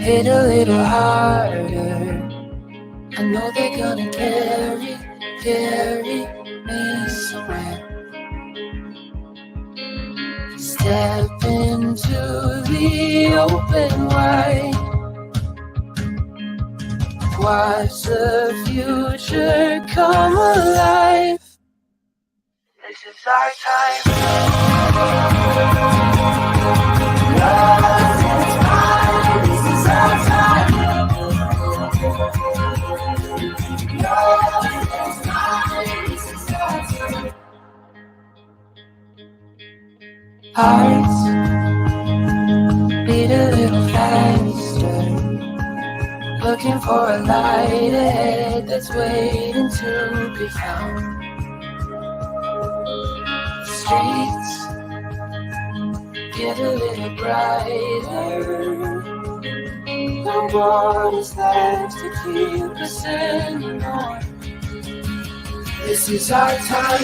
hit a little harder. I know they're gonna carry me somewhere. Step into the open wide. Watch the future come alive. This is our time. Love is mine. This is our time. Love is mine. This is our time. Hearts beat a little faster. Looking for a light ahead that's waiting to be found. Streets get a little brighter. No one is left to keep us anymore. This is our time.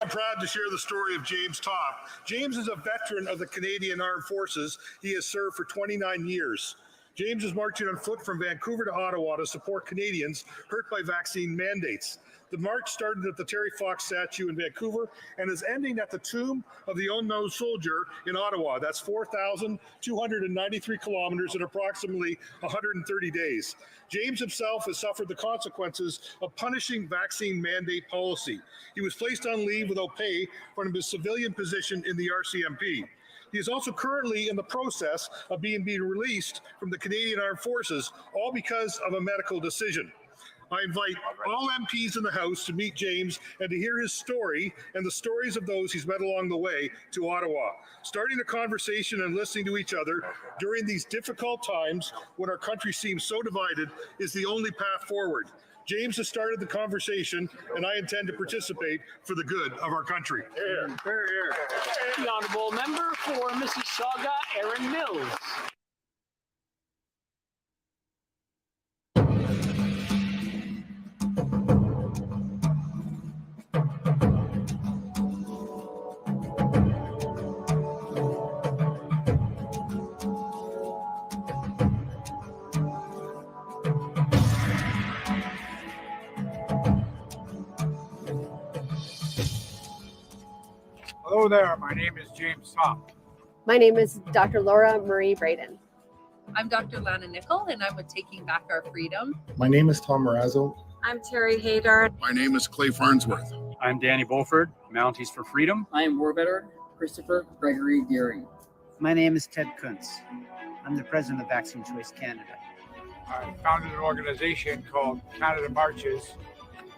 I'm proud to share the story of James Top. James is a veteran of the Canadian Armed Forces. He has served for 29 years. James is marching on foot from Vancouver to Ottawa to support Canadians hurt by vaccine mandates. The march started at the Terry Fox statue in Vancouver and is ending at the Tomb of the Unknown Soldier in Ottawa. That's 4,293 kilometers in approximately 130 days. James himself has suffered the consequences of punishing vaccine mandate policy. He was placed on leave without pay from his civilian position in the RCMP. He is also currently in the process of being released from the Canadian Armed Forces, all because of a medical decision. I invite all MPs in the House to meet James and to hear his story and the stories of those he's met along the way to Ottawa. Starting a conversation and listening to each other during these difficult times when our country seems so divided is the only path forward. James has started the conversation, and I intend to participate for the good of our country. Here. Here, here. The Honourable Member for Mississauga, Erin Mills. Hello there, my name is James Top. My name is Dr. Laura Marie Braden. I'm Dr. Lana Nickel, and I'm with Taking Back Our Freedom. My name is Tom Morazzo. I'm Terry Haydar. My name is Clay Farnsworth. I'm Danny Beauford, Mounties for Freedom. I am Warbetter Christopher Gregory Gearing. My name is Ted Kuntz. I'm the president of Vaccine Choice Canada. I founded an organization called Canada Marches.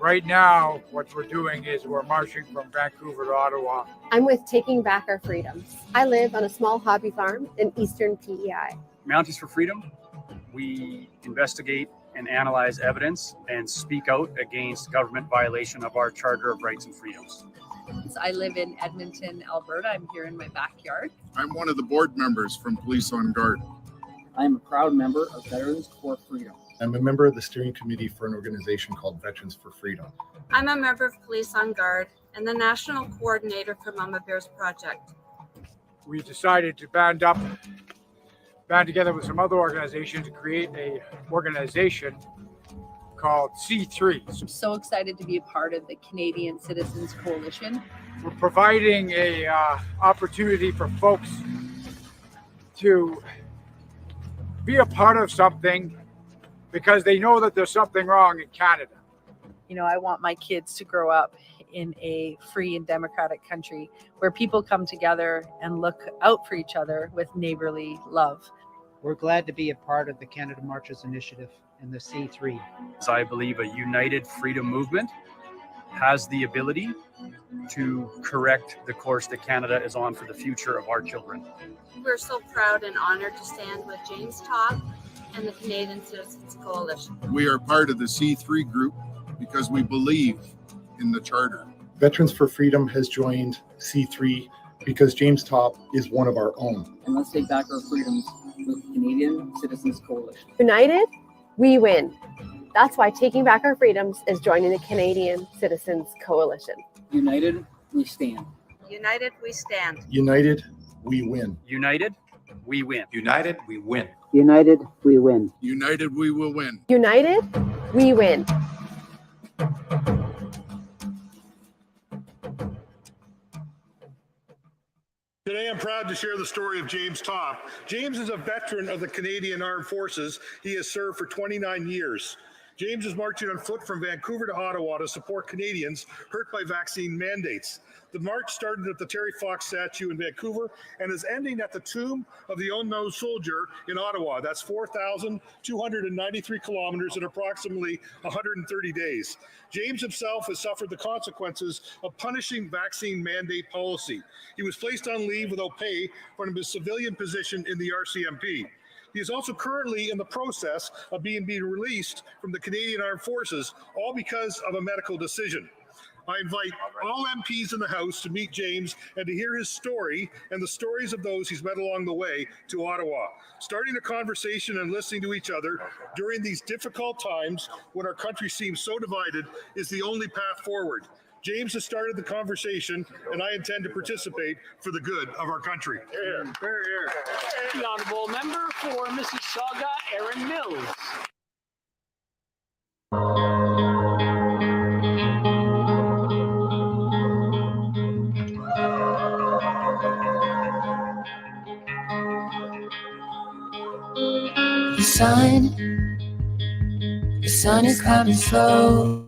Right now, what we're doing is we're marching from Vancouver to Ottawa. I'm with Taking Back Our Freedoms. I live on a small hobby farm in eastern PEI. Mounties for Freedom, we investigate and analyze evidence and speak out against government violation of our Charter of Rights and Freedoms. I live in Edmonton, Alberta. I'm here in my backyard. I'm one of the board members from Police on Guard. I am a proud member of Veterans for Freedom. I'm a member of the steering committee for an organization called Veterans for Freedom. I'm a member of Police on Guard and the national coordinator for Mama Bear's Project. We decided to band together with some other organizations to create a organization called C3. I'm so excited to be a part of the Canadian Citizens Coalition. We're providing a opportunity for folks to be a part of something because they know that there's something wrong in Canada. You know, I want my kids to grow up in a free and democratic country where people come together and look out for each other with neighborly love. We're glad to be a part of the Canada Marches Initiative and the C3. So I believe a united freedom movement has the ability to correct the course that Canada is on for the future of our children. We're so proud and honored to stand with James Topp and the Canadian Citizens Coalition. We are part of the C3 group because we believe in the Charter. Veterans for Freedom has joined C3 because James Topp is one of our own. And let's take back our freedoms with the Canadian Citizens Coalition. United, we win. That's why taking back our freedoms is joining the Canadian Citizens Coalition. United, we stand. United, we stand. United, we win. United, we win. United, we win. United, we win. United, we will win. United, we win. Today, I'm proud to share the story of James Topp. James is a veteran of the Canadian Armed Forces. He has served for 29 years. James is marching on foot from Vancouver to Ottawa to support Canadians hurt by vaccine mandates. The march started at the Terry Fox statue in Vancouver and is ending at the Tomb of the Unknown Soldier in Ottawa. That's 4,293 kilometers in approximately 130 days. James himself has suffered the consequences of punishing vaccine mandate policy. He was placed on leave without pay from his civilian position in the RCMP. He is also currently in the process of being released from the Canadian Armed Forces, all because of a medical decision. I invite all MPs in the House to meet James and to hear his story and the stories of those he's met along the way to Ottawa. Starting a conversation and listening to each other during these difficult times when our country seems so divided is the only path forward. James has started the conversation, and I intend to participate for the good of our country. The honourable member for Mississauga, Erin Mills. The sun is coming slow.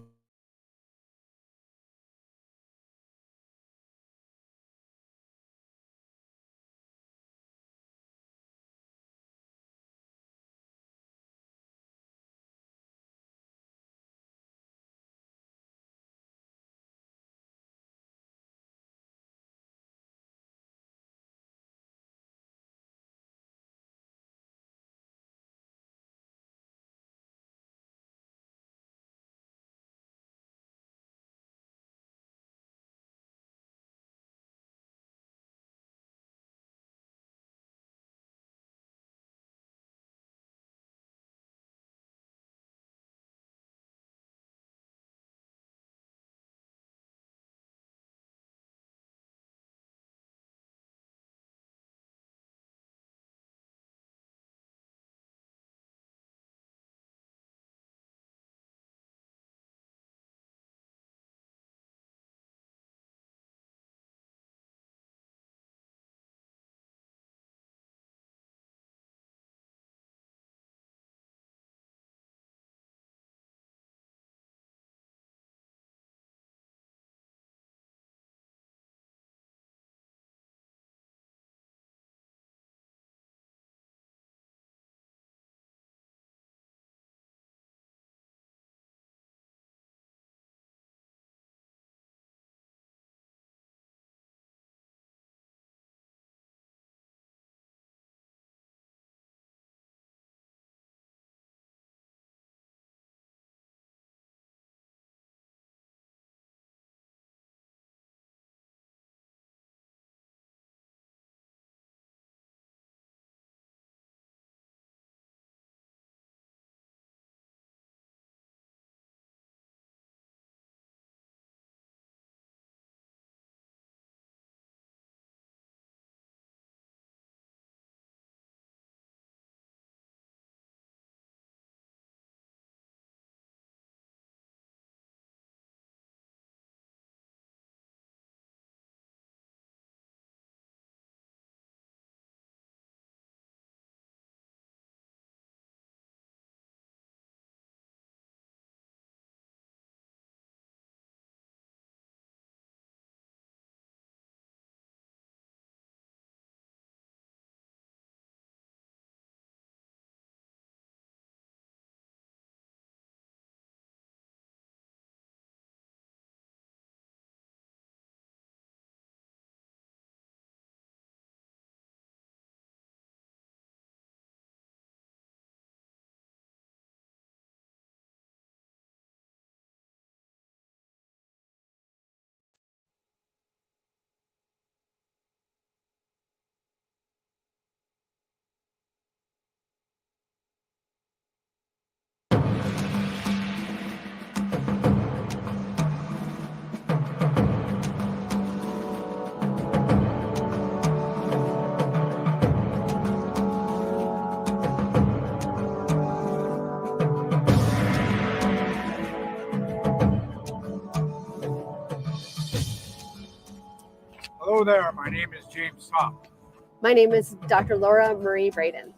Hello there, my name is James Top. My name is Dr. Laura Marie Braden.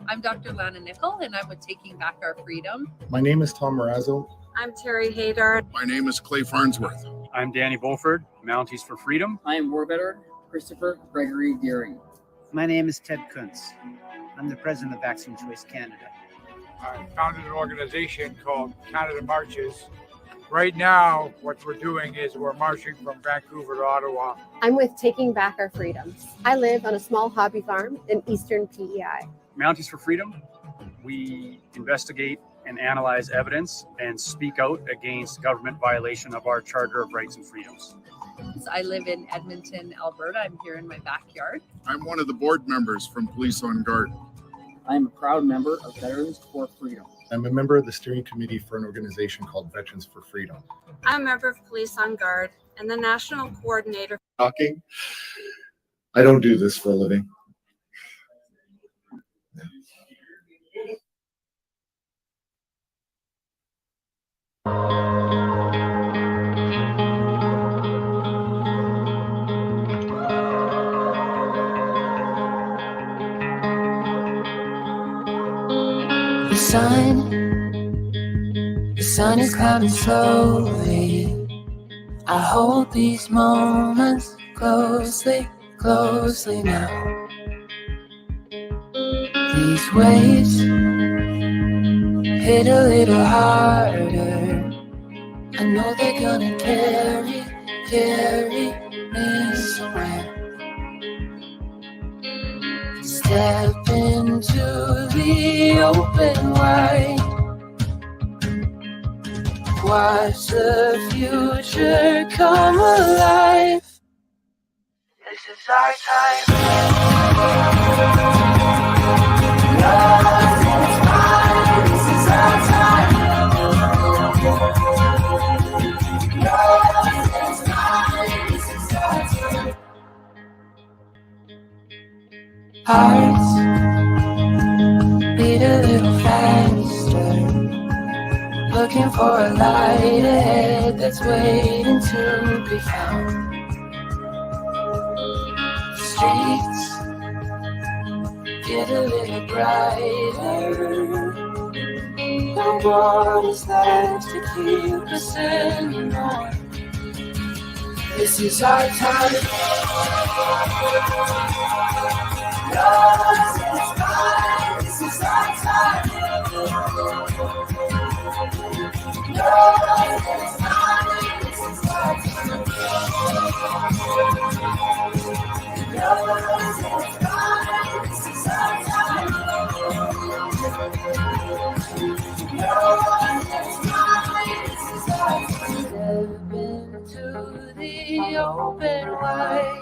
I'm Dr. Lana Nickel, and I'm with Taking Back Our Freedom. My name is Tom Morazzo. I'm Terry Haydar. My name is Clay Farnsworth. I'm Danny Beauford, Mounties for Freedom. I am War Veteran Christopher Gregory Gearing. My name is Ted Kuntz. I'm the president of Vaccine Choice Canada. I founded an organization called Canada Marches. Right now, what we're doing is we're marching from Vancouver to Ottawa. I'm with Taking Back Our Freedoms. I live on a small hobby farm in eastern PEI. Mounties for Freedom, we investigate and analyze evidence and speak out against government violation of our Charter of Rights and Freedoms. I live in Edmonton, Alberta. I'm here in my backyard. I'm one of the board members from Police on Guard. I am a proud member of Veterans for Freedom. I'm a member of the steering committee for an organization called Veterans for Freedom. I'm a member of Police on Guard and the national coordinator. Talking. I don't do this for a living. The sun is coming slowly. I hold these moments closely, closely now. These waves hit a little harder. I know they're gonna carry me somewhere. Step into the open wide. Watch the future come alive. This is our time. Yours is mine. This is our time. Yours is mine. This is our time. Hearts beat a little faster, looking for a light ahead that's waiting to be found. Streets get a little brighter. No one is left to keep us anymore. This is our time. Yours is mine. This is our time. Yours is mine. This is our time. Yours is mine. This is our time. Yours is mine. This is our time. Step into the open wide.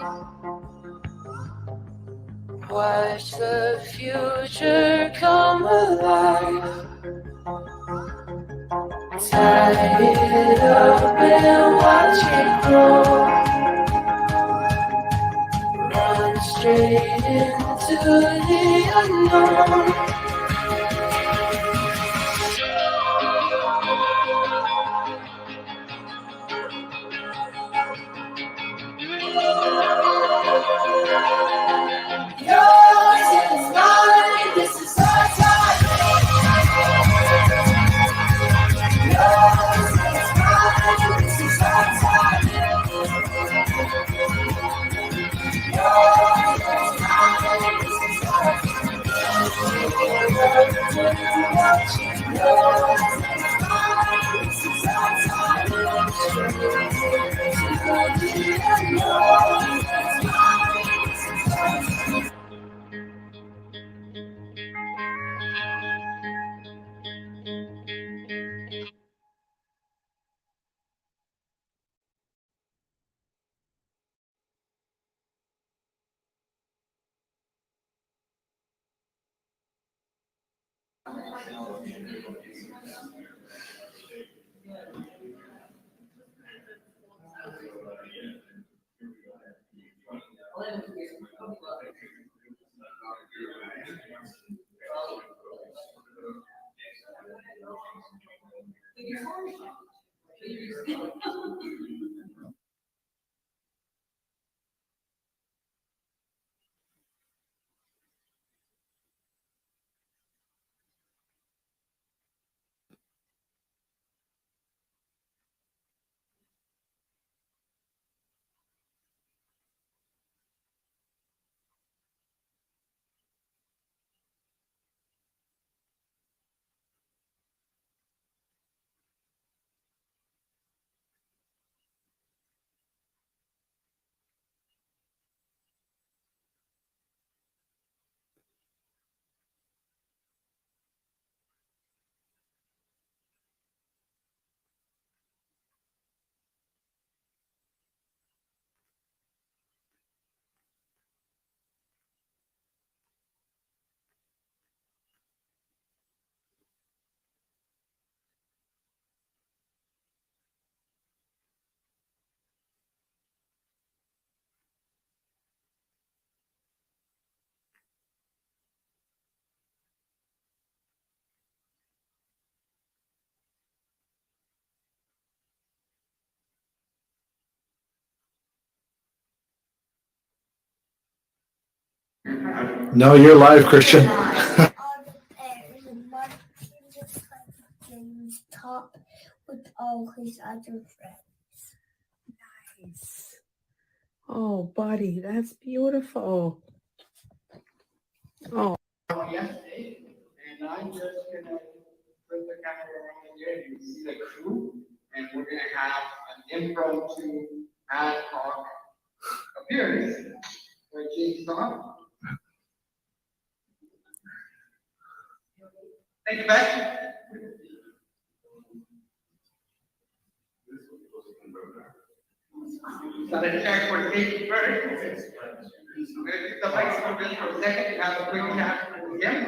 Watch the future come alive. Tie it up and watch it grow. Run straight into the unknown. Yours is mine, this is our time. Yours is mine, this is our time. Yours is mine, this is our time. Yours is mine, this is our time. No, you're live, Christian. James Top with all his other friends. Nice. Oh, buddy, that's beautiful. Oh. Yesterday, and I'm just gonna put the camera around here. You can see the crew, and we're gonna have an impromptu ad hoc appearance. Right, James Tom? Thank you, Beck. So let's check for safety first. We're gonna keep the lights on just for a second and have a quick chat with him.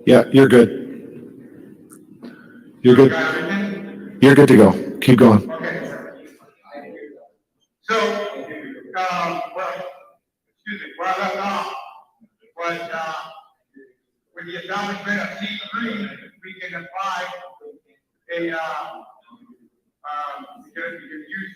Yeah, you're good. You're good. You're good to go. Keep going. Okay. So, well, excuse me, where I left off was, with the establishment of C3, we can apply a, we can use,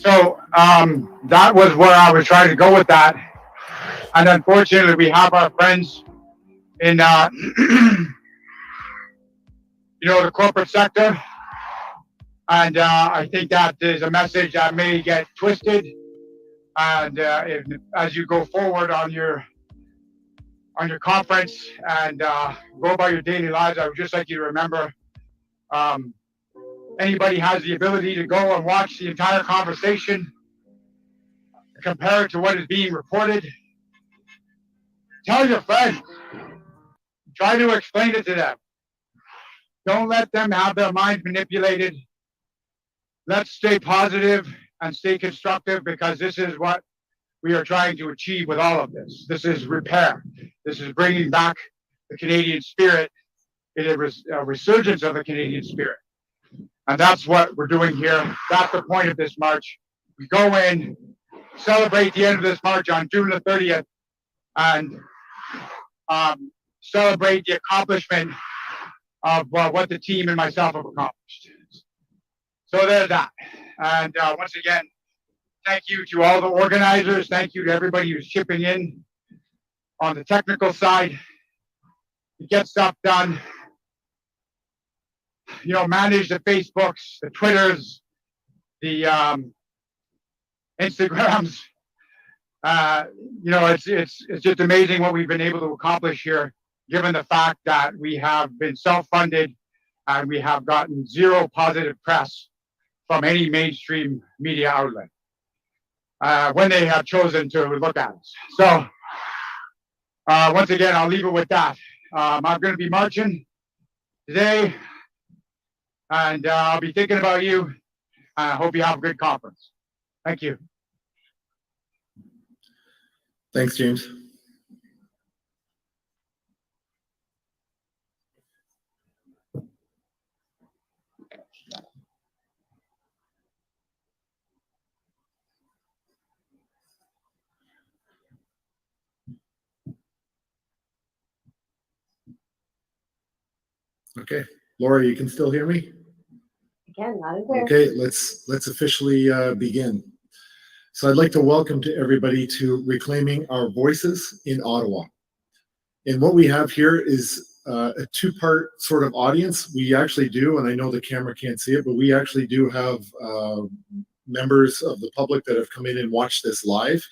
So that was where I was trying to go with that. And unfortunately, we have our friends in, the corporate sector. And I think that is a message that may get twisted. And as you go forward on your conference and go about your daily lives, I would just like you to remember, anybody has the ability to go and watch the entire conversation, compare it to what is being reported. Tell your friends. Try to explain it to them. Don't let them have their minds manipulated. Let's stay positive and stay constructive, because this is what we are trying to achieve with all of this. This is repair. This is bringing back the Canadian spirit. It is a resurgence of the Canadian spirit. And that's what we're doing here. That's the point of this march. We go in, celebrate the end of this march on June the 30th, and celebrate the accomplishment of what the team and myself have accomplished. So there's that. And once again, thank you to all the organizers. Thank you to everybody who's chipping in on the technical side to get stuff done. Manage the Facebooks, the Twitters, the Instagrams. It's just amazing what we've been able to accomplish here, given the fact that we have been self-funded and we have gotten zero positive press from any mainstream media outlet when they have chosen to look at us. So once again, I'll leave it with that. I'm going to be marching today, and I'll be thinking about you. I hope you have a good conference. Thank you. Thanks, James. Okay, Laura, you can still hear me? Again, loud and clear. Okay, let's officially begin. So I'd like to welcome to everybody to Reclaiming Our Voices in Ottawa. And what we have here is a two-part sort of audience. We actually do, and I know the camera can't see it, but we actually do have members of the public that have come in and watched this live.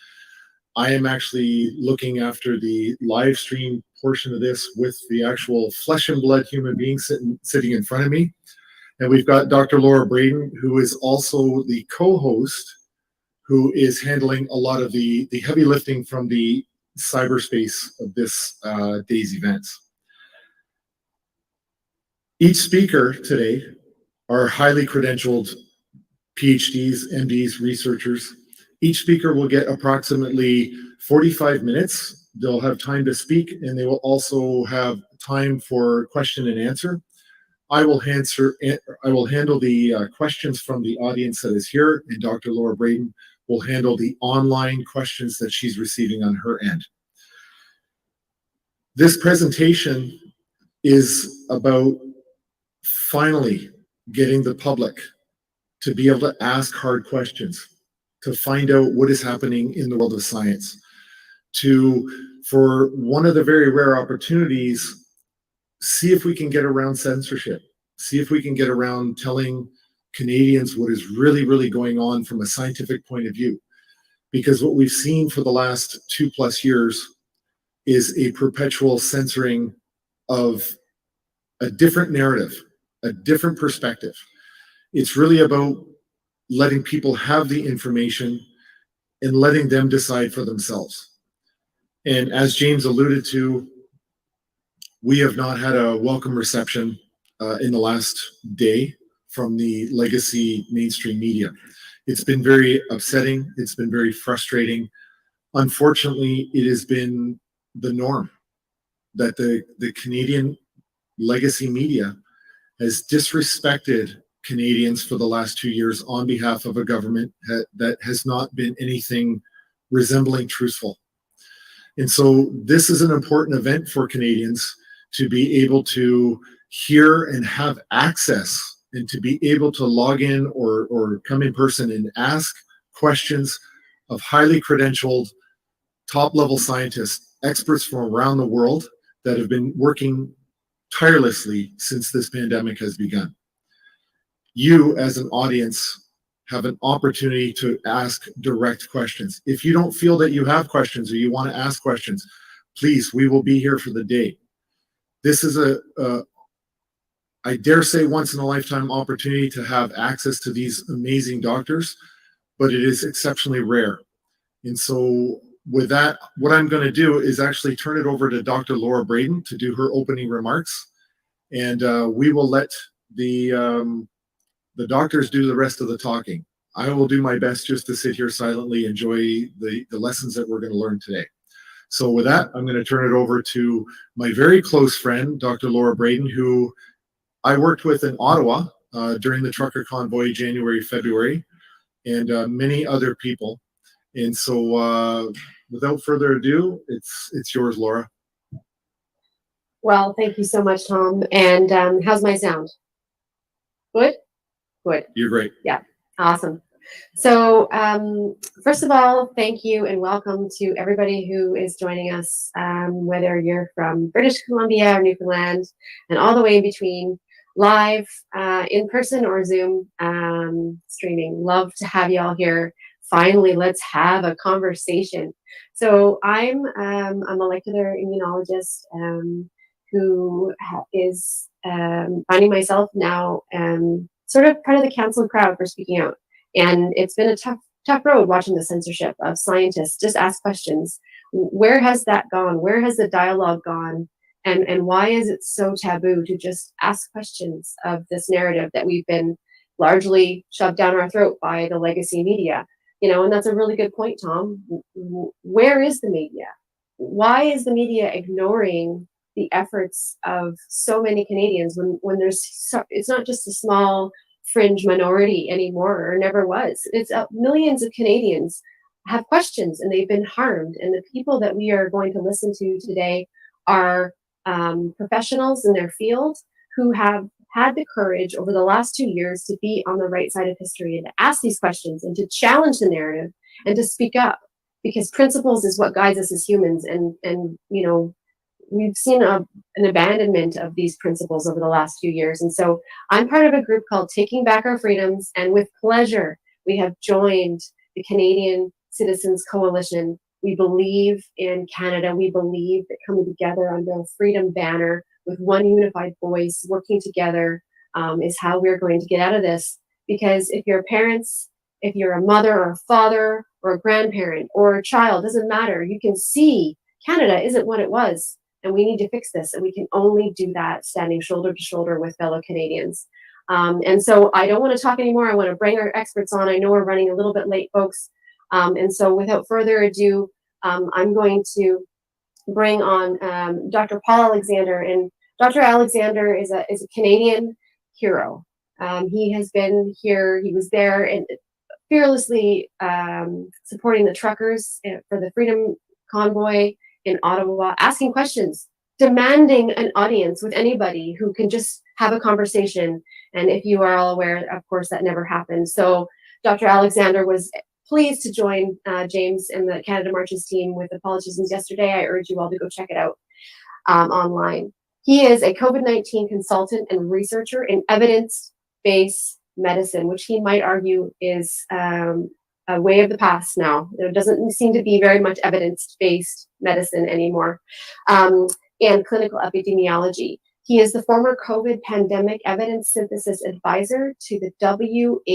I am actually looking after the live stream portion of this with the actual flesh and blood human being sitting in front of me. And we've got Dr. Laura Braden, who is also the co-host, who is handling a lot of the heavy lifting from the cyberspace of this day's events. Each speaker today are highly credentialed PhDs, MDs, researchers. Each speaker will get approximately 45 minutes. They'll have time to speak, and they will also have time for question and answer. I will handle the questions from the audience that is here, and Dr. Laura Braden will handle the online questions that she's receiving on her end. This presentation is about finally getting the public to be able to ask hard questions, to find out what is happening in the world of science, for one of the very rare opportunities, see if we can get around censorship, see if we can get around telling Canadians what is really, really going on from a scientific point of view. Because what we've seen for the last 2+ years is a perpetual censoring of a different narrative, a different perspective. It's really about letting people have the information and letting them decide for themselves. And as James alluded to, we have not had a welcome reception in the last day from the legacy mainstream media. It's been very upsetting. It's been very frustrating. Unfortunately, it has been the norm that the Canadian legacy media has disrespected Canadians for the last 2 years on behalf of a government that has not been anything resembling truthful. And so this is an important event for Canadians to be able to hear and have access and to be able to log in or come in person and ask questions of highly credentialed, top-level scientists, experts from around the world that have been working tirelessly since this pandemic has begun. You, as an audience, have an opportunity to ask direct questions. If you don't feel that you have questions or you want to ask questions, please, we will be here for the day. This is I dare say, once in a lifetime opportunity to have access to these amazing doctors, but it is exceptionally rare. And so with that, what I'm going to do is actually turn it over to Dr. Laura Braden to do her opening remarks. And we will let the doctors do the rest of the talking. I will do my best just to sit here silently, enjoy the lessons that we're going to learn today. So with that, I'm going to turn it over to my very close friend, Dr. Laura Braden, who I worked with in Ottawa during the trucker convoy, January, February, and many other people. And so without further ado, it's yours, Laura. Well, thank you so much, Tom. And how's my sound? Good? Good. You're great. Yeah, awesome. So first of all, thank you and welcome to everybody who is joining us, whether you're from British Columbia or Newfoundland and all the way in between, live, in person or Zoom streaming. Love to have you all here. Finally, let's have a conversation. So I'm a molecular immunologist who is finding myself now sort of part of the canceled crowd for speaking out. And it's been a tough road watching the censorship of scientists. Just ask questions. Where has that gone? Where has the dialogue gone? And why is it so taboo to just ask questions of this narrative that we've been largely shoved down our throat by the legacy media? You know, and that's a really good point, Tom. Where is the media? Why is the media ignoring the efforts of so many Canadians when it's not just a small fringe minority anymore, or never was. It's millions of Canadians have questions and they've been harmed. And the people that we are going to listen to today are professionals in their field who have had the courage over the last 2 years to be on the right side of history and to ask these questions and to challenge the narrative and to speak up, because principles is what guides us as humans. And you know, we've seen an abandonment of these principles over the last few years. And so I'm part of a group called Taking Back Our Freedoms. And with pleasure, we have joined the Canadian Citizens Coalition. We believe in Canada. We believe that coming together under a freedom banner with one unified voice, working together is how we're going to get out of this. Because if you're parents, if you're a mother or a father or a grandparent or a child, doesn't matter. You can see Canada isn't what it was. And we need to fix this. And we can only do that standing shoulder to shoulder with fellow Canadians. And so I don't want to talk anymore. I want to bring our experts on. I know we're running a little bit late, folks. And so without further ado, I'm going to bring on Dr. Paul Alexander. And Dr. Alexander is a Canadian hero. He has been here. He was there and fearlessly supporting the truckers for the Freedom Convoy in Ottawa, asking questions, demanding an audience with anybody who can just have a conversation. And if you are all aware, of course, that never happened. So Dr. Alexander was pleased to join James and the Canada Marches team with the politicians yesterday. I urge you all to go check it out online. He is a COVID-19 consultant and researcher in evidence-based medicine, which he might argue is a way of the past now. There doesn't seem to be very much evidence-based medicine anymore, and clinical epidemiology. He is the former COVID pandemic evidence synthesis advisor to the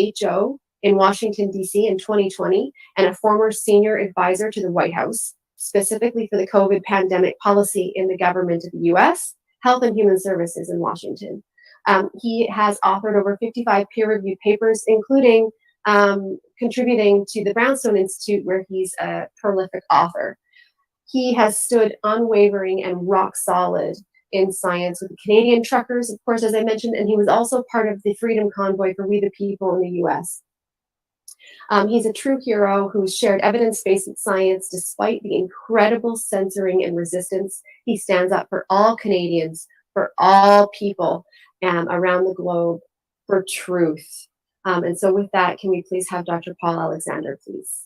WHO in Washington, D.C. in 2020, and a former senior advisor to the White House, specifically for the COVID pandemic policy in the government of the U.S., Health and Human Services in Washington. He has authored over 55 peer-reviewed papers, including contributing to the Brownstone Institute, where he's a prolific author. He has stood unwavering and rock solid in science with the Canadian truckers, of course, as I mentioned, and he was also part of the Freedom Convoy for We the People in the U.S. He's a true hero who's shared evidence-based science despite the incredible censoring and resistance. He stands up for all Canadians, for all people around the globe, for truth. And so with that, can we please have Dr. Paul Alexander, please?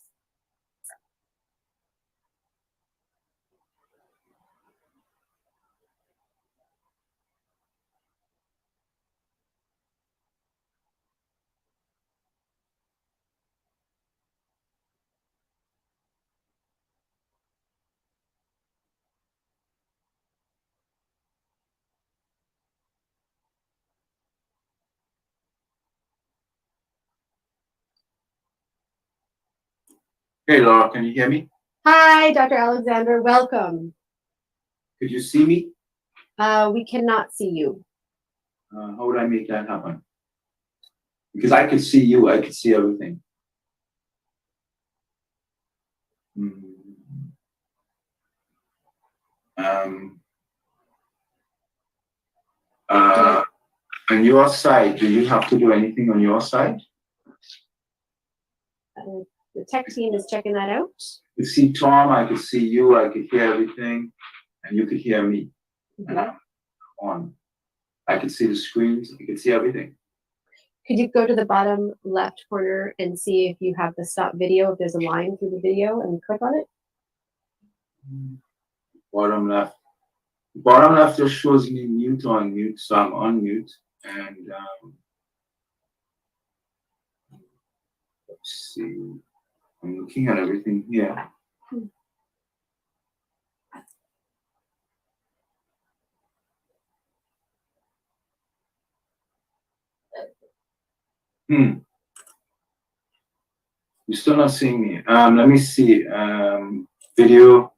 Hey, Laura, can you hear me? Hi, Dr. Alexander, welcome. Could you see me? We cannot see you. How would I make that happen? Because I could see you, I could see everything. On your side, do you have to do anything on your side? The tech team is checking that out. I could see Tom, I could see you, I could hear everything, and you could hear me. And I'm on. I could see the screens, I could see everything. Could you go to the bottom left corner and see if you have the stop video, if there's a line through the video, and click on it? Bottom left. Bottom left just shows me mute or unmute, so I'm on mute. And let's see. I'm looking at everything here. You're still not seeing me. Let me see. Video.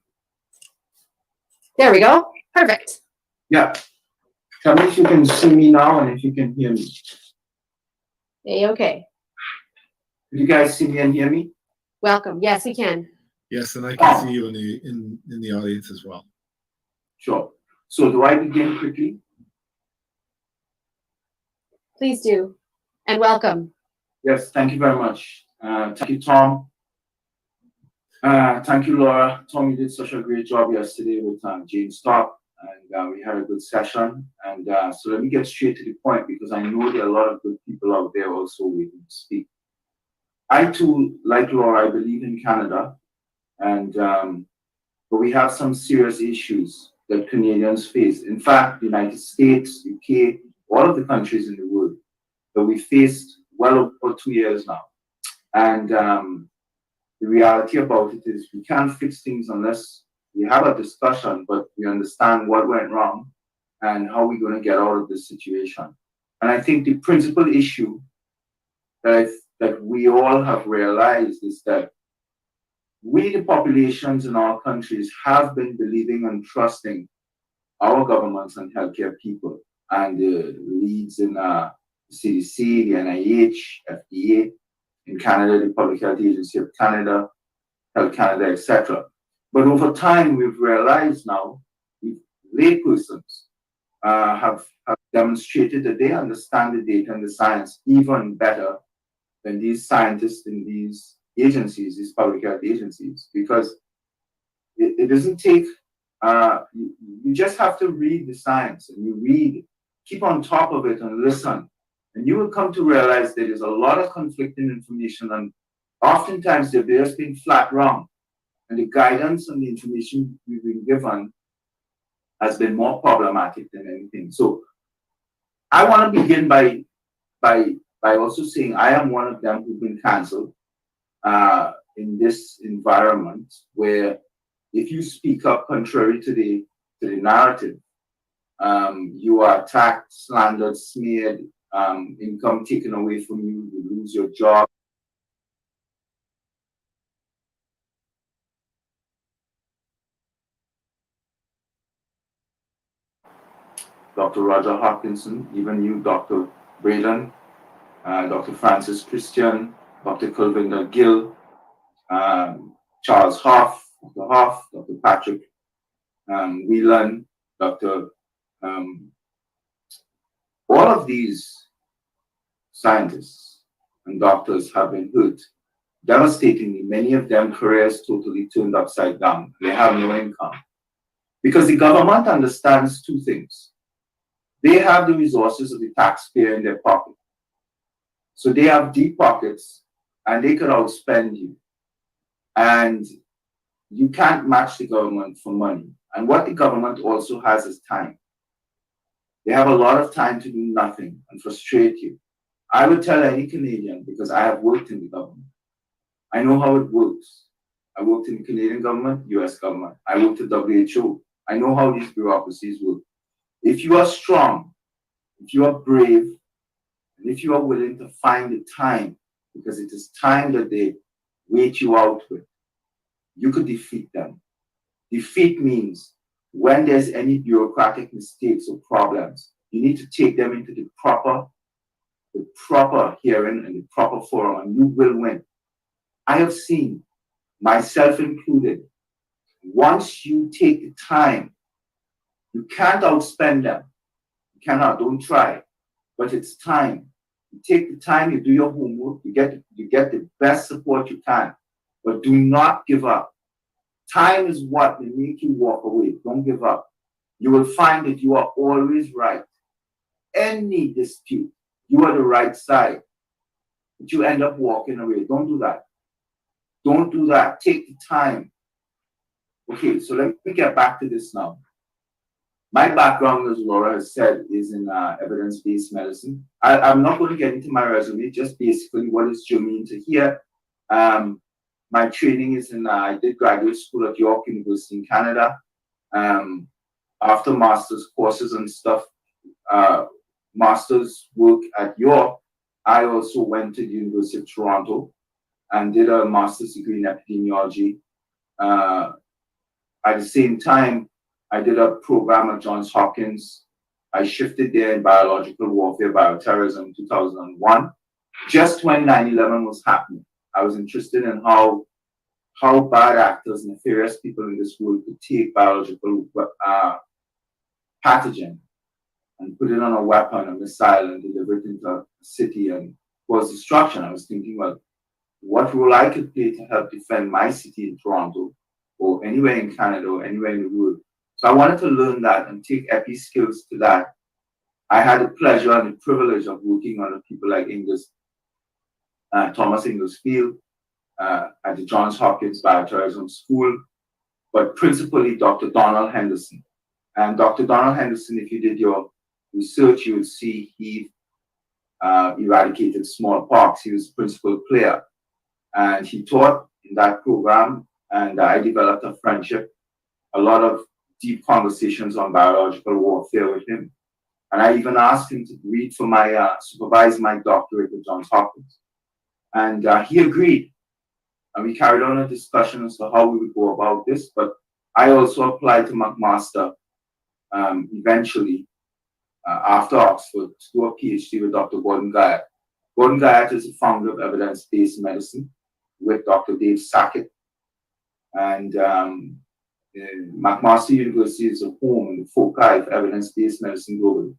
There we go. Perfect. Yeah. Tell me if you can see me now and if you can hear me. Hey, okay. Did you guys see me and hear me? Welcome. Yes, we can. Yes, and I can see you in the audience as well. Sure. So do I begin quickly? Please do. And welcome. Yes, thank you very much. Thank you, Tom. Thank you, Laura. Tom, you did such a great job yesterday with James Top, and we had a good session. And so let me get straight to the point, because I know there are a lot of good people out there also waiting to speak. I too, like Laura, I believe in Canada, and but we have some serious issues that Canadians face. In fact, the United States, UK, all of the countries in the world that we faced well over 2 years now. And the reality about it is we can't fix things unless we have a discussion, but we understand what went wrong and how we're going to get out of this situation. And I think the principal issue that we all have realized is that we, the populations in our countries, have been believing and trusting our governments and healthcare people and the leads in the CDC, the NIH, FDA, in Canada, the Public Health Agency of Canada, Health Canada, etc. But over time, we've realized now, laypersons have demonstrated that they understand the data and the science even better than these scientists in these agencies, these public health agencies, because it doesn't take, you just have to read the science, and you read, keep on top of it and listen. And you will come to realize that there's a lot of conflicting information, and oftentimes they're just being flat wrong. And the guidance and the information we've been given has been more problematic than anything. So I want to begin by also saying I am one of them who've been cancelled in this environment where if you speak up contrary to the narrative, you are attacked, slandered, smeared, income taken away from you, you lose your job. Dr. Roger Hopkinson, even you, Dr. Braden, Dr. Francis Christian, Dr. Kulvinder Gill, Charles Hoff, Dr. Patrick Whelan, Dr. All of these scientists and doctors have been hurt devastatingly. Many of them careers totally turned upside down. They have no income because the government understands two things. They have the resources of the taxpayer in their pocket. So they have deep pockets and they could outspend you. And you can't match the government for money. And what the government also has is time. They have a lot of time to do nothing and frustrate you. I would tell any Canadian, because I have worked in the government, I know how it works. I worked in the Canadian government, US government. I worked at WHO. I know how these bureaucracies work. If you are strong, if you are brave, and if you are willing to find the time, because it is time that they wait you out with, you could defeat them. Defeat means when there's any bureaucratic mistakes or problems, you need to take them into the proper hearing and the proper forum, and you will win. I have seen, myself included, once you take the time, you can't outspend them. You cannot, don't try. But it's time. You take the time, you do your homework, you get the best support you can. But do not give up. Time is what will make you walk away. Don't give up. You will find that you are always right. Any dispute, you are the right side. But you end up walking away. Don't do that. Don't do that. Take the time. Okay, so let me get back to this now. My background, as Laura has said, is in evidence-based medicine. I'm not going to get into my resume, just basically what is germane to here. My training is in, I did graduate school at York University in Canada. After master's courses and stuff, master's work at York, I also went to the University of Toronto and did a master's degree in epidemiology. At the same time, I did a program at Johns Hopkins. I shifted there in biological warfare, bioterrorism in 2001, just when 9/11 was happening. I was interested in how bad actors, nefarious people in this world could take biological pathogen and put it on a weapon, a missile, and deliver it into a city and cause destruction. I was thinking, well, what role I could play to help defend my city in Toronto or anywhere in Canada or anywhere in the world. So I wanted to learn that and take epi skills to that. I had the pleasure and the privilege of working under people like Thomas Ingalls-Field at the Johns Hopkins Bioterrorism School, but principally Dr. Donald Henderson. And Dr. Donald Henderson, if you did your research, you would see he eradicated smallpox. He was the principal player. And he taught in that program, and I developed a friendship, a lot of deep conversations on biological warfare with him. And I even asked him to read for my, supervise my doctorate at Johns Hopkins. And he agreed. And we carried on a discussion as to how we would go about this. But I also applied to McMaster eventually after Oxford to do a PhD with Dr. Gordon Guyatt. Gordon Guyatt is the founder of evidence-based medicine with Dr. Dave Sackett. And McMaster University is a home and the foci of evidence-based medicine globally.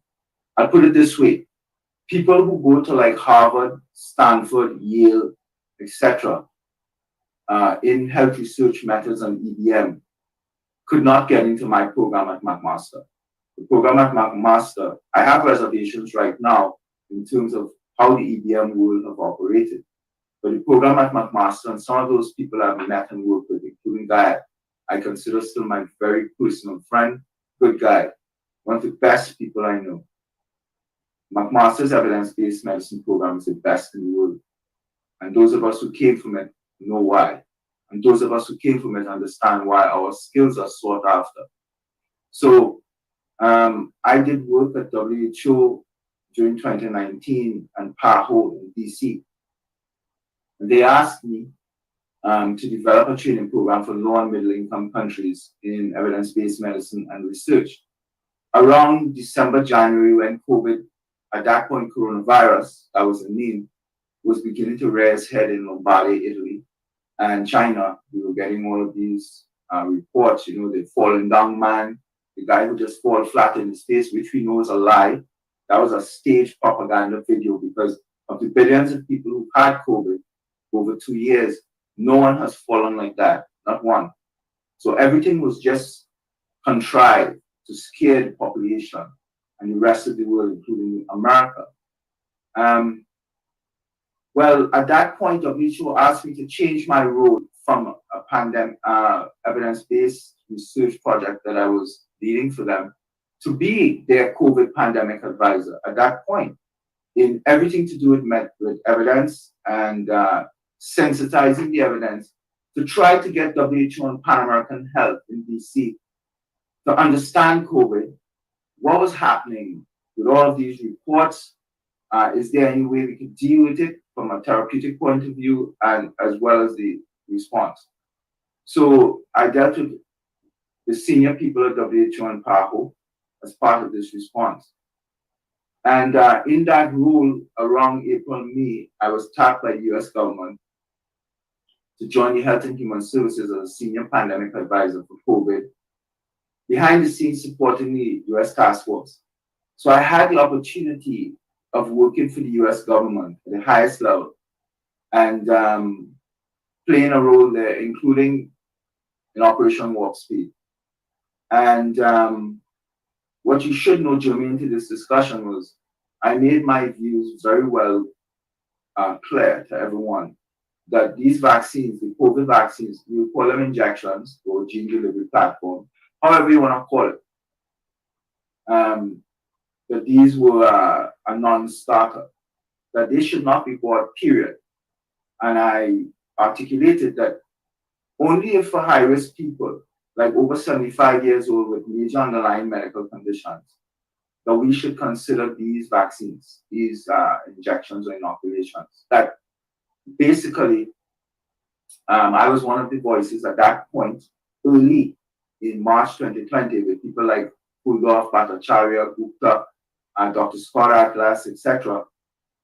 I'll put it this way. People who go to like Harvard, Stanford, Yale, etc., in health research methods and EBM could not get into my program at McMaster. The program at McMaster, I have reservations right now in terms of how the EBM world have operated. But the program at McMaster and some of those people I've met and worked with, including Guy, I consider still my very personal friend, good guy, one of the best people I know. McMaster's evidence-based medicine program is the best in the world. And those of us who came from it know why. And those of us who came from it understand why our skills are sought after. So I did work at WHO during 2019 and PAHO in DC. And they asked me to develop a training program for low and middle income countries in evidence-based medicine and research. Around December, January, when COVID, at that point, coronavirus, that was the name, was beginning to rear its head in Lombardy, Italy, and China. We were getting all of these reports, you know, the falling down man, the guy who just fall flat in his face, which we know is a lie. That was a staged propaganda video because of the billions of people who had COVID over 2 years. No one has fallen like that, not one. So everything was just contrived to scare the population and the rest of the world, including America. Well, at that point, WHO asked me to change my role from a pandemic evidence-based research project that I was leading for them to be their COVID pandemic advisor. At that point, in everything to do with evidence and sensitizing the evidence to try to get WHO and Pan American Health in DC to understand COVID, what was happening with all of these reports. Is there any way we could deal with it from a therapeutic point of view and as well as the response? So I dealt with the senior people at WHO and PAHO as part of this response. And in that role around April, May, I was tapped by the US government to join the Health and Human Services as a senior pandemic advisor for COVID, behind the scenes supporting the US task force. So I had the opportunity of working for the US government at the highest level and playing a role there, including in Operation Warp Speed. And what you should know, germane to this discussion, was I made my views very well clear to everyone that these vaccines, the COVID vaccines, you call them injections or gene delivery platform, however you want to call it, that these were a non-starter, that they should not be bought, period. And I articulated that only if for high-risk people, like over 75 years old with major underlying medical conditions, that we should consider these vaccines, these injections or inoculations. That basically, I was one of the voices at that point, early in March 2020, with people like Pulgoff, Bhattacharya, Gupta, and Dr. Scott Atlas, etc.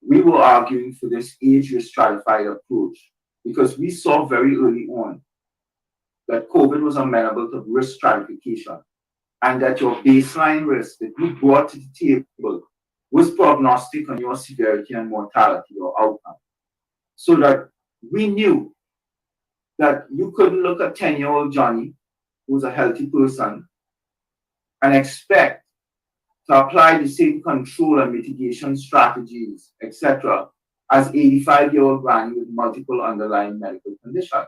We were arguing for this age-risk stratified approach because we saw very early on that COVID was amenable to risk stratification and that your baseline risk that you brought to the table was prognostic on your severity and mortality or outcome. So that we knew that you couldn't look at 10-year-old Johnny, who's a healthy person, and expect to apply the same control and mitigation strategies, etc., as 85-year-old Granny with multiple underlying medical conditions.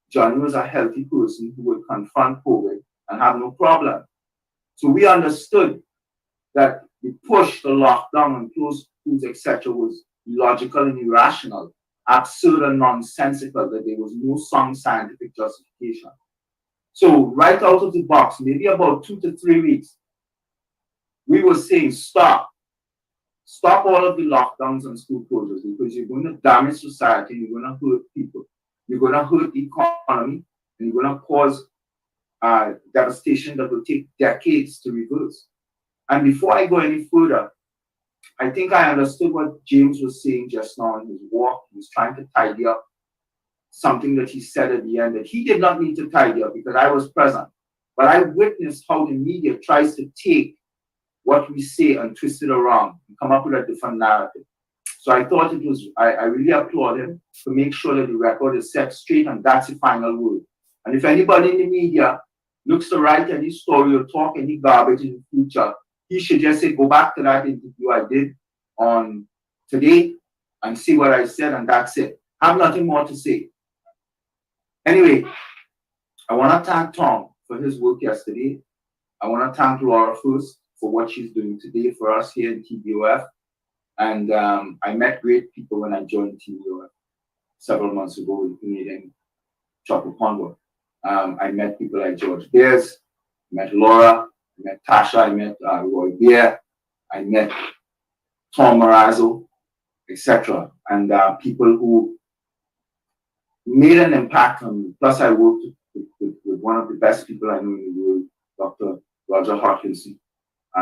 Johnny was a healthy person who would confront COVID and have no problem. So we understood that the push, the lockdown and closed schools, etc., was illogical and irrational, absurd and nonsensical, that there was no sound scientific justification. So right out of the box, maybe about 2 to 3 weeks, we were saying, stop all of the lockdowns and school closures because you're going to damage society, you're going to hurt people, you're going to hurt the economy, and you're going to cause devastation that will take decades to reverse. And before I go any further, I think I understood what James was saying just now in his walk. He was trying to tidy up something that he said at the end that he did not need to tidy up because I was present. But I witnessed how the media tries to take what we say and twist it around and come up with a different narrative. So I thought it was, I really applaud him to make sure that the record is set straight and that's the final word. And if anybody in the media looks to write any story or talk any garbage in the future, he should just say, go back to that interview I did on today and see what I said, and that's it. I have nothing more to say. Anyway, I want to thank Tom for his work yesterday. I want to thank Laura first for what she's doing today for us here in TBOF. And I met great people when I joined TBOF several months ago with Canadian Chocolate Convoy. I met people like George Beers, I met Laura, I met Tasha, I met Roy Beer, I met Tom Marazzo, etc. And people who made an impact on me. Plus, I worked with one of the best people I know in the world, Dr. Roger Hodkinson.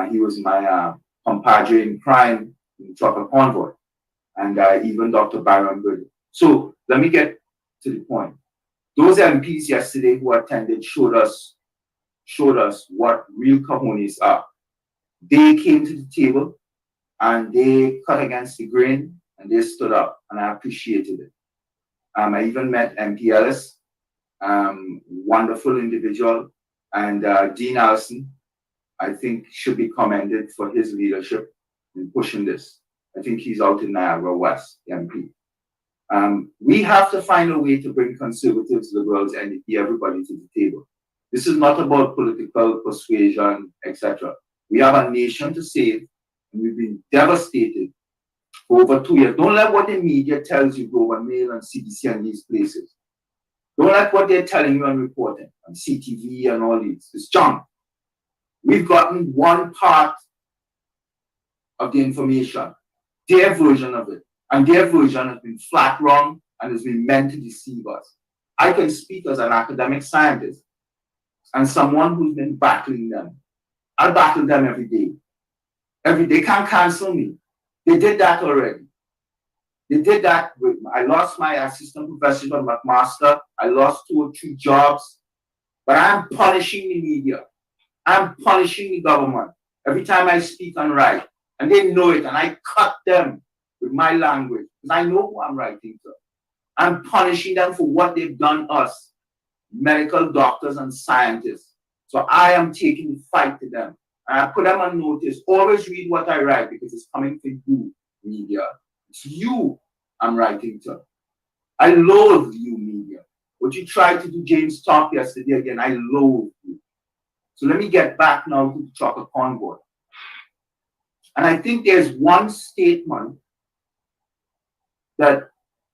He was my compadre in crime in Chocolate Convoy, and even Dr. Byron Bird. So let me get to the point. Those MPs yesterday who attended showed us what real cojones are. They came to the table and they cut against the grain and they stood up, and I appreciated it. I even met MP Ellis, wonderful individual, and Dean Allison, I think should be commended for his leadership in pushing this. I think he's out in Niagara West, MP. We have to find a way to bring conservatives, liberals, and everybody to the table. This is not about political persuasion, etc. We have a nation to save, and we've been devastated for over 2 years. Don't let what the media tells you, Global Mail and CBC and these places. Don't let what they're telling you and reporting on CTV and all these. It's junk. We've gotten one part of the information, their version of it, and their version has been flat wrong and has been meant to deceive us. I can speak as an academic scientist and someone who's been battling them. I battle them every day. Every day. They can't cancel me. They did that already. They did that with, I lost my assistant professor on McMaster. I lost 2 or 3 jobs. But I'm punishing the media. I'm punishing the government every time I speak and write. And they know it. And I cut them with my language. Because I know who I'm writing to. I'm punishing them for what they've done us, medical doctors and scientists. So I am taking the fight to them. And I put them on notice. Always read what I write because it's coming for you, media. It's you I'm writing to. I loathe you, media. What you tried to do, James talked yesterday again, I loathe you. So let me get back now to the chocolate corn board. And I think there's one statement that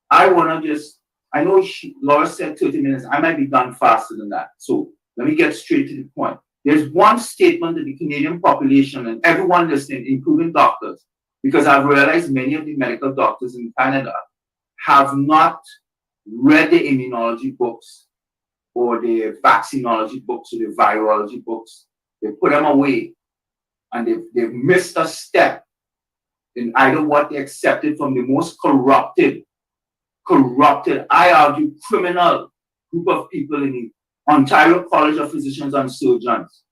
I want to just, I know Laura said 30 minutes, I might be done faster than that. So let me get straight to the point. There's one statement that the Canadian population and everyone listening, including doctors, because I've realized many of the medical doctors in Canada have not read the immunology books or the vaccinology books or the virology books. They put them away and they've missed a step in either what they accepted from the most corrupted, I argue, criminal group of people in the Ontario College of Physicians and Surgeons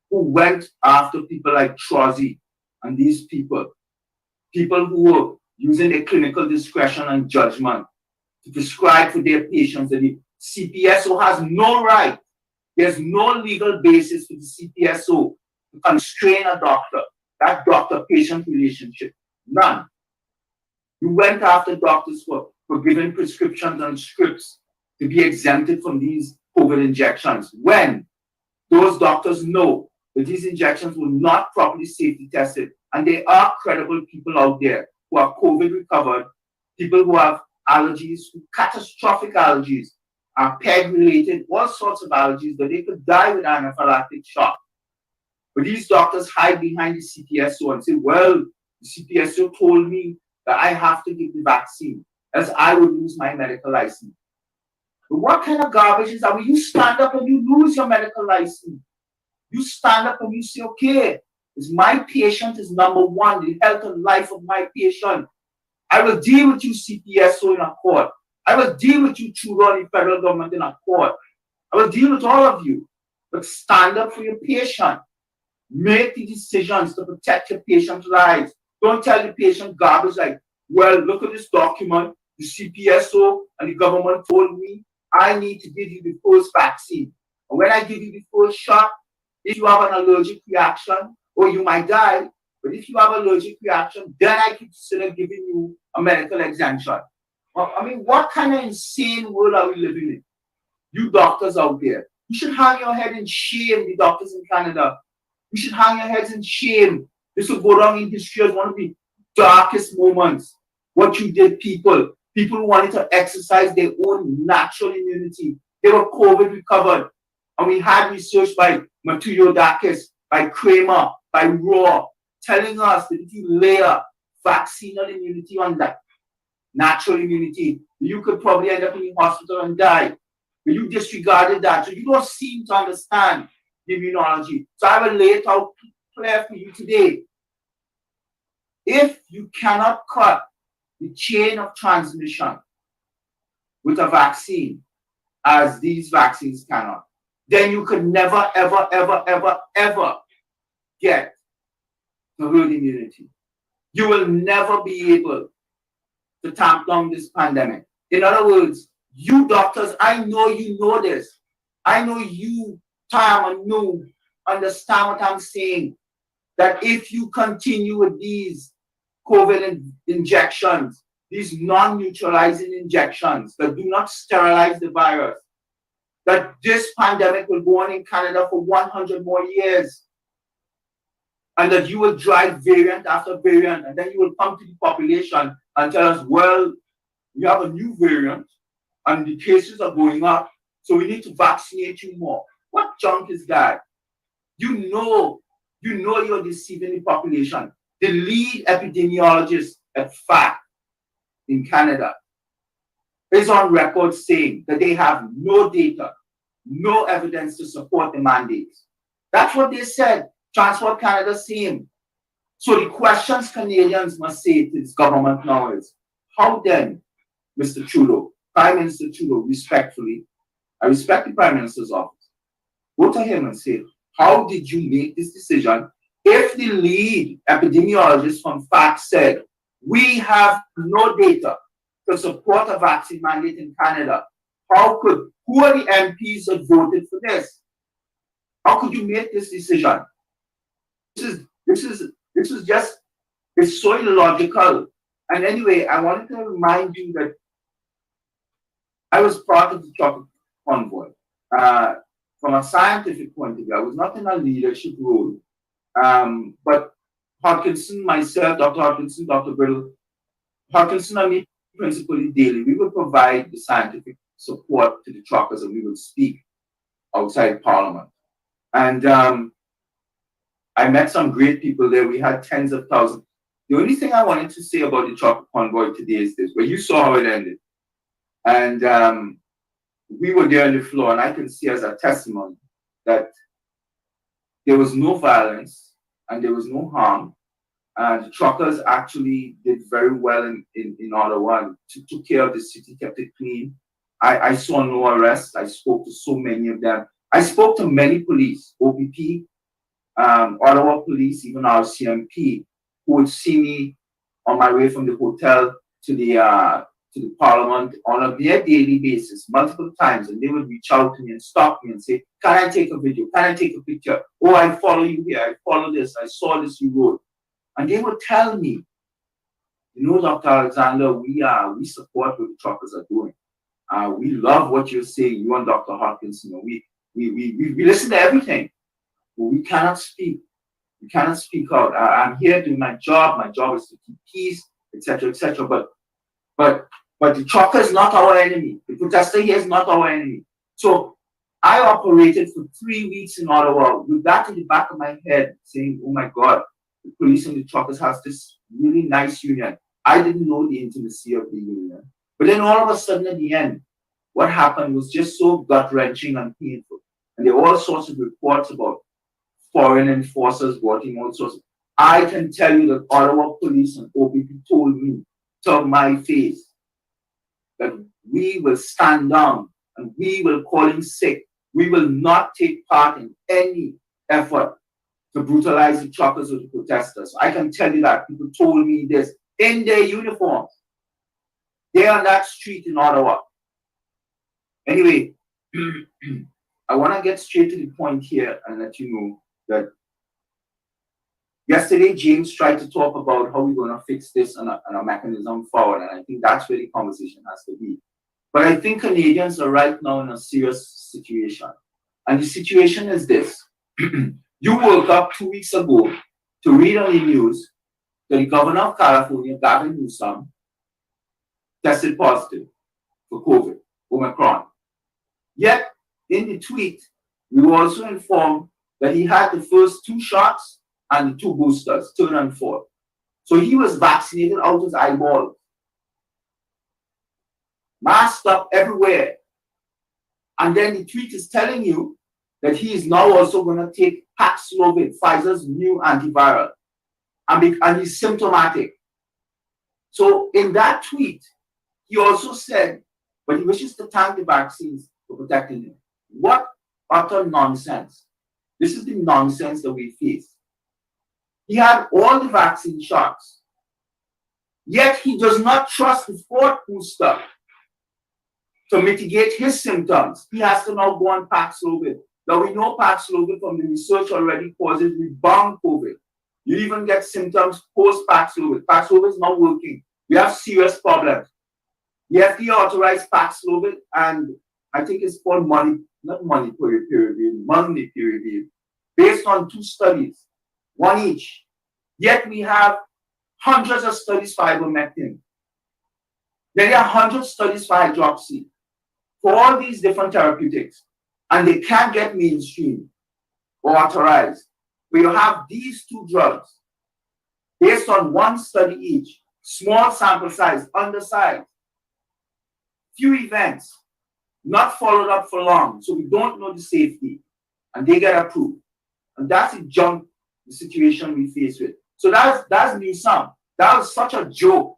who went after people like Trozzi and these people who were using their clinical discretion and judgment to prescribe for their patients. And the CPSO has no right, there's no legal basis for the CPSO to constrain a doctor, that doctor-patient relationship, none. You went after doctors for giving prescriptions and scripts to be exempted from these COVID injections when those doctors know that these injections were not properly safety tested. And there are credible people out there who are COVID recovered, people who have allergies, catastrophic allergies, are PEG-related, all sorts of allergies that they could die with anaphylactic shock. But these doctors hide behind the CPSO and say, well, the CPSO told me that I have to give the vaccine, else I would lose my medical license. But what kind of garbage is that? When you stand up and you lose your medical license, you stand up and you say, okay, my patient is number one, the health and life of my patient. I will deal with you, CPSO, in a court. I will deal with you, Trudeau, and the federal government in a court. I will deal with all of you. But stand up for your patient. Make the decisions to protect your patient's lives. Don't tell the patient garbage like, well, look at this document. The CPSO and the government told me I need to give you the first vaccine. And when I give you the first shot, if you have an allergic reaction, or you might die, but if you have an allergic reaction, then I consider giving you a medical exemption. Well, I mean, what kind of insane world are we living in? You doctors out there, you should hang your head in shame, the doctors in Canada. You should hang your heads in shame. This will go down in history as one of the darkest moments. What you did, people who wanted to exercise their own natural immunity. They were COVID recovered. And we had research by Matuyodakis, by Kramer, by Raw, telling us that if you layer vaccinal immunity on that natural immunity, you could probably end up in the hospital and die. But you disregarded that. So you don't seem to understand the immunology. So I will lay it out clear for you today. If you cannot cut the chain of transmission with a vaccine, as these vaccines cannot, then you could never, ever, ever, ever, ever get the herd immunity. You will never be able to tamp down this pandemic. In other words, you doctors, I know you know this. I know you, Tom and you, understand what I'm saying. That if you continue with these COVID injections, these non-neutralizing injections that do not sterilize the virus, that this pandemic will go on in Canada for 100 more years, and that you will drive variant after variant, and then you will come to the population and tell us, well, we have a new variant, and the cases are going up, so we need to vaccinate you more. What junk is that? You know you're deceiving the population. The lead epidemiologist at FACT in Canada is on record saying that they have no data, no evidence to support the mandates. That's what they said. Transport Canada same. So the questions Canadians must say to this government now is, how then, Mr. Trudeau, Prime Minister Trudeau, respectfully, I respect the Prime Minister's office, go to him and say, how did you make this decision if the lead epidemiologist from FACT said, we have no data to support a vaccine mandate in Canada? Who are the MPs that voted for this? How could you make this decision? This is just, it's so illogical. And anyway, I wanted to remind you that I was part of the chocolate convoy. From a scientific point of view, I was not in a leadership role. But Hodkinson, myself, Dr. Hodkinson, Dr. Brittle, Hodkinson and me principally daily, we would provide the scientific support to the truckers, and we would speak outside Parliament. And I met some great people there. We had tens of thousands. The only thing I wanted to say about the chocolate convoy today is this. Well, you saw how it ended. And we were there on the floor, and I can see as a testimony that there was no violence and there was no harm. And the truckers actually did very well in Ottawa and took care of the city, kept it clean. I saw no arrests. I spoke to so many of them. I spoke to many police, OPP, Ottawa police, even RCMP, who would see me on my way from the hotel to the Parliament on a daily basis, multiple times, and they would reach out to me and stop me and say, can I take a video? Can I take a picture? Oh, I follow you here. I follow this. I saw this you wrote. And they would tell me, you know, Dr. Alexander, we support what the truckers are doing. We love what you're saying, you and Dr. Hopkins. You know, we listen to everything, but we cannot speak. We cannot speak out. I'm here doing my job. My job is to keep peace, etc., etc. But the trucker is not our enemy. The protester here is not our enemy. So I operated for 3 weeks in Ottawa with that in the back of my head, saying, oh my God, the police and the truckers has this really nice union. I didn't know the intimacy of the union. But then all of a sudden at the end, what happened was just so gut-wrenching and painful. And there were all sorts of reports about foreign enforcers working all sorts. I can tell you that Ottawa police and OPP told me to my face that we will stand down and we will call in sick. We will not take part in any effort to brutalize the truckers or the protesters. I can tell you that. People told me this in their uniforms. They're on that street in Ottawa. Anyway, I want to get straight to the point here and let you know that yesterday, James tried to talk about how we're going to fix this and a mechanism forward, and I think that's where the conversation has to be. But I think Canadians are right now in a serious situation. And the situation is this. You woke up 2 weeks ago to read on the news that the governor of California, Gavin Newsom, tested positive for COVID, Omicron. Yet, in the tweet, we were also informed that he had the first 2 shots and the 2 boosters, 3rd and 4th. So he was vaccinated out his eyeballs, masked up everywhere. And then the tweet is telling you that he is now also going to take Paxlovid, Pfizer's new antiviral, and he's symptomatic. So in that tweet, he also said, but he wishes to thank the vaccines for protecting him. What utter nonsense. This is the nonsense that we face. He had all the vaccine shots, yet he does not trust the 4th booster to mitigate his symptoms. He has to now go on Paxlovid. Now we know Paxlovid from the research already causes rebound COVID. You even get symptoms post-Paxlovid. Paxlovid is not working. We have serious problems. The FDA authorized Paxlovid, and I think it's called molnupiravir, based on 2 studies, 1 each. Yet we have hundreds of studies for ivermectin. Then there are hundreds of studies for hydroxy, for all these different therapeutics, and they can't get mainstream or authorized. But you have these 2 drugs based on 1 study each, small sample size, undersized, few events, not followed up for long, so we don't know the safety, and they get approved. And that's the situation we face with. So that's Newsom. That was such a joke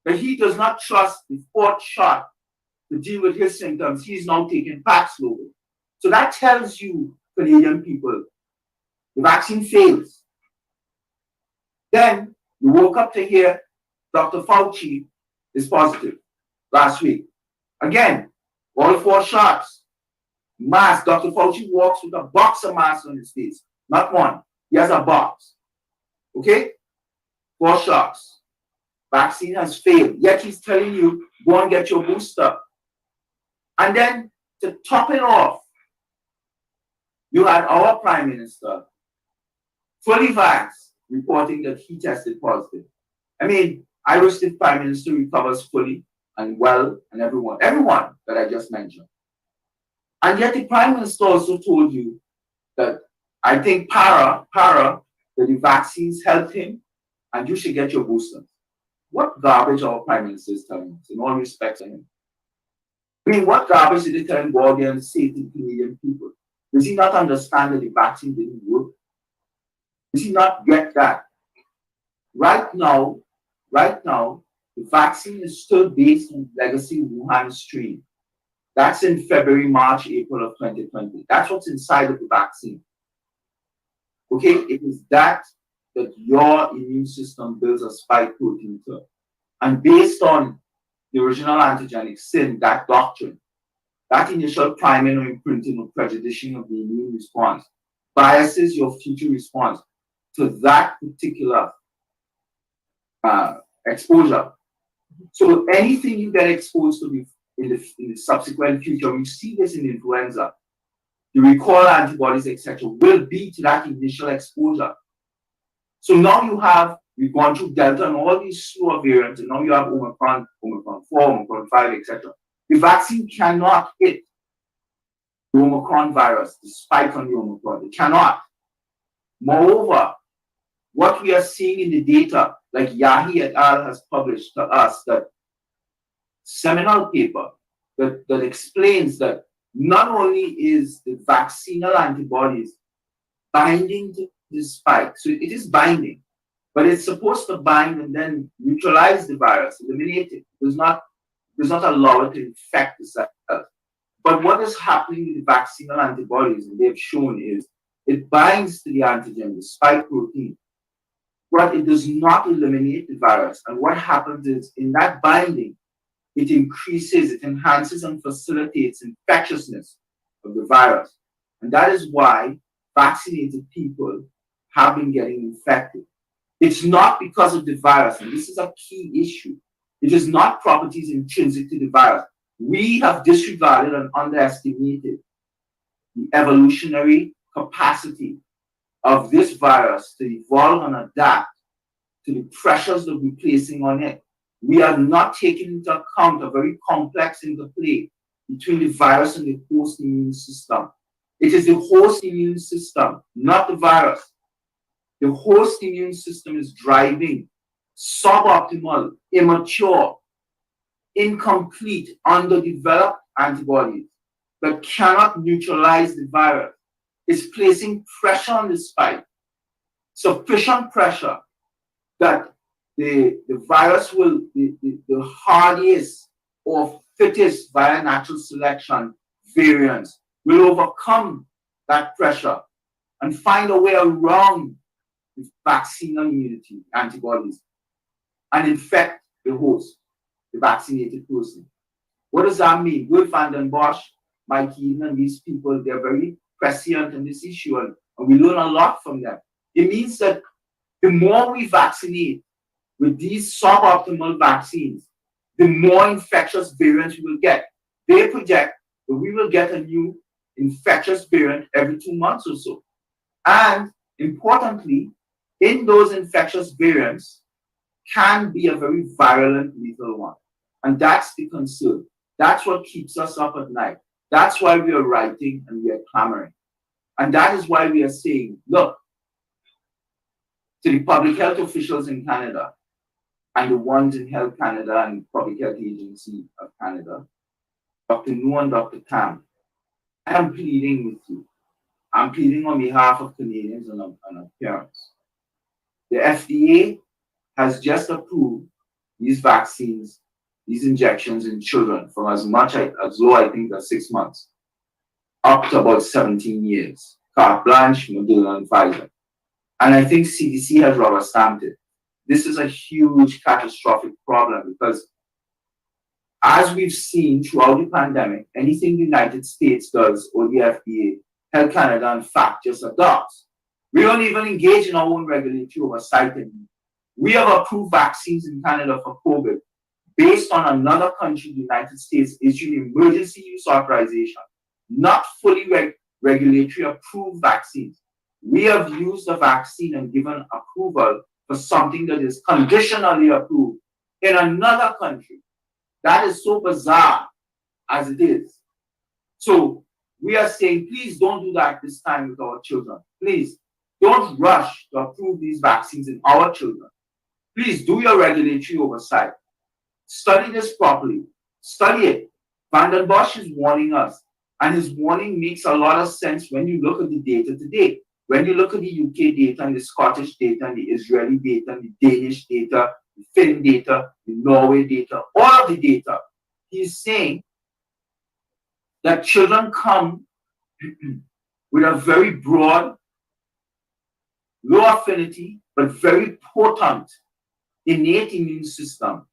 that he does not trust the 4th shot to deal with his symptoms. He's now taking Paxlovid. So that tells you, Canadian people, the vaccine fails. Then you woke up to hear Dr. Fauci is positive last week. Again, all 4 shots, mask. Dr. Fauci walks with a box of masks on his face, not 1. He has a box. Okay? 4 shots. Vaccine has failed. Yet he's telling you, go and get your booster. And then to top it off, you had our Prime Minister, fully vaxxed, reporting that he tested positive. I mean, I wish the Prime Minister recovers fully and well, and everyone that I just mentioned. And yet the Prime Minister also told you that I think that the vaccines helped him and you should get your booster. What garbage our Prime Minister is telling us, in all respect to him? I mean, what garbage did he tell him go again and say to Canadian people? Does he not understand that the vaccine didn't work? Does he not get that? Right now, the vaccine is still based on legacy Wuhan strain. That's in February, March, April of 2020. That's what's inside of the vaccine. Okay, it is that your immune system builds a spike protein to. And based on the original antigenic sin, that doctrine, that initial priming or imprinting or prejudicing of the immune response biases your future response to that particular exposure. So anything you get exposed to in the subsequent future, we see this in influenza, the recall antibodies, etc., will be to that initial exposure. So now we've gone through Delta and all these slower variants, and now you have Omicron, Omicron 4, Omicron 5, etc. The vaccine cannot hit the Omicron virus, the spike on the Omicron. It cannot. Moreover, what we are seeing in the data, like Yahi et al. Has published to us, that seminal paper that explains that not only is the vaccinal antibodies binding to the spike, so it is binding, but it's supposed to bind and then neutralize the virus, eliminate it. Does not allow it to infect the cells. But what is happening with the vaccinal antibodies, and they've shown, is it binds to the antigen, the spike protein, but it does not eliminate the virus. And what happens is, in that binding, it increases, it enhances and facilitates infectiousness of the virus. And that is why vaccinated people have been getting infected. It's not because of the virus, and this is a key issue. It is not properties intrinsic to the virus. We have disregarded and underestimated the evolutionary capacity of this virus to evolve and adapt to the pressures that we're placing on it. We are not taking into account a very complex interplay between the virus and the host immune system. It is the host immune system, not the virus. The host immune system is driving suboptimal, immature, incomplete, underdeveloped antibodies that cannot neutralize the virus. It's placing pressure on the spike, sufficient pressure that the virus will, the hardiest or fittest via natural selection variants will overcome that pressure and find a way around the vaccinal immunity antibodies and infect the host, the vaccinated person. What does that mean? Will van den Bosch, Mike Eden, and these people, they're very prescient in this issue, and we learn a lot from them. It means that the more we vaccinate, with these suboptimal vaccines, the more infectious variants we will get. They project that we will get a new infectious variant every 2 months or so. And importantly, in those infectious variants can be a very virulent lethal one. And that's the concern. That's what keeps us up at night. That's why we are writing and we are clamoring. And that is why we are saying, look, to the public health officials in Canada and the ones in Health Canada and Public Health Agency of Canada, Dr. Nu and Dr. Tam, I am pleading with you. I'm pleading on behalf of Canadians and of parents. The FDA has just approved these vaccines, these injections in children from as low, I think, as 6 months, up to about 17 years. Carte blanche, Moderna, and Pfizer. And I think CDC has rubber stamped it. This is a huge catastrophic problem because as we've seen throughout the pandemic, anything the United States does or the FDA, Health Canada, in fact, just adopts. We don't even engage in our own regulatory oversight anymore. We have approved vaccines in Canada for COVID based on another country, the United States, issuing emergency use authorization, not fully regulatory approved vaccines. We have used the vaccine and given approval for something that is conditionally approved in another country. That is so bizarre as it is. So we are saying, please don't do that this time with our children. Please don't rush to approve these vaccines in our children. Please do your regulatory oversight. Study this properly. Study it. Van Bosch is warning us, and his warning makes a lot of sense when you look at the data today. When you look at the UK data and the Scottish data and the Israeli data and the Danish data, the Finn data, the Norway data, all of the data, he's saying that children come with a very broad, low affinity, but very potent innate immune system.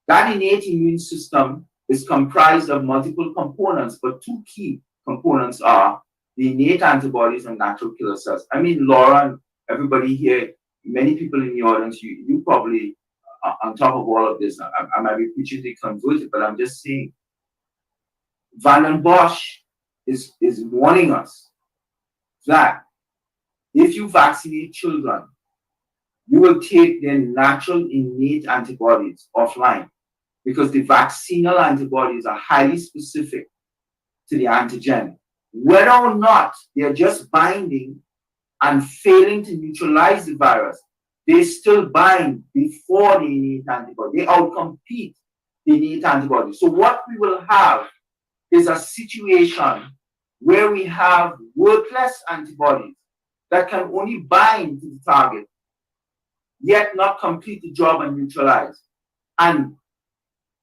That innate immune system is comprised of multiple components, but two key components are the innate antibodies and natural killer cells. I mean, Laura and everybody here, many people in the audience, you probably, on top of all of this, I might be preaching to converted, but I'm just saying, Van Bosch is warning us that if you vaccinate children, you will take their natural innate antibodies offline because the vaccinal antibodies are highly specific to the antigen. Whether or not they're just binding and failing to neutralize the virus, they still bind before the innate antibody. They outcompete the innate antibody. So what we will have is a situation where we have worthless antibodies that can only bind to the target, yet not complete the job and neutralize. And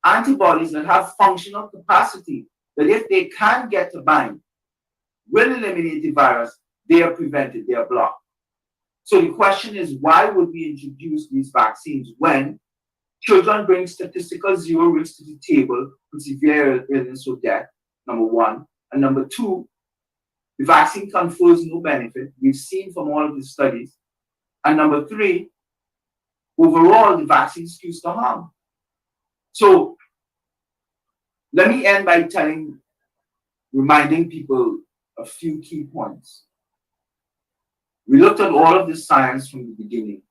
antibodies that have functional capacity, that if they can get to bind, will eliminate the virus, they are prevented, they are blocked. So the question is, why would we introduce these vaccines when children bring statistical zero risk to the table for severe illness or death, number one. And number two, the vaccine confers no benefit. We've seen from all of the studies. And number three, overall, the vaccine skews to harm. So let me end by reminding people a few key points. We looked at all of this science from the beginning,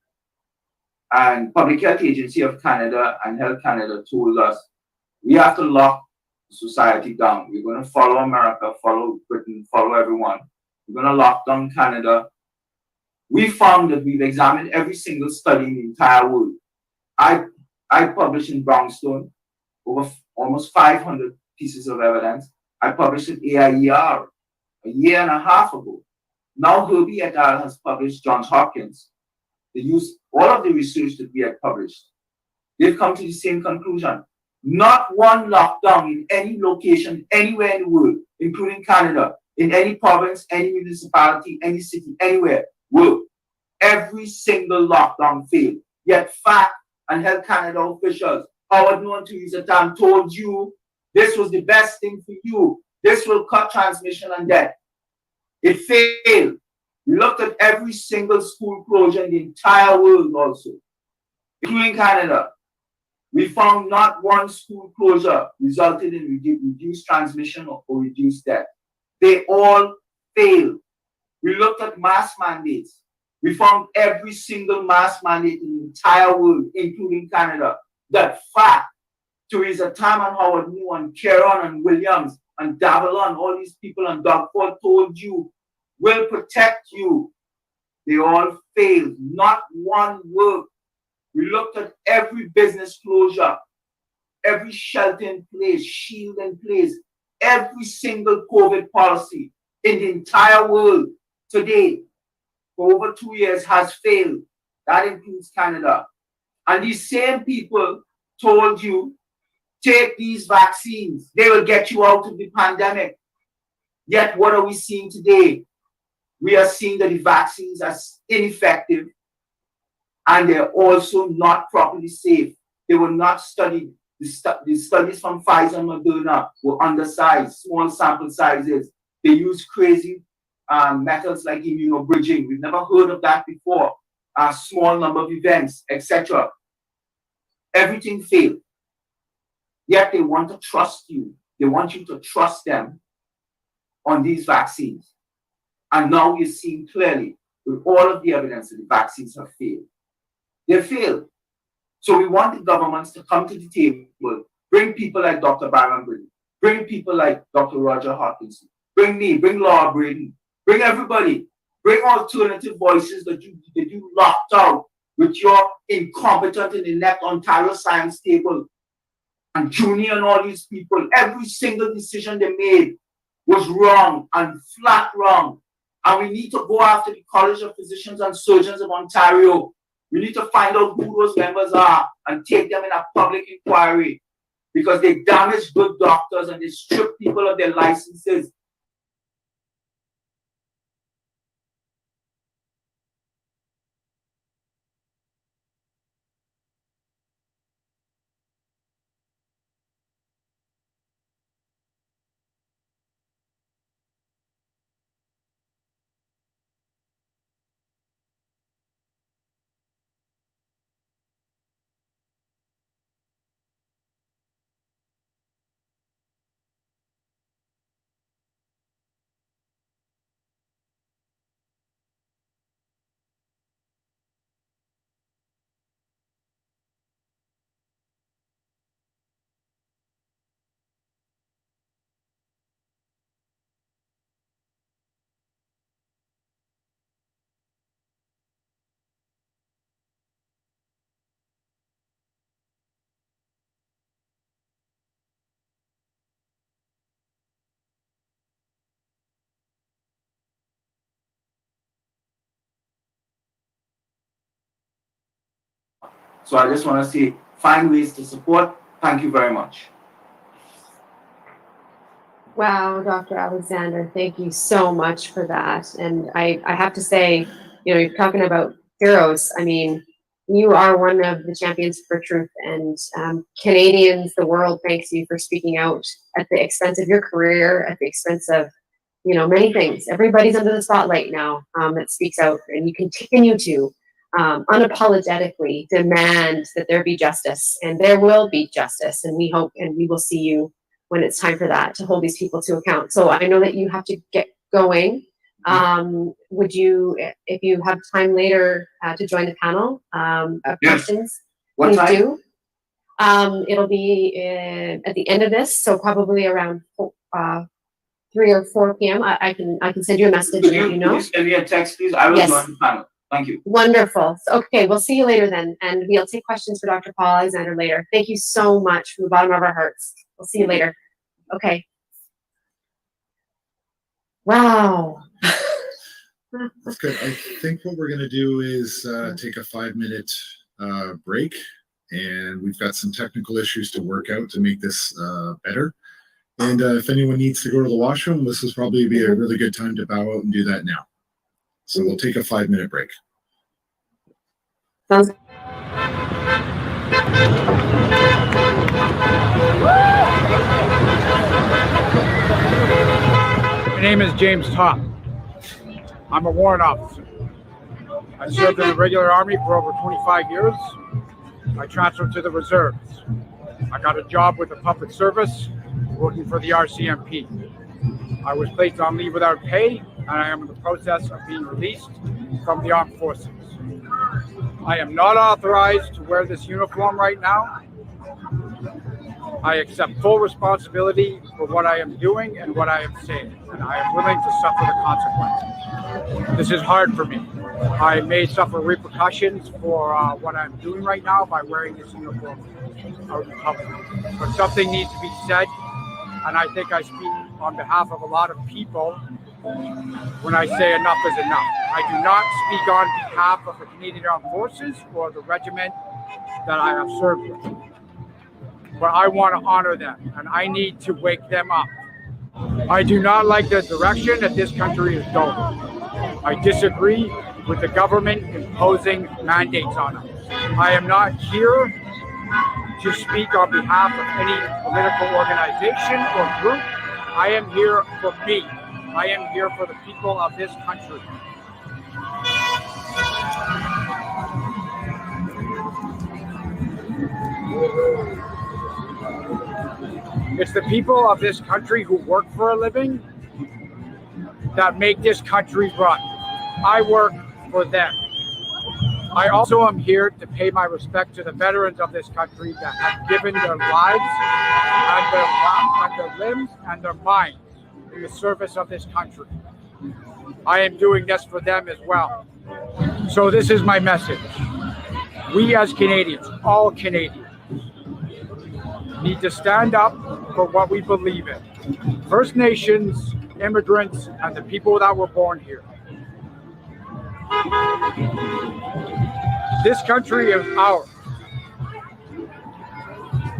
and Public Health Agency of Canada and Health Canada told us we have to lock society down. We're going to follow America, follow Britain, follow everyone. We're going to lock down Canada. We found that we've examined every single study in the entire world. I published in Brownstone over almost 500 pieces of evidence. I published at AIER a year and a half ago. Now Herbie et al. Has published Johns Hopkins. They used all of the research that we had published. They've come to the same conclusion. Not one lockdown in any location, anywhere in the world, including Canada, in any province, any municipality, any city, anywhere, worked. Every single lockdown failed. Yet FACT and Health Canada officials, Howard Noah and Theresa Tam, told you this was the best thing for you. This will cut transmission and death. It failed. We looked at every single school closure in the entire world also. including Canada. We found not one school closure resulted in reduced transmission or reduced death. They all failed. We looked at mask mandates. We found every single mask mandate in the entire world, including Canada, that fact, Theresa Tam and Howard New and Kieran and Williams and Davalon, all these people and Doug Ford told you will protect you. They all failed. Not one worked. We looked at every business closure, every shelter in place, shield in place, every single COVID policy in the entire world today for over 2 years has failed. That includes Canada. And these same people told you, take these vaccines. They will get you out of the pandemic. Yet what are we seeing today? We are seeing that the vaccines are ineffective and they're also not properly safe. They were not studied. The studies from Pfizer and Moderna were undersized, small sample sizes. They use crazy methods like immunobridging. We've never heard of that before. A small number of events, etc. Everything failed. Yet they want to trust you. They want you to trust them on these vaccines. And now we're seeing clearly with all of the evidence that the vaccines have failed. They failed. So we want the governments to come to the table, bring people like Dr. Byron Brady, bring people like Dr. Roger Hodkinson, bring me, bring Laura Brady, bring everybody, bring alternative voices that you locked out with your incompetent and inept Ontario science table and Junior and all these people. Every single decision they made was wrong and flat wrong. And we need to go after the College of Physicians and Surgeons of Ontario. We need to find out who those members are and take them in a public inquiry because they damage good doctors and they strip people of their licenses. So I just want to say, find ways to support. Thank you very much. Wow, Dr. Alexander, thank you so much for that. And I have to say, you're talking about heroes. I mean, you are one of the champions for truth, and Canadians, the world thanks you for speaking out at the expense of your career, at the expense of, many things. Everybody's under the spotlight now that speaks out, and you continue to unapologetically demand that there be justice, and there will be justice. And we hope, and we will see you when it's time for that, to hold these people to account. So I know that you have to get going. Would you, if you have time later to join the panel of questions, please do. It'll be at the end of this, so probably around 3 or 4 p.m. I can send you a message and let you know. Please send me a text, please. I will join the panel. Thank you. Wonderful. So, okay, we'll see you later then, and we'll take questions for Dr. Paul Alexander later. Thank you so much from the bottom of our hearts. We'll see you later. Okay. Wow. That's good. I think what we're going to do is take a 5-minute break, and we've got some technical issues to work out to make this better. And if anyone needs to go to the washroom, this will probably be a really good time to bow out and do that now. So we'll take a 5-minute break. Sounds good. My name is James Top. I'm a warrant officer. I served in the regular Army for over 25 years. I transferred to the reserves. I got a job with the public service, working for the RCMP. I was placed on leave without pay, and I am in the process of being released from the armed forces. I am not authorized to wear this uniform right now. I accept full responsibility for what I am doing and what I am saying, and I am willing to suffer the consequences. This is hard for me. I may suffer repercussions for what I'm doing right now by wearing this uniform out in public. But something needs to be said, and I think I speak on behalf of a lot of people when I say enough is enough. I do not speak on behalf of the Canadian Armed Forces or the regiment that I have served with. But I want to honor them, and I need to wake them up. I do not like the direction that this country is going. I disagree with the government imposing mandates on us. I am not here to speak on behalf of any political organization or group. I am here for me. I am here for the people of this country. It's the people of this country who work for a living that make this country run. I work for them. I also am here to pay my respect to the veterans of this country that have given their lives and their limbs and their minds in the service of this country. I am doing this for them as well. So this is my message. We as Canadians, all Canadians, need to stand up for what we believe in. First Nations, immigrants, and the people that were born here. This country is ours.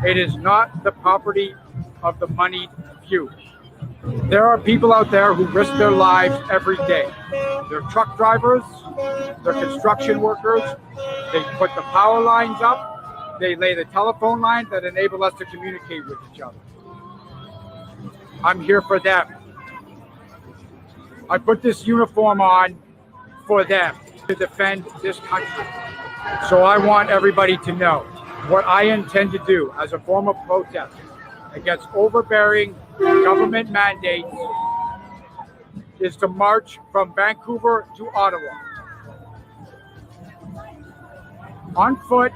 It is not the property of the moneyed few. There are people out there who risk their lives every day. They're truck drivers, they're construction workers, they put the power lines up, they lay the telephone lines that enable us to communicate with each other. I'm here for them. I put this uniform on for them to defend this country. So I want everybody to know what I intend to do as a form of protest against overbearing government mandates is to march from Vancouver to Ottawa on foot,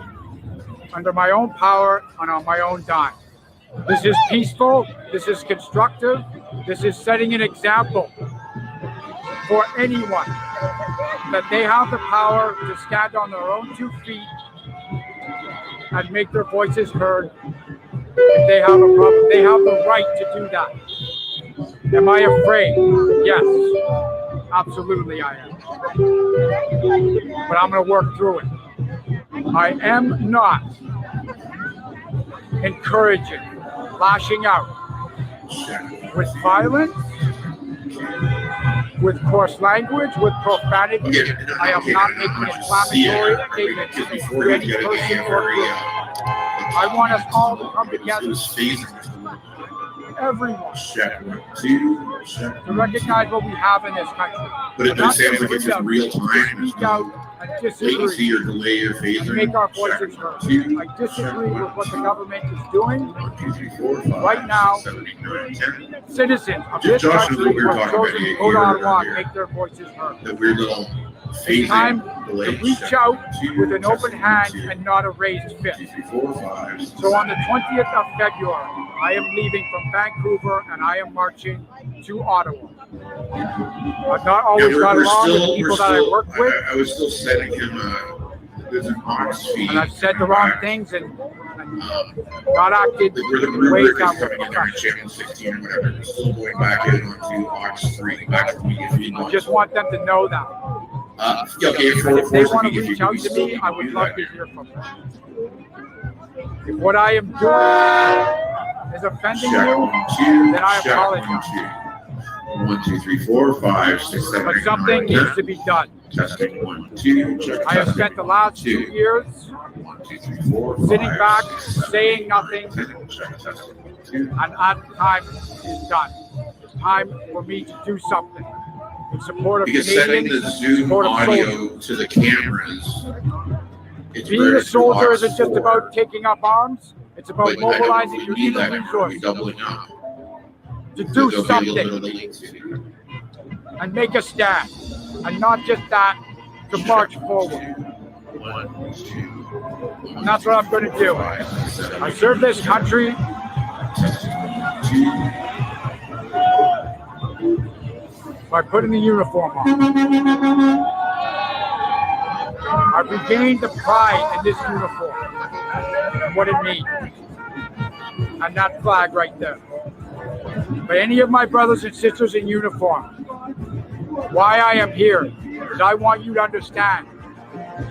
under my own power and on my own dime. This is peaceful, this is constructive, this is setting an example for anyone that they have the power to stand on their own 2 feet and make their voices heard. If they have a problem, they have the right to do that. Am I afraid? Yes, absolutely I am. But I'm going to work through it. I am not encouraging lashing out with violence, with coarse language, with profanity. I am not making inflammatory statements to any person or group. I want us all to come together, everyone, to recognize what we have in this country. But it does sound like it's in real time. Speak out and disagree. Latency or delay or phasing. Make our voices heard. I disagree with what the government is doing right now. Citizens of this country who have chosen to vote on law make their voices heard. It's time to reach out with an open hand and not a raised fist. So on the 20th of February, I am leaving from Vancouver and I am marching to Ottawa. I've not always got along with the people that I work with. I was still sending him there's an ox feed. And I've said the wrong things and not acted in ways that were professional. Channel 16 or whatever. We're still going back in onto ox 3. Back to me if you I just want them to know that. Okay, if they want to reach out to me, I would love to hear from them. If what I am doing is offending you, then I apologize. 1, 2, 3, 4, 5, 6, 7, 8, But something 9, needs to be done. Testing 1, 2. Check, I have spent the last 2 years sitting back, saying nothing, and time is done. It's time for me to do something in support of because sending Canadians, the Zoom support of audio soldiers. to the cameras Being a soldier isn't just about taking up arms. It's about But I don't mobilizing know your if we need human that. We're resources doubling up. to do There'll be a little something late to- and make a stand. And not just that, to march forward. 1, 2, And that's what I'm going to do. 5, 7, I serve this country by putting the uniform on. I've regained the pride in this uniform and what it means. And that flag right there. But any of my brothers and sisters in uniform, why I am here is I want you to understand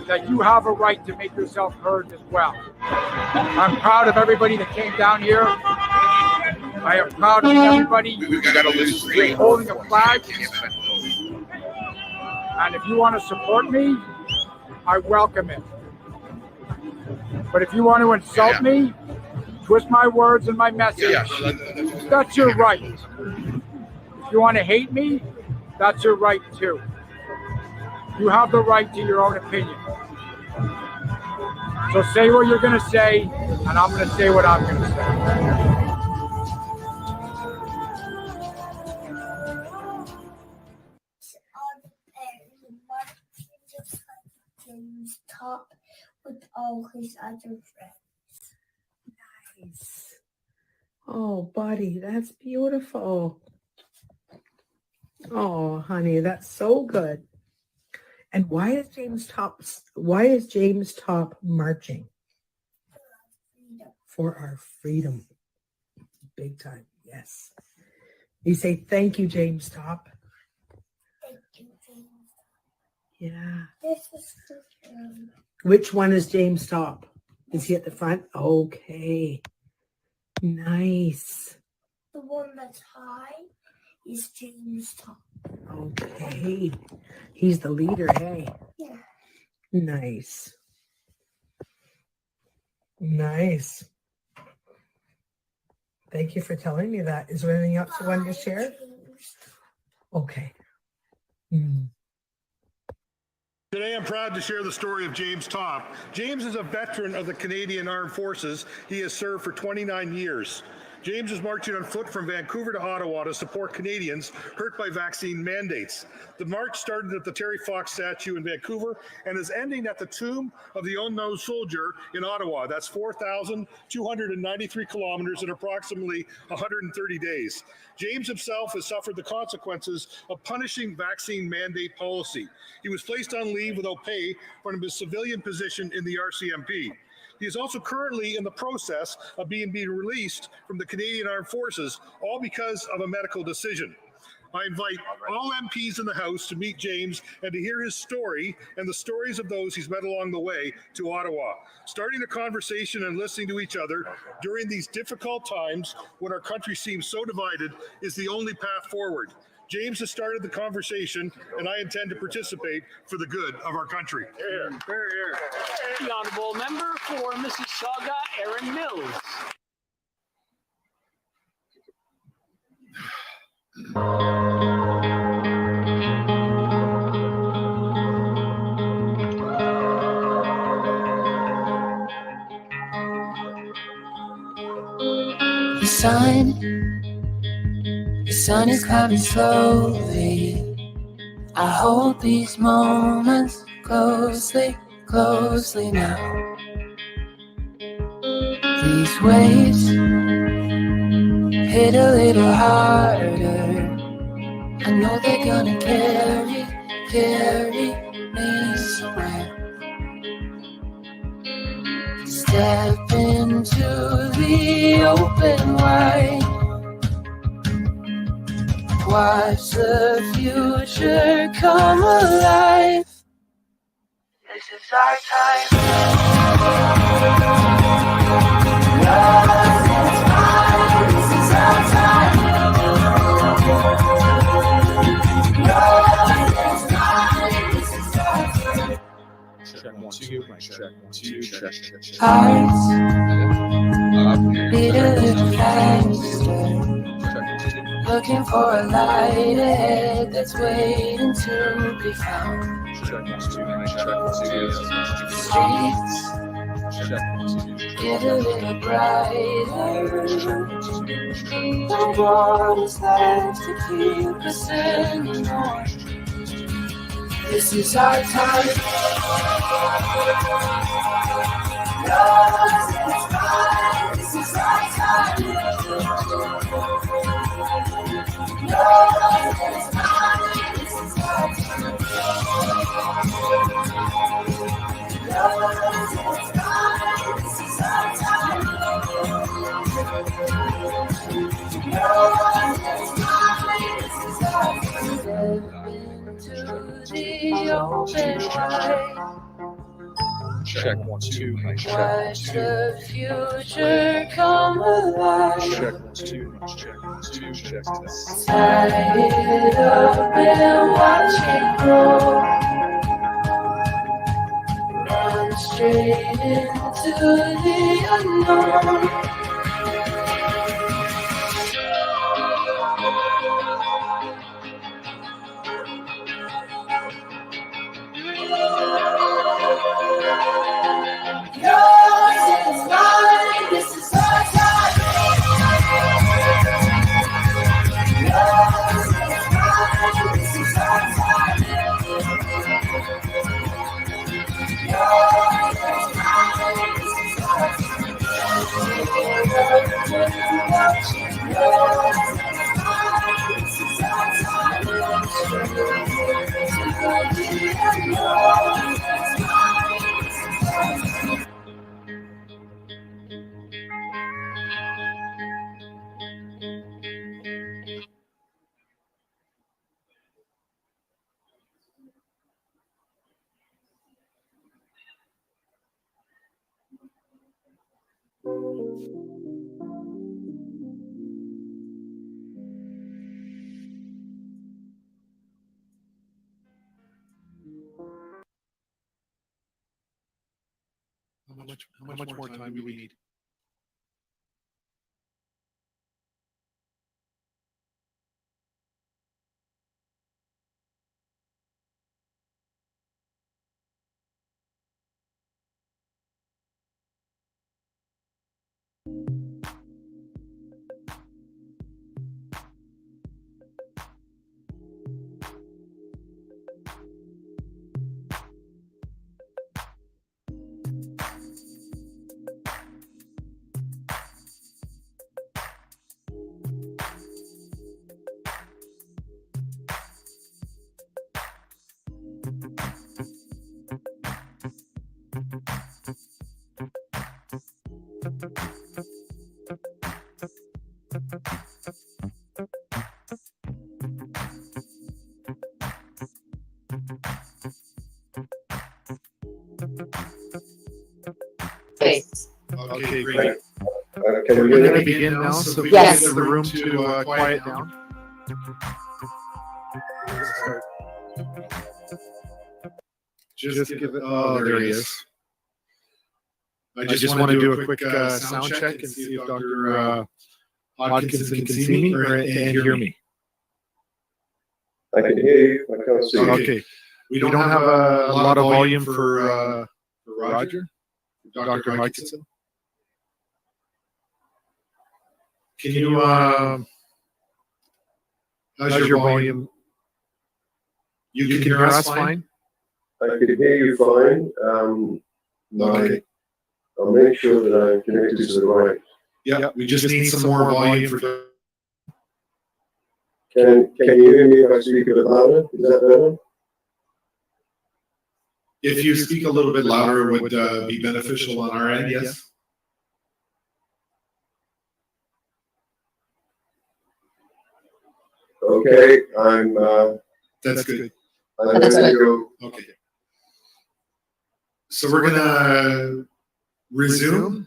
that you have a right to make yourself heard as well. I'm proud of everybody that came down here. I am proud of everybody holding a flag. And if you want to support me, I welcome it. But if you want to insult me, twist my words and my message, that's your right. If you want to hate me, that's your right too. You have the right to your own opinion. So say what you're going to say, and I'm going to say what I'm going to say. Top with all his other friends. Nice. Oh, buddy, that's beautiful. Oh, honey, that's so good. And why is James Top marching? For our freedom. Big time, yes. You say thank you, James Top. Thank you, James. Yeah. This is the Which one is James Top? Is he at the front? Okay. Nice. The one that's high is James Top. Okay. He's the leader, hey? Yeah. Nice. Nice. Thank you for telling me that. Is there anything else you wanted to share? Okay. Today, I'm proud to share the story of James Top. James is a veteran of the Canadian Armed Forces. He has served for 29 years. James is marching on foot from Vancouver to Ottawa to support Canadians hurt by vaccine mandates. The march started at the Terry Fox statue in Vancouver and is ending at the Tomb of the Unknown Soldier in Ottawa. That's 4,293 kilometers in approximately 130 days. James himself has suffered the consequences of punishing vaccine mandate policy. He was placed on leave without pay from his civilian position in the RCMP. He is also currently in the process of being released from the Canadian Armed Forces, all because of a medical decision. I invite all MPs in the House to meet James and to hear his story and the stories of those he's met along the way to Ottawa. Starting a conversation and listening to each other during these difficult times when our country seems so divided is the only path forward. James has started the conversation, and I intend to participate for the good of our country. Here, here, here. The honourable member for Mississauga, Erin Mills. The sun is coming slowly. I hold these moments closely, closely now. These waves hit a little harder. I know they're gonna carry me somewhere. Step into the open wide. Watch the future come alive. This is our time. Love is mine. This is our time. Love is mine. This is our time. Check 1 2, check 1 2, check. Hearts beat a little faster. looking for a light ahead that's waiting to be found. Streets get a little brighter. No one is left to keep us anymore. This is our time. Yours is mine. This is our time. Yours is mine. This is our time. Yours is mine. This is our time. Yours is mine. This is our time. Step into the open wide. Check 1 2. Watch the future come alive. Check 1 2. Check 1 2. Check test. Tie it up and watch it grow. Run straight into the unknown. Yours is mine, this is our time. Yours is mine, this is our time. Yours is mine, this is our time. Yours is our time. How much more time do we need? Okay, great. We're going to begin now, so if we can get the room to quiet down. Just give it, oh, there he is. I just want to do a quick sound check and see if Dr. Hodkinson can see me and hear me. I can hear you. I can't see you. Okay. We don't have a lot of volume for Roger, Dr. Hodkinson. Can you, how's your volume? You can hear us fine? I can hear you fine. Okay. I'll make sure that I'm connected to the right. Yeah, we just need some more volume for. Can you hear me if I speak a bit louder? Is that better? If you speak a little bit louder, it would be beneficial on our end, yes. Okay, that's good. I'm ready to go. Okay. So we're gonna resume.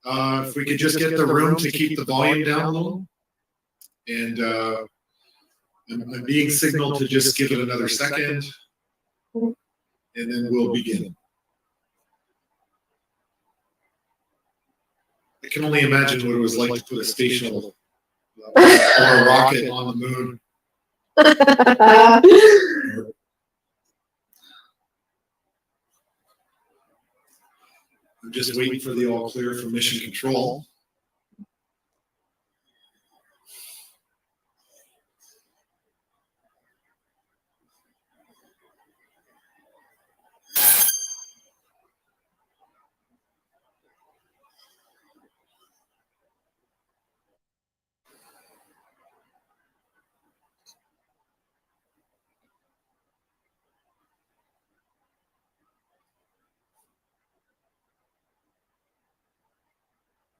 If we could just get the room to keep the volume down low. And I'm being signaled to just give it another second. And then we'll begin. I can only imagine what it was like to put a stational a rocket on the moon. I'm just waiting for the all clear from mission control.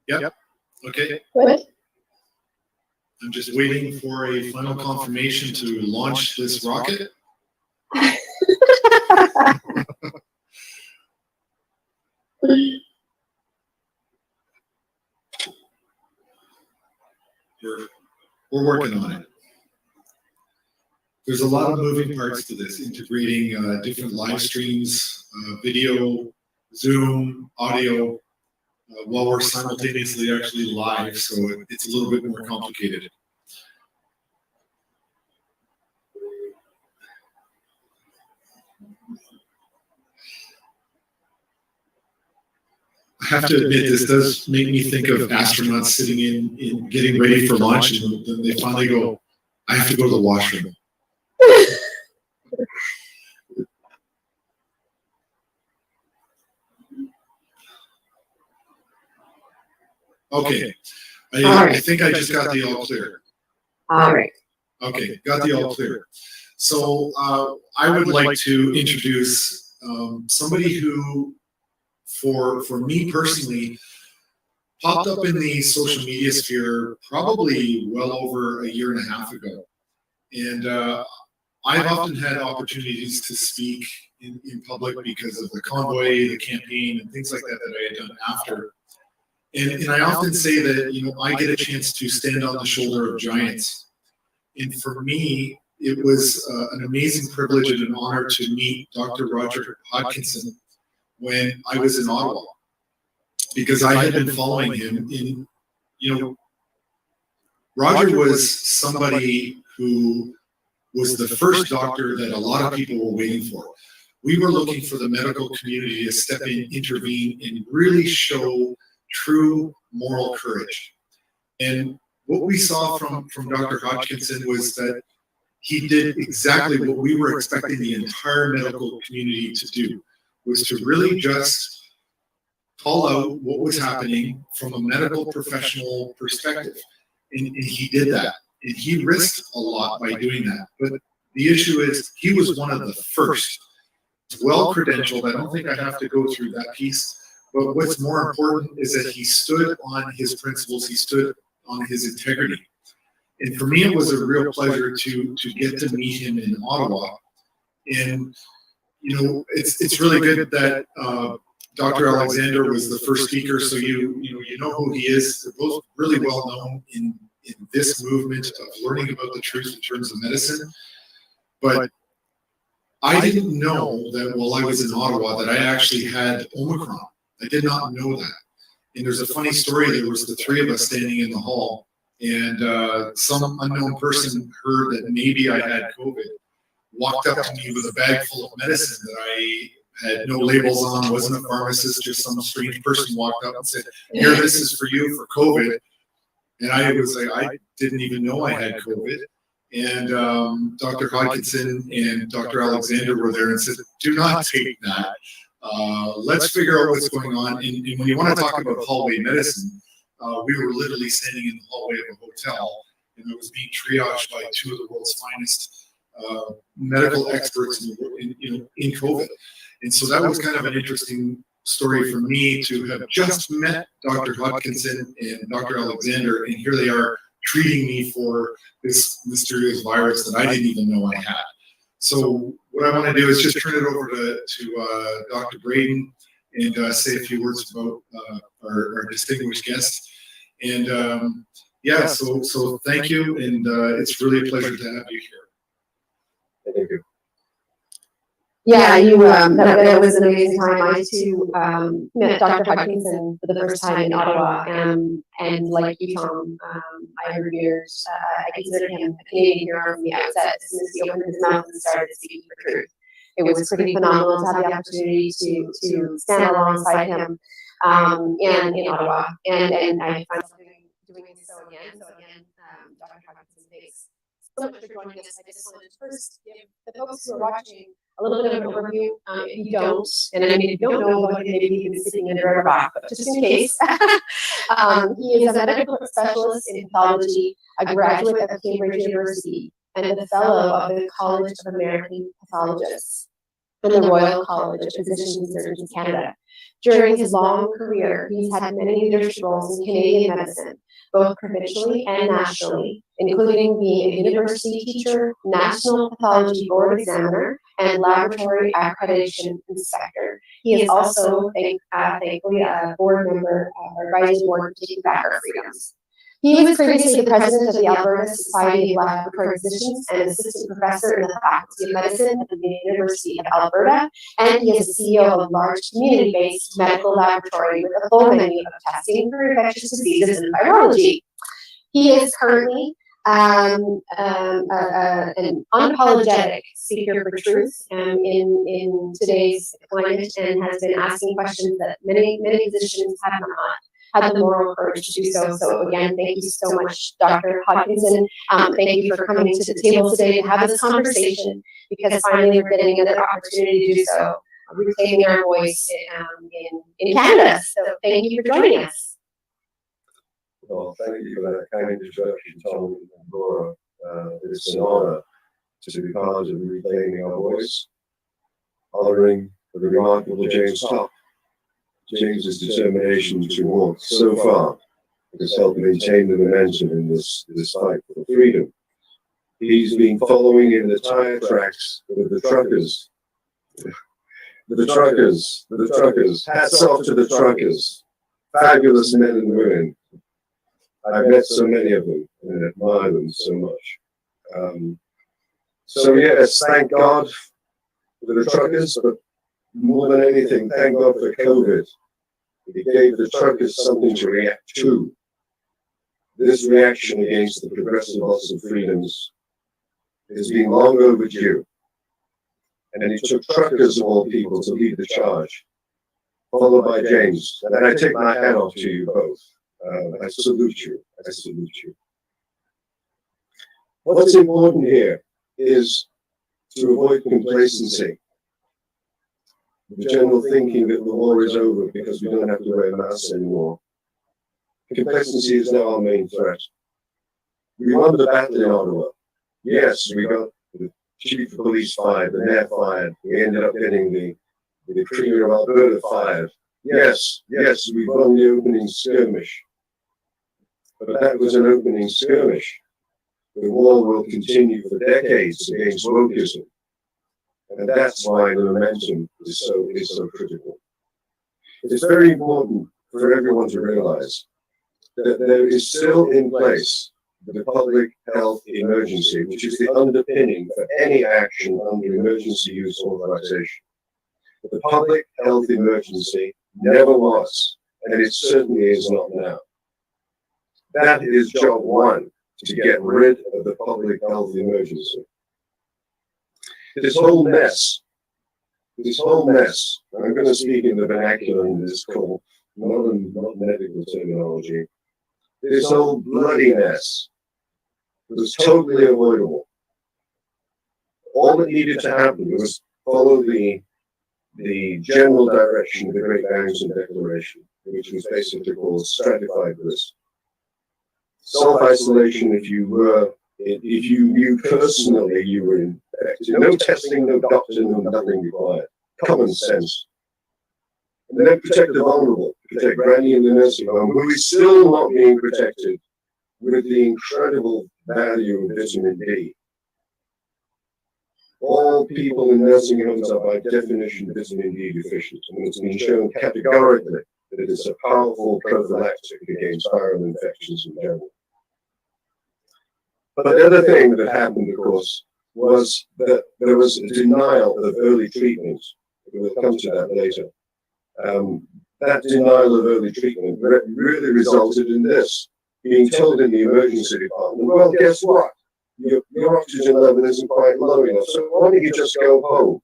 Yep. Okay. What? I'm just waiting for a final confirmation to launch this rocket. We're working on it. There's a lot of moving parts to this, integrating different live streams, video, Zoom, audio, while we're simultaneously actually live, so it's a little bit more complicated. I have to admit, this does make me think of astronauts sitting in getting ready for launch, and then they finally go, I have to go to the washroom. Okay, I think I just got the all clear. All right. Okay, got the all clear. So I would like to introduce somebody who, for me personally, popped up in the social media sphere probably well over a year and a half ago. And I've often had opportunities to speak in public because of the convoy, the campaign, and things like that that I had done after. And I often say that, you know, I get a chance to stand on the shoulder of giants. And for me, it was an amazing privilege and an honor to meet Dr. Roger Hodkinson when I was in Ottawa, because I had been following him in, you know, Roger was somebody who was the first doctor that a lot of people were waiting for. We were looking for the medical community to step in, intervene, and really show true moral courage. And what we saw from Dr. Hodkinson was that he did exactly what we were expecting the entire medical community to do, was to really just call out what was happening from a medical professional perspective. And he did that. And he risked a lot by doing that. But the issue is, he was one of the first. Well credentialed. I don't think I have to go through that piece. But what's more important is that he stood on his principles. He stood on his integrity. And for me, it was a real pleasure to get to meet him in Ottawa. And, you know, it's really good that Dr. Alexander was the first speaker, so you know who he is. They're both really well known in this movement of learning about the truth in terms of medicine. But I didn't know that while I was in Ottawa that I actually had Omicron. I did not know that. And there's a funny story. There was the three of us standing in the hall, and some unknown person heard that maybe I had COVID, walked up to me with a bag full of medicine that I had no labels on, wasn't a pharmacist, just some strange person walked up and said, here, this is for you for COVID. And I was like, I didn't even know I had COVID. And Dr. Hodkinson and Dr. Alexander were there and said, do not take that. Let's figure out what's going on. And when you want to talk about hallway medicine, we were literally standing in the hallway of a hotel, and I was being triaged by two of the world's finest medical experts in COVID. And so that was kind of an interesting story for me to have just met Dr. Hodkinson and Dr. Alexander, and here they are treating me for this mysterious virus that I didn't even know I had. So what I want to do is just turn it over to Dr. Braden and say a few words about our distinguished guest. And yeah, so thank you, and it's really a pleasure to have you here. Thank you. Yeah, that was an amazing time. I too met Dr. Hodgkinson for the first time in Ottawa, and like you, Tom, I revered. I considered him a Canadian hero from the outset as soon as he opened his mouth and started speaking for truth. It was pretty phenomenal to have the opportunity to stand alongside him in Ottawa, and I find myself doing so again. Dr. Hodgkinson, thanks so much for joining us. I just wanted to first give the folks who are watching a little bit of an overview. If you don't, and I mean, if you don't know about him, maybe you've been sleeping under a rock, but just in case, he is a medical specialist in pathology, a graduate of Cambridge University, and a fellow of the College of American Pathologists and the Royal College of Physicians and Surgeons of Canada. During his long career, he's had many leadership roles in Canadian medicine, both provincially and nationally, including being a university teacher, national pathology board examiner, and laboratory accreditation inspector. He is also, thankfully, a board member of our advisory board for Taking Back Our Freedoms. He was previously the president of the Alberta Society of Laboratory Physicians and assistant professor in the Faculty of Medicine at the University of Alberta, and he is the CEO of a large community-based medical laboratory with a full menu of testing for infectious diseases and virology. He is currently an unapologetic speaker for truth in today's climate, and has been asking questions that many physicians have not had the moral courage to do so. So again, thank you so much, Dr. Hodgkinson. Thank you for coming to the table today to have this conversation, because finally we're getting another opportunity to do so, reclaiming our voice in Canada. So thank you for joining us. Well, thank you for that kind introduction, Tom and Laura. It's an honor to be part of reclaiming our voice, honoring the remarkable James Top. James's determination to walk so far has helped maintain the momentum in this fight for freedom. He's been following in the tire tracks of the truckers. The truckers. Hats off to the truckers. Fabulous men and women. I've met so many of them and admire them so much. So yes, thank God for the truckers, but more than anything, thank God for COVID. It gave the truckers something to react to. This reaction against the progressive loss of freedoms has been long overdue. And it took truckers of all people to lead the charge, followed by James. And I take my hat off to you both. I salute you. I salute you. What's important here is to avoid complacency. The general thinking that the war is over because we don't have to wear masks anymore. Complacency is now our main threat. We won the battle in Ottawa. Yes, we got the chief of police fired, the mayor fired. We ended up getting the premier of Alberta fired. Yes, we won the opening skirmish. But that was an opening skirmish. The war will continue for decades against wokeism. And that's why the momentum is so critical. It's very important for everyone to realize that there is still in place the public health emergency, which is the underpinning for any action under emergency use authorization. The public health emergency never was, and it certainly is not now. That is job one, to get rid of the public health emergency. This whole mess, I'm going to speak in the vernacular in this call, not medical terminology. This whole bloody mess was totally avoidable. All that needed to happen was follow the general direction of the Great Barrington Declaration, which was basically called stratified risk. Self-isolation if you knew personally you were infected. No testing, no doctor, no nothing required. Common sense. And then protect the vulnerable, protect Granny in the nursing home, who is still not being protected with the incredible value of vitamin D. All people in nursing homes are by definition vitamin D deficient, and it's been shown categorically that it is a powerful prophylactic against viral infections in general. But the other thing that happened, of course, was that there was a denial of early treatment. We'll come to that later. That denial of early treatment really resulted in this, being told in the emergency department, well, guess what? Your oxygen level isn't quite low enough, so why don't you just go home?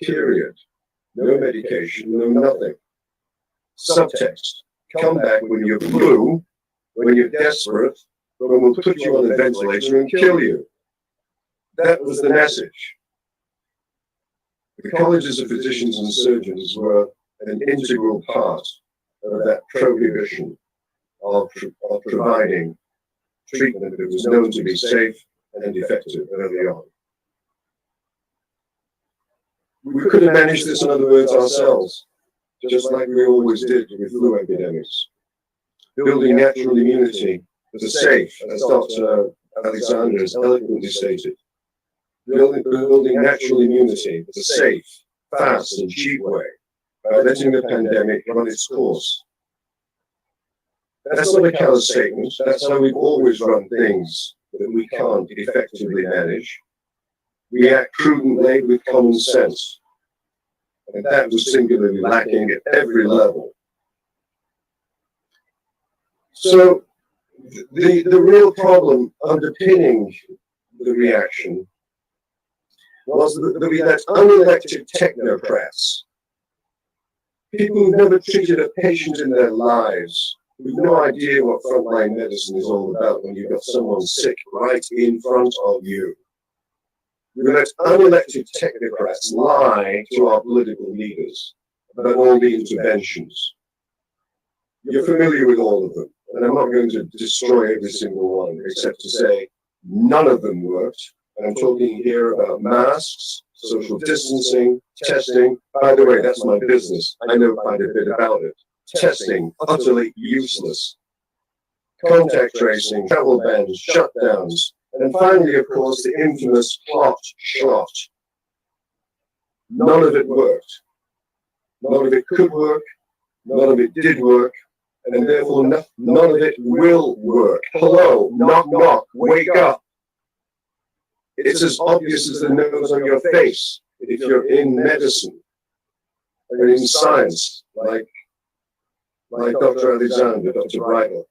Period. No medication, no nothing. Subtext. Come back when you're blue, when you're desperate, when we'll put you on the ventilator and kill you. That was the message. The colleges of physicians and surgeons were an integral part of that prohibition of providing treatment that was known to be safe and effective early on. We could have managed this, in other words, ourselves, just like we always did with flu epidemics. Building natural immunity that is safe, as Dr. Alexander has eloquently stated. Building natural immunity that is safe, fast, and cheap way by letting the pandemic run its course. That's not a callous statement. That's how we've always run things that we can't effectively manage. We act prudently with common sense. And that was singularly lacking at every level. So the real problem underpinning the reaction was that we had unelected technocrats, people who've never treated a patient in their lives, who've no idea what frontline medicine is all about when you've got someone sick right in front of you. We let unelected technocrats lie to our political leaders about all the interventions. You're familiar with all of them, and I'm not going to destroy every single one, except to say none of them worked. And I'm talking here about masks, social distancing, testing. By the way, that's my business. I know quite a bit about it. Testing, utterly useless. Contact tracing, travel bans, shutdowns. And finally, of course, the infamous clot shot. None of it worked. None of it could work. None of it did work. And therefore, none of it will work. Hello, knock, knock, wake up. It's as obvious as the nose on your face if you're in medicine or in science, like Dr. Alexander, Dr. Drysdale.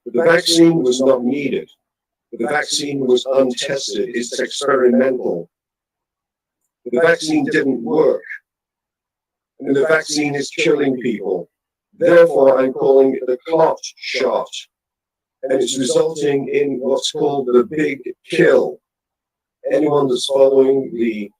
The vaccine was not needed. The vaccine was untested. It's experimental. The vaccine didn't work. And the vaccine is killing people. Therefore, I'm calling it the clot shot. And it's resulting in what's called the big kill. Anyone that's following the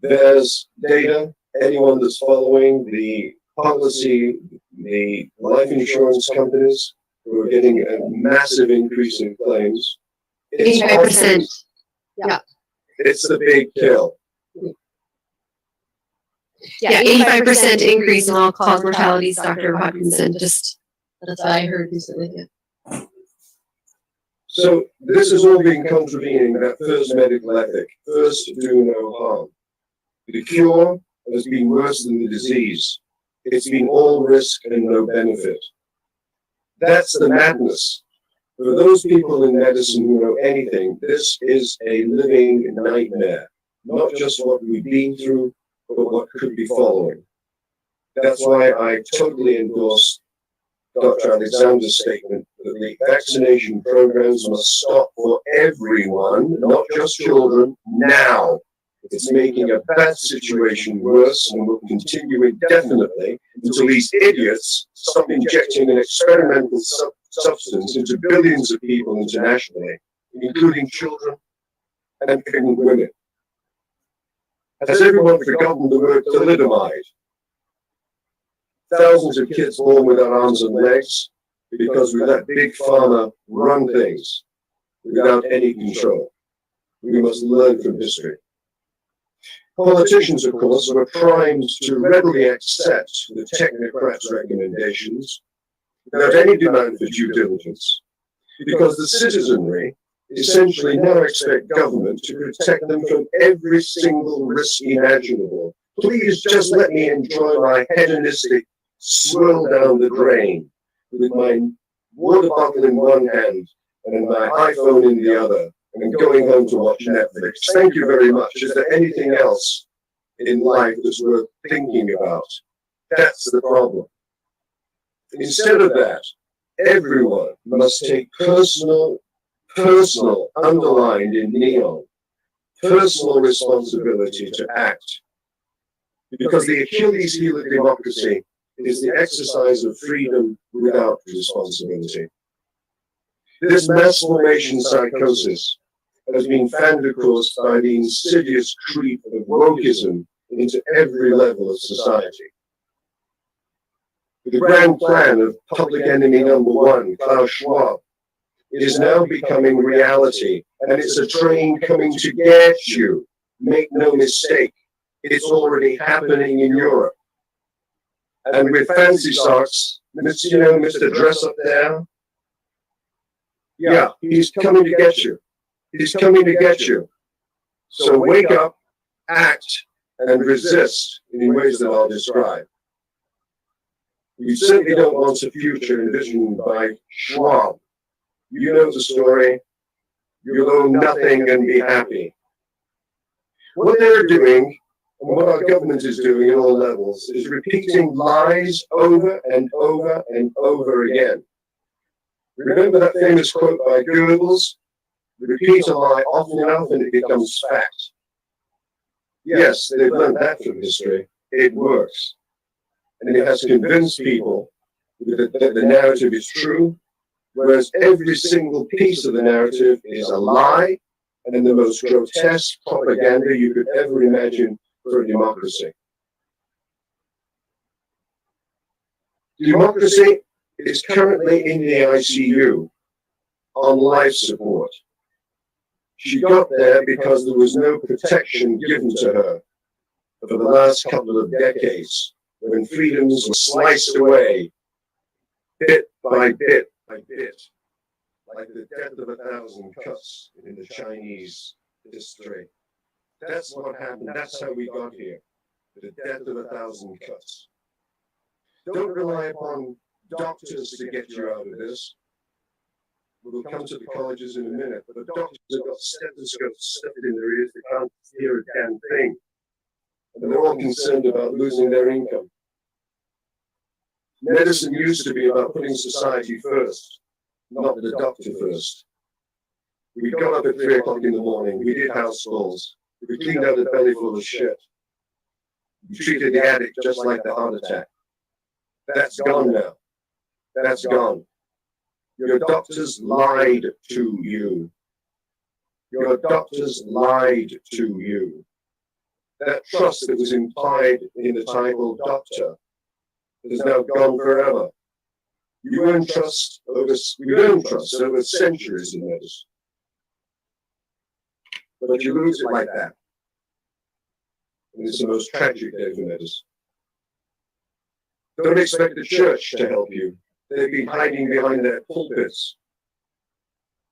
VAERS data, anyone that's following the policy, the life insurance companies who are getting a massive increase in claims. 85%. Yeah. It's the big kill. Yeah, 85% increase in all-cause mortalities, Dr. Hodgkinson. Just, that's what I heard recently. Yeah. So this has all been contravening that first medical ethic, first do no harm. The cure has been worse than the disease. It's been all risk and no benefit. That's the madness. For those people in medicine who know anything, this is a living nightmare. Not just what we've been through, but what could be following. That's why I totally endorse Dr. Alexander's statement that the vaccination programs must stop for everyone, not just children, now. It's making a bad situation worse and will continue indefinitely until these idiots stop injecting an experimental substance into billions of people internationally, including children and pregnant women. Has everyone forgotten the word thalidomide? Thousands of kids born without arms and legs because we let big pharma run things without any control. We must learn from history. Politicians, of course, were primed to readily accept the technocrats' recommendations without any demand for due diligence, because the citizenry essentially now expect government to protect them from every single risk imaginable. Please just let me enjoy my hedonistic swirl down the drain with my water bottle in one hand and my iPhone in the other, and going home to watch Netflix. Thank you very much. Is there anything else in life that's worth thinking about? That's the problem. Instead of that, everyone must take personal, underlined in neon, personal responsibility to act. Because the Achilles heel of democracy is the exercise of freedom without responsibility. This mass formation psychosis has been fanned, of course, by the insidious creep of wokeism into every level of society. The grand plan of public enemy number one, Klaus Schwab, is now becoming reality, and it's a train coming to get you. Make no mistake, it's already happening in Europe. And with fancy socks, Mr. Dress up there, yeah, he's coming to get you. He's coming to get you. So wake up, act, and resist in ways that I'll describe. We certainly don't want a future envisioned by Schwab. You know the story. You'll own nothing and be happy. What they're doing, and what our government is doing at all levels, is repeating lies over and over and over again. Remember that famous quote by Goebbels? Repeat a lie often enough and it becomes fact. Yes, they've learned that from history. It works. And it has convinced people that the narrative is true, whereas every single piece of the narrative is a lie and the most grotesque propaganda you could ever imagine for a democracy. Democracy is currently in the ICU on life support. She got there because there was no protection given to her for the last couple of decades, when freedoms were sliced away bit by bit by bit, like the death of 1,000 cuts in the Chinese history. That's what happened. That's how we got here. The death of 1,000 cuts. Don't rely upon doctors to get you out of this. We'll come to the colleges in a minute, but doctors have got stethoscopes stuffed in their ears, they can't hear a damn thing. And they're all concerned about losing their income. Medicine used to be about putting society first, not the doctor first. We got up at 3 o'clock in the morning, we did house calls, we cleaned out a belly full of shit. We treated the addict just like the heart attack. That's gone now. That's gone. Your doctors lied to you. Your doctors lied to you. That trust that was implied in the title doctor is now gone forever. You earn trust over centuries in medicine. But you lose it like that. And it's the most tragic day for medicine. Don't expect the church to help you. They've been hiding behind their pulpits.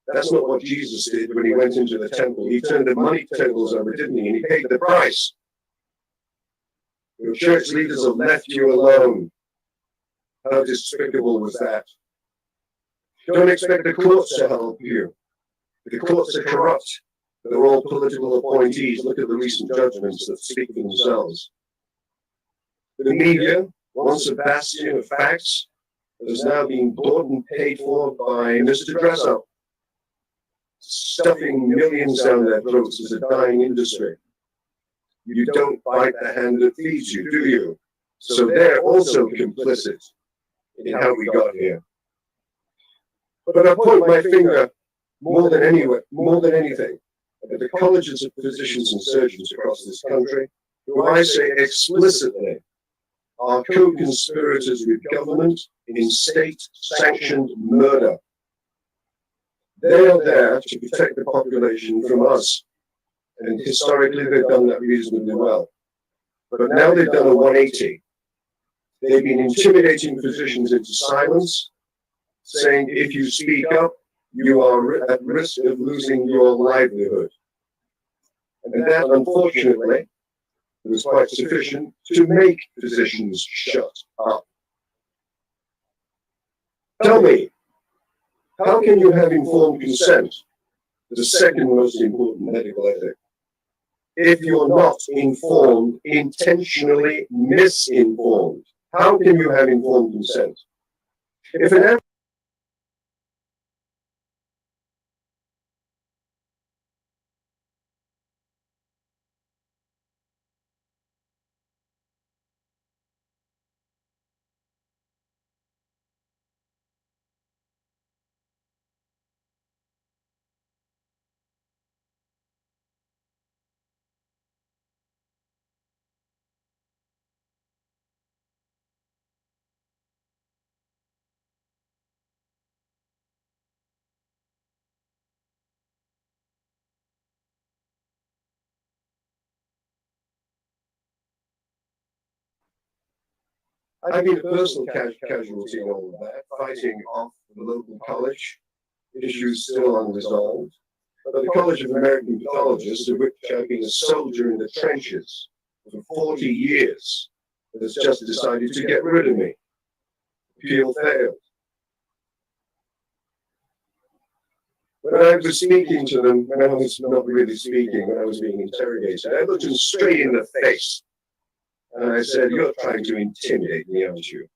That's not what Jesus did when he went into the temple. He turned the money tables over, didn't he? And he paid the price. Your church leaders have left you alone. How despicable was that? Don't expect the courts to help you. The courts are corrupt. They're all political appointees. Look at the recent judgments that speak for themselves. The media, once a bastion of facts, has now been bought and paid for by Mr. Dress-Up, stuffing millions down their throats as a dying industry. You don't bite the hand that feeds you, do you? So they're also complicit in how we got here. But I point my finger more than anything at the colleges of physicians and surgeons across this country, who I say explicitly are co-conspirators with government in state-sanctioned murder. They are there to protect the population from us, and historically they've done that reasonably well. But now they've done a 180. They've been intimidating physicians into silence, saying if you speak up, you are at risk of losing your livelihood. And that, unfortunately, was quite sufficient to make physicians shut up. Tell me, how can you have informed consent the second most important medical ethic. If you're not informed, intentionally misinformed, how can you have informed consent? If an I've been a personal casualty in all of that, fighting off the local college, issues still unresolved. But the College of American Pathologists, of which I've been a soldier in the trenches for 40 years, has just decided to get rid of me. Appeal failed. When I was speaking to them, when I was not really speaking, when I was being interrogated, I looked them straight in the face. And I said, "You're trying to intimidate me, aren't you?"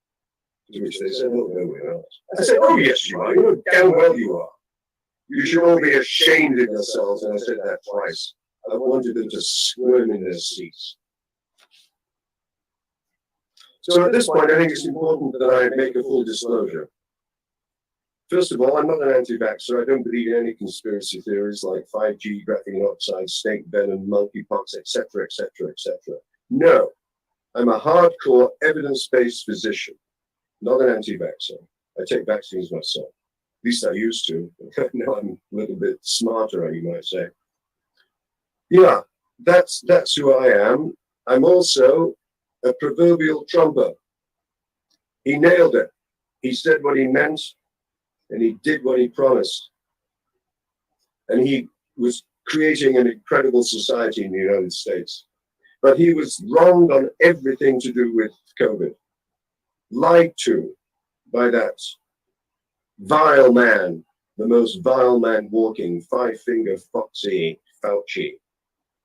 To which they said, "Oh, no, we're not." I said, "Oh, yes, you are. You know damn well you are. You should all be ashamed of yourselves." And I said that twice. I wanted them to squirm in their seats. So at this point, I think it's important that I make a full disclosure. First of all, I'm not an anti-vaxxer. I don't believe in any conspiracy theories like 5G, graphene oxide, snake venom, monkeypox, etc., etc., etc. No. I'm a hardcore evidence-based physician, not an anti-vaxxer. I take vaccines myself. At least I used to. Now I'm a little bit smarter, you might say. Yeah, that's who I am. I'm also a proverbial trumper. He nailed it. He said what he meant, and he did what he promised. And he was creating an incredible society in the United States. But he was wrong on everything to do with COVID. Lied to by that vile man, the most vile man walking, five-finger foxy Fauci.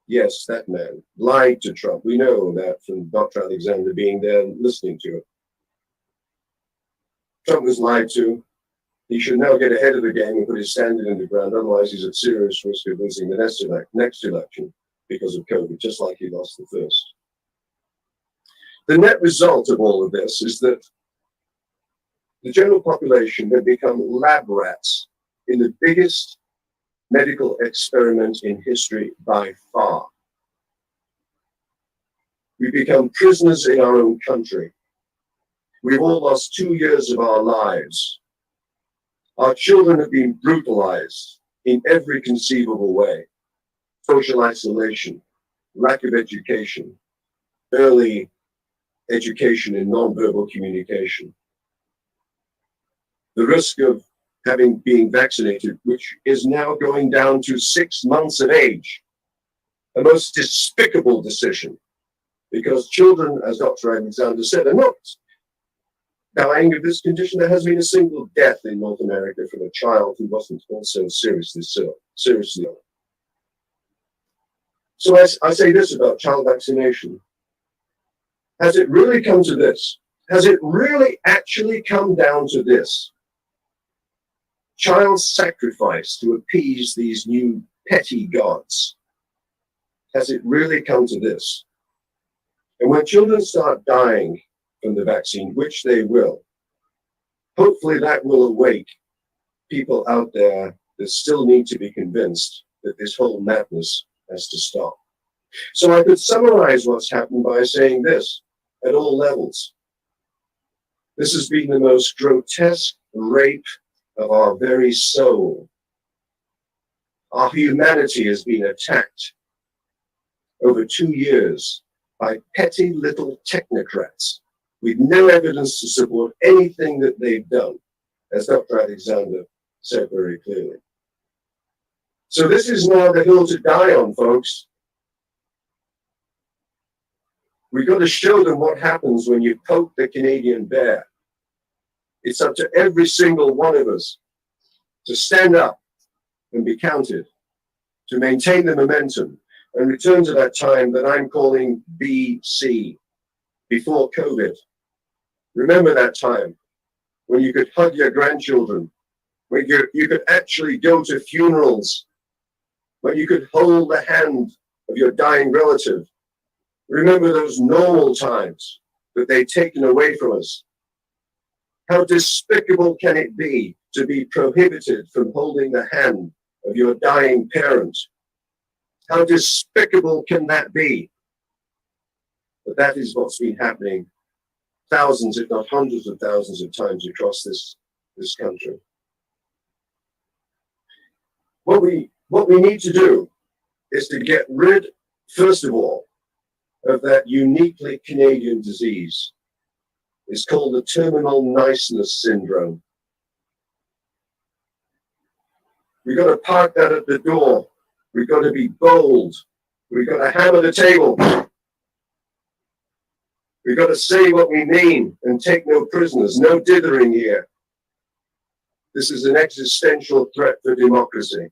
Yes, that man lied to Trump. We know that from Dr. Alexander being there listening to it. Trump was lied to. He should now get ahead of the game and put his standard in the ground. Otherwise, he's at serious risk of losing the next election because of COVID, just like he lost the first. The net result of all of this is that the general population have become lab rats in the biggest medical experiment in history by far. We've become prisoners in our own country. We've all lost 2 years of our lives. Our children have been brutalized in every conceivable way. Social isolation, lack of education, early education in nonverbal communication. The risk of being vaccinated, which is now going down to 6 months of age. A most despicable decision, because children, as Dr. Alexander said, are not dying of this condition. There hasn't been a single death in North America from a child who wasn't also seriously ill. So I say this about child vaccination. Has it really come to this? Has it really actually come down to this? Child sacrifice to appease these new petty gods. Has it really come to this? And when children start dying from the vaccine, which they will, hopefully that will awake people out there that still need to be convinced that this whole madness has to stop. So I could summarize what's happened by saying this at all levels. This has been the most grotesque rape of our very soul. Our humanity has been attacked over 2 years by petty little technocrats with no evidence to support anything that they've done, as Dr. Alexander said very clearly. So this is now the hill to die on, folks. We've got to show them what happens when you poke the Canadian bear. It's up to every single one of us to stand up and be counted to maintain the momentum and return to that time that I'm calling BC, before COVID. Remember that time when you could hug your grandchildren, when you could actually go to funerals, when you could hold the hand of your dying relative. Remember those normal times that they've taken away from us. How despicable can it be to be prohibited from holding the hand of your dying parent? How despicable can that be? But that is what's been happening thousands, if not hundreds of thousands of times across this country. What we need to do is to get rid, first of all, of that uniquely Canadian disease. It's called the terminal niceness syndrome. We've got to park that at the door. We've got to be bold. We've got to hammer the table. We've got to say what we mean and take no prisoners. No dithering here. This is an existential threat for democracy.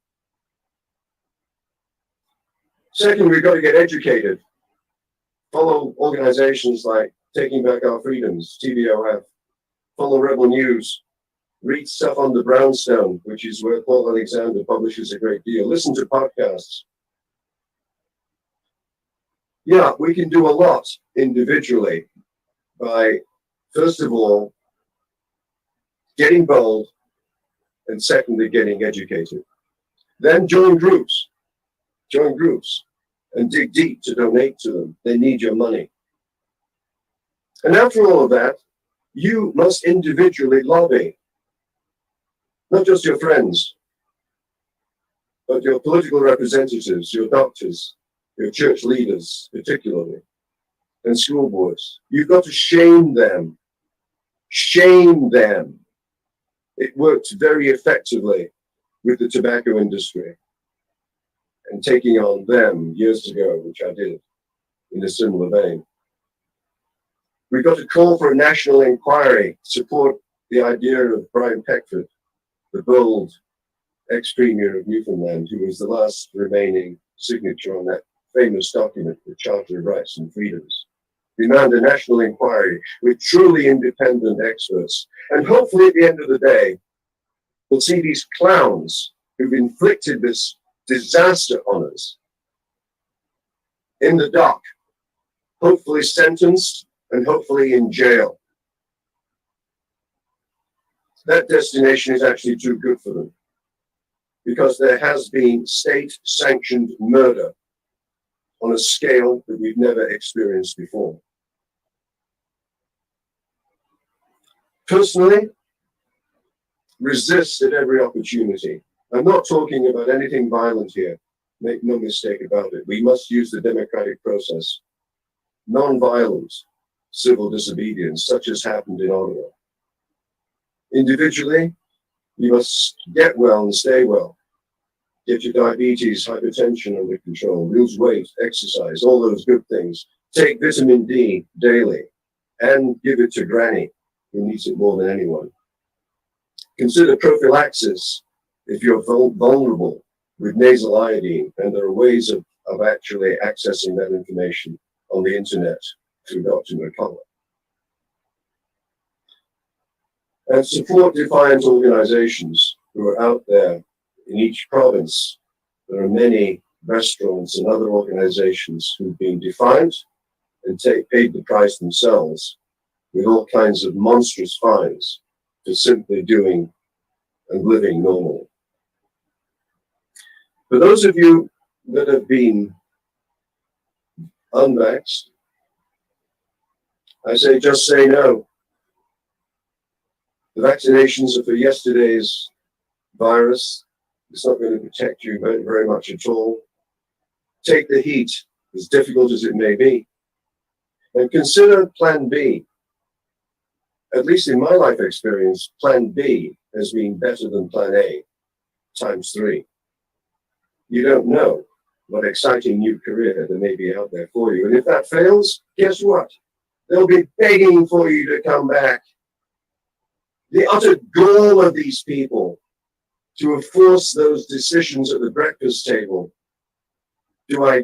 Second, we've got to get educated. Follow organizations like Taking Back Our Freedoms, TBOF. Follow Rebel News. Read stuff on the Brownstone, which is where Paul Alexander publishes a great deal. Listen to podcasts. Yeah, we can do a lot individually by, first of all, getting bold, and secondly, getting educated. Then join groups, and dig deep to donate to them. They need your money. And after all of that, you must individually lobby. Not just your friends, but your political representatives, your doctors, your church leaders, particularly, and school boards. You've got to shame them. Shame them. It worked very effectively with the tobacco industry and taking on them years ago, which I did in a similar vein. We've got to call for a national inquiry, support the idea of Brian Peckford, the bold ex-premier of Newfoundland, who was the last remaining signature on that famous document, the Charter of Rights and Freedoms. Demand a national inquiry with truly independent experts. And hopefully at the end of the day, we'll see these clowns who've inflicted this disaster on us in the dock, hopefully sentenced and hopefully in jail. That destination is actually too good for them because there has been state-sanctioned murder on a scale that we've never experienced before. Personally, resist at every opportunity. I'm not talking about anything violent here. Make no mistake about it. We must use the democratic process. Non-violent civil disobedience, such as happened in Ottawa. Individually, you must get well and stay well. Get your diabetes, hypertension under control, lose weight, exercise, all those good things. Take vitamin D daily and give it to Granny, who needs it more than anyone. Consider prophylaxis if you're vulnerable with nasal iodine, and there are ways of actually accessing that information on the internet through Dr. McCullough. And support defiant organizations who are out there in each province. There are many restaurants and other organizations who've been defiant and paid the price themselves with all kinds of monstrous fines for simply doing and living normal. For those of you that have been unvaxxed, I say just say no. The vaccinations are for yesterday's virus. It's not going to protect you very much at all. Take the heat, as difficult as it may be, and consider Plan B. At least in my life experience, Plan B has been better than Plan A times 3. You don't know what exciting new career there may be out there for you. And if that fails, guess what? They'll be begging for you to come back. The utter gall of these people to have forced those decisions at the breakfast table Do I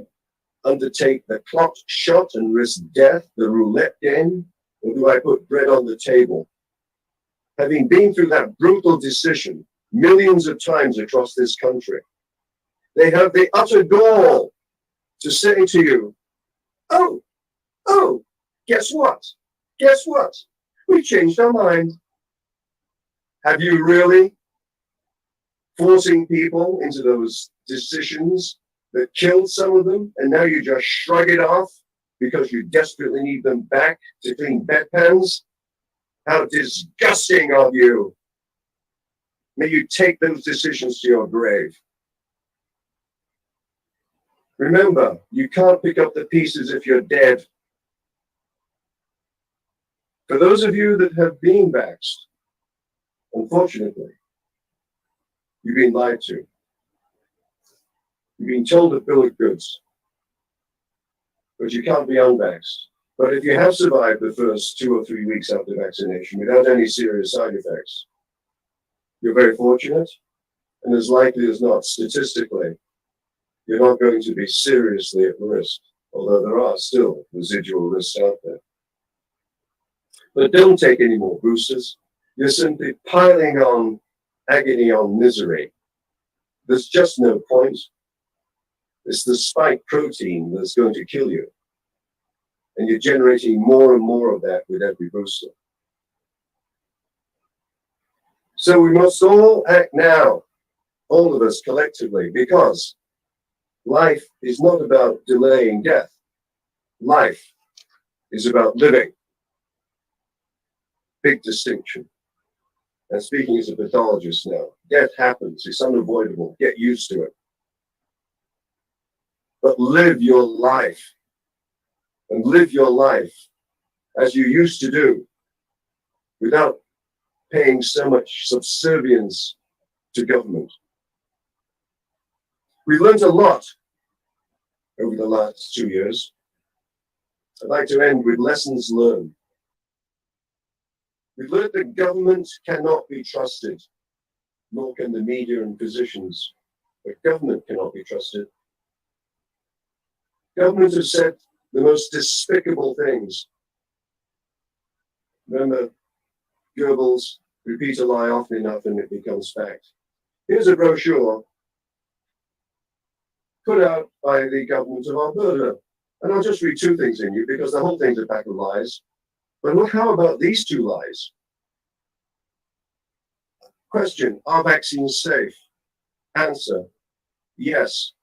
undertake the clock shot and risk death, the roulette game, or do I put bread on the table? Having been through that brutal decision millions of times across this country, they have the utter gall to say to you, oh, guess what? Guess what? We changed our mind. Have you really? Forcing people into those decisions that killed some of them, and now you just shrug it off because you desperately need them back to clean bedpans? How disgusting of you. May you take those decisions to your grave. Remember, you can't pick up the pieces if you're dead. For those of you that have been vaxxed, unfortunately, you've been lied to. You've been told a bill of goods, but you can't be unvaxxed. But if you have survived the first 2 or 3 weeks after vaccination without any serious side effects, you're very fortunate, and as likely as not, statistically, you're not going to be seriously at risk, although there are still residual risks out there. But don't take any more boosters. You're simply piling on agony on misery. There's just no point. It's the spike protein that's going to kill you. And you're generating more and more of that with every booster. So we must all act now, all of us collectively, because life is not about delaying death. Life is about living. Big distinction. And speaking as a pathologist now, death happens, it's unavoidable, get used to it. But live your life, and live your life as you used to do, without paying so much subservience to government. We learned a lot over the last 2 years. I'd like to end with lessons learned. We've learned that government cannot be trusted, nor can the media and physicians. But government cannot be trusted. Government has said the most despicable things. Remember, Goebbels, repeat a lie often enough and it becomes fact. Here's a brochure put out by the government of Alberta. And I'll just read 2 things in you because the whole thing's a pack of lies. But look, how about these 2 lies? Question, are vaccines safe? Answer, yes.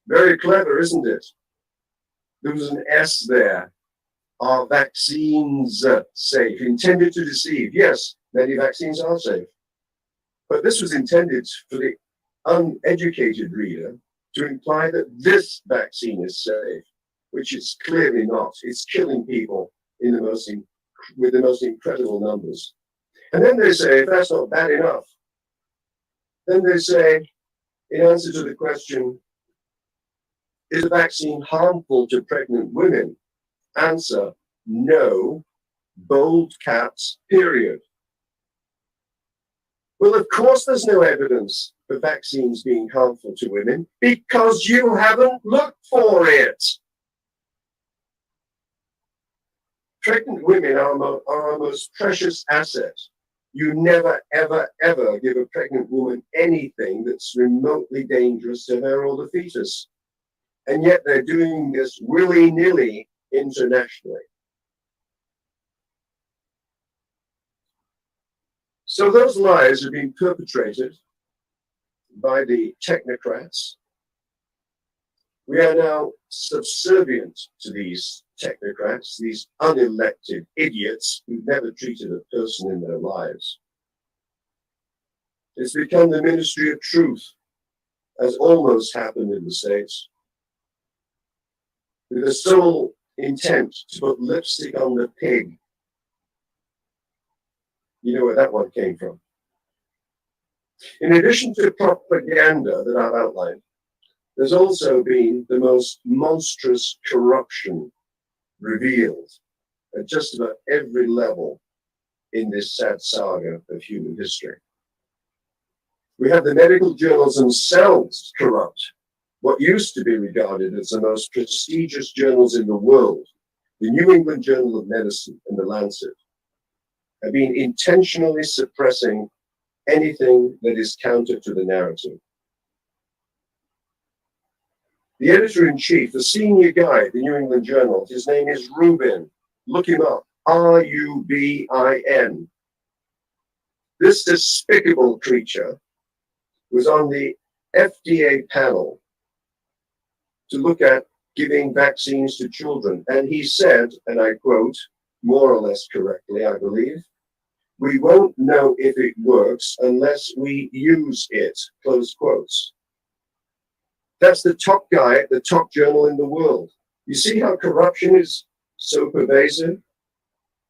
Very clever, isn't it? There was an S there. Are vaccines safe? Intended to deceive. Yes, many vaccines are safe. But this was intended for the uneducated reader to imply that this vaccine is safe, which it's clearly not. It's killing people with the most incredible numbers. And then they say, if that's not bad enough, then they say, in answer to the question, is a vaccine harmful to pregnant women? Answer, no, bold caps, period. Well, of course there's no evidence for vaccines being harmful to women because you haven't looked for it. Pregnant women are our most precious asset. You never, ever, ever give a pregnant woman anything that's remotely dangerous to her or the fetus. And yet they're doing this willy-nilly internationally. So those lies are being perpetrated by the technocrats. We are now subservient to these technocrats, these unelected idiots who've never treated a person in their lives. It's become the ministry of truth, as almost happened in the States, with the sole intent to put lipstick on the pig. You know where that one came from. In addition to propaganda that I've outlined, there's also been the most monstrous corruption revealed at just about every level in this sad saga of human history. We have the medical journals themselves corrupt, what used to be regarded as the most prestigious journals in the world, the New England Journal of Medicine and the Lancet, have been intentionally suppressing anything that is counter to the narrative. The editor-in-chief, the senior guy at the New England Journal, his name is Rubin. Look him up, R-U-B-I-N. This despicable creature was on the FDA panel to look at giving vaccines to children. And he said, and I quote, more or less correctly, I believe, "We won't know if it works unless we use it," close quotes. That's the top guy at the top journal in the world. You see how corruption is so pervasive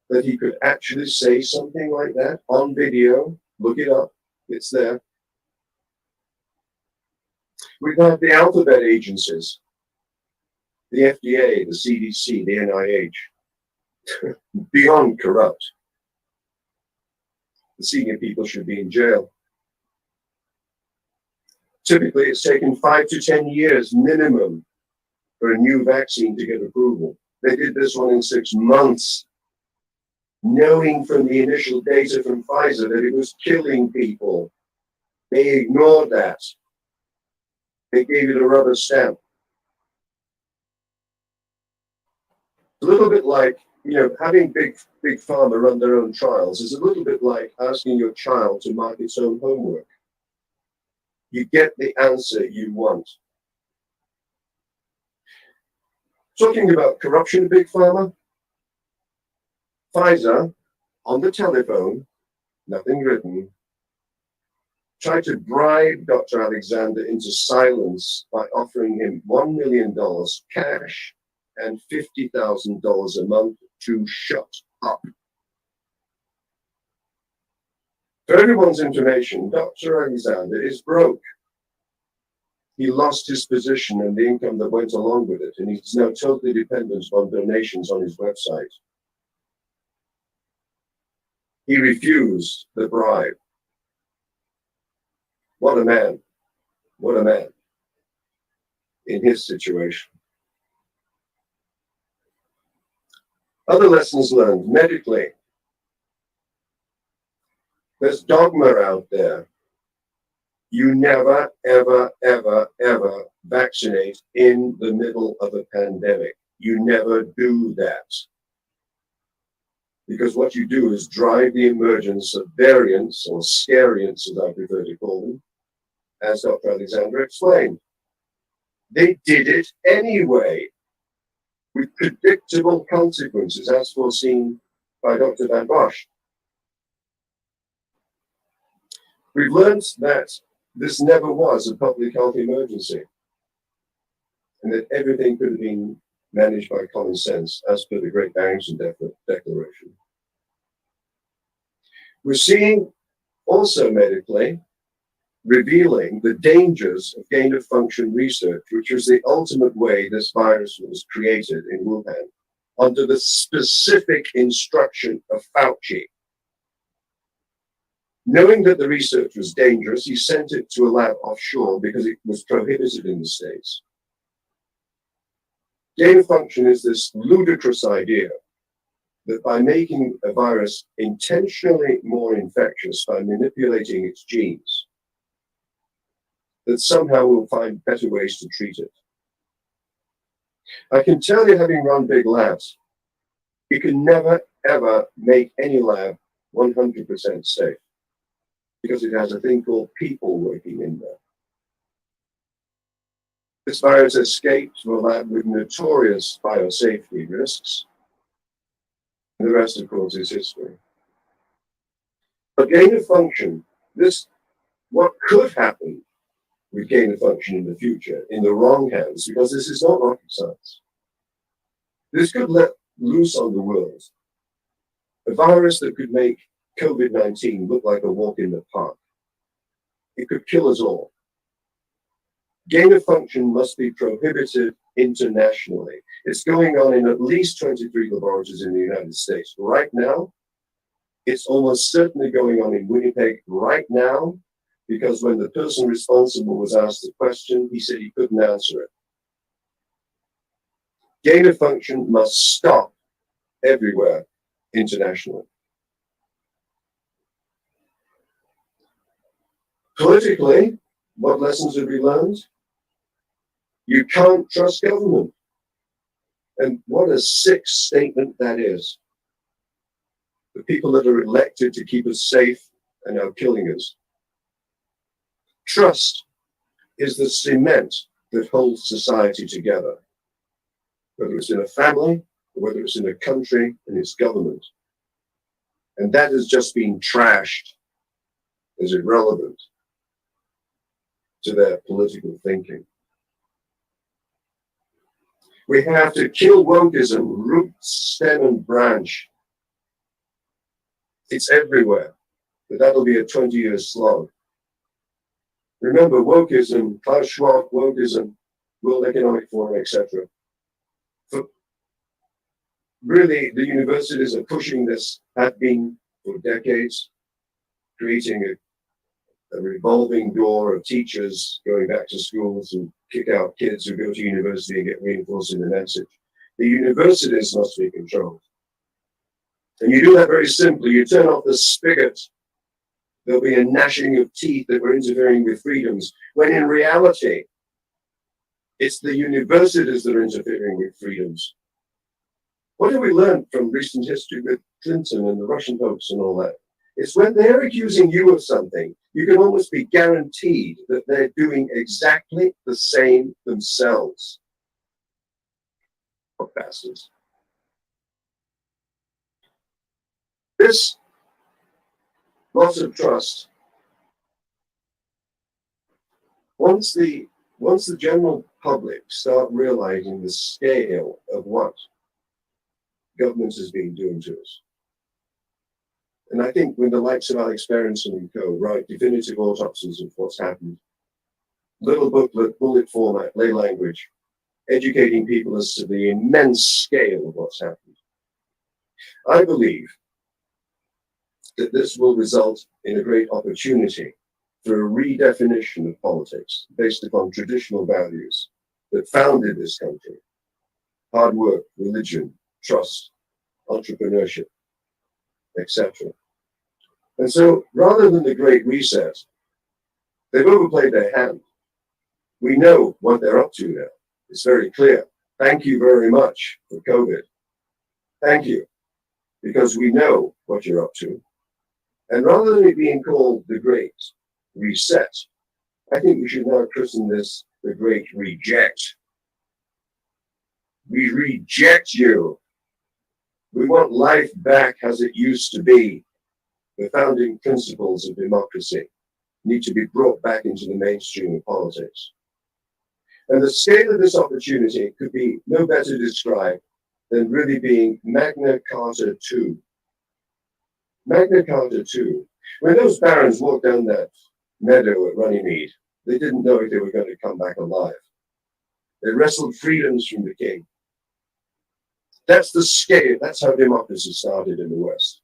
that he could actually say something like that on video? Look it up, it's there. We've had the alphabet agencies, the FDA, the CDC, the NIH, beyond corrupt. The senior people should be in jail. Typically, it's taken 5 to 10 years minimum for a new vaccine to get approval. They did this one in 6 months, knowing from the initial data from Pfizer that it was killing people. They ignored that. They gave it a rubber stamp. A little bit like, having big pharma run their own trials is a little bit like asking your child to mark its own homework. You get the answer you want. Talking about corruption in big pharma, Pfizer, on the telephone, nothing written, tried to bribe Dr. Alexander into silence by offering him $1 million cash and $50,000 a month to shut up. For everyone's information, Dr. Alexander is broke. He lost his position and the income that went along with it, and he's now totally dependent on donations on his website. He refused the bribe. What a man. What a man in his situation. Other lessons learned medically. There's dogma out there. You never, ever, ever, ever vaccinate in the middle of a pandemic. You never do that. Because what you do is drive the emergence of variants, or scariants as I prefer to call them, as Dr. Alexander explained. They did it anyway, with predictable consequences as foreseen by Dr. Van Bosch. We've learned that this never was a public health emergency, and that everything could have been managed by common sense, as per the Great Barrington Declaration. We're seeing also medically revealing the dangers of gain-of-function research, which was the ultimate way this virus was created in Wuhan, under the specific instruction of Fauci. Knowing that the research was dangerous, he sent it to a lab offshore because it was prohibited in the States. Gain-of-function is this ludicrous idea that by making a virus intentionally more infectious by manipulating its genes, that somehow we'll find better ways to treat it. I can tell you, having run big labs, you can never, ever make any lab 100% safe, because it has a thing called people working in there. This virus escaped from a lab with notorious biosafety risks, and the rest, of course, is history. But gain-of-function, what could happen with gain-of-function in the future, in the wrong hands, because this is not rocket science. This could let loose on the world a virus that could make COVID-19 look like a walk in the park. It could kill us all. Gain-of-function must be prohibited internationally. It's going on in at least 23 laboratories in the United States. Right now, it's almost certainly going on in Winnipeg right now, because when the person responsible was asked the question, he said he couldn't answer it. Gain of function must stop everywhere internationally. Politically, what lessons have we learned? You can't trust government. And what a sick statement that is. The people that are elected to keep us safe are now killing us. Trust is the cement that holds society together, whether it's in a family, or whether it's in a country and its government. And that has just been trashed as irrelevant to their political thinking. We have to kill wokeism, root, stem, and branch. It's everywhere, but that'll be a 20-year slog. Remember, wokeism, Klaus Schwab, wokeism, World Economic Forum, etc. Really, the universities are pushing this, have been for decades, creating a revolving door of teachers going back to schools and kick out kids who go to university and get reinforcing the message. The universities must be controlled. And you do that very simply. You turn off the spigot. There'll be a gnashing of teeth that we're interfering with freedoms, when in reality, it's the universities that are interfering with freedoms. What have we learned from recent history with Clinton and the Russian hoax and all that? It's when they're accusing you of something, you can almost be guaranteed that they're doing exactly the same themselves. Oh, bastards. This loss of trust, once the general public start realizing the scale of what government has been doing to us, and I think when the likes of Alex Berenson and co. write definitive autopsies of what's happened, little booklet, bullet format, lay language, educating people as to the immense scale of what's happened, I believe that this will result in a great opportunity for a redefinition of politics based upon traditional values that founded this country: hard work, religion, trust, entrepreneurship, etc. And so, rather than the Great Reset, they've overplayed their hand. We know what they're up to now. It's very clear. Thank you very much for COVID. Thank you, because we know what you're up to. And rather than it being called the Great Reset, I think we should now christen this the Great Reject. We reject you. We want life back as it used to be. The founding principles of democracy need to be brought back into the mainstream of politics. And the scale of this opportunity could be no better described than really being Magna Carta II. Magna Carta II. When those barons walked down that meadow at Runnymede, they didn't know if they were going to come back alive. They wrestled freedoms from the king. That's the scale. That's how democracy started in the West.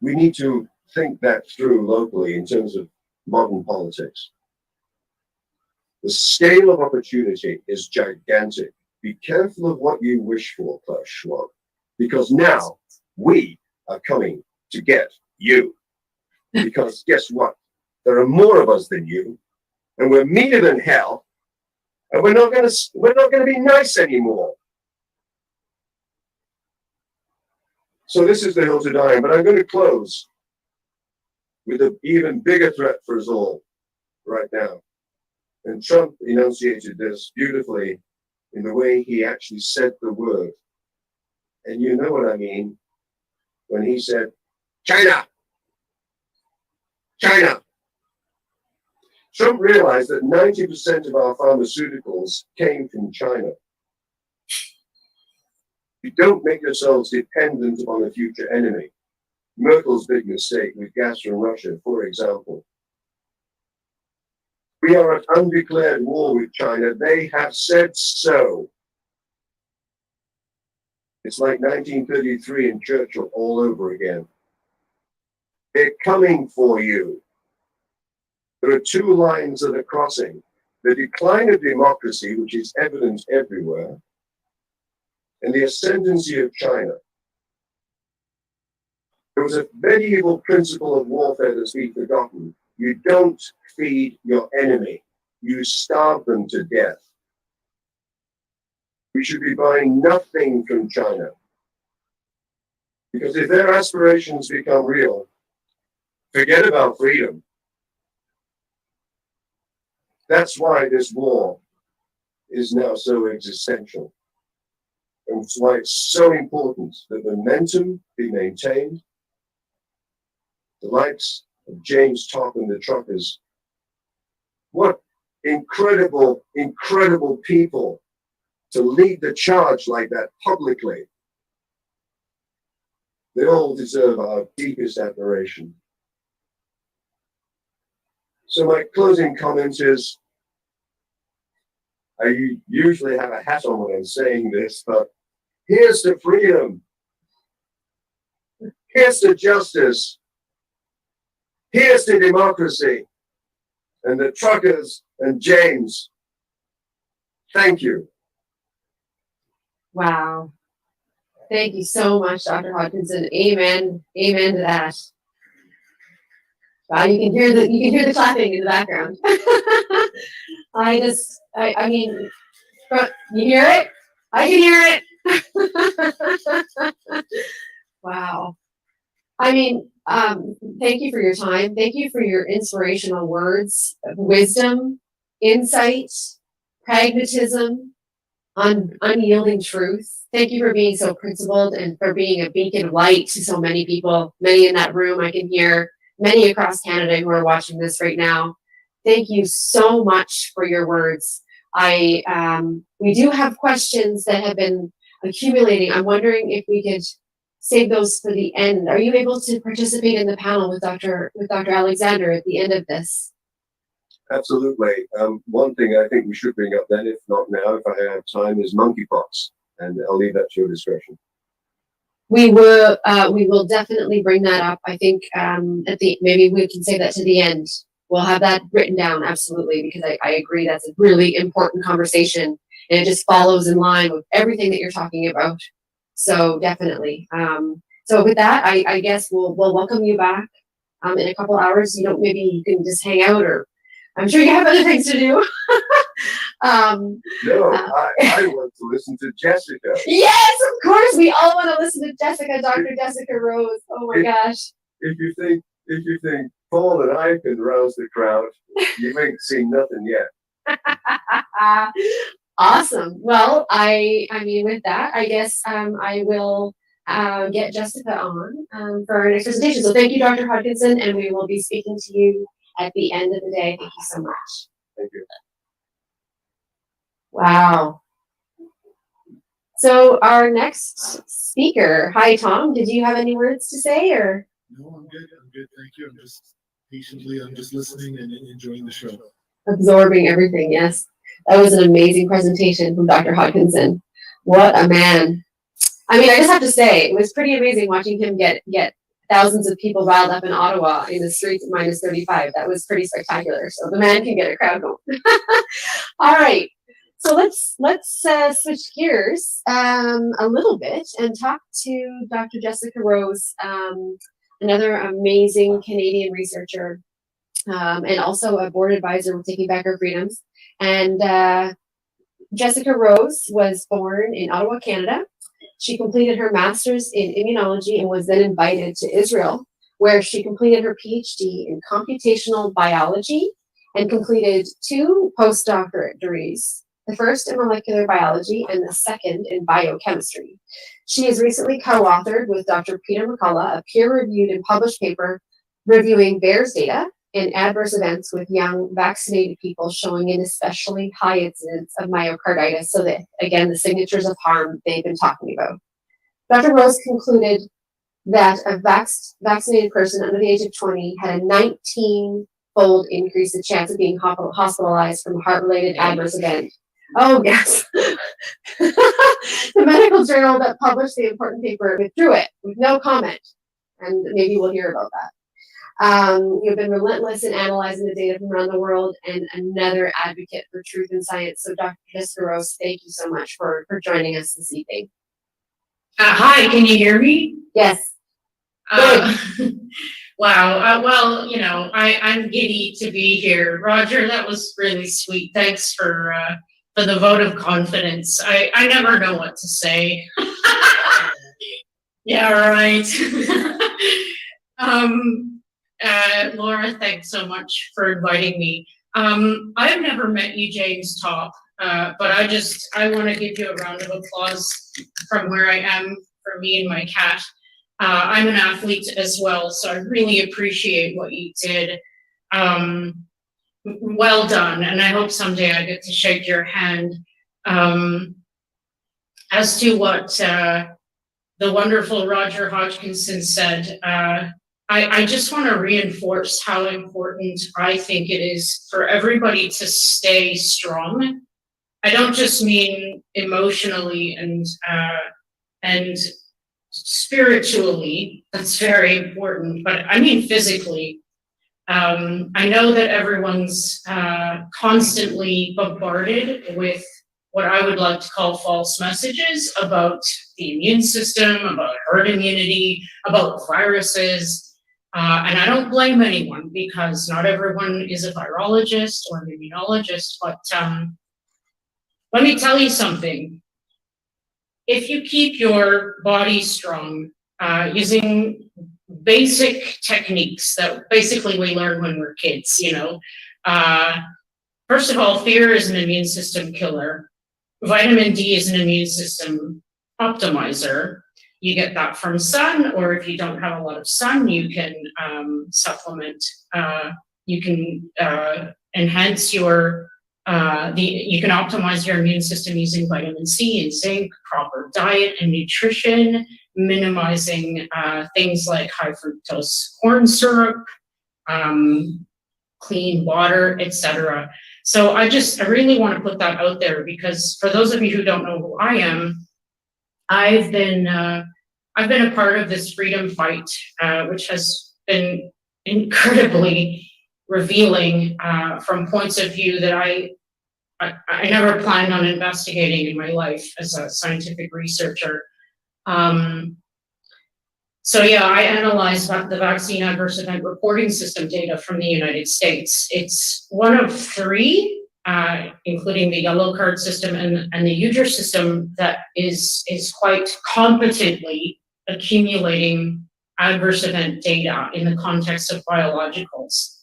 We need to think that through locally in terms of modern politics. The scale of opportunity is gigantic. Be careful of what you wish for, Klaus Schwab, because now we are coming to get you. Because guess what? There are more of us than you, and we're meaner than hell, and we're not going to be nice anymore. So this is the hill to die on, but I'm going to close with an even bigger threat for us all right now. And Trump enunciated this beautifully in the way he actually said the word. And you know what I mean when he said, China, China. Trump realized that 90% of our pharmaceuticals came from China. You don't make yourselves dependent upon a future enemy. Merkel's big mistake with gas from Russia, for example. We are at undeclared war with China. They have said so. It's like 1933 in Churchill all over again. They're coming for you. There are two lines that are crossing. The decline of democracy, which is evident everywhere, and the ascendancy of China. There was a medieval principle of warfare that's been forgotten. You don't feed your enemy. You starve them to death. We should be buying nothing from China. Because if their aspirations become real, forget about freedom. That's why this war is now so existential. And it's why it's so important that momentum be maintained. The likes of James Topp and the truckers. What incredible, incredible people to lead the charge like that publicly. They all deserve our deepest admiration. So my closing comment is, I usually have a hat on when I'm saying this, but here's to freedom. Here's to justice. Here's to democracy. And the truckers and James, thank you. Wow. Thank you so much, Dr. Hodkinson. Amen. Amen to that. Wow, you can hear the clapping in the background. I mean, you hear it? I can hear it. Wow. I mean, thank you for your time. Thank you for your inspirational words, wisdom, insight, pragmatism, unyielding truth. Thank you for being so principled and for being a beacon of light to so many people, many in that room. I can hear many across Canada who are watching this right now. Thank you so much for your words. We do have questions that have been accumulating. I'm wondering if we could save those for the end. Are you able to participate in the panel with Dr. Alexander at the end of this? Absolutely. One thing I think we should bring up then, if not now, if I have time, is monkeypox, and I'll leave that to your discretion. We will definitely bring that up. I think maybe we can save that to the end. We'll have that written down, absolutely, because I agree that's a really important conversation, and it just follows in line with everything that you're talking about. So definitely. So with that, I guess we'll welcome you back in a couple hours. Maybe you can just hang out, or I'm sure you have other things to do. I want to listen to Jessica. Yes, of course. We all want to listen to Jessica, Dr. Jessica Rose. Oh my gosh. If you think Paul and I can rouse the crowd, you ain't seen nothing yet. Awesome. Well, I mean, with that, I guess I will get Jessica on for our next presentation. So thank you, Dr. Hodkinson, and we will be speaking to you at the end of the day. Thank you so much. Thank you. Wow. So our next speaker, hi Tom, did you have any words to say, or? No, I'm good. Thank you. I'm just listening and enjoying the show. Absorbing everything, yes. That was an amazing presentation from Dr. Hodkinson. What a man. I mean, I just have to say, it was pretty amazing watching him get thousands of people riled up in Ottawa in the streets at -35. That was pretty spectacular. So the man can get a crowd going. All right. So let's switch gears a little bit and talk to Dr. Jessica Rose, another amazing Canadian researcher and also a board advisor with Taking Back Our Freedoms. And Jessica Rose was born in Ottawa, Canada. She completed her master's in immunology and was then invited to Israel, where she completed her PhD in computational biology and completed 2 postdoctorate degrees, the first in molecular biology and the second in biochemistry. She has recently co-authored with Dr. Peter McCullough a peer-reviewed and published paper reviewing VAERS data and adverse events with young vaccinated people showing an especially high incidence of myocarditis, so that, again, the signatures of harm they've been talking about. Dr. Rose concluded that a vaccinated person under the age of 20 had a 19-fold increase in chance of being hospitalized from a heart-related adverse event. Oh, yes. The medical journal that published the important paper withdrew it with no comment, and maybe we'll hear about that. You've been relentless in analyzing the data from around the world and another advocate for truth and science. So Dr. Hiskeros, thank you so much for joining us this evening. Hi, can you hear me? Yes. Wow. Well, you know, I'm giddy to be here. Roger, that was really sweet. Thanks for the vote of confidence. I never know what to say. Yeah, right. Laura, thanks so much for inviting me. I've never met you, James Top, but I want to give you a round of applause from where I am for me and my cat. I'm an athlete as well, so I really appreciate what you did. Well done, and I hope someday I get to shake your hand. As to what the wonderful Roger Hodgkinson said, I just want to reinforce how important I think it is for everybody to stay strong. I don't just mean emotionally and spiritually, that's very important, but I mean physically. I know that everyone's constantly bombarded with what I would like to call false messages about the immune system, about herd immunity, about viruses. And I don't blame anyone because not everyone is a virologist or an immunologist, but let me tell you something. If you keep your body strong using basic techniques that basically we learn when we're kids, you know, first of all, fear is an immune system killer. Vitamin D is an immune system optimizer. You get that from sun, or if you don't have a lot of sun, you can supplement. You can enhance your you can optimize your immune system using vitamin C and zinc, proper diet and nutrition, minimizing things like high fructose corn syrup, clean water, etc. So I really want to put that out there because for those of you who don't know who I am, I've been a part of this freedom fight, which has been incredibly revealing from points of view that I never planned on investigating in my life as a scientific researcher. So yeah, I analyzed the vaccine adverse event reporting system data from the United States. It's one of three, including the yellow card system and the UDR system, that is quite competently accumulating adverse event data in the context of biologicals.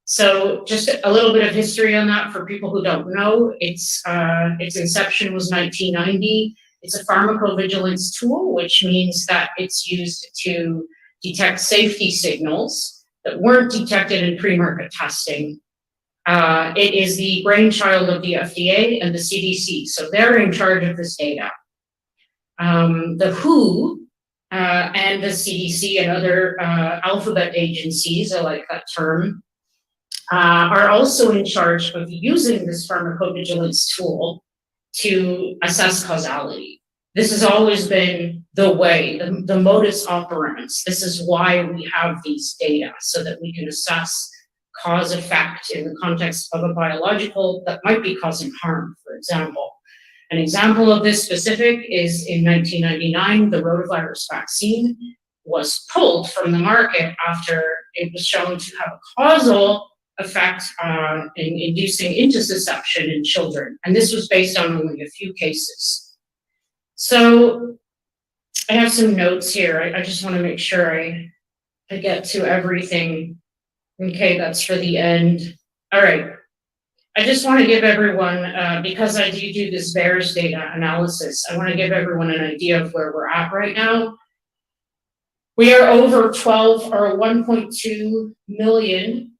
So just a little bit of history on that for people who don't know. Its inception was 1990. It's a pharmacovigilance tool, which means that it's used to detect safety signals that weren't detected in pre-market testing. It is the brainchild of the FDA and the CDC, so they're in charge of this data. The WHO and the CDC and other alphabet agencies, I like that term, are also in charge of using this pharmacovigilance tool to assess causality. This has always been the way, the modus operandi. This is why we have these data, so that we can assess cause effect in the context of a biological that might be causing harm, for example. An example of this specific is in 1999, the rotavirus vaccine was pulled from the market after it was shown to have a causal effect in inducing intussusception in children. And this was based on only a few cases. So I have some notes here. I just want to make sure I get to everything. Okay, that's for the end. All right. I just want to give everyone, because I do this VAERS data analysis, I want to give everyone an idea of where we're at right now. We are over 1.2 million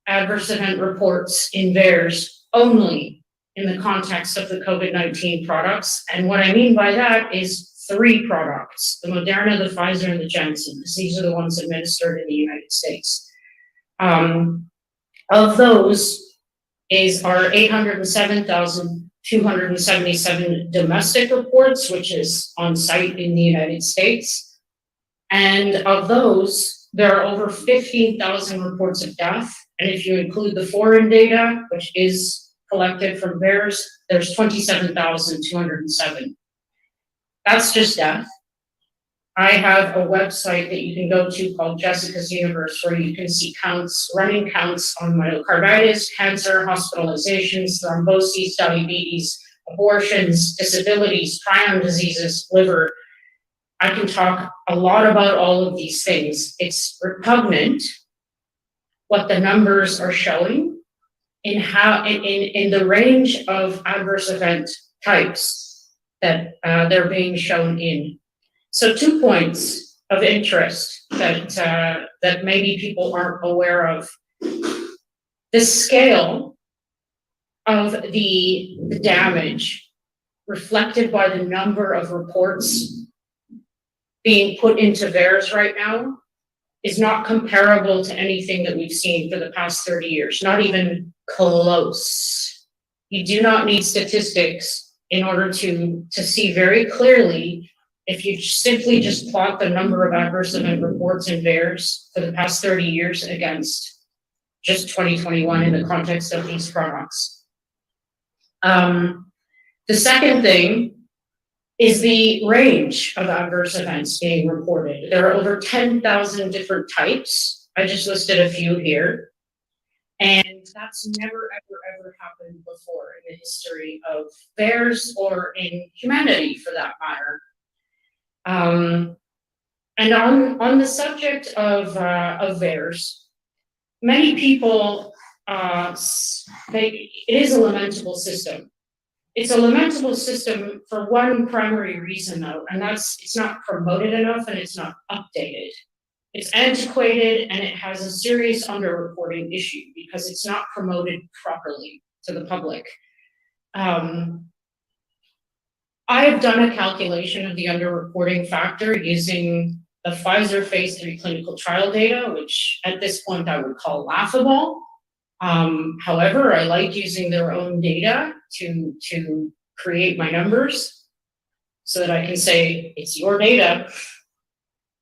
adverse event reports in VAERS only in the context of the COVID-19 products. And what I mean by that is 3 products, the Moderna, the Pfizer, and the Janssen, because these are the ones administered in the United States. Of those are 807,277 domestic reports, which is on site in the United States. And of those, there are over 15,000 reports of death. And if you include the foreign data, which is collected from VAERS, there's 27,207. That's just death. I have a website that you can go to called Jessica's Universe, where you can see counts, running counts on myocarditis, cancer, hospitalizations, thromboses, diabetes, abortions, disabilities, prion diseases, liver. I can talk a lot about all of these things. It's repugnant what the numbers are showing in how in the range of adverse event types that they're being shown in. So 2 points of interest that that maybe people aren't aware of. The scale of the damage reflected by the number of reports being put into VAERS right now is not comparable to anything that we've seen for the past 30 years, not even close. You do not need statistics in order to see very clearly. If you simply just plot the number of adverse event reports in VAERS for the past 30 years against just 2021 in the context of these products. The second thing is the range of adverse events being reported. There are over 10,000 different types. I just listed a few here. And that's never, ever happened before in the history of VAERS or in humanity for that matter. And on the subject of VAERS, many people, it is a lamentable system. It's a lamentable system for one primary reason though, and that's it's not promoted enough and it's not updated. It's antiquated and it has a serious underreporting issue because it's not promoted properly to the public. I have done a calculation of the underreporting factor using the Pfizer phase 3 clinical trial data, which at this point I would call laughable. However, I like using their own data to create my numbers so that I can say it's your data.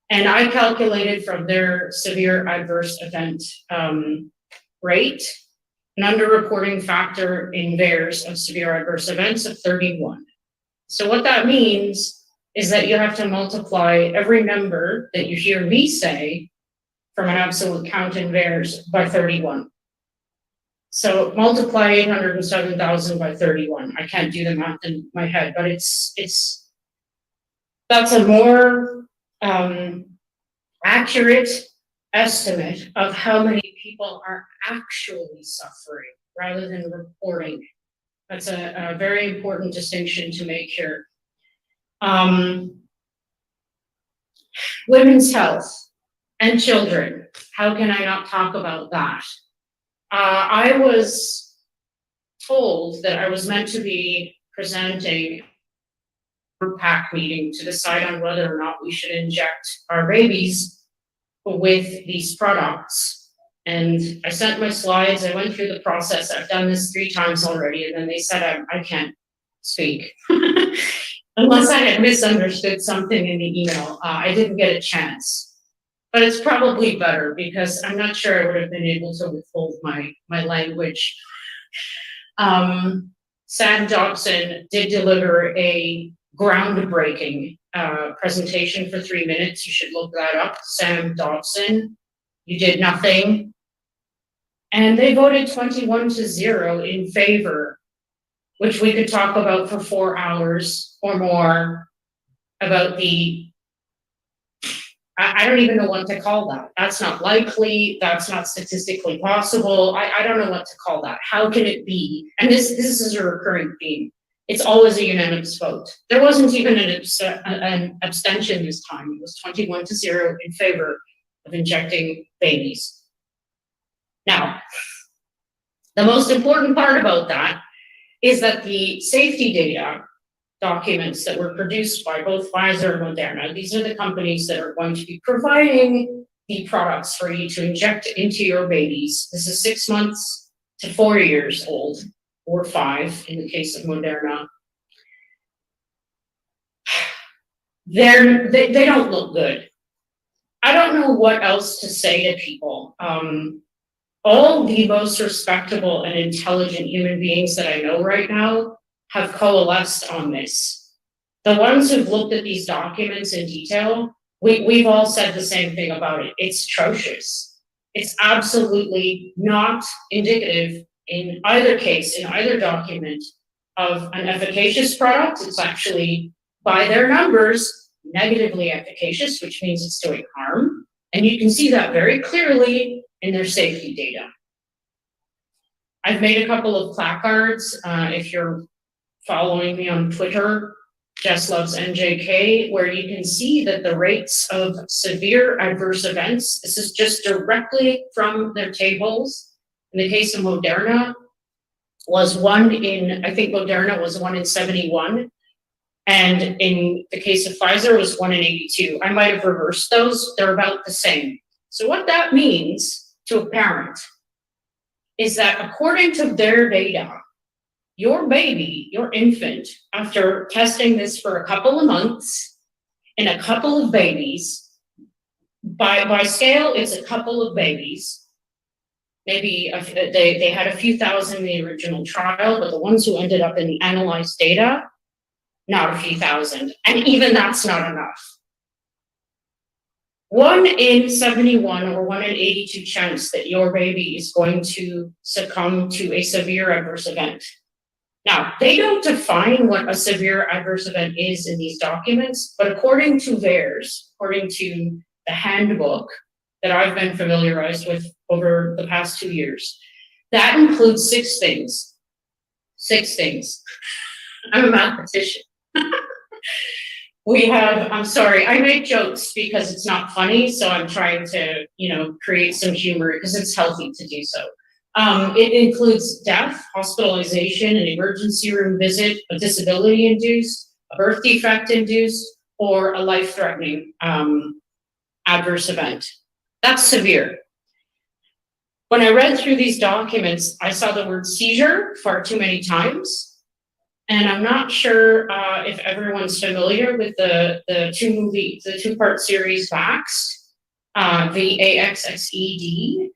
And I calculated from their severe adverse event rate, an underreporting factor in VAERS of severe adverse events of 31. So what that means is that you have to multiply every number that you hear me say from an absolute count in VAERS by 31. So multiply 807,000 by 31. I can't do the math in my head, but that's a more accurate estimate of how many people are actually suffering rather than reporting. That's a very important distinction to make here. Women's health and children. How can I not talk about that? I was told that I was meant to be presenting a PAC meeting to decide on whether or not we should inject our babies with these products. And I sent my slides, I went through the process. I've done this 3 times already, and then they said I can't speak. Unless I had misunderstood something in the email. I didn't get a chance. But it's probably better because I'm not sure I would have been able to withhold my language. Sam Dobson did deliver a groundbreaking presentation for 3 minutes. You should look that up. Sam Dobson, you did nothing. And they voted 21-0 in favor, which we could talk about for 4 hours or more about the I don't even know what to call that. That's not likely. That's not statistically possible. I don't know what to call that. How can it be? And this is a recurring theme. It's always a unanimous vote. There wasn't even an abstention this time. It was 21-0 in favor of injecting babies. Now, the most important part about that is that the safety data documents that were produced by both Pfizer and Moderna, these are the companies that are going to be providing the products for you to inject into your babies. This is 6 months to 4 years old, or 5 in the case of Moderna. They don't look good. I don't know what else to say to people. All the most respectable and intelligent human beings that I know right now have coalesced on this. The ones who've looked at these documents in detail, we've all said the same thing about it. It's atrocious. It's absolutely not indicative in either case, in either document, of an efficacious product. It's actually, by their numbers, negatively efficacious, which means it's doing harm. And you can see that very clearly in their safety data. I've made a couple of placards. If you're following me on Twitter, Jess Loves NJK, where you can see that the rates of severe adverse events, this is just directly from their tables. In the case of Moderna, was 1 in, I think Moderna was 1 in 71. And in the case of Pfizer, it was 1 in 82. I might have reversed those. They're about the same. So what that means to a parent is that according to their data, your baby, your infant, after testing this for a couple of months in a couple of babies, by scale, it's a couple of babies. Maybe they had a few thousand in the original trial, but the ones who ended up in the analyzed data, not a few thousand. And even that's not enough. 1 in 71 or 1 in 82 chance that your baby is going to succumb to a severe adverse event. Now, they don't define what a severe adverse event is in these documents, but according to theirs, according to the handbook that I've been familiarized with over the past 2 years, that includes 6 things. 6 things. I'm a mathematician. We have, I'm sorry, I make jokes because it's not funny, so I'm trying to, create some humor because it's healthy to do so. It includes death, hospitalization, an emergency room visit, a disability induced, a birth defect induced, or a life-threatening adverse event. That's severe. When I read through these documents, I saw the word seizure far too many times. And I'm not sure if everyone's familiar with the 2-part series Vaxxed, VAXXED.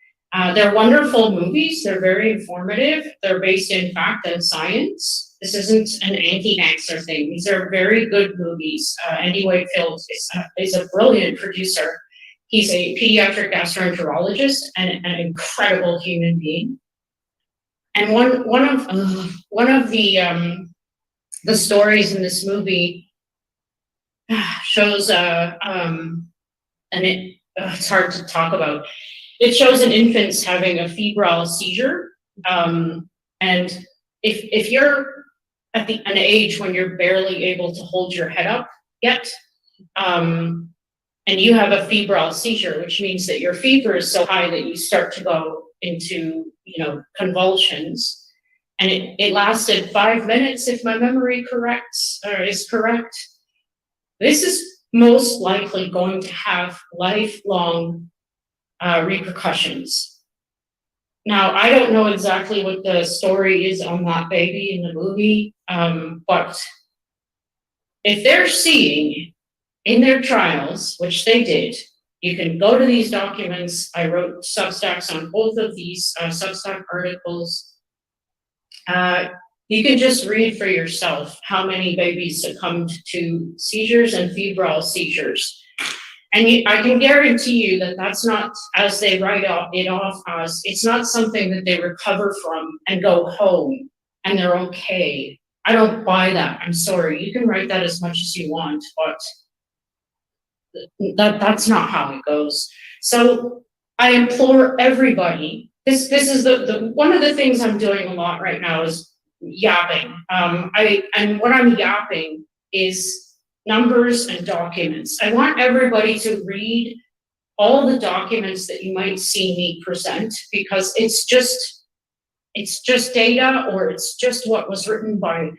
They're wonderful movies. They're very informative. They're based in fact and science. This isn't an anti-vaxxer thing. These are very good movies. Andy Wakefield is a brilliant producer. He's a pediatric gastroenterologist and an incredible human being. And one of the stories in this movie shows it's hard to talk about. It shows an infant having a febrile seizure, and if you're at an age when you're barely able to hold your head up yet, and you have a febrile seizure, which means that your fever is so high that you start to go into convulsions. And it lasted 5 minutes, if my memory is correct. This is most likely going to have lifelong repercussions. Now, I don't know exactly what the story is on that baby in the movie, but if they're seeing in their trials, which they did, you can go to these documents. I wrote Substacks on both of these Substack articles. You can just read for yourself how many babies succumbed to seizures and febrile seizures. And I can guarantee you that that's not, as they write it off as, it's not something that they recover from and go home and they're okay. I don't buy that. I'm sorry. You can write that as much as you want, but that's not how it goes. So I implore everybody. This is the one of the things I'm doing a lot right now is yapping. And what I'm yapping is numbers and documents. I want everybody to read all the documents that you might see me present, because it's just data, or it's just what was written by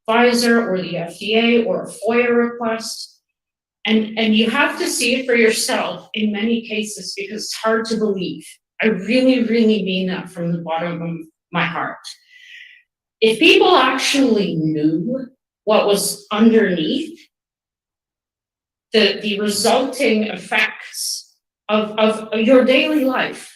Pfizer or the FDA or a FOIA request. And you have to see it for yourself in many cases, because it's hard to believe. I really, really mean that from the bottom of my heart. If people actually knew what was underneath, the resulting effects of your daily life,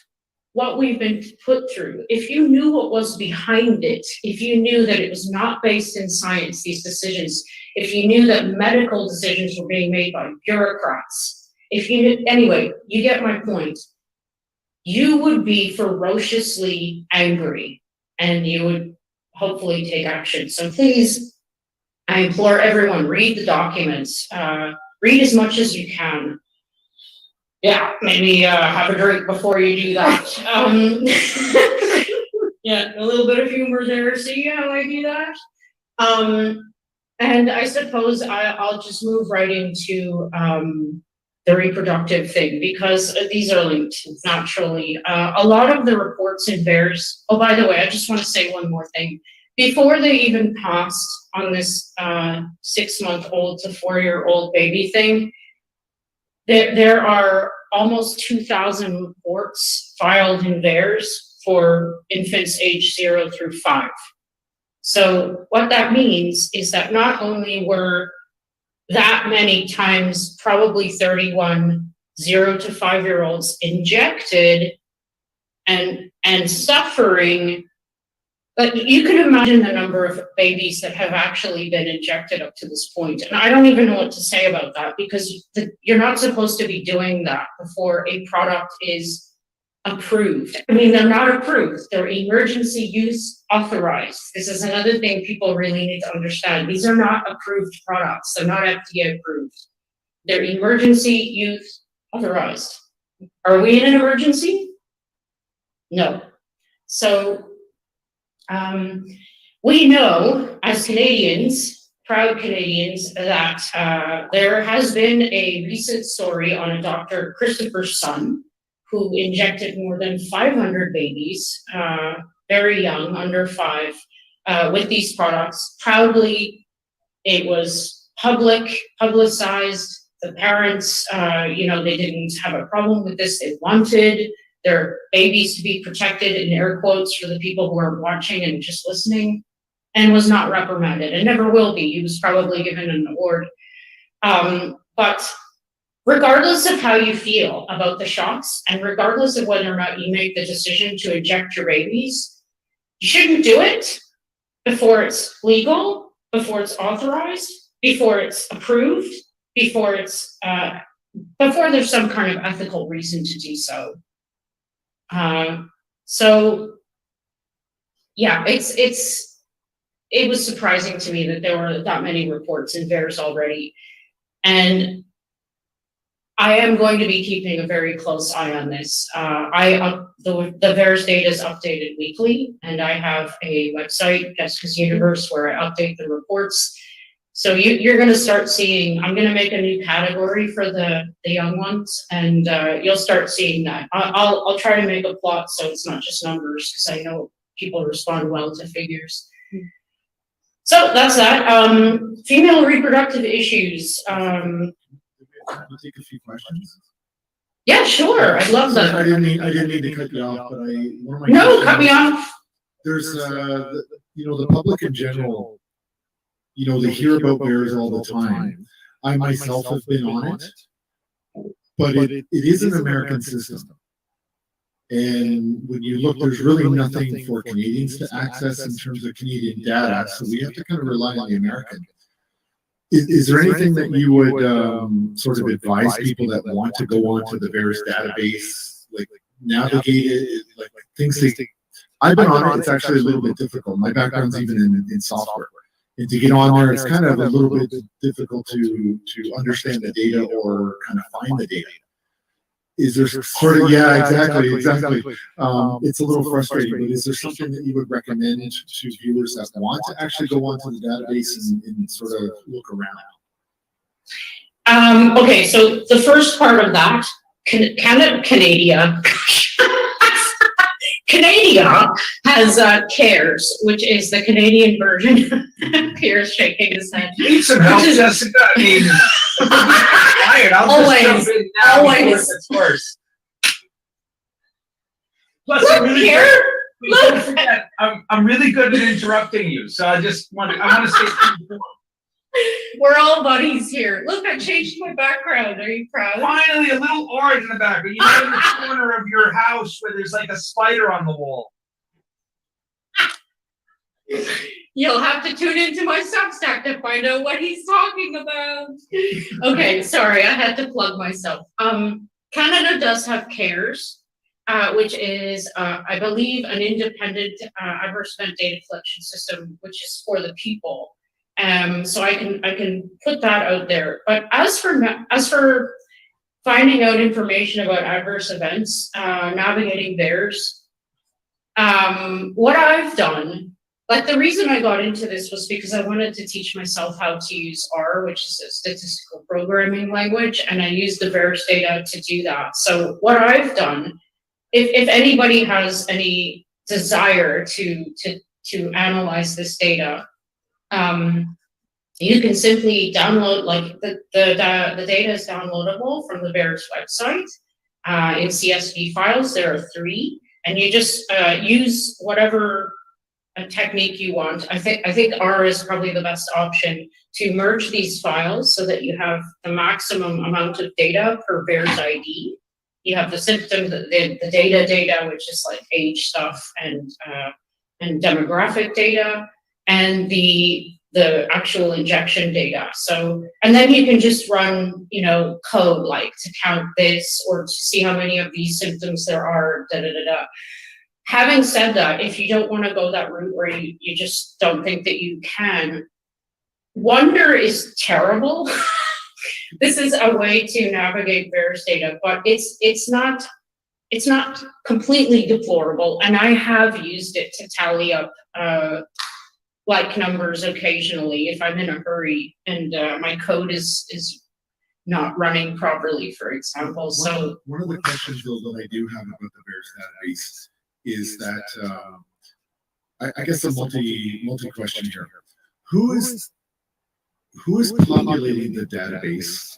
what we've been put through, if you knew what was behind it, if you knew that it was not based in science, these decisions, if you knew that medical decisions were being made by bureaucrats, if you knew, anyway, you get my point, you would be ferociously angry and you would hopefully take action. So please, I implore everyone, read the documents, read as much as you can. Yeah, maybe have a drink before you do that. Yeah, a little bit of humor there. See how I do that? And I suppose I'll just move right into the reproductive thing, because these are linked naturally. A lot of the reports in VAERS, oh, by the way, I just want to say one more thing. Before they even passed on this 6-month-old to 4-year-old baby thing, there are almost 2,000 reports filed in VAERS for infants aged 0 through 5. So what that means is that not only were that many times, probably 31 0 to 5-year-olds injected and suffering, but you can imagine the number of babies that have actually been injected up to this point. And I don't even know what to say about that, because you're not supposed to be doing that before a product is approved. I mean, they're not approved. They're emergency use authorized. This is another thing people really need to understand. These are not approved products. They're not FDA approved. They're emergency use authorized. Are we in an emergency? No. So, we know as Canadians, proud Canadians, that there has been a recent story on a Dr. Christopher's son who injected more than 500 babies, very young, under 5, with these products. Proudly, it was publicized. The parents, they didn't have a problem with this. They wanted their babies to be protected, in air quotes for the people who are watching and just listening, and was not reprimanded, and never will be. He was probably given an award. But regardless of how you feel about the shots, and regardless of whether or not you make the decision to inject your babies, you shouldn't do it before it's legal, before it's authorized, before it's approved, before it's before there's some kind of ethical reason to do so. So yeah, it was surprising to me that there were that many reports in VAERS already, and I am going to be keeping a very close eye on this. The VAERS data is updated weekly, and I have a website, Jessica's Universe, where I update the reports. So you're going to start seeing, I'm going to make a new category for the young ones, and you'll start seeing that. I'll try to make a plot so it's not just numbers, because I know people respond well to figures. So that's that. Female reproductive issues. I'll take a few questions. Yeah, sure. I'd love that. I didn't mean to cut you off, but one of my no, cut me off. There's the public in general, they hear about VAERS all the time. I myself have been on it, but it is an American system. And when you look, there's really nothing for Canadians to access in terms of Canadian data, so we have to kind of rely on the American. Is there anything that you would sort of advise people that want to go onto the VAERS database, like navigate it, like things I've been on it, it's actually a little bit difficult. My background's even in software. And to get on there, it's kind of a little bit difficult to understand the data or kind of find the data. Is there sort of, yeah, exactly. It's a little frustrating, but is there something that you would recommend to viewers that want to actually go onto the database and sort of look around? Okay, so the first part of that, Canada has CARES, which is the Canadian version. Pierre's shaking his head. You need some help, Jessica. I mean, tired. I'll just jump in now before it's worse. Plus, I'm really good at interrupting you, so I want to stay. We're all buddies here. Look, I changed my background. Are you proud? Finally, a little orange in the back, but you know, in the corner of your house where there's like a spider on the wall. You'll have to tune into my Substack to find out what he's talking about. Okay, sorry, I had to plug myself. Canada does have CARES, which is, I believe, an independent adverse event data collection system, which is for the people. So I can put that out there. But as for finding out information about adverse events, navigating theirs, what I've done. Like the reason I got into this was because I wanted to teach myself how to use R, which is a statistical programming language, and I used the VERS data to do that. So what I've done, if anybody has any desire to analyze this data, you can simply download, like the data is downloadable from the VERS website in CSV files. There are 3, and you just use whatever a technique you want. I think R is probably the best option to merge these files so that you have the maximum amount of data per VERS ID. You have the symptoms, the data, which is like age stuff and demographic data, and the actual injection data. So, and then you can just run, code like to count this or to see how many of these symptoms there are, Having said that, if you don't want to go that route or you just don't think that you can, Wonder is terrible. This is a way to navigate VERS data, but it's not completely deplorable. And I have used it to tally up like numbers occasionally if I'm in a hurry and my code is not running properly, for example. So one of the questions though that I do have about the VERS database is that I guess a multi question here. Who is populating the database?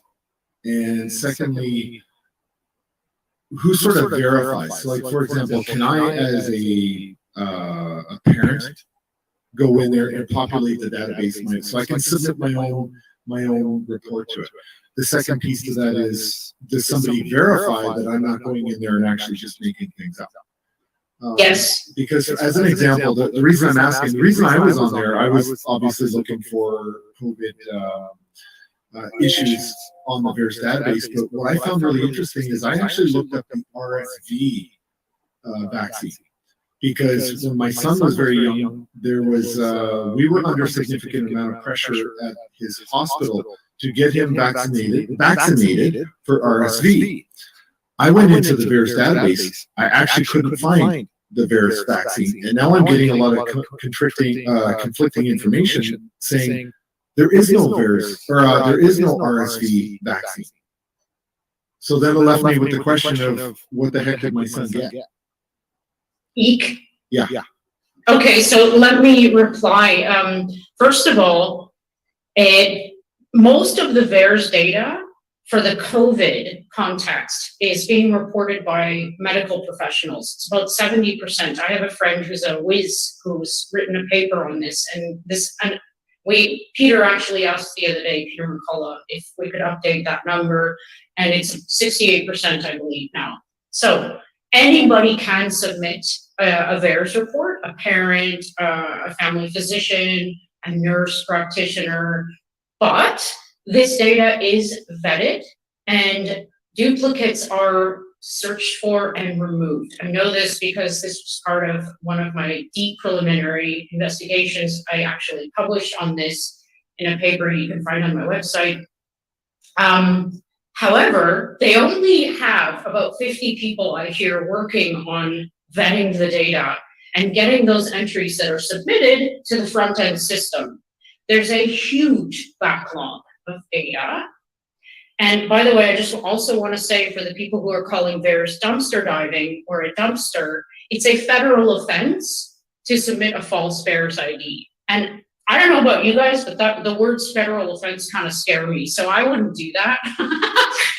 And secondly, who sort of verifies? So like, for example, can I as a parent go in there and populate the database so I can submit my own report to it? The second piece to that is, does somebody verify that I'm not going in there and actually just making things up? Yes. Because as an example, the reason I'm asking, the reason I was on there, I was obviously looking for COVID issues on the VERS database. But what I found really interesting is I actually looked up the RSV vaccine. Because when my son was very young, there was we were under significant amount of pressure at his hospital to get him vaccinated for RSV. I went into the VERS database. I actually couldn't find the VERS vaccine, and now I'm getting a lot of conflicting information saying there is no VERS or there is no RSV vaccine. So that left me with the question of what the heck did my son get? Eek. Yeah. Okay, so let me reply. First of all, most of the VERS data for the COVID context is being reported by medical professionals. It's about 70%. I have a friend who's a whiz who's written a paper on this, and Peter actually asked the other day, Peter McCullough, if we could update that number, and it's 68%, I believe now. So anybody can submit a VERS report, a parent, a family physician, a nurse practitioner, but this data is vetted and duplicates are searched for and removed. I know this because this was part of one of my deep preliminary investigations. I actually published on this in a paper you can find on my website. However, they only have about 50 people I hear working on vetting the data and getting those entries that are submitted to the front end system. There's a huge backlog of data. And by the way, I just also want to say for the people who are calling VERS dumpster diving or a dumpster, it's a federal offense to submit a false VERS ID. And I don't know about you guys, but the words federal offense kind of scare me. So I wouldn't do that.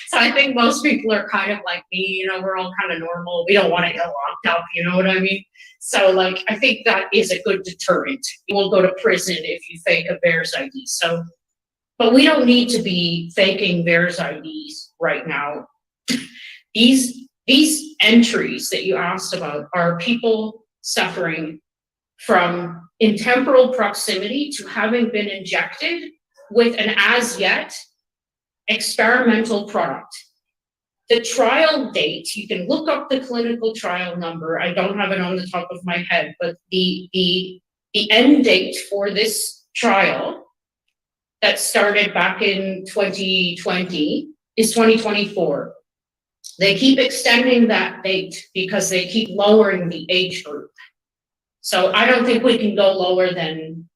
So I think most people are kind of like me, we're all kind of normal. We don't want to get locked up, you know what I mean? So like, I think that is a good deterrent. You won't go to prison if you fake a VERS ID. So But we don't need to be faking VAERS IDs right now. These entries that you asked about are people suffering from in temporal proximity to having been injected with an as yet experimental product. The trial date, you can look up the clinical trial number. I don't have it on the top of my head, but the end date for this trial that started back in 2020 is 2024. They keep extending that date because they keep lowering the age group. So I don't think we can go lower than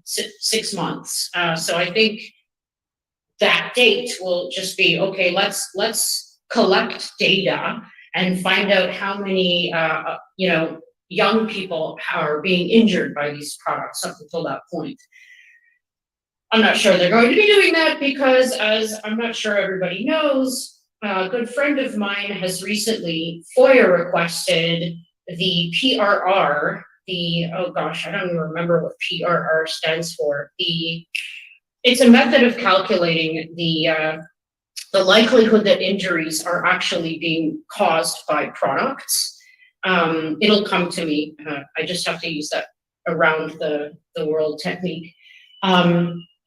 6 months. So I think that date will just be, okay, let's collect data and find out how many young people are being injured by these products up until that point. I'm not sure they're going to be doing that because, as I'm not sure everybody knows, a good friend of mine has recently FOIA requested the PRR, oh gosh, I don't even remember what PRR stands for. It's a method of calculating the likelihood that injuries are actually being caused by products. It'll come to me. I just have to use that around the world technique.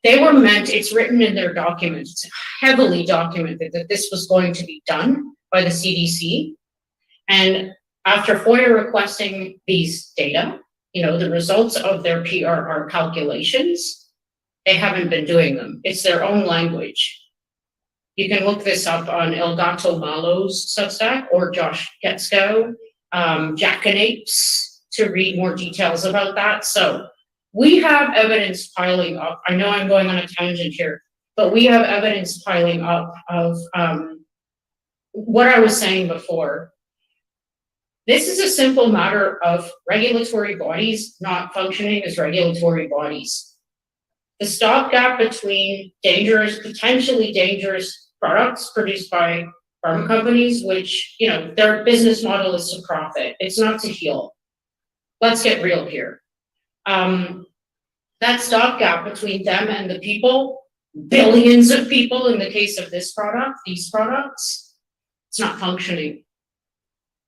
They were meant, it's written in their documents, it's heavily documented that this was going to be done by the CDC. And after FOIA requesting these data, the results of their PRR calculations, they haven't been doing them. It's their own language. You can look this up on El Gato Malo's Substack or Josh Getsko, Jackanapes, to read more details about that. So we have evidence piling up. I know I'm going on a tangent here, but we have evidence piling up of what I was saying before. This is a simple matter of regulatory bodies not functioning as regulatory bodies. The stopgap between potentially dangerous products produced by pharma companies, which, their business model is to profit. It's not to heal. Let's get real here. That stopgap between them and the people, billions of people in the case of these products, it's not functioning.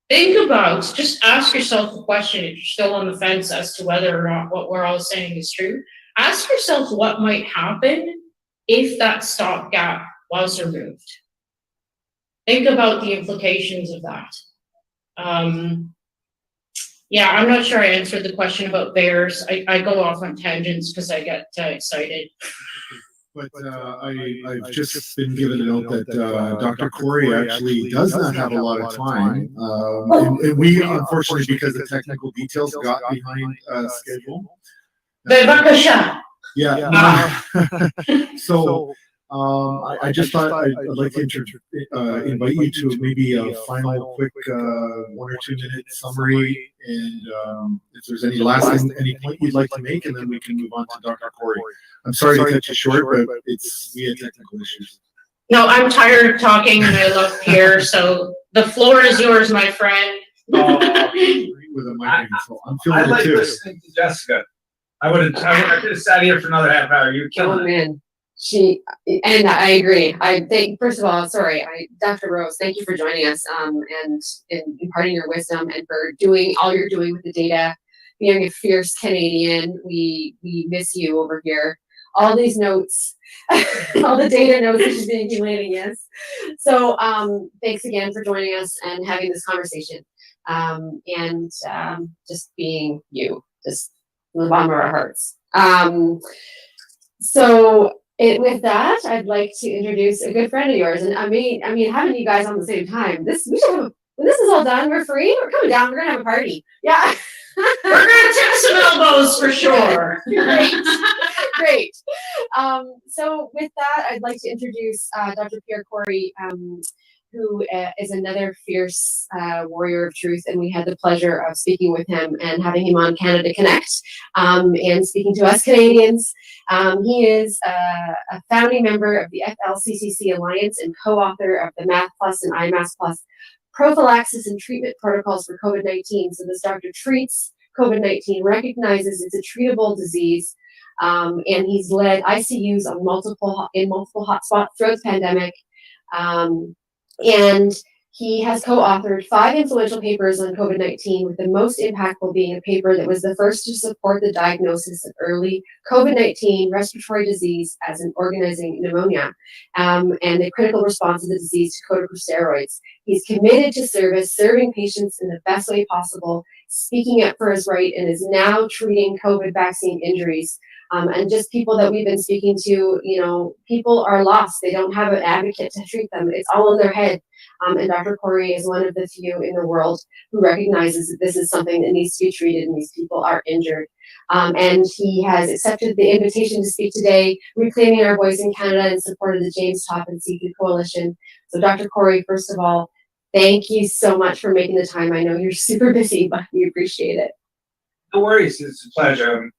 Just ask yourself a question if you're still on the fence as to whether or not what we're all saying is true. Ask yourself what might happen if that stopgap was removed. Think about the implications of that. Yeah, I'm not sure I answered the question about VAERS. I go off on tangents because I get excited. But I've just been given a note that Dr. Kory actually does not have a lot of time. And we, unfortunately, because the technical details got behind schedule. Yeah. So I just thought I'd like to invite you to maybe a final quick 1 or 2 minute summary, and if there's any any point you'd like to make, and then we can move on to Dr. Kory. I'm sorry to cut you short, but we had technical issues. No, I'm tired of talking, and I love Pierre, so the floor is yours, my friend. With a mic, so I'm feeling it like too. listening to Jessica. I could have sat here for another half hour. You're killing it. Man. And I agree. I think, first of all, Dr. Rose, thank you for joining us and imparting your wisdom and for doing all you're doing with the data. Being a fierce Canadian, we miss you over here. All these notes, all the data notes that you've been accumulating, yes. So thanks again for joining us and having this conversation. And just being you, just from the bottom of our hearts. With that, I'd like to introduce a good friend of yours, and I mean, having you guys on the same time. We should have. When this is all done, we're free. We're coming down. We're gonna have a party. Yeah, we're gonna tip some elbows for sure. Great. So with that, I'd like to introduce Dr. Pierre Kory, who is another fierce warrior of truth, and we had the pleasure of speaking with him and having him on Canada Connect and speaking to us Canadians. He is a founding member of the FLCCC Alliance and co-author of the Math Plus and IMAS Plus prophylaxis and treatment protocols for COVID-19. So this doctor treats COVID-19, recognizes it's a treatable disease, And he's led ICUs in multiple hotspots throughout the pandemic. And he has co-authored 5 influential papers on COVID-19, with the most impactful being a paper that was the first to support the diagnosis of early COVID-19 respiratory disease as an organizing pneumonia, and the critical response of the disease to corticosteroids. He's committed to service, serving patients in the best way possible, speaking up for his right, and is now treating COVID vaccine injuries. And just people that we've been speaking to, people are lost. They don't have an advocate to treat them. It's all in their head. And Dr. Kory is one of the few in the world who recognizes that this is something that needs to be treated, and these people are injured. And he has accepted the invitation to speak today, reclaiming our voice in Canada in support of the James Top and Seafood Coalition. So Dr. Kory, first of all, thank you so much for making the time. I know you're super busy, but we appreciate it. No worries. It's a pleasure.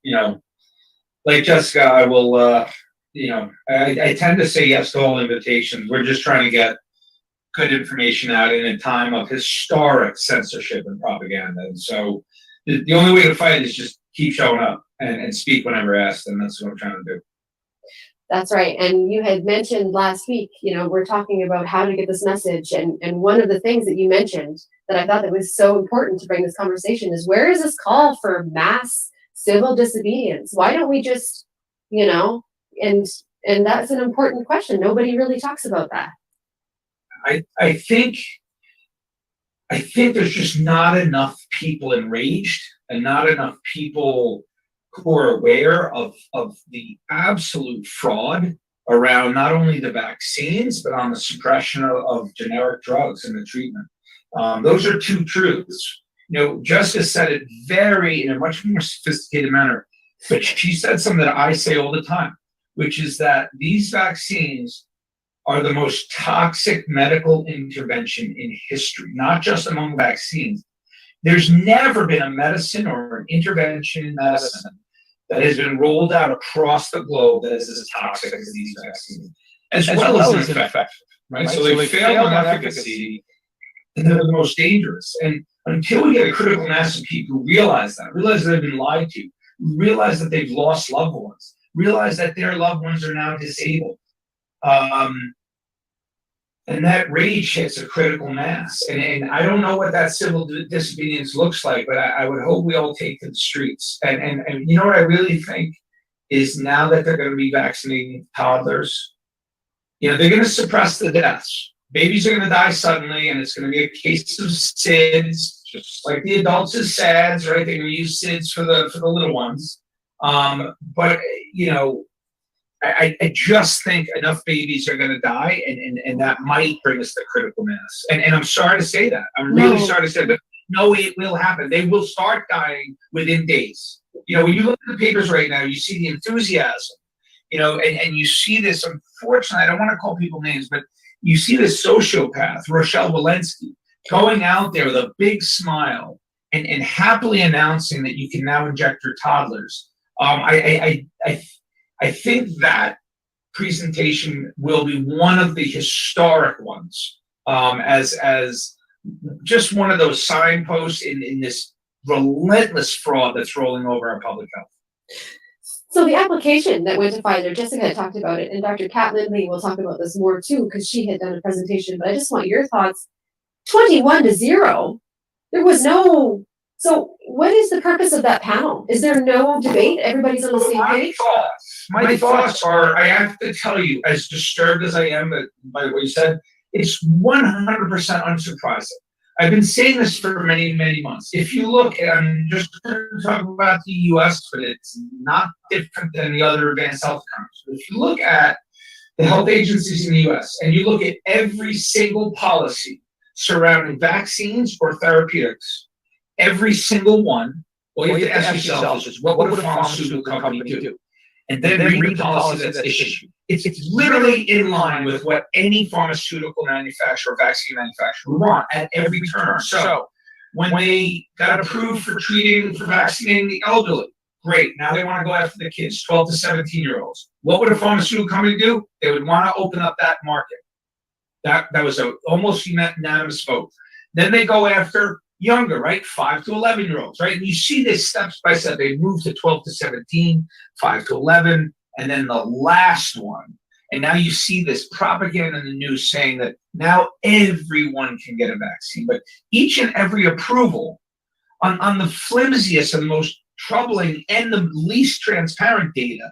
Like Jessica, I will, I tend to say yes to all invitations. We're just trying to get good information out in a time of historic censorship and propaganda. And so the only way to fight is just keep showing up and speak whenever asked. And that's what I'm trying to do. That's right. And you had mentioned last week, we're talking about how to get this message. And one of the things that you mentioned that I thought that was so important to bring this conversation is, where is this call for mass civil disobedience? Why don't we just, and that's an important question. Nobody really talks about that. I think there's just not enough people enraged and not enough people who are aware of the absolute fraud around not only the vaccines, but on the suppression of generic drugs and the treatment. Those are two truths. Justice said it in a much more sophisticated manner, but she said something that I say all the time, which is that these vaccines are the most toxic medical intervention in history, not just among vaccines. There's never been a medicine or an intervention in medicine that has been rolled out across the globe that is as toxic as these vaccines, as well as ineffective, right? So they fail on efficacy, and they're the most dangerous. And until we get a critical mass of people who realize that they've been lied to, realize that they've lost loved ones, realize that their loved ones are now disabled, and that rage hits a critical mass. And I don't know what that civil disobedience looks like, but I would hope we all take to the streets. And you know what I really think is, now that they're going to be vaccinating toddlers, they're going to suppress the deaths. Babies are going to die suddenly, and it's going to be a case of SIDS, just like the adults is SADS, right? They're going to use SIDS for the little ones. But I just think enough babies are going to die, and that might bring us to critical mass. And I'm sorry to say that. I'm really sorry to say that. No, it will happen. They will start dying within days. When you look at the papers right now, you see the enthusiasm, and you see this, unfortunately, I don't want to call people names, but you see this sociopath, Rochelle Walensky, going out there with a big smile and happily announcing that you can now inject your toddlers. I think that presentation will be one of the historic ones, as just one of those signposts in this relentless fraud that's rolling over our public health. So the application that went to Pfizer, Jessica had talked about it, and Dr. Kat Lindley will talk about this more too, because she had done a presentation, but I just want your thoughts. 21-0. There was no. So what is the purpose of that panel? Is there no debate? Everybody's on the same page? My thoughts are, I have to tell you, as disturbed as I am by what you said, it's 100% unsurprising. I've been saying this for many, many months. If you look, and I'm just going to talk about the U.S., but it's not different than the other advanced health countries. But if you look at the health agencies in the U.S., and you look at every single policy surrounding vaccines or therapeutics, every single one, all you have to ask yourself is, what would a pharmaceutical company do? And then read the policy that's issued. It's literally in line with what any pharmaceutical manufacturer or vaccine manufacturer would want at every turn. So when they got approved for vaccinating the elderly, great. Now they want to go after the kids, 12 to 17-year-olds. What would a pharmaceutical company do? They would want to open up that market. That was an almost unanimous vote. Then they go after younger, right? 5 to 11-year-olds, right? And you see this steps by step. They move to 12 to 17, 5 to 11, and then the last one. And now you see this propaganda in the news saying that now everyone can get a vaccine. But each and every approval on the flimsiest and most troubling and the least transparent data,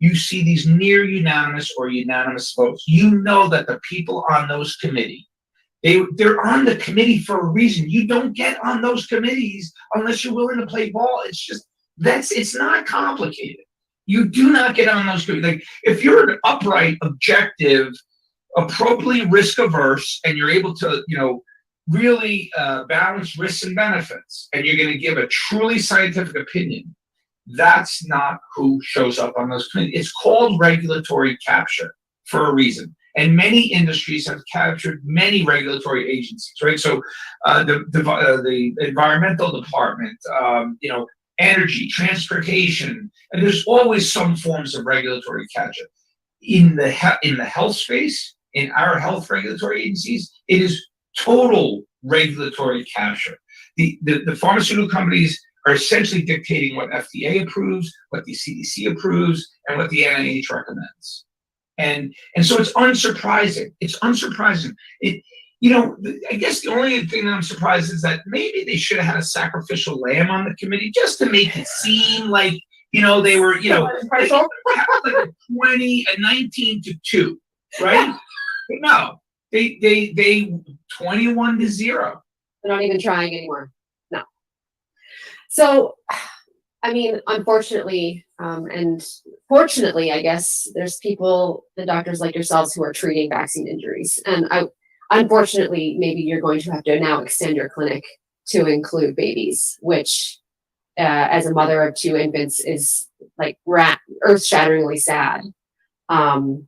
you see these near unanimous or unanimous votes. You know that the people on those committees, they're on the committee for a reason. You don't get on those committees unless you're willing to play ball. It's just, it's not complicated. You do not get on those committees. Like, if you're an upright, objective, appropriately risk averse, and you're able to, really balance risks and benefits, and you're going to give a truly scientific opinion, that's not who shows up on those committees. It's called regulatory capture for a reason. And many industries have captured many regulatory agencies, right? So the environmental department, energy, transportation, and there's always some forms of regulatory capture. In the health space, in our health regulatory agencies, it is total regulatory capture. The pharmaceutical companies are essentially dictating what FDA approves, what the CDC approves, and what the NIH recommends. And so it's unsurprising. It's unsurprising. I guess the only thing that I'm surprised is that maybe they should have had a sacrificial lamb on the committee just to make it seem like, they were, like a 19-2, right? No, they 21-0. They're not even trying anymore. No. So, I mean, unfortunately, and fortunately, I guess, there's people and doctors like yourselves who are treating vaccine injuries. And unfortunately, maybe you're going to have to now extend your clinic to include babies, which, as a mother of 2 infants, is like earth-shatteringly sad. But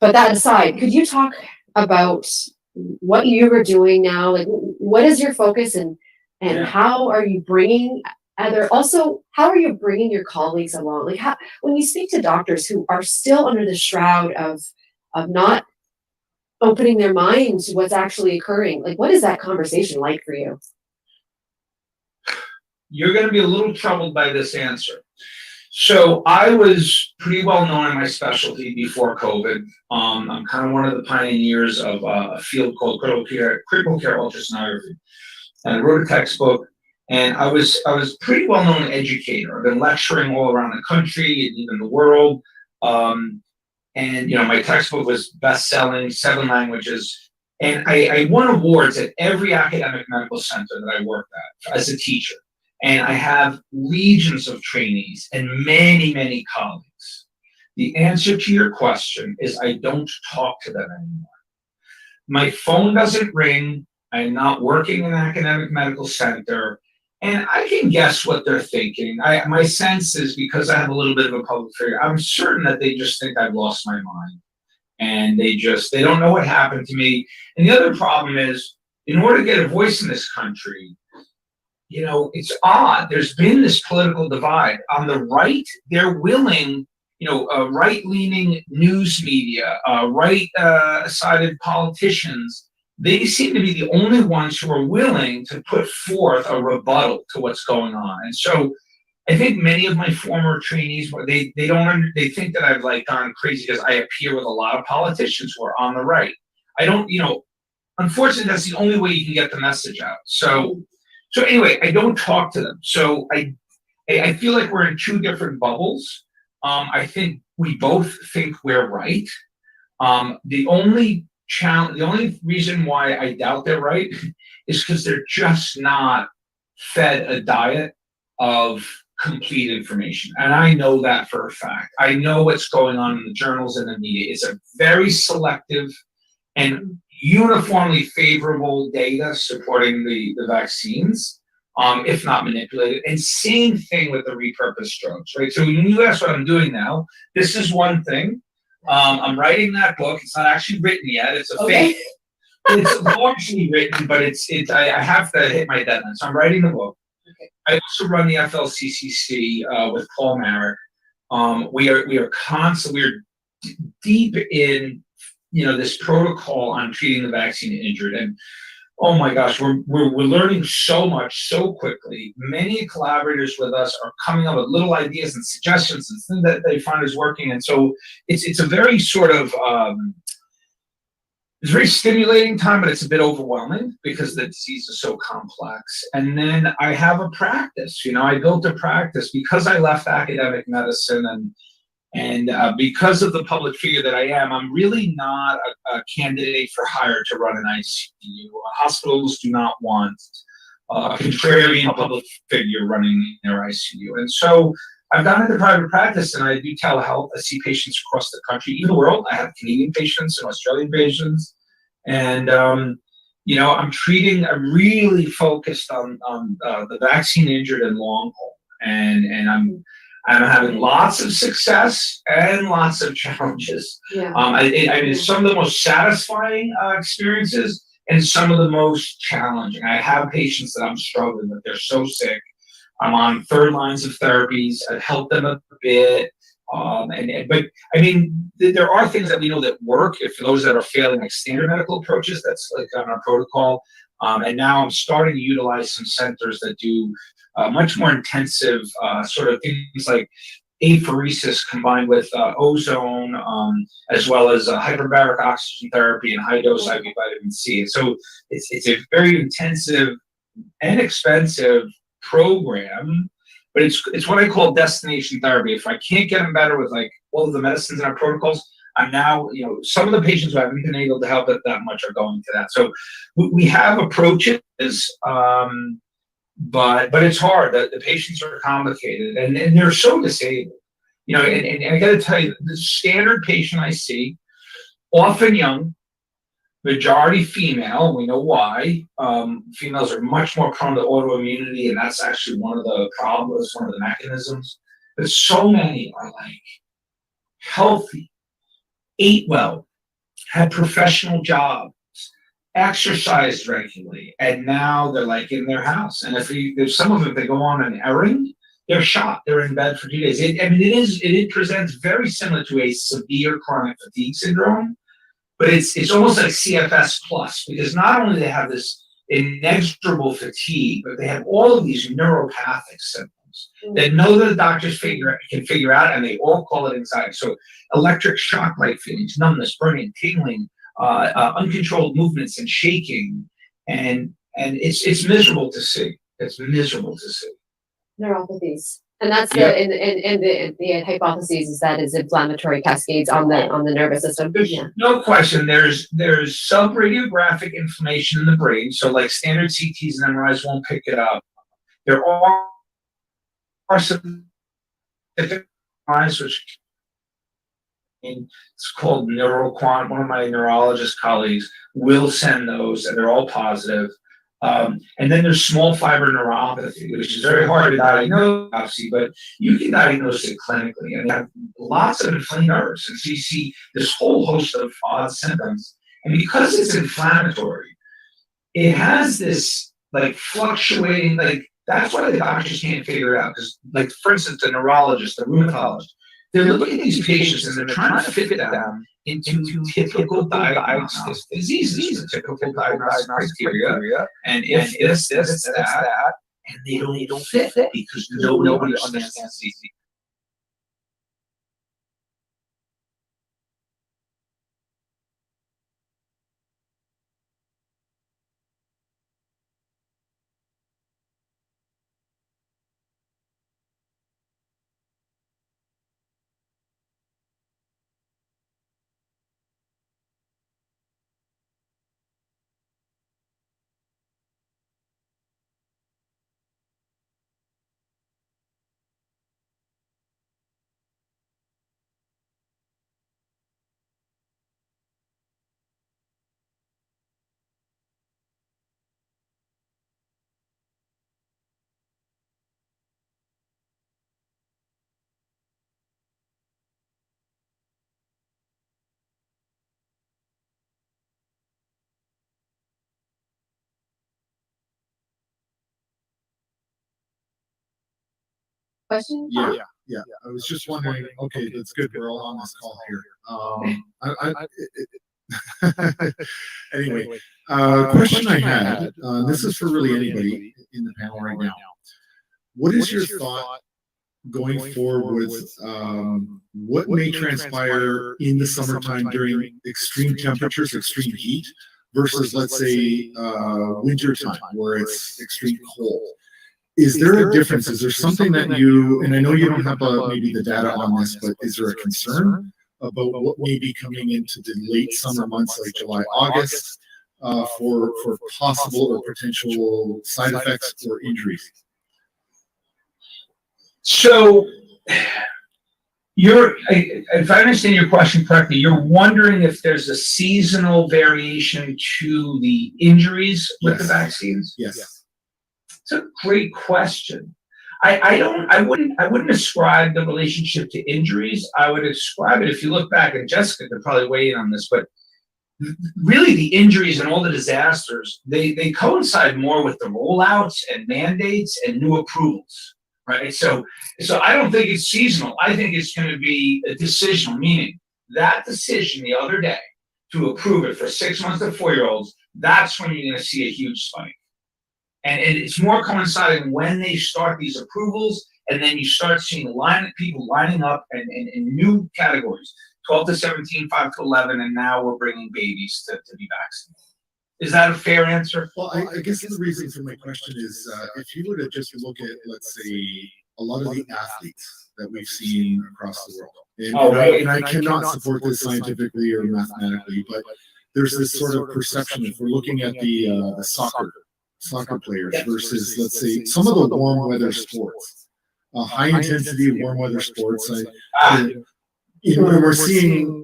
that aside, could you talk about what you are doing now? Like, what is your focus, and how are you bringing how are you bringing your colleagues along? Like, when you speak to doctors who are still under the shroud of not opening their mind to what's actually occurring, like, what is that conversation like for you? You're going to be a little troubled by this answer. So I was pretty well known in my specialty before COVID. I'm kind of one of the pioneers of a field called critical care ultrasonography. And I wrote a textbook. And I was pretty well known educator. I've been lecturing all around the country and even the world. And my textbook was best-selling, 7 languages. And I won awards at every academic medical center that I worked at as a teacher. And I have legions of trainees and many, many colleagues. The answer to your question is I don't talk to them anymore. My phone doesn't ring. I'm not working in an academic medical center. And I can guess what they're thinking. My sense is, because I have a little bit of a public figure, I'm certain that they just think I've lost my mind. And they don't know what happened to me. And the other problem is, in order to get a voice in this country, it's odd. There's been this political divide. On the right, they're willing, right-leaning news media, right-sided politicians, they seem to be the only ones who are willing to put forth a rebuttal to what's going on. And so I think many of my former trainees, they think that I've gone crazy because I appear with a lot of politicians who are on the right. I don't, unfortunately, that's the only way you can get the message out. So anyway, I don't talk to them. So I feel like we're in 2 different bubbles. I think we both think we're right. The only reason why I doubt they're right is because they're just not fed a diet of complete information. And I know that for a fact. I know what's going on in the journals and the media. It's a very selective and uniformly favorable data supporting the vaccines, if not manipulated. And same thing with the repurposed drugs, right? So when you ask what I'm doing now, this is one thing. I'm writing that book. It's not actually written yet. It's a fake. It's largely written, but I have to hit my deadline. So I'm writing the book. Okay. I also run the FLCCC with Paul Merrick. We are constantly, we're deep in this protocol on treating the vaccine injured. And oh my gosh, we're learning so much so quickly. Many collaborators with us are coming up with little ideas and suggestions and things that they find is working. And so it's a very sort of it's a very stimulating time, but it's a bit overwhelming because the disease is so complex. And then I have a practice. I built a practice because I left academic medicine, and because of the public figure that I am, I'm really not a candidate for hire to run an ICU. Hospitals do not want a contrarian public figure running their ICU. And so I've gone into private practice and I do telehealth. I see patients across the country, even the world. I have Canadian patients and Australian patients. And, I'm really focused on the vaccine injured and long haul. And I'm having lots of success and lots of challenges. Yeah. It's some of the most satisfying experiences and some of the most challenging. I have patients that I'm struggling with. They're so sick. I'm on third lines of therapies. I've helped them a bit. But there are things that we know that work. If those that are failing, like standard medical approaches, that's like on our protocol. And now I'm starting to utilize some centers that do much more intensive sort of things like apheresis combined with ozone, as well as hyperbaric oxygen therapy and high dose IV vitamin C. And so it's a very intensive and expensive program, but it's what I call destination therapy. If I can't get them better with like all of the medicines and our protocols, I'm now, some of the patients who haven't been able to help it that much are going to that. So we have approaches, but it's hard. The patients are complicated and they're so disabled. And I got to tell you, the standard patient I see, often young, majority female. We know why. Females are much more prone to autoimmunity, and that's actually one of the problems, one of the mechanisms. But so many are like healthy, ate well, had professional jobs, exercised regularly, and now they're like in their house. And if some of them, they go on an errand, they're shot. They're in bed for 2 days. It presents very similar to a severe chronic fatigue syndrome, but it's almost like CFS plus, because not only they have this inexorable fatigue, but they have all of these neuropathic symptoms that none of the doctors can figure out, and they all call it anxiety. So electric shock-like feelings, numbness, burning, tingling, uncontrolled movements and shaking, and it's miserable to see. It's miserable to see. Neuropathies. And that's the hypothesis is that is inflammatory cascades on the nervous system. There's no question. There's subradiographic inflammation in the brain. So like standard CTs and MRIs won't pick it up. There are some MRIs which it's called NeuroQuant. One of my neurologist colleagues will send those, and they're all positive. And then there's small fiber neuropathy, which is very hard to diagnose, obviously, but you can diagnose it clinically. And they have lots of inflamed nerves. And so you see this whole host of odd symptoms. And because it's inflammatory, it has this like fluctuating, like that's why the doctors can't figure it out. Because, like, for instance, the neurologist, the rheumatologist, they're looking at these patients and they're trying to fit them into typical diagnostic diseases, typical diagnostic criteria. And if this, that, and they don't fit because nobody understands these. Question? Yeah. I was just wondering. Okay, that's good. We're all on this call here. Anyway, question I had, this is for really anybody in the panel right now. What is your thought going forward with what may transpire in the summertime during extreme temperatures, extreme heat, versus, let's say, winter time where it's extreme cold? Is there a difference? Is there something that you, and I know you don't have maybe the data on this, but is there a concern about what may be coming into the late summer months like July, August, for possible or potential side effects or injuries? So, if I understand your question correctly, you're wondering if there's a seasonal variation to the injuries with the vaccines? Yes. It's a great question. I wouldn't ascribe the relationship to injuries. I would ascribe it, if you look back, and Jessica could probably weigh in on this, but really the injuries and all the disasters, they coincide more with the rollouts and mandates and new approvals, right? So I don't think it's seasonal. I think it's going to be a decisional, meaning that decision the other day to approve it for 6 months to 4-year-olds, that's when you're going to see a huge spike. And it's more coinciding when they start these approvals, and then you start seeing people lining up in new categories, 12 to 17, 5 to 11, and now we're bringing babies to be vaccinated. Is that a fair answer? Well, I guess the reason for my question is if you were to just look at, let's say, a lot of the athletes that we've seen across the world, and I cannot support this scientifically or mathematically, but there's this sort of perception, if we're looking at the soccer players versus, let's say, some of the warm weather sports, high intensity warm weather sports, we're seeing,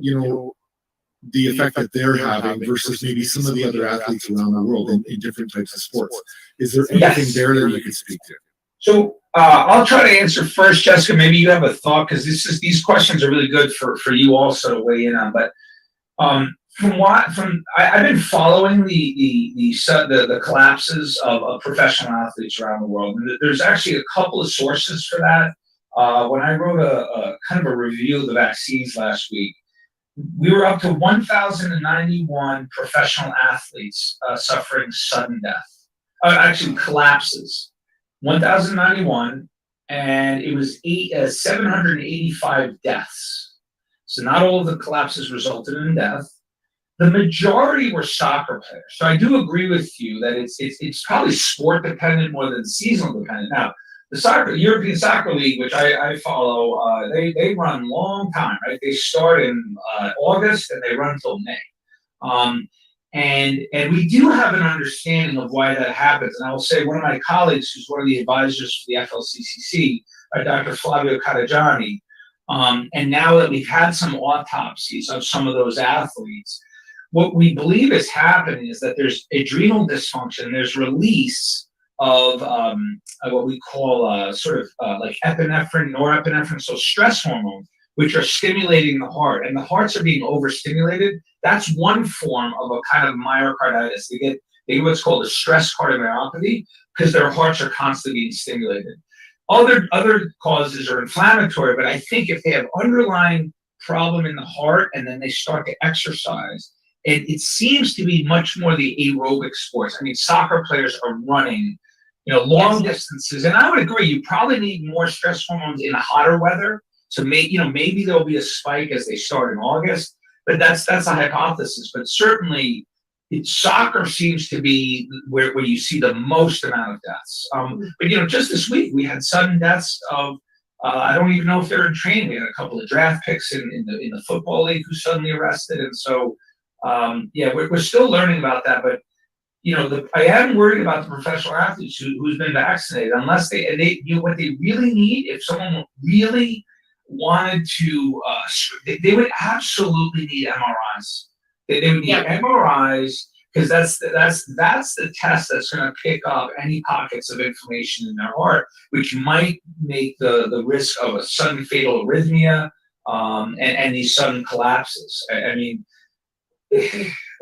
the effect that they're having versus maybe some of the other athletes around the world in different types of sports. Is there anything there that you could speak to? So I'll try to answer first, Jessica. Maybe you have a thought, because these questions are really good for you also to weigh in on. But I've been following the collapses of professional athletes around the world, and there's actually a couple of sources for that. When I wrote a kind of a review of the vaccines last week, we were up to 1,091 professional athletes suffering sudden death, actually collapses. 1,091, and it was 785 deaths. So not all of the collapses resulted in death. The majority were soccer players. So I do agree with you that it's probably sport dependent more than seasonal dependent. Now, the European Soccer League, which I follow, they run long time, right? They start in August and they run till May. And we do have an understanding of why that happens. And I will say one of my colleagues, who's one of the advisors for the FLCCC, Dr. Flavio Caragiani, and now that we've had some autopsies of some of those athletes, what we believe is happening is that there's adrenal dysfunction. There's release of what we call like epinephrine, norepinephrine, so stress hormones, which are stimulating the heart, and the hearts are being overstimulated. That's one form of a kind of myocarditis. They get what's called a stress cardiomyopathy because their hearts are constantly being stimulated. Other causes are inflammatory, but I think if they have underlying problem in the heart and then they start to exercise, and it seems to be much more the aerobic sports. I mean, soccer players are running, long distances, and I would agree. You probably need more stress hormones in hotter weather. So maybe there'll be a spike as they start in August, but that's a hypothesis. But certainly, soccer seems to be where you see the most amount of deaths. But just this week we had sudden deaths of I don't even know if they're in training. We had a couple of draft picks in the football league who suddenly arrested, and so we're still learning about that. But I am worried about the professional athletes who's been vaccinated, unless what they really need, if someone really wanted to, they would absolutely need MRIs. They would need MRIs, because that's the test that's going to pick up any pockets of inflammation in their heart, which might make the risk of a sudden fatal arrhythmia and these sudden collapses. I mean,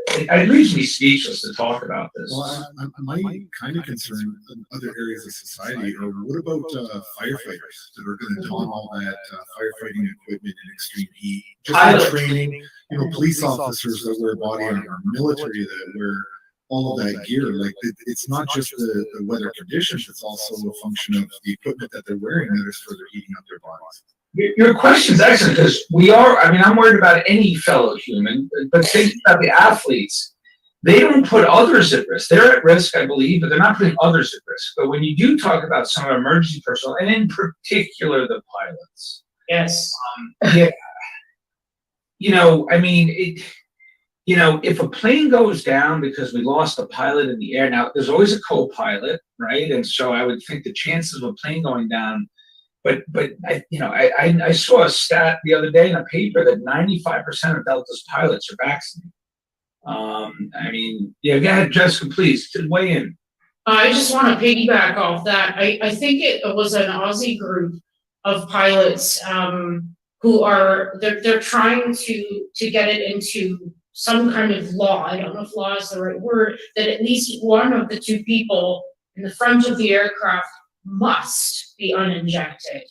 it leaves me speechless to talk about this. Well, my kind of concern in other areas of society are what about firefighters that are going to don all that firefighting equipment in extreme heat? Just for training, police officers that wear body armor, military that wear all of that gear. Like it's not just the weather conditions; it's also a function of the equipment that they're wearing that is further heating up their bodies. Your question's excellent because I'm worried about any fellow human, but think about the athletes. They don't put others at risk. They're at risk, I believe, but they're not putting others at risk. But when you do talk about some of our emergency personnel, and in particular the pilots. Yes. If a plane goes down because we lost a pilot in the air, now there's always a co-pilot, right? And so I would think the chances of a plane going down. But I saw a stat the other day in a paper that 95% of Delta's pilots are vaccinated. Go ahead, Jessica, please weigh in. I just want to piggyback off that. I think it was an Aussie group of pilots who are they're trying to get it into some kind of law. I don't know if law is the right word. That at least one of the two people in the front of the aircraft must be uninjected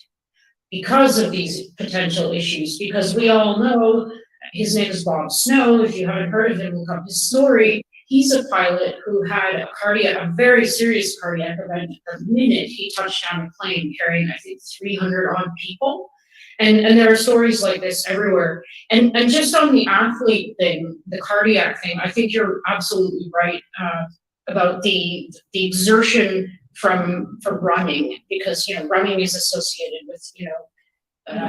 because of these potential issues. Because we all know his name is Bob Snow. If you haven't heard of him, look up his story. He's a pilot who had a very serious cardiac event the minute he touched down a plane carrying, I think, 300 odd people. And there are stories like this everywhere. And just on the athlete thing, the cardiac thing, I think you're absolutely right about the exertion from running, because running is associated with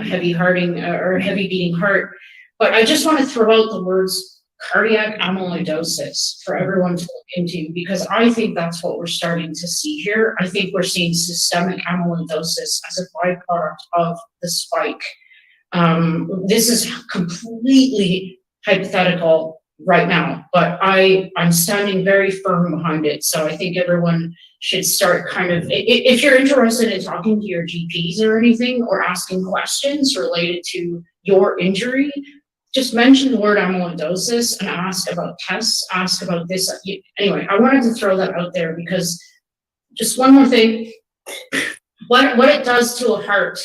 heavy hearting or heavy beating heart. But I just want to throw out the words cardiac amyloidosis for everyone to look into, because I think that's what we're starting to see here. I think we're seeing systemic amyloidosis as a byproduct of the spike. This is completely hypothetical right now, but I'm standing very firm behind it. So I think everyone should start if you're interested in talking to your GPs or anything, or asking questions related to your injury, just mention the word amyloidosis and ask about tests, ask about this. Anyway, I wanted to throw that out there because just one more thing. What it does to a heart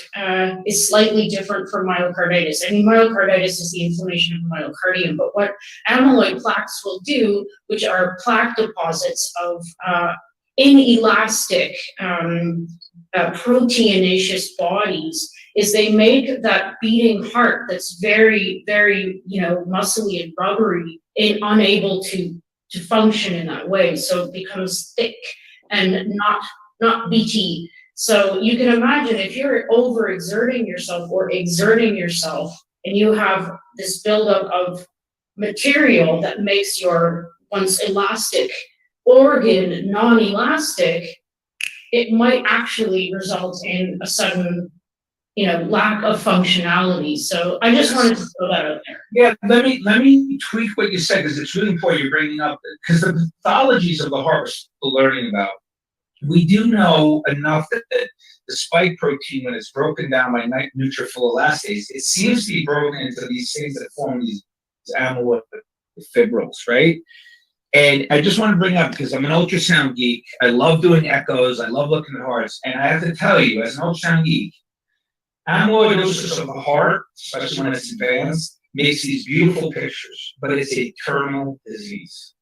is slightly different from myocarditis. Myocarditis is the inflammation of the myocardium, but what amyloid plaques will do, which are plaque deposits of inelastic proteinaceous bodies, is they make that beating heart that's very, very, muscly and rubbery and unable to function in that way. So it becomes thick and not beaty. So you can imagine if you're overexerting yourself or exerting yourself, and you have this buildup of material that makes your once elastic organ non-elastic, it might actually result in a sudden, lack of functionality. So I just wanted to throw that out there. Yeah, let me tweak what you said, because it's really important you're bringing up, because the pathologies of the heart we're still learning about. We do know enough that the spike protein, when it's broken down by neutrophil elastase, it seems to be broken into these things that form these amyloid fibrils, right? And I just want to bring up, because I'm an ultrasound geek, I love doing echoes, I love looking at hearts, and I have to tell you, as an ultrasound geek, amyloidosis of the heart, especially when it's advanced, makes these beautiful pictures, but it's a terminal disease.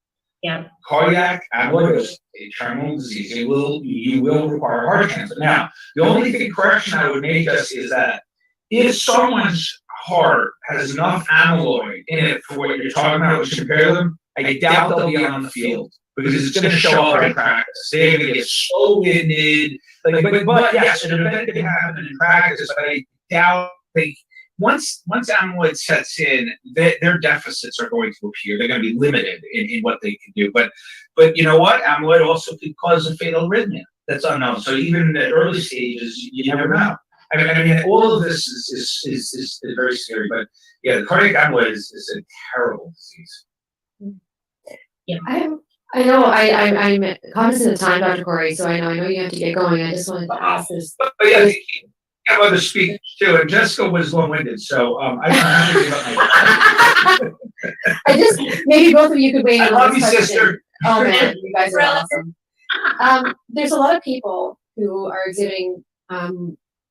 Yeah. Cardiac amyloidosis, a terminal disease. You will require heart transplant. Now, the only correction I would make is that if someone's heart has enough amyloid in it for what you're talking about, which compare them, I doubt they'll be on the field, because it's going to show up in practice. They're going to get so winded. But yes, an event can happen in practice, but I doubt once amyloid sets in, their deficits are going to appear. They're going to be limited in what they can do. But you know what? Amyloid also could cause a fatal arrhythmia. That's unknown. So even in the early stages, you never know. I mean, all of this is very scary. But yeah, the cardiac amyloid is a terrible disease. Yeah, I know I'm cognizant of time, Dr. Kory, so I know you have to get going. I just wanted to ask this. But yeah, you have other speakers too, and Jessica was long-winded, so I don't know how to Maybe both of you could weigh in I on love this you, question. sister. Oh man, you guys are awesome. There's a lot of people who are exhibiting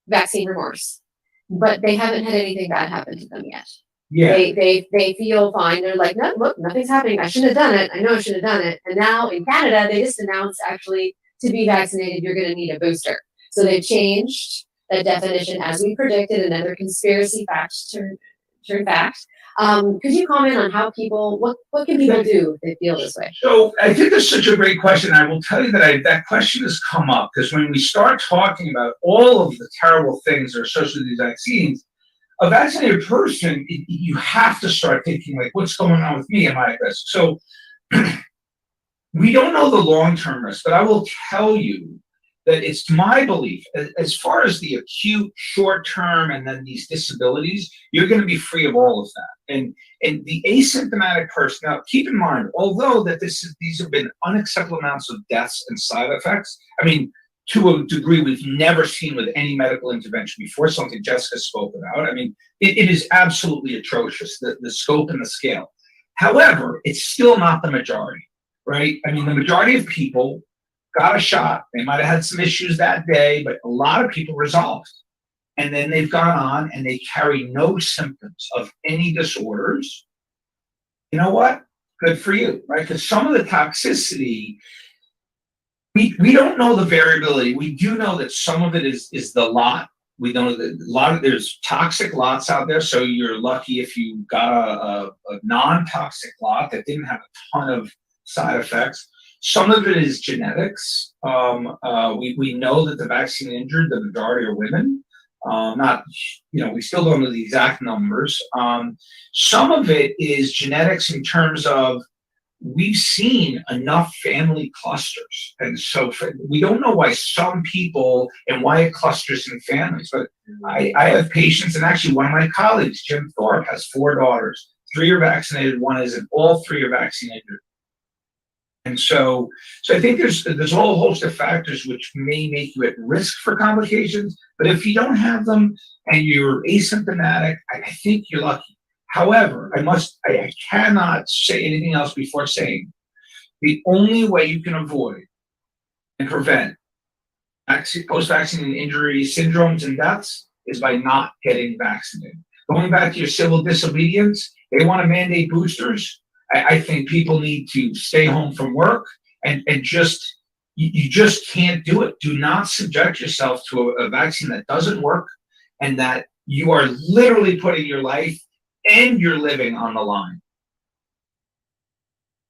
vaccine remorse, but they haven't had anything bad happen to them yet. Yeah. They feel fine. They're like, no, look, nothing's happening. I shouldn't have done it. I know I should have done it. And now in Canada, they just announced actually to be vaccinated, you're going to need a booster. So they've changed that definition as we predicted. Another conspiracy fact turned fact. Could you comment on how people, what can people do if they feel this way? So I think that's such a great question. I will tell you that that question has come up because when we start talking about all of the terrible things that are associated with these vaccines, a vaccinated person, you have to start thinking like, what's going on with me? Am I at risk? So we don't know the long-term risk, but I will tell you that it's my belief, as far as the acute, short-term, and then these disabilities, you're going to be free of all of that. And the asymptomatic person, now keep in mind, although that these have been unacceptable amounts of deaths and side effects, I mean, to a degree we've never seen with any medical intervention before, something Jessica spoke about. I mean, it is absolutely atrocious, the scope and the scale. However, it's still not the majority, right? I mean, the majority of people got a shot. They might have had some issues that day, but a lot of people resolved. And then they've gone on and they carry no symptoms of any disorders. You know what? Good for you, right? Because some of the toxicity, we don't know the variability. We do know that some of it is the lot. We know that there's toxic lots out there. So you're lucky if you got a non-toxic lot that didn't have a ton of side effects. Some of it is genetics. We know that the vaccine injured, the majority are women. We still don't know the exact numbers. Some of it is genetics in terms of we've seen enough family clusters. And so we don't know why some people and why it clusters in families. But I have patients, and actually one of my colleagues, Jim Thorpe, has 4 daughters. 3 are vaccinated, 1 isn't. All 3 are vaccine injured. And so I think there's a whole host of factors which may make you at risk for complications. But if you don't have them and you're asymptomatic, I think you're lucky. However, I cannot say anything else before saying the only way you can avoid and prevent post-vaccine injury syndromes and deaths is by not getting vaccinated. Going back to your civil disobedience, they want to mandate boosters. I think people need to stay home from work and just, you just can't do it. Do not subject yourself to a vaccine that doesn't work and that you are literally putting your life and you're living on the line.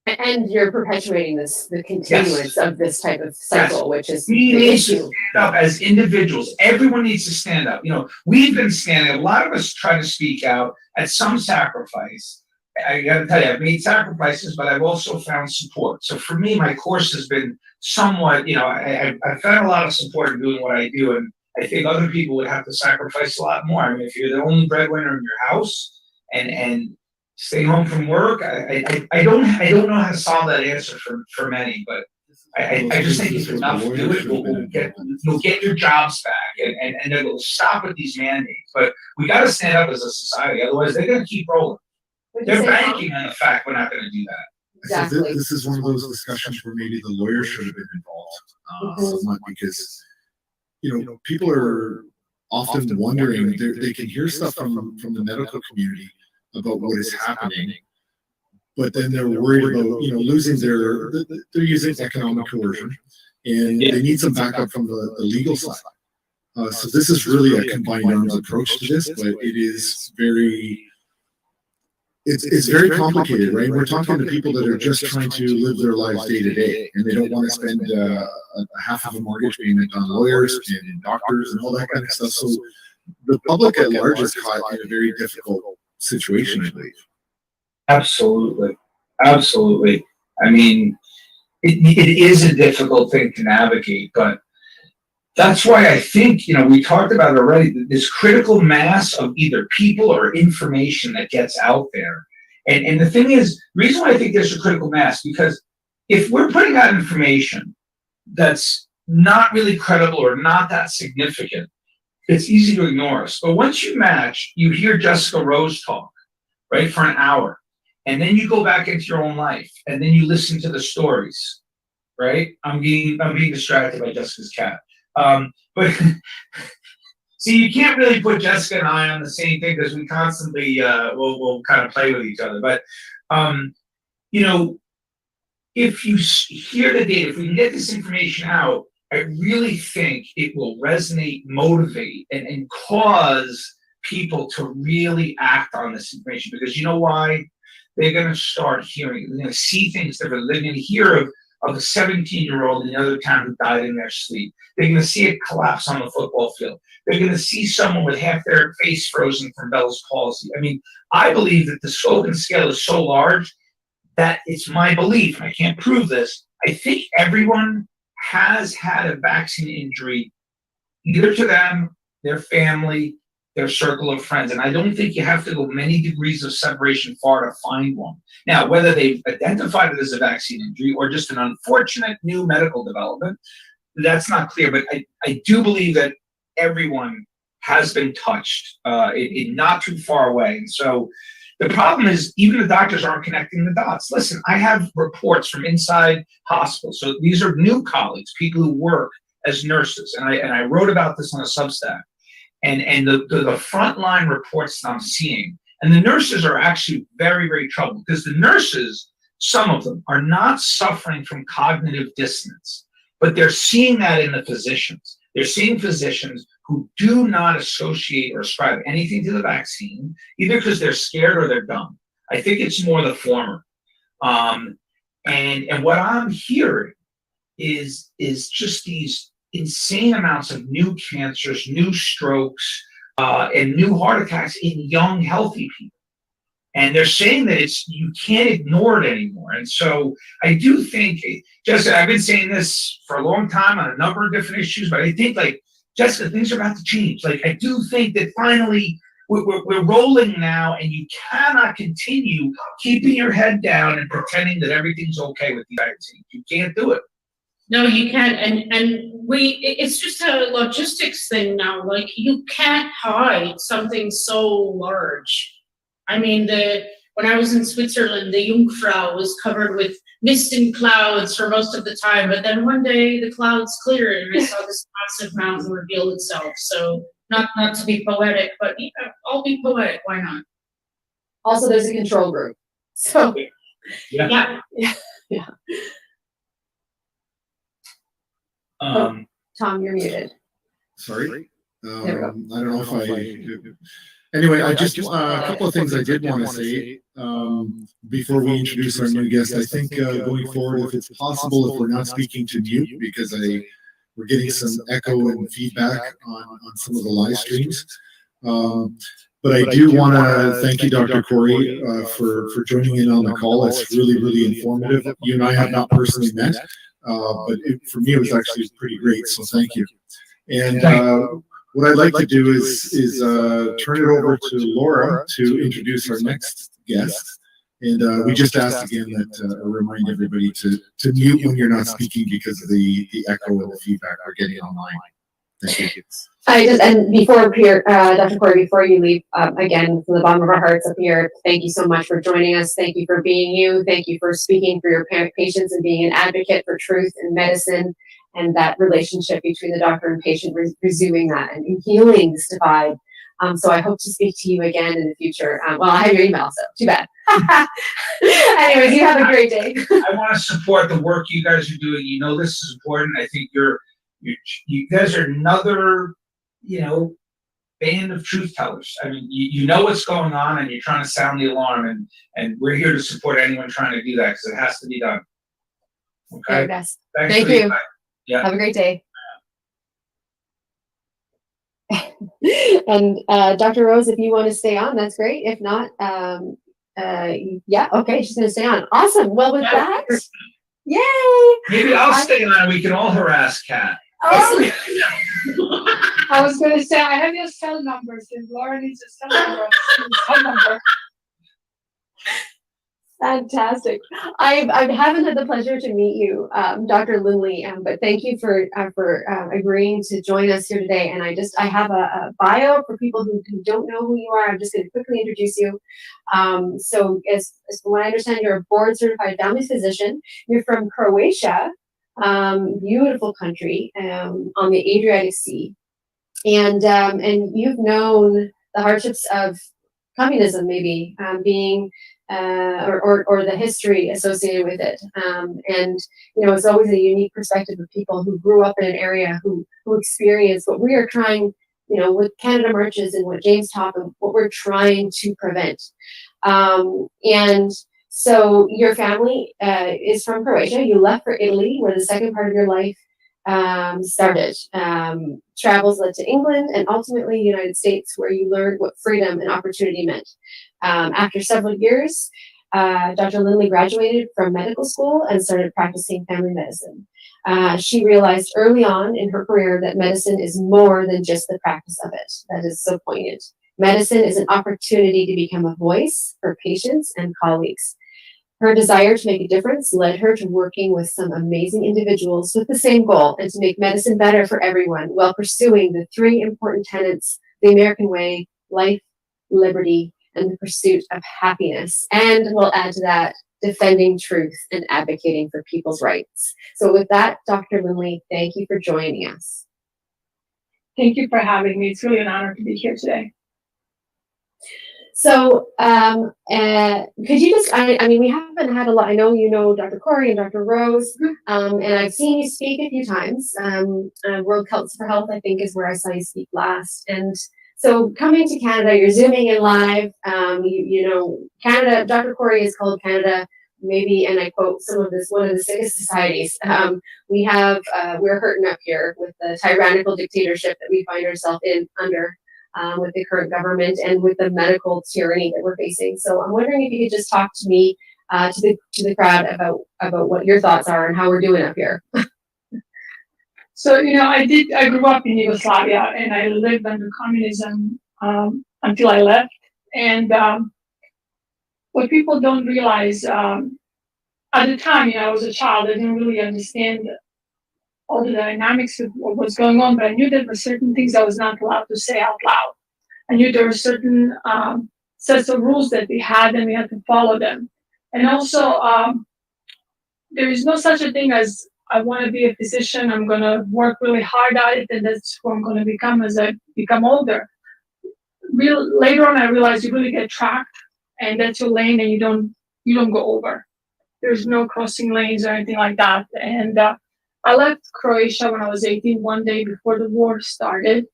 And you're perpetuating the continuance of this type of cycle, which is we the need issue. to stand up as individuals. Everyone needs to stand up. We've been standing. A lot of us try to speak out at some sacrifice. I got to tell you, I've made sacrifices, but I've also found support. So for me, my course has been somewhat. I found a lot of support in doing what I do, and I think other people would have to sacrifice a lot more. I mean, if you're the only breadwinner in your house and stay home from work, I don't know how to solve that answer for many, but I just think if enough do it, you'll get your jobs back, and it'll stop with these mandates. But we got to stand up as a society, otherwise they're going to keep rolling. They're banking on the fact we're not going to do that. Exactly. This is one of those discussions where maybe the lawyer should have been involved somewhat, because people are often wondering. They can hear stuff from the medical community about what is happening, but then they're worried about losing they're using economic coercion, and they need some backup from the legal side. So this is really a combined arms approach to this, but it is very. It's very complicated, right? We're talking to people that are just trying to live their lives day to day, and they don't want to spend a half of a mortgage payment on lawyers and doctors and all that kind of stuff. So the public at large is caught in a very difficult situation, I believe. Absolutely. I mean, it is a difficult thing to navigate, but that's why I think, we talked about it already, this critical mass of either people or information that gets out there. And the thing is, the reason why I think there's a critical mass, because if we're putting out information that's not really credible or not that significant, it's easy to ignore us. But once you match, you hear Jessica Rose talk, right, for an hour. and then you go back into your own life, and then you listen to the stories, right? I'm being distracted by Jessica's cat. But see, you can't really put Jessica and I on the same thing because we constantly we'll kind of play with each other. But you know, if you hear the data, if we can get this information out, I really think it will resonate, motivate, and cause people to really act on this information. Because you know why? They're going to start hearing, they're going to see things that they're going to hear of a 17-year-old in the other town who died in their sleep. They're going to see it collapse on the football field. They're going to see someone with half their face frozen from Bell's palsy. I mean, I believe that the scope and scale is so large that it's my belief, and I can't prove this, I think everyone has had a vaccine injury, either to them, their family, their circle of friends. And I don't think you have to go many degrees of separation far to find one. Now, whether they've identified it as a vaccine injury or just an unfortunate new medical development, that's not clear. But I do believe that everyone has been touched in not too far away. And so the problem is even the doctors aren't connecting the dots. Listen, I have reports from inside hospitals. So these are new colleagues, people who work as nurses. And I wrote about this on a Substack. And the frontline reports that I'm seeing, and the nurses are actually very, very troubled because the nurses, some of them, are not suffering from cognitive dissonance, but they're seeing that in the physicians. They're seeing physicians who do not associate or ascribe anything to the vaccine, either because they're scared or they're dumb. I think it's more the former. And what I'm hearing is just these insane amounts of new cancers, new strokes, and new heart attacks in young, healthy people. And they're saying that you can't ignore it anymore. And so I do think, Jessica, I've been saying this for a long time on a number of different issues, but I think, like, Jessica, things are about to change. Like, I do think that finally we're rolling now, and you cannot continue keeping your head down and pretending that everything's okay with the vaccine. You can't do it. No, you can't, and it's just a logistics thing now. Like, you can't hide something so large. I mean, when I was in Switzerland, the Jungfrau was covered with mist and clouds for most of the time, but then one day the clouds cleared and I saw this massive mountain reveal itself. So not to be poetic, but yeah, I'll be poetic. Why not? Also, there's a control group. So yeah. Tom, you're muted. Sorry. There we go. I don't know if anyway, I just, a couple of things I did want to say before we introduce our new guest. I think going forward, if it's possible, if we're not speaking to mute, because we're getting some echo and feedback on some of the live streams. But I do want to thank you, Dr. Kory, for joining in on the call. It's really, really informative. You and I have not personally met, but for me, it was actually pretty great. So thank you. And what I'd like to do is turn it over to Laura to introduce our next guest. And we just asked again that remind everybody to mute when you're not speaking because of the echo and the feedback we're getting online. Thank you. And before Pierre, Dr. Kory, before you leave, again, from the bottom of our hearts up here, thank you so much for joining us. Thank you for being you. Thank you for speaking for your patients and being an advocate for truth in medicine and that relationship between the doctor and patient, resuming that and healing this divide. So I hope to speak to you again in the future. Well, I have your email, so too bad. Anyways, you have a great day. I want to support the work you guys are doing. You know, this is important. I think you guys are another, band of truth tellers. I mean, you know what's going on, and you're trying to sound the alarm, and we're here to support anyone trying to do that because it has to be done. Okay. Very best. Thank you. Yeah. Have a great day. And Dr. Rose, if you want to stay on, that's great. If not, yeah, okay, she's going to stay on. Awesome. Well, with that, yay! Maybe I'll stay on. We can all harass Kat. Oh. I was going to say, I have your cell numbers. If Laura needs a cell number. Fantastic. I haven't had the pleasure to meet you, Dr. Lindley, but thank you for agreeing to join us here today. And I have a bio for people who don't know who you are. I'm just going to quickly introduce you. So as from what I understand, you're a board certified family physician. You're from Croatia, beautiful country on the Adriatic Sea, and you've known the hardships of communism, maybe being or the history associated with it. And it's always a unique perspective of people who grew up in an area who experienced what we are trying, with Canada Marches and what James taught them, what we're trying to prevent. And so your family is from Croatia. You left for Italy, where the second part of your life started. Travels led to England and ultimately the United States, where you learned what freedom and opportunity meant. After several years, Dr. Lindley graduated from medical school and started practicing family medicine. She realized early on in her career that medicine is more than just the practice of it. That is so poignant. Medicine is an opportunity to become a voice for patients and colleagues. Her desire to make a difference led her to working with some amazing individuals with the same goal, and to make medicine better for everyone while pursuing the three important tenets: the American way, life, liberty, and the pursuit of happiness. And we'll add to that, defending truth and advocating for people's rights. So with that, Dr. Lindley, thank you for joining us. Thank you for having me. It's really an honor to be here today. So, could you just, I mean, we haven't had a lot, I know you know Dr. Kory and Dr. Rose, and I've seen you speak a few times. World Council for Health, I think, is where I saw you speak last. And so coming to Canada, you're zooming in live, Canada, Dr. Kory has called Canada, maybe, and I quote some of this, one of the sickest societies. We're hurting up here with the tyrannical dictatorship that we find ourselves under. With the current government and with the medical tyranny that we're facing. So I'm wondering if you could just talk to me, to the crowd about what your thoughts are and how we're doing up here. So, I grew up in Yugoslavia and I lived under communism until I left. And what people don't realize, at the time, I was a child, I didn't really understand all the dynamics of what was going on, but I knew there were certain things I was not allowed to say out loud. I knew there were certain sets of rules that we had and we had to follow them. And also, there is no such a thing as I want to be a physician, I'm going to work really hard at it, and that's who I'm going to become as I become older. Later on, I realized you really get tracked, and that's your lane, and you don't go over. There's no crossing lanes or anything like that. And I left Croatia when I was 18, one day before the war started.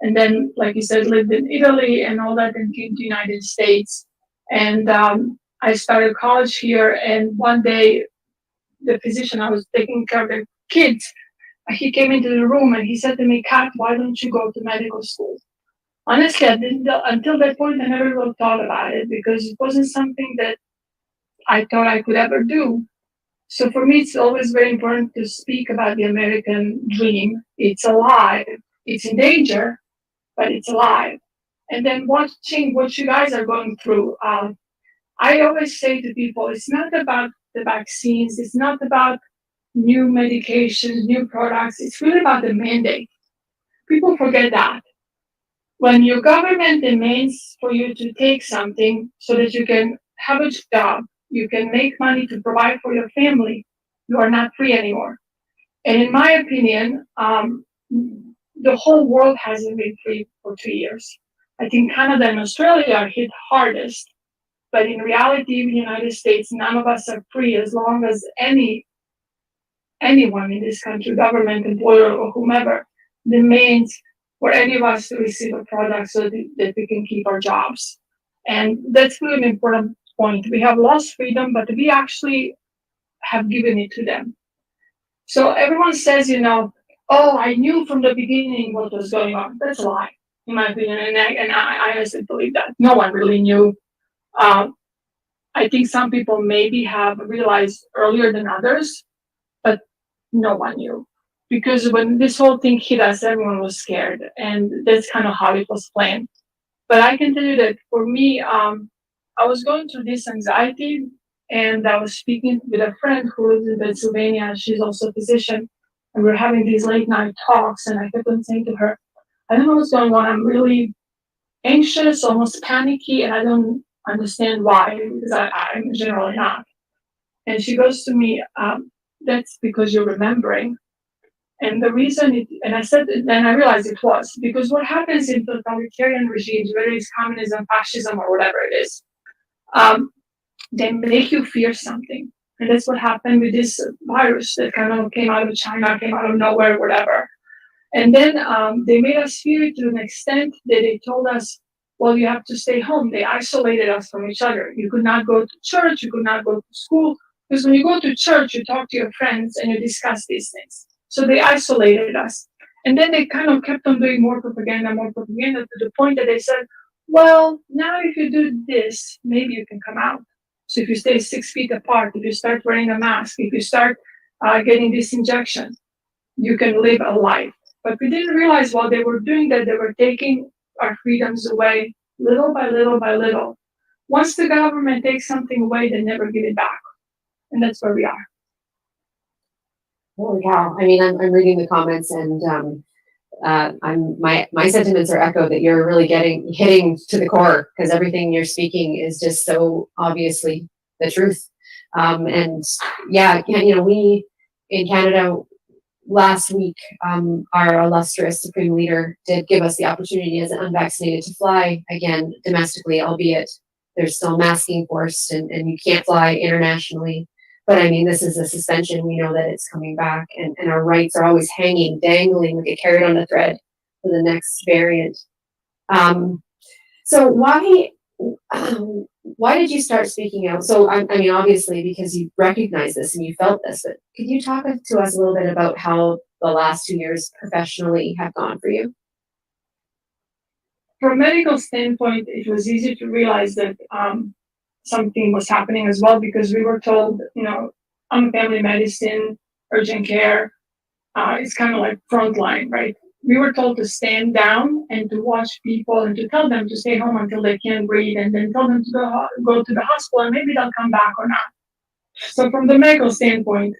And then, like you said, lived in Italy and all that, and came to the United States. And I started college here. And one day, the physician, I was taking care of the kids, he came into the room and he said to me, "Kat, why don't you go to medical school?" Honestly, until that point, I never really thought about it because it wasn't something that I thought I could ever do. So for me, it's always very important to speak about the American dream. It's alive. It's in danger, but it's alive. And then watching what you guys are going through, I always say to people, it's not about the vaccines. It's not about new medications, new products. It's really about the mandate. People forget that. When your government demands for you to take something so that you can have a job, you can make money to provide for your family, you are not free anymore. And in my opinion, the whole world hasn't been free for 2 years. I think Canada and Australia are hit hardest, but in reality, in the United States, none of us are free as long as anyone in this country, government, employer, or whomever, demands for any of us to receive a product so that we can keep our jobs. And that's really an important point. We have lost freedom, but we actually have given it to them. So everyone says, oh, I knew from the beginning what was going on. That's a lie, in my opinion, and I honestly believe that. No one really knew. I think some people maybe have realized earlier than others, but no one knew. Because when this whole thing hit us, everyone was scared, and that's kind of how it was planned. But I can tell you that for me, I was going through this anxiety and I was speaking with a friend who lives in Pennsylvania. She's also a physician, and we were having these late night talks, and I kept on saying to her, I don't know what's going on. I'm really anxious, almost panicky, and I don't understand why, because I'm generally not. And she goes to me, that's because you're remembering. And the reason and I said, then I realized it was, because what happens in totalitarian regimes, whether it's communism, fascism, or whatever it is, they make you fear something. And that's what happened with this virus that kind of came out of China, came out of nowhere, whatever. And then they made us fear it to an extent that they told us, well, you have to stay home. They isolated us from each other. You could not go to church, you could not go to school, because when you go to church, you talk to your friends and you discuss these things. So they isolated us. And then they kind of kept on doing more propaganda to the point that they said, well, now if you do this, maybe you can come out. So if you stay 6 feet apart, if you start wearing a mask, if you start getting this injection, you can live a life. But we didn't realize while they were doing that, they were taking our freedoms away little by little by little. Once the government takes something away, they never give it back. And that's where we are. Holy cow. I mean, I'm reading the comments, and my sentiments are echoed that you're really hitting to the core, because everything you're speaking is just so obviously the truth. And yeah, you know, we in Canada last week, our illustrious Supreme Leader did give us the opportunity as an unvaccinated to fly again domestically, albeit there's still masking forced and you can't fly internationally. But I mean, this is a suspension. We know that it's coming back, and our rights are always hanging, dangling like a carrot on a thread for the next variant. So why did you start speaking out? So I mean, obviously because you recognize this and you felt this, but could you talk to us a little bit about how the last 2 years professionally have gone for you? From a medical standpoint, it was easy to realize that something was happening as well, because we were told, you know, I'm family medicine, urgent care, it's kind of like frontline, right? We were told to stand down and to watch people and to tell them to stay home until they can't breathe, and then tell them to go to the hospital and maybe they'll come back or not. So from the medical standpoint,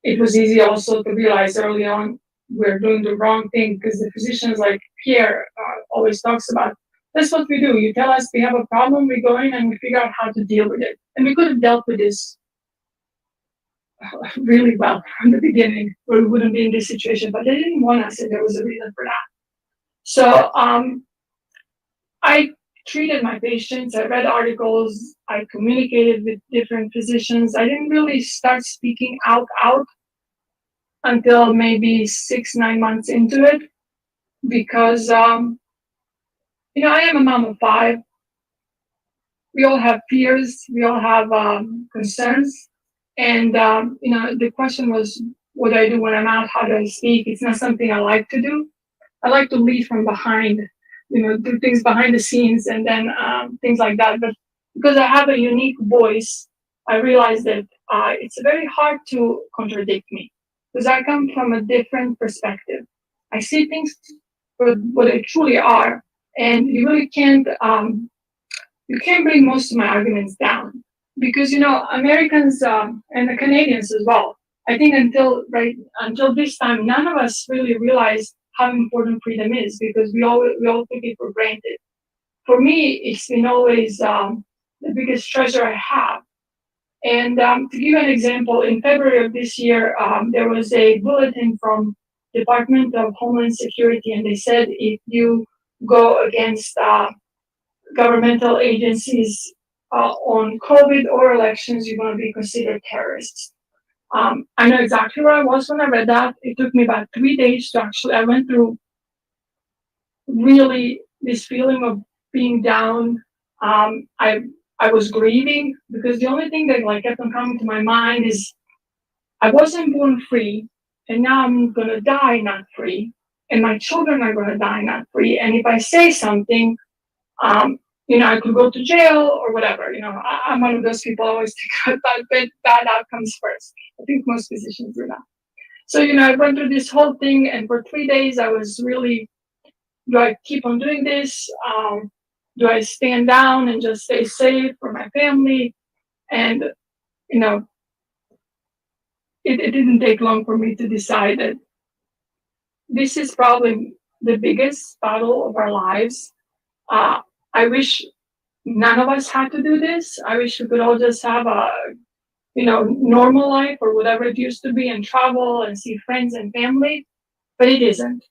it was easy also to realize early on we're doing the wrong thing, because the physicians like Pierre always talks about, that's what we do. You tell us we have a problem, we go in and we figure out how to deal with it. And we could have dealt with this really well from the beginning, or we wouldn't be in this situation, but they didn't want us, and there was a reason for that. So I treated my patients, I read articles, I communicated with different physicians. I didn't really start speaking out until maybe 6-9 months into it, because you know, I am a mom of 5. We all have fears, we all have concerns. And you know, the question was, what do I do when I'm out? How do I speak? It's not something I like to do. I like to lead from behind, you know, do things behind the scenes, and then things like that. But because I have a unique voice, I realized that it's very hard to contradict me, because I come from a different perspective. I see things for what they truly are, and you really can't bring most of my arguments down, because, you know, Americans and the Canadians as well, I think until this time, none of us really realized how important freedom is, because we all take it for granted. For me, it's been always the biggest treasure I have. And to give you an example, in February of this year, there was a bulletin from Department of Homeland Security, and they said if you go against governmental agencies on COVID or elections, you're going to be considered terrorists. I know exactly where I was when I read that. It took me about 3 days to I went through really this feeling of being down. I was grieving, because the only thing that kept on coming to my mind is I wasn't born free, and now I'm going to die not free, and my children are going to die not free. And if I say something, you know, I could go to jail or whatever. You know, I'm one of those people who always think bad outcomes first. I think most physicians do that. So, you know, I went through this whole thing, and for 3 days I was really, do I keep on doing this? Do I stand down and just stay safe for my family? And you know, it didn't take long for me to decide that this is probably the biggest battle of our lives. I wish none of us had to do this. I wish we could all just have a, normal life or whatever it used to be and travel and see friends and family, but it isn't.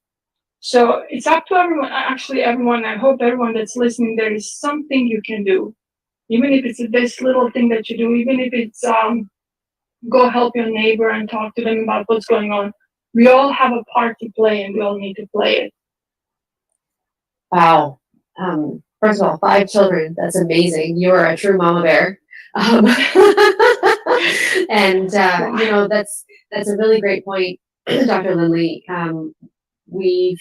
So it's up to everyone, actually everyone. I hope everyone that's listening, there is something you can do. Even if it's this little thing that you do, even if it's go help your neighbor and talk to them about what's going on. We all have a part to play and we all need to play it. Wow. First of all, 5 children. That's amazing. You are a true mama bear. And that's a really great point, Dr. Lindley. We've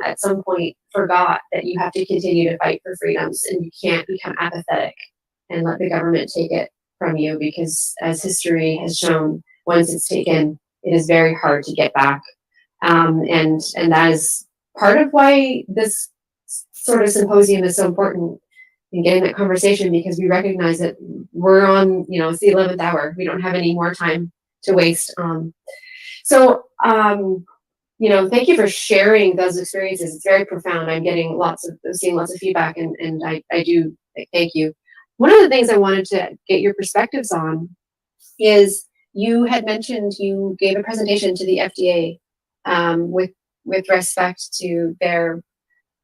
at some point forgot that you have to continue to fight for freedoms, and you can't become apathetic and let the government take it from you, because as history has shown, once it's taken, it is very hard to get back. And that is part of why this sort of symposium is so important in getting that conversation, because we recognize that we're on, it's the 11th hour. We don't have any more time to waste. Thank you for sharing those experiences. It's very profound. I'm getting seeing lots of feedback, and I do thank you. One of the things I wanted to get your perspectives on is you had mentioned you gave a presentation to the FDA with respect to their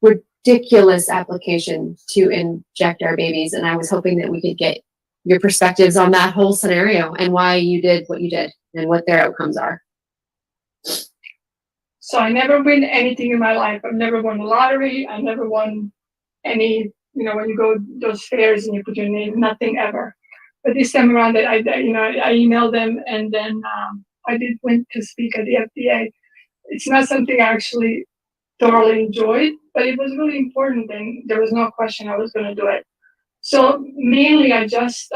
ridiculous application to inject our babies, and I was hoping that we could get your perspectives on that whole scenario and why you did what you did and what their outcomes are. So I never win anything in my life. I've never won the lottery. I never won any, when you go those fairs and you put your name, nothing ever. But this time around, I emailed them, and then I did went to speak at the FDA. It's not something I actually thoroughly enjoyed, but it was really important, and there was no question I was going to do it. So mainly, I just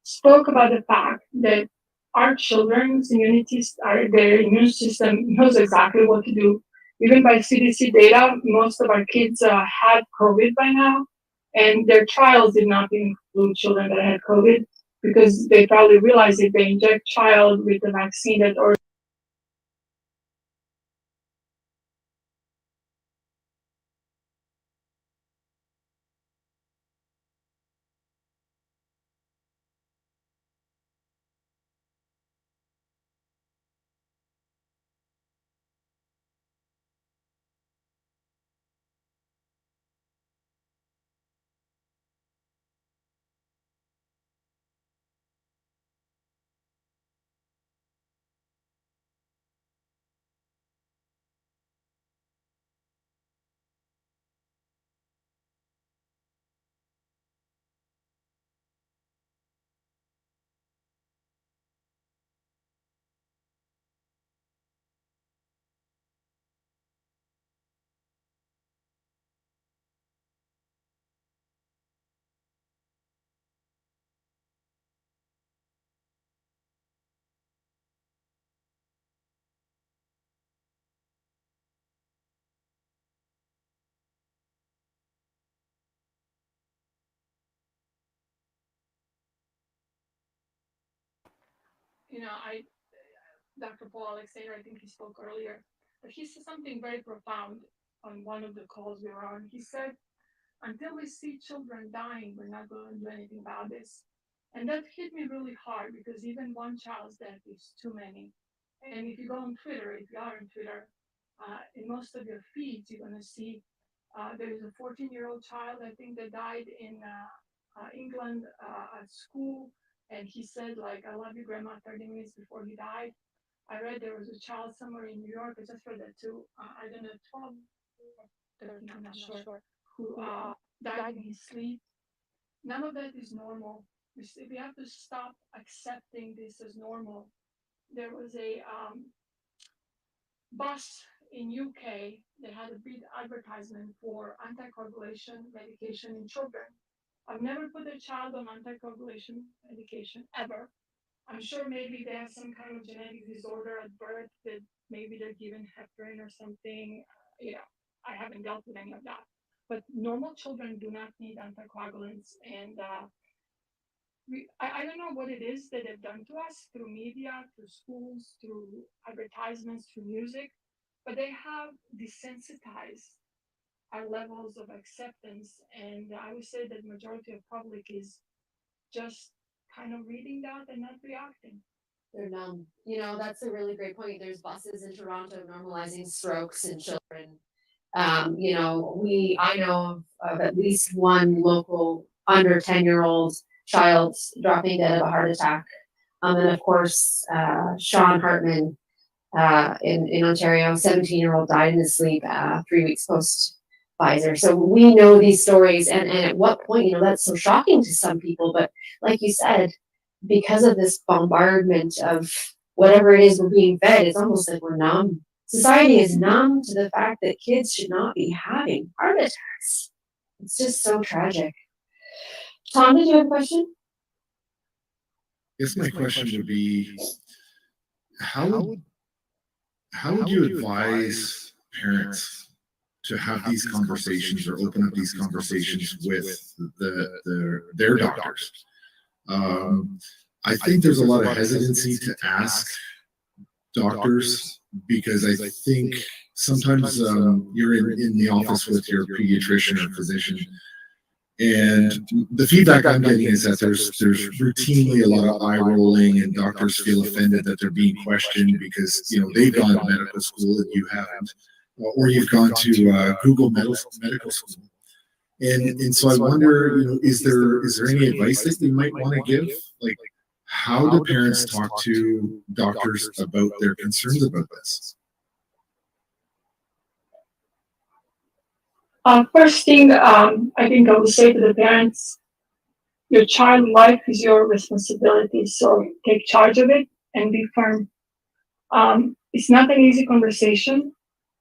spoke about the fact that our children's their immune system knows exactly what to do. Even by CDC data, most of our kids had COVID by now, and their trials did not include children that had COVID, because they probably realized if they inject child with the vaccine that or Dr. Paul Alexander, I think he spoke earlier, but he said something very profound on one of the calls we were on. He said, until we see children dying, we're not going to do anything about this. And that hit me really hard, because even one child's death is too many. And if you go on Twitter, if you are on Twitter, in most of your feeds, you're going to see there is a 14-year-old child, I think, that died in England at school. And he said, I love you, Grandma, 30 minutes before he died. I read there was a child somewhere in New York, I just read that too, I don't know, 12, 13, I'm not sure, who died in his sleep. None of that is normal. We have to stop accepting this as normal. There was a bus in UK that had a big advertisement for anticoagulation medication in children. I've never put a child on anticoagulation medication ever. I'm sure maybe they have some kind of genetic disorder at birth that maybe they're given heparin or something. I haven't dealt with any of that. But normal children do not need anticoagulants. And I don't know what it is that they've done to us through media, through schools, through advertisements, through music, but they have desensitized our levels of acceptance. And I would say that majority of public is just kind of reading that and not reacting. They're numb. You know, that's a really great point. There's buses in Toronto normalizing strokes in children. You know, I know of at least one local under 10-year-old child dropping dead of a heart attack. And of course, Sean Hartman in Ontario, 17-year-old died in his sleep 3 weeks post Pfizer. So we know these stories, and at what point, you know, that's so shocking to some people. But like you said, because of this bombardment of whatever it is we're being fed, it's almost like we're numb. Society is numb to the fact that kids should not be having heart attacks. It's just so tragic. Tom, did you have a question? Yes, my question would be, how would you advise parents to have these conversations or open up these conversations with their doctors? I think there's a lot of hesitancy to ask doctors because I think sometimes you're in the office with your pediatrician or physician, and the feedback I'm getting is that there's routinely a lot of eye rolling, and doctors feel offended that they're being questioned because, you know, they've gone to medical school and you haven't, or you've gone to Google medical school. And so I wonder, you know, is there any advice that you might want to give? Like, how do parents talk to doctors about their concerns about this? First thing, I think I would say to the parents, your child's life is your responsibility, so take charge of it and be firm. It's not an easy conversation,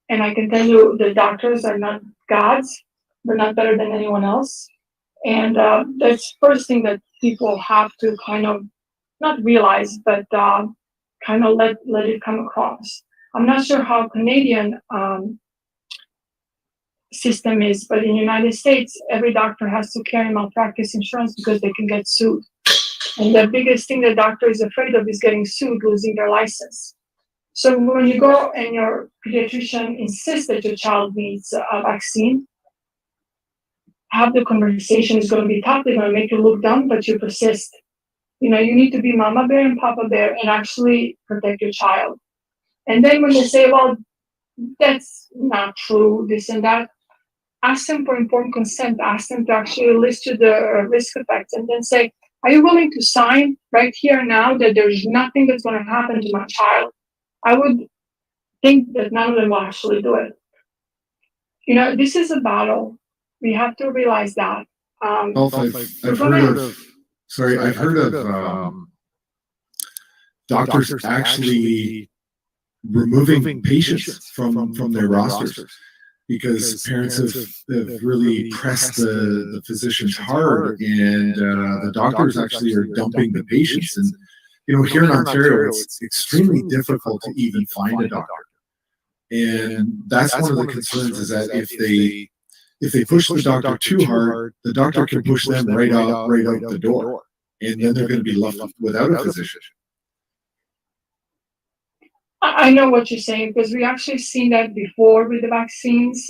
and I can tell you the doctors are not gods. They're not better than anyone else. And that's first thing that people have to kind of not realize, but kind of let it come across. I'm not sure how Canadian system is, but in the United States, every doctor has to carry malpractice insurance because they can get sued. And the biggest thing the doctor is afraid of is getting sued, losing their license. So when you go and your pediatrician insists that your child needs a vaccine, have the conversation. Is going to be tough. They're going to make you look dumb, but you persist. You know, you need to be mama bear and papa bear and actually protect your child. And then when they say, well, that's not true, this and that, ask them for informed consent. Ask them to actually list you the risk effects and then say, are you willing to sign right here and now that there's nothing that's going to happen to my child? I would think that none of them will actually do it. You know, this is a battle. We have to realize that. I've heard of doctors actually removing patients from their rosters because parents have really pressed the physicians hard, and the doctors actually are dumping the patients. And you know, here in Ontario, it's extremely difficult to even find a doctor, and that's one of the concerns is that if they push the doctor too hard, the doctor can push them right out the door, and then they're going to be left without a physician. I know what you're saying because we actually seen that before with the vaccines.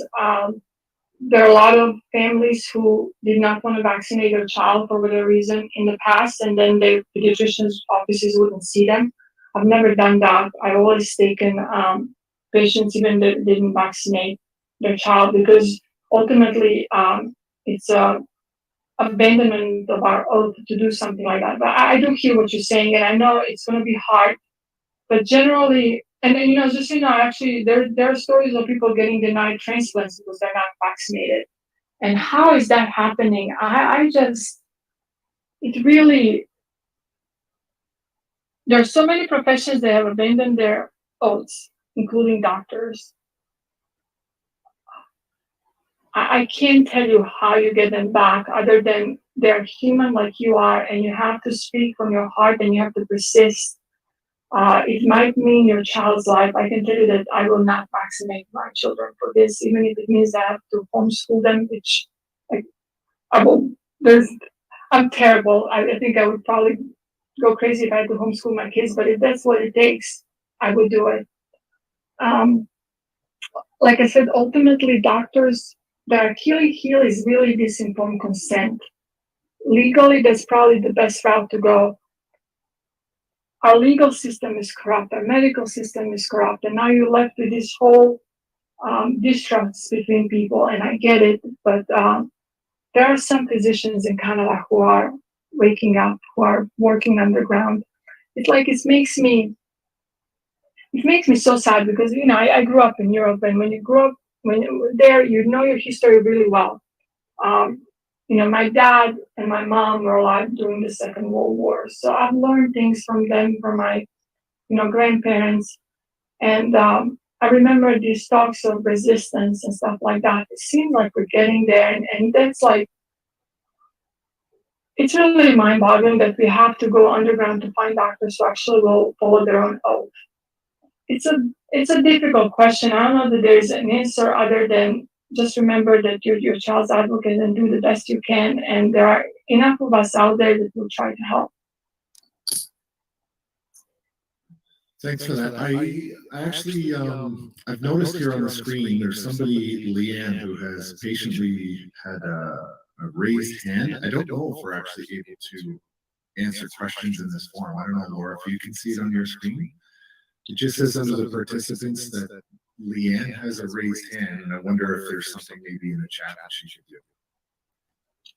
There are a lot of families who did not want to vaccinate their child for whatever reason in the past, and then the pediatricians' offices wouldn't see them. I've never done that. I always taken patients even that didn't vaccinate their child because ultimately it's abandonment of our oath to do something like that. But I do hear what you're saying, and I know it's going to be hard. But generally, and you know, just so you know, actually, there are stories of people getting denied transplants because they're not vaccinated. And how is that happening? It really, there are so many professions that have abandoned their oaths, including doctors. I can't tell you how you get them back other than they're human like you are, and you have to speak from your heart and you have to persist. It might mean your child's life. I can tell you that I will not vaccinate my children for this, even if it means I have to homeschool them, which I I'm terrible. I think I would probably go crazy if I had to homeschool my kids, but if that's what it takes, I would do it. Like I said, ultimately, doctors, the Achilles heel is really this informed consent. Legally, that's probably the best route to go. Our legal system is corrupt, our medical system is corrupt, and now you're left with this whole distrust between people, and I get it, but there are some physicians in Canada who are waking up, who are working underground. It's like it makes me so sad because I grew up in Europe, and when you grow up when you're there, you know your history really well. My dad and my mom were alive during the Second World War, so I've learned things from them, from my grandparents, and I remember these talks of resistance and stuff like that. It seems like we're getting there, and that's like, it's really mind-boggling that we have to go underground to find doctors who actually will follow their own oath. It's a difficult question. I don't know that there's an answer other than just remember that you're your child's advocate and do the best you can. And there are enough of us out there that will try to help. Thanks for that. I actually, I've noticed here on the screen, there's somebody, Leanne, who has patiently had a raised hand. I don't know if we're actually able to answer questions in this forum. I don't know, Laura, if you can see it on your screen. It just says under the participants that Leanne has a raised hand, and I wonder if there's something maybe in the chat that she should do.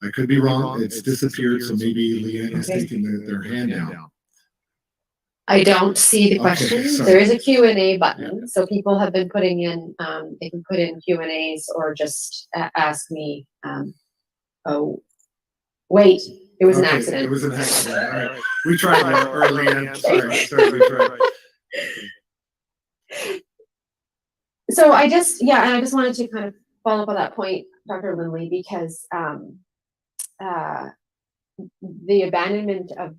I could be wrong. It's disappeared, so maybe Leanne is taking their hand down. I don't see the question. Okay, there is a Q&A button, so people have been putting in, they can put in Q&As or just ask me. Oh, wait, it was an accident. It was an accident. All right. We tried that early on. Sorry, we tried. So I just wanted to kind of follow up on that point, Dr. Lindley, because the abandonment of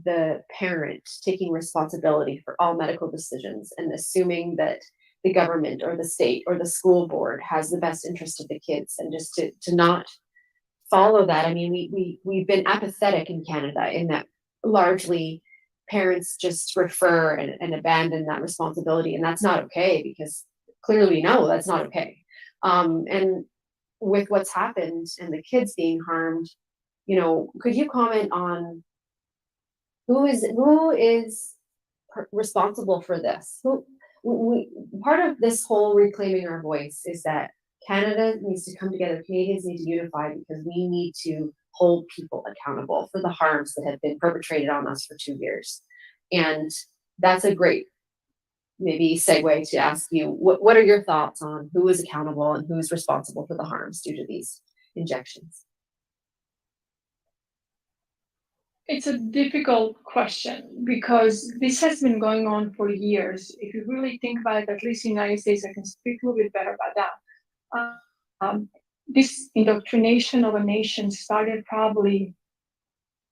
the parent taking responsibility for all medical decisions and assuming that the government or the state or the school board has the best interest of the kids, and just to not follow that. I mean, we've been apathetic in Canada in that largely parents just refer and abandon that responsibility, and that's not okay, because clearly no, that's not okay. And with what's happened and the kids being harmed, could you comment on who is responsible for this? Part of this whole reclaiming our voice is that Canada needs to come together. Canadians need to unify, because we need to hold people accountable for the harms that have been perpetrated on us for 2 years. And that's a great maybe segue to ask you, what are your thoughts on who is accountable and who is responsible for the harms due to these injections? It's a difficult question because this has been going on for years. If you really think about it, at least in the United States, I can speak a little bit better about that. This indoctrination of a nation started probably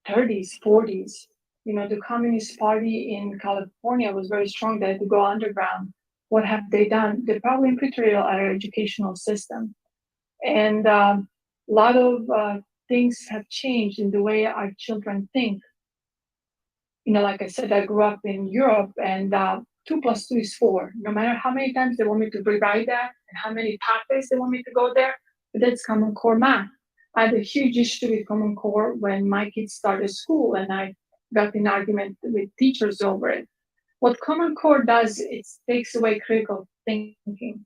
30s, 40s. The Communist Party in California was very strong. They had to go underground. What have they done? They probably infiltrated our educational system. And a lot of things have changed in the way our children think. Like I said, I grew up in Europe, and 2 + 2 is 4. No matter how many times they want me to rewrite that and how many pathways they want me to go there, but that's Common Core math. I had a huge issue with Common Core when my kids started school, and I got in argument with teachers over it. What Common Core does, it takes away critical thinking.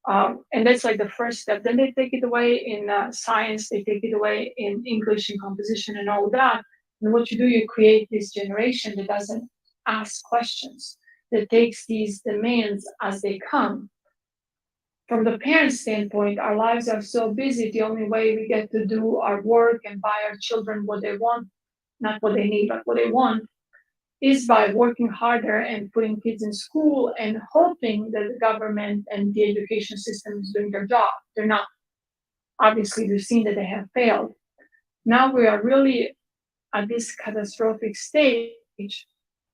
And that's like the first step. Then they take it away in science, they take it away in English and composition and all that. And what you do, you create this generation that doesn't ask questions, that takes these demands as they come. From the parent's standpoint, our lives are so busy, the only way we get to do our work and buy our children what they want, not what they need, but what they want, is by working harder and putting kids in school and hoping that the government and the education system is doing their job. They're not. Obviously, we've seen that they have failed. Now we are really at this catastrophic stage.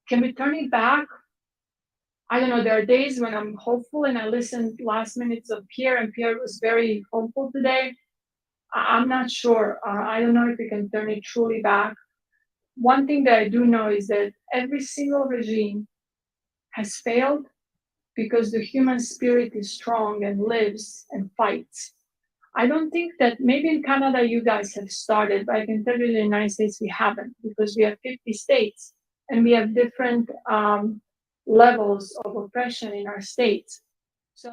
Can we turn it back? I don't know. There are days when I'm hopeful, and I listened last minutes of Pierre, and Pierre was very hopeful today. I'm not sure. I don't know if we can turn it truly back. One thing that I do know is that every single regime has failed because the human spirit is strong and lives and fights. I don't think that maybe in Canada you guys have started, but I can tell you in the United States we haven't, because we have 50 states and we have different levels of oppression in our states. So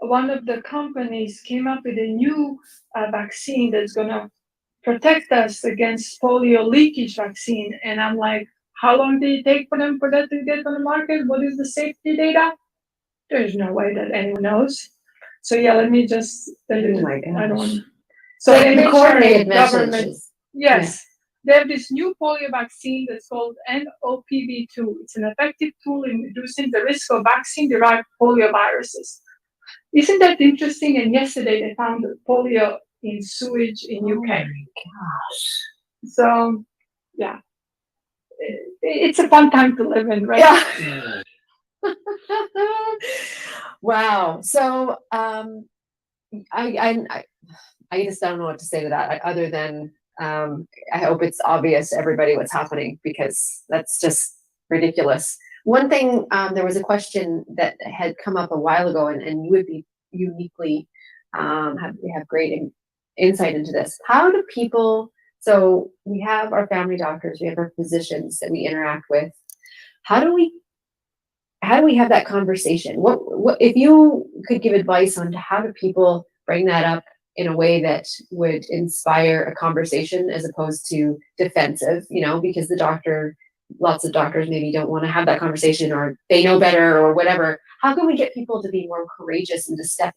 one of the companies came up with a new vaccine that's going to protect us against polio leakage vaccine. And I'm like, how long did it take for them for that to get on the market? What is the safety data? There's no way that anyone knows. So yeah, let me just. Oh my gosh. I don't want. So They in coordinated government, messages. yes. They have this new polio vaccine that's called NOPV2. It's an effective tool in reducing the risk of vaccine-derived polio viruses. Isn't that interesting? And yesterday they found polio in sewage in UK. Oh my gosh. So, yeah, it's a fun time to live in, right? Yeah. Wow. So I just don't know what to say to that other than I hope it's obvious to everybody what's happening, because that's just ridiculous. One thing, there was a question that had come up a while ago, and you would be uniquely have great insight into this. How do people? So we have our family doctors, we have our physicians that we interact with. How do we have that conversation? What if you could give advice on how do people bring that up in a way that would inspire a conversation as opposed to defensive, because lots of doctors maybe don't want to have that conversation, or they know better or whatever. How can we get people to be more courageous and to step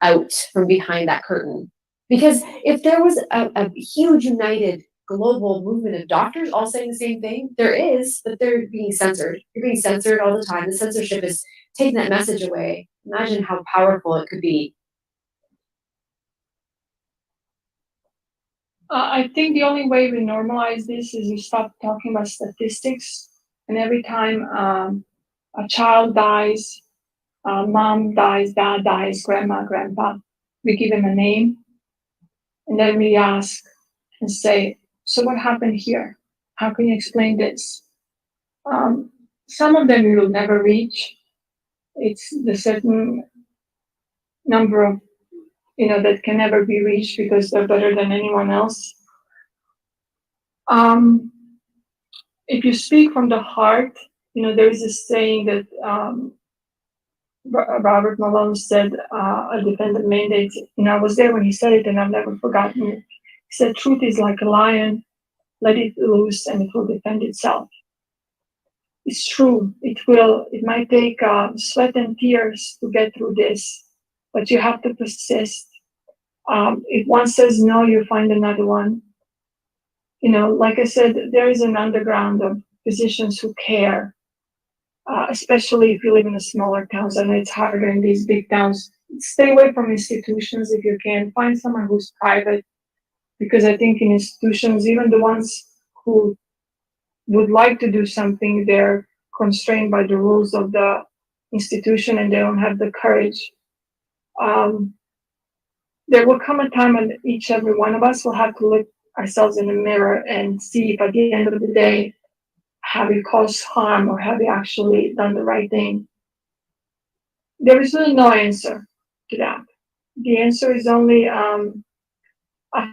out from behind that curtain? Because if there was a huge united global movement of doctors all saying the same thing, there is, but they're being censored. You're being censored all the time. The censorship is taking that message away. Imagine how powerful it could be. I think the only way we normalize this is we stop talking about statistics. And every time a child dies, mom dies, dad dies, grandma, grandpa, we give him a name. And then we ask and say, so what happened here? How can you explain this? Some of them we will never reach. It's the certain number of, that can never be reached because they're better than anyone else. If you speak from the heart, there is this saying that Robert Malone said, a defendant mandate, I was there when he said it and I've never forgotten it. He said, truth is like a lion, let it loose and it will defend itself. It's true, it might take sweat and tears to get through this, but you have to persist. If one says no, you find another one. Like I said, there is an underground of physicians who care, especially if you live in the smaller towns. I know it's harder in these big towns. Stay away from institutions if you can. Find someone who's private, because I think in institutions, even the ones who would like to do something, they're constrained by the rules of the institution and they don't have the courage. There will come a time when every one of us will have to look ourselves in the mirror and see if at the end of the day, have we caused harm or have we actually done the right thing? There is really no answer to that. The answer is only, as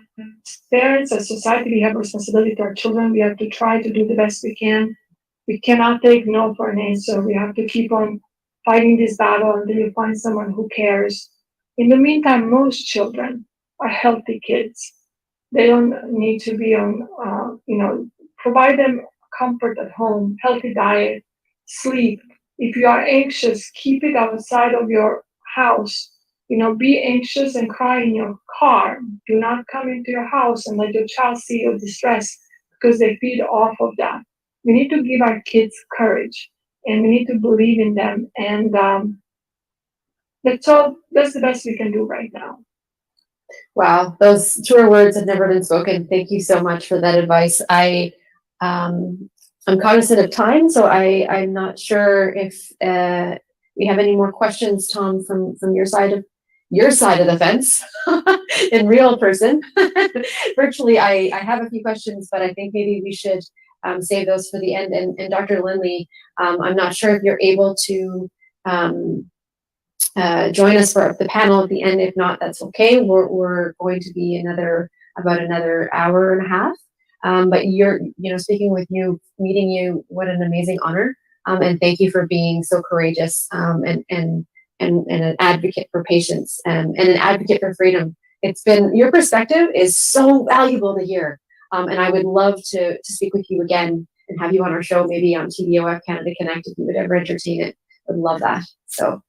parents, as society, we have a responsibility to our children. We have to try to do the best we can. We cannot take no for an answer. We have to keep on fighting this battle until you find someone who cares. In the meantime, most children are healthy kids. They don't need to be on, provide them comfort at home, healthy diet, sleep. If you are anxious, keep it outside of your house. Be anxious and cry in your car. Do not come into your house and let your child see your distress, because they feed off of that. We need to give our kids courage and we need to believe in them. And that's the best we can do right now. Wow, those truer words have never been spoken. Thank you so much for that advice. I'm cognizant of time, so I'm not sure if we have any more questions, Tom, from your side of the fence in real person. Virtually, I have a few questions, but I think maybe we should save those for the end. And Dr. Lindley, I'm not sure if you're able to join us for the panel at the end. If not, that's okay. We're going to be about another hour and a half. But speaking with you, meeting you, what an amazing honor. And thank you for being so courageous and an advocate for patients and an advocate for freedom. Your perspective is so valuable to hear. And I would love to speak with you again and have you on our show, maybe on TDOF Canada Connect, if you would ever entertain it. Would love that. So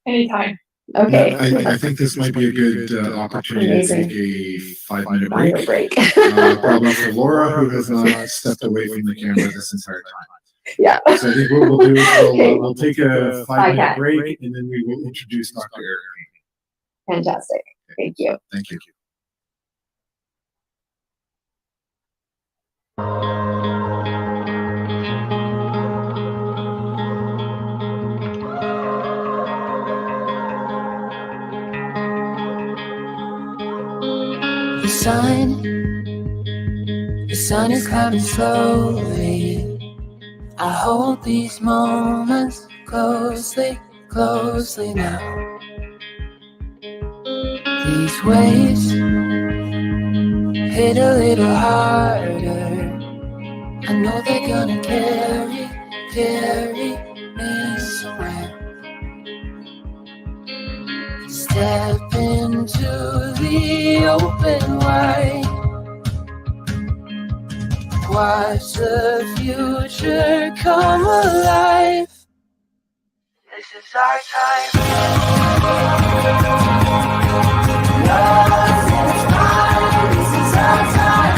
anytime. Okay. I think this might be a good opportunity to take a 5-minute break. break. Probably for Laura, who has not stepped away from the camera this entire time. Yeah. So I think what we'll do is Okay. we'll take a 5-minute break, and then we will introduce Dr. Eric. Fantastic. Thank you. Thank you. The sun is coming slowly. I hold these moments closely, closely now. These waves hit a little harder. I know they're gonna carry me somewhere. Step into the open wide. Watch the future come alive. This is our time. Yours is mine. This is our time.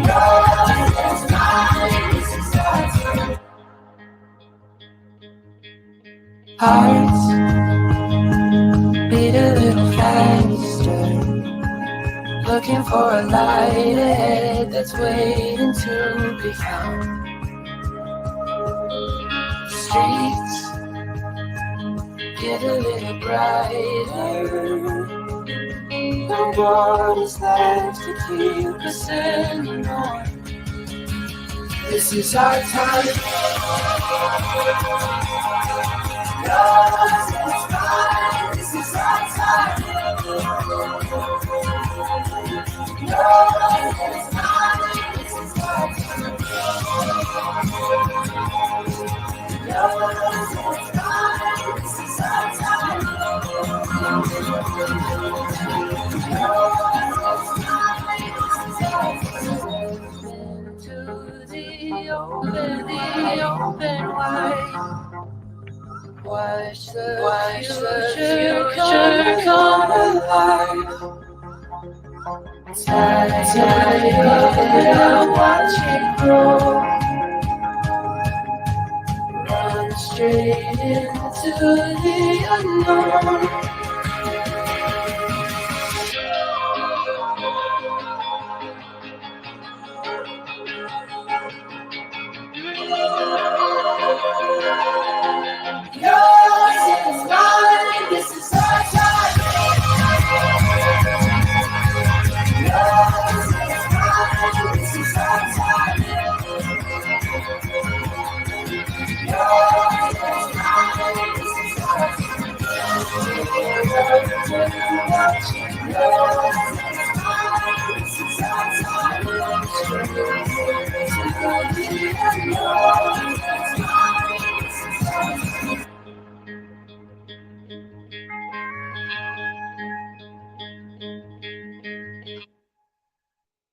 Yours is mine. This is our time. Hearts beat a little faster. Looking for a light ahead that's waiting to be found. Streets get a little brighter. No borders left to keep us anymore. This is our time. Yours is mine. This is our time. Yours is mine. This is our time. Yours is mine. This is our time. Yours is mine. This is our time. Into the open wide. Watch the future come alive. Tired, watch it grow. Run straight into the unknown. Yours is mine, this is our time. Yours is mine, this is our time. Yours is mine, this is our time. Yours is mine, this is our time.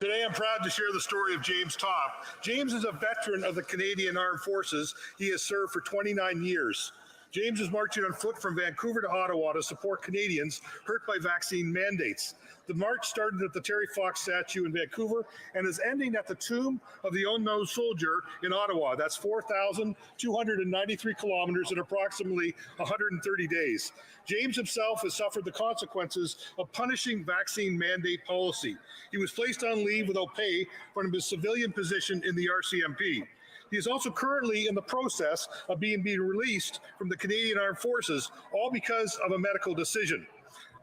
Today, I'm proud to share the story of James Top. James is a veteran of the Canadian Armed Forces. He has served for 29 years. James is marching on foot from Vancouver to Ottawa to support Canadians hurt by vaccine mandates. The march started at the Terry Fox statue in Vancouver and is ending at the Tomb of the Unknown Soldier in Ottawa. That's 4,293 kilometers in approximately 130 days. James himself has suffered the consequences of punishing vaccine mandate policy. He was placed on leave without pay from his civilian position in the RCMP. He is also currently in the process of being released from the Canadian Armed Forces, all because of a medical decision.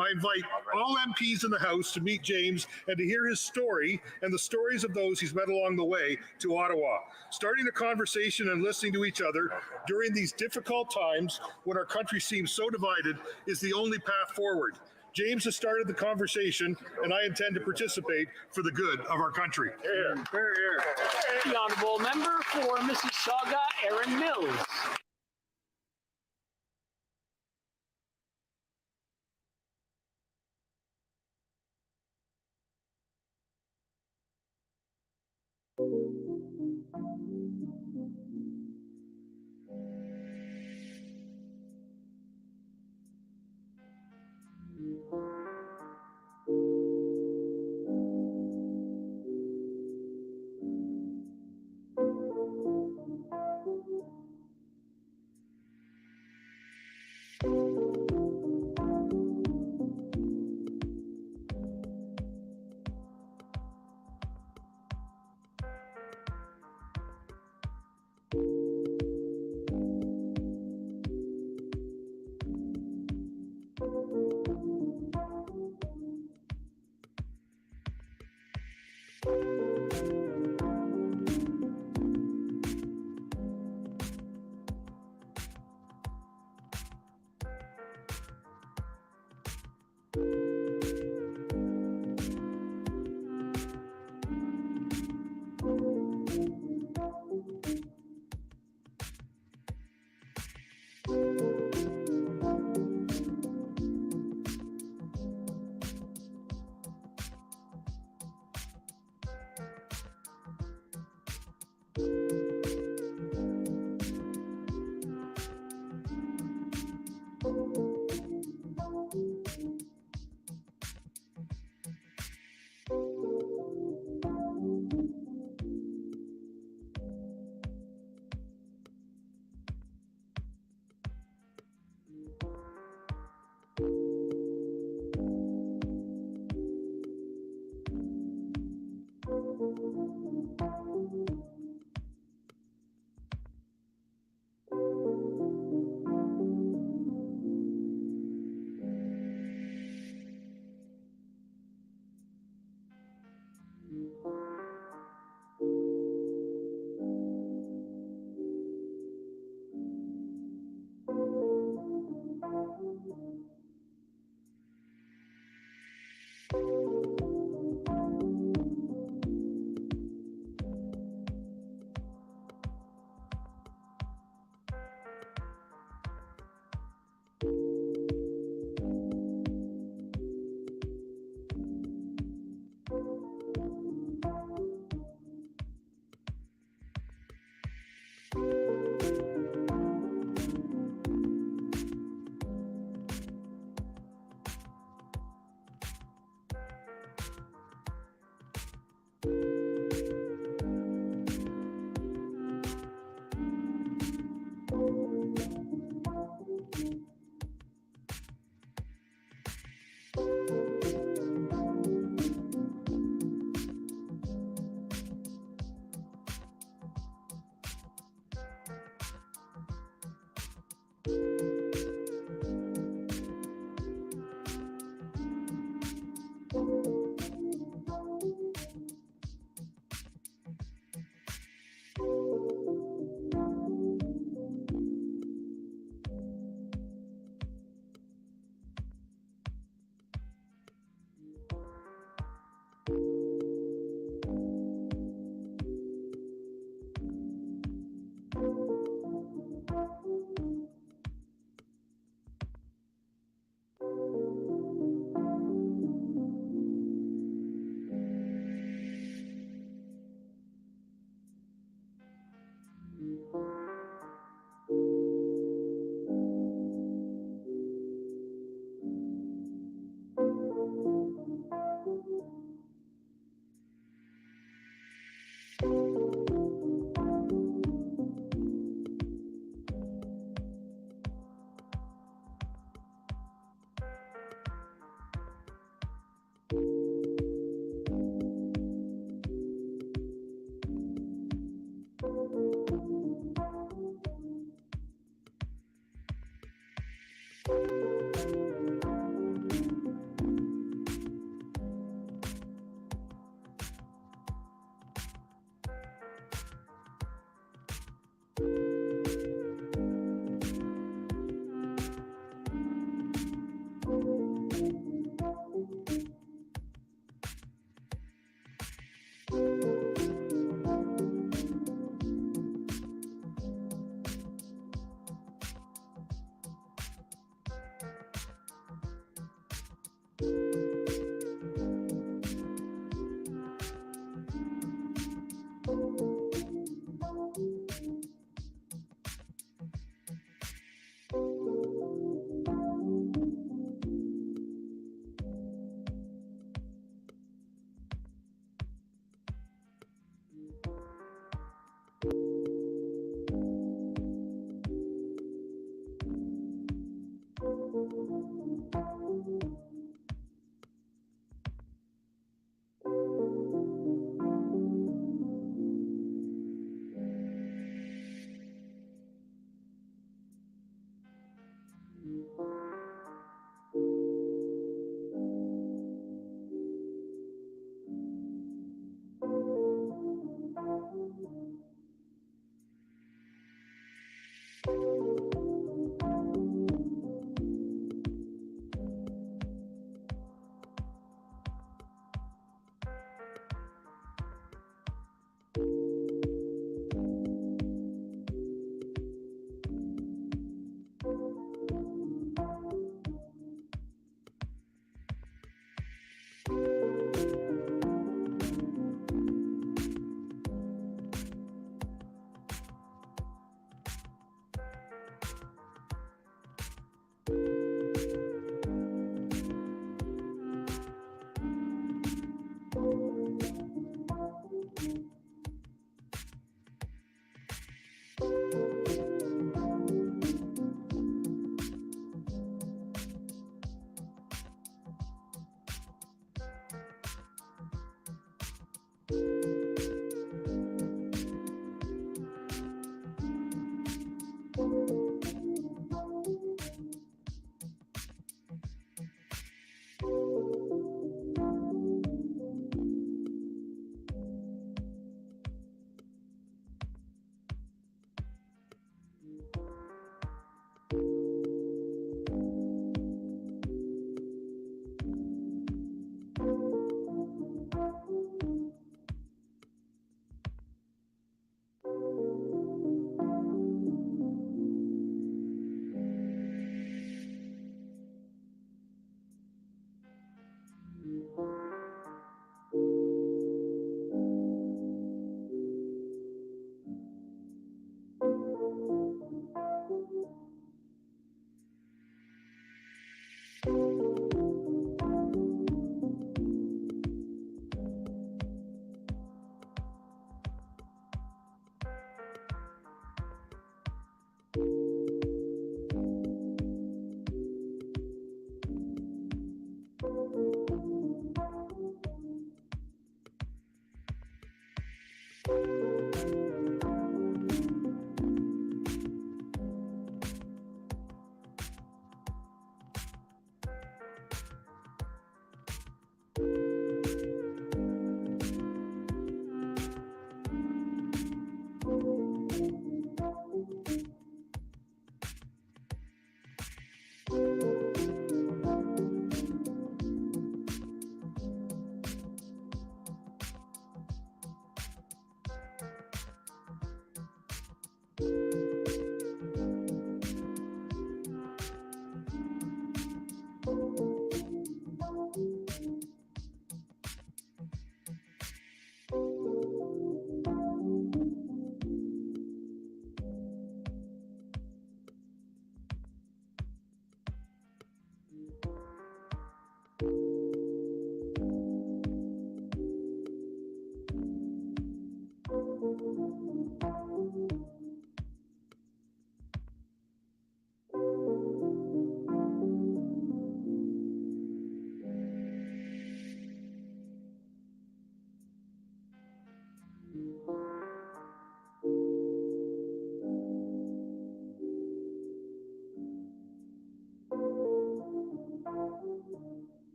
I invite all MPs in the House to meet James and to hear his story and the stories of those he's met along the way to Ottawa. Starting a conversation and listening to each other during these difficult times when our country seems so divided is the only path forward. James has started the conversation, and I intend to participate for the good of our country. Here. The honourable member for Mississauga, Erin Mills.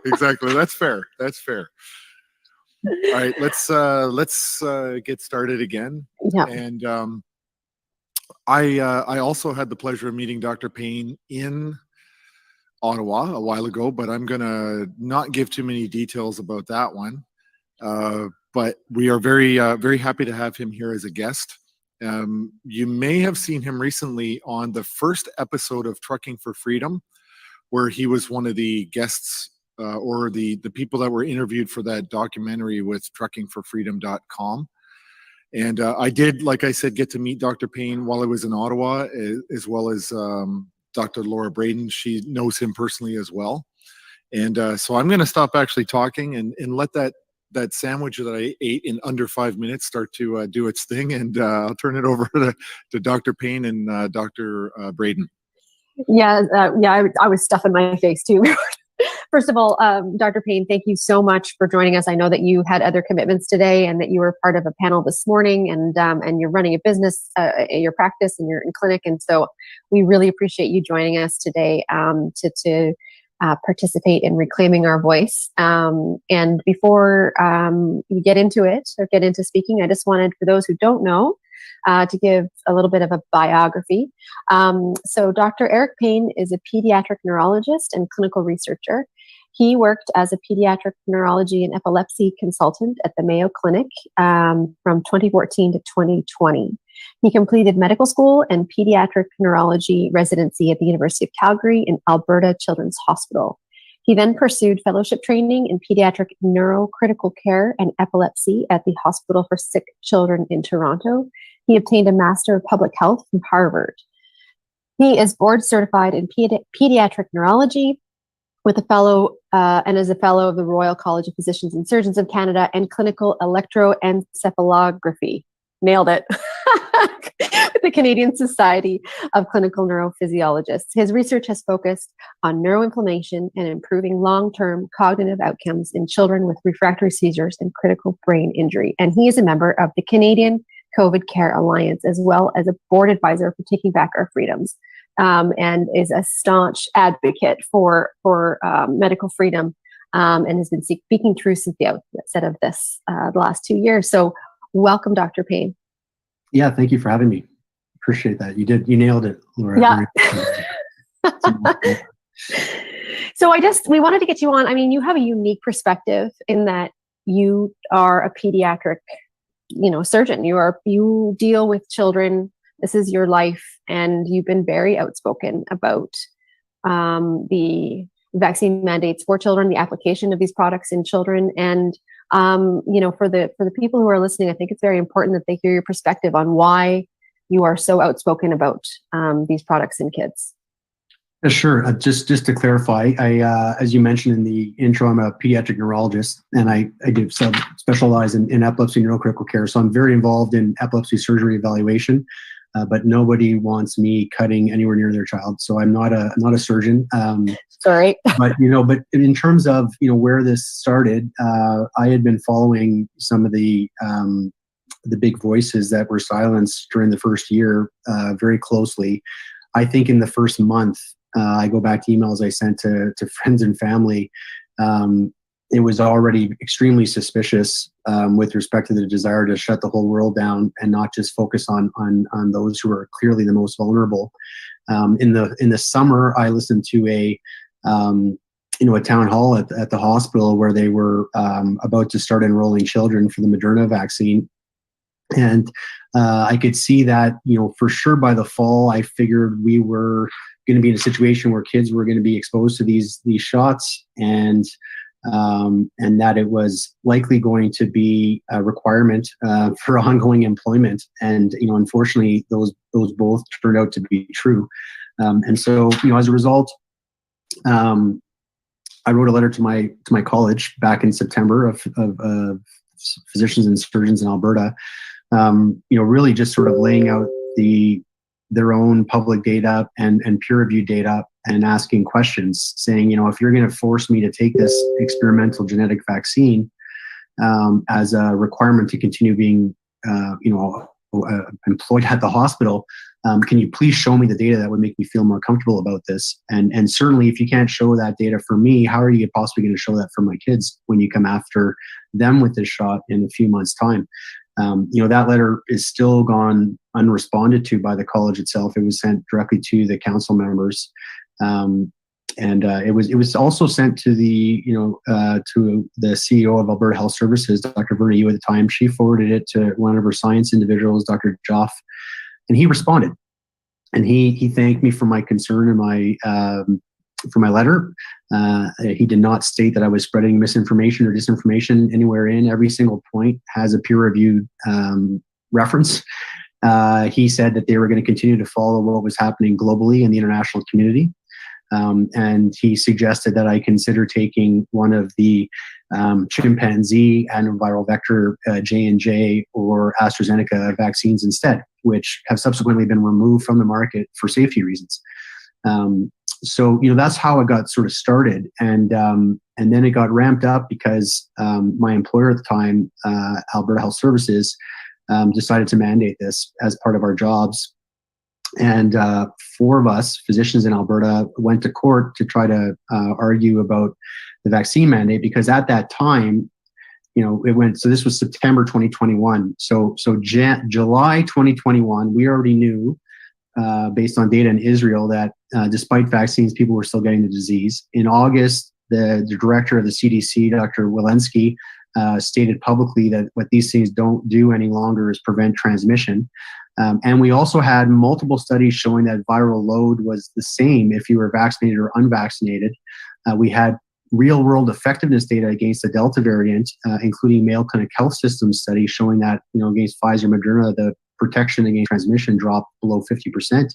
Exactly. That's fair. That's fair. All right, let's get started again. Yeah. And I also had the pleasure of meeting Dr. Payne in Ottawa a while ago, but I'm gonna not give too many details about that one. But we are very happy to have him here as a guest. You may have seen him recently on the first episode of Trucking for Freedom, where he was one of the guests or the people that were interviewed for that documentary with truckingforfreedom.com. And I did, like I said, get to meet Dr. Payne while I was in Ottawa, as well as Dr. Laura Braden. She knows him personally as well. And so I'm going to stop actually talking and let that sandwich that I ate in under 5 minutes start to do its thing. And I'll turn it over to Dr. Payne and Dr. Braden. Yeah, I was stuffing my face too. First of all, Dr. Payne, thank you so much for joining us. I know that you had other commitments today and that you were part of a panel this morning, and you're running a business, your practice, and you're in clinic. And so we really appreciate you joining us today to participate in reclaiming our voice. And before we get into it or get into speaking, I just wanted, for those who don't know, to give a little bit of a biography. So Dr. Eric Payne is a pediatric neurologist and clinical researcher. He worked as a pediatric neurology and epilepsy consultant at the Mayo Clinic from 2014 to 2020. He completed medical school and pediatric neurology residency at the University of Calgary and Alberta Children's Hospital. He then pursued fellowship training in pediatric neurocritical care and epilepsy at the Hospital for Sick Children in Toronto. He obtained a Master of Public Health from Harvard. He is board certified in pediatric neurology with a fellow and is a fellow of the Royal College of Physicians and Surgeons of Canada and clinical electroencephalography. Nailed it. With the Canadian Society of Clinical Neurophysiologists. His research has focused on neuroinflammation and improving long-term cognitive outcomes in children with refractory seizures and critical brain injury. And he is a member of the Canadian COVID Care Alliance, as well as a board advisor for Taking Back Our Freedoms, and is a staunch advocate for medical freedom, and has been speaking truth since the outset of this the last 2 years. So welcome, Dr. Payne. Yeah, thank you for having me. Appreciate that. You nailed it, Laura. Yeah. So we wanted to get you on. I mean, you have a unique perspective in that you are a pediatric, surgeon. You deal with children This is your life, and you've been very outspoken about the vaccine mandates for children, the application of these products in children, and for the people who are listening, I think it's very important that they hear your perspective on why you are so outspoken about these products in kids. Sure. Just to clarify, as you mentioned in the intro, I'm a pediatric neurologist, and I do specialize in epilepsy neurocritical care. So I'm very involved in epilepsy surgery evaluation, but nobody wants me cutting anywhere near their child. So I'm not a surgeon. Sorry. But in terms of where this started, I had been following some of the big voices that were silenced during the first year very closely. I think in the first month, I go back to emails I sent to friends and family. It was already extremely suspicious with respect to the desire to shut the whole world down and not just focus on those who are clearly the most vulnerable. In the summer, I listened to a town hall at the hospital where they were about to start enrolling children for the Moderna vaccine. And I could see that, for sure by the fall, I figured we were going to be in a situation where kids were going to be exposed to these shots, and that it was likely going to be a requirement for ongoing employment. And unfortunately, those both turned out to be true. And so, as a result, I wrote a letter to my college back in September of physicians and surgeons in Alberta. Really just sort of laying out their own public data and peer-reviewed data and asking questions, saying, if you're going to force me to take this experimental genetic vaccine as a requirement to continue being, employed at the hospital, can you please show me the data that would make me feel more comfortable about this? And certainly, if you can't show that data for me, how are you possibly going to show that for my kids when you come after them with this shot in a few months' time? That letter is still gone unresponded to by the college itself. It was sent directly to the council members, and it was also sent to the CEO of Alberta Health Services, Dr. Verna Yu at the time. She forwarded it to one of her science individuals, Dr. Joff, and he responded, and he thanked me for my concern and for my letter. He did not state that I was spreading misinformation or disinformation anywhere in. Every single point has a peer-reviewed reference. He said that they were going to continue to follow what was happening globally in the international community. And he suggested that I consider taking one of the chimpanzee adenoviral vector J&J or AstraZeneca vaccines instead, which have subsequently been removed from the market for safety reasons. So that's how it got sort of started, and then it got ramped up because my employer at the time, Alberta Health Services, decided to mandate this as part of our jobs. And 4 of us, physicians in Alberta, went to court to try to argue about the vaccine mandate, because at that time, it went. So this was September 2021. So July 2021, we already knew, based on data in Israel, that despite vaccines, people were still getting the disease. In August, the director of the CDC, Dr. Walensky, stated publicly that what these things don't do any longer is prevent transmission. And we also had multiple studies showing that viral load was the same if you were vaccinated or unvaccinated. We had real-world effectiveness data against the Delta variant, including Mayo Clinic Health System studies showing that against Pfizer, Moderna, the protection against transmission dropped below 50%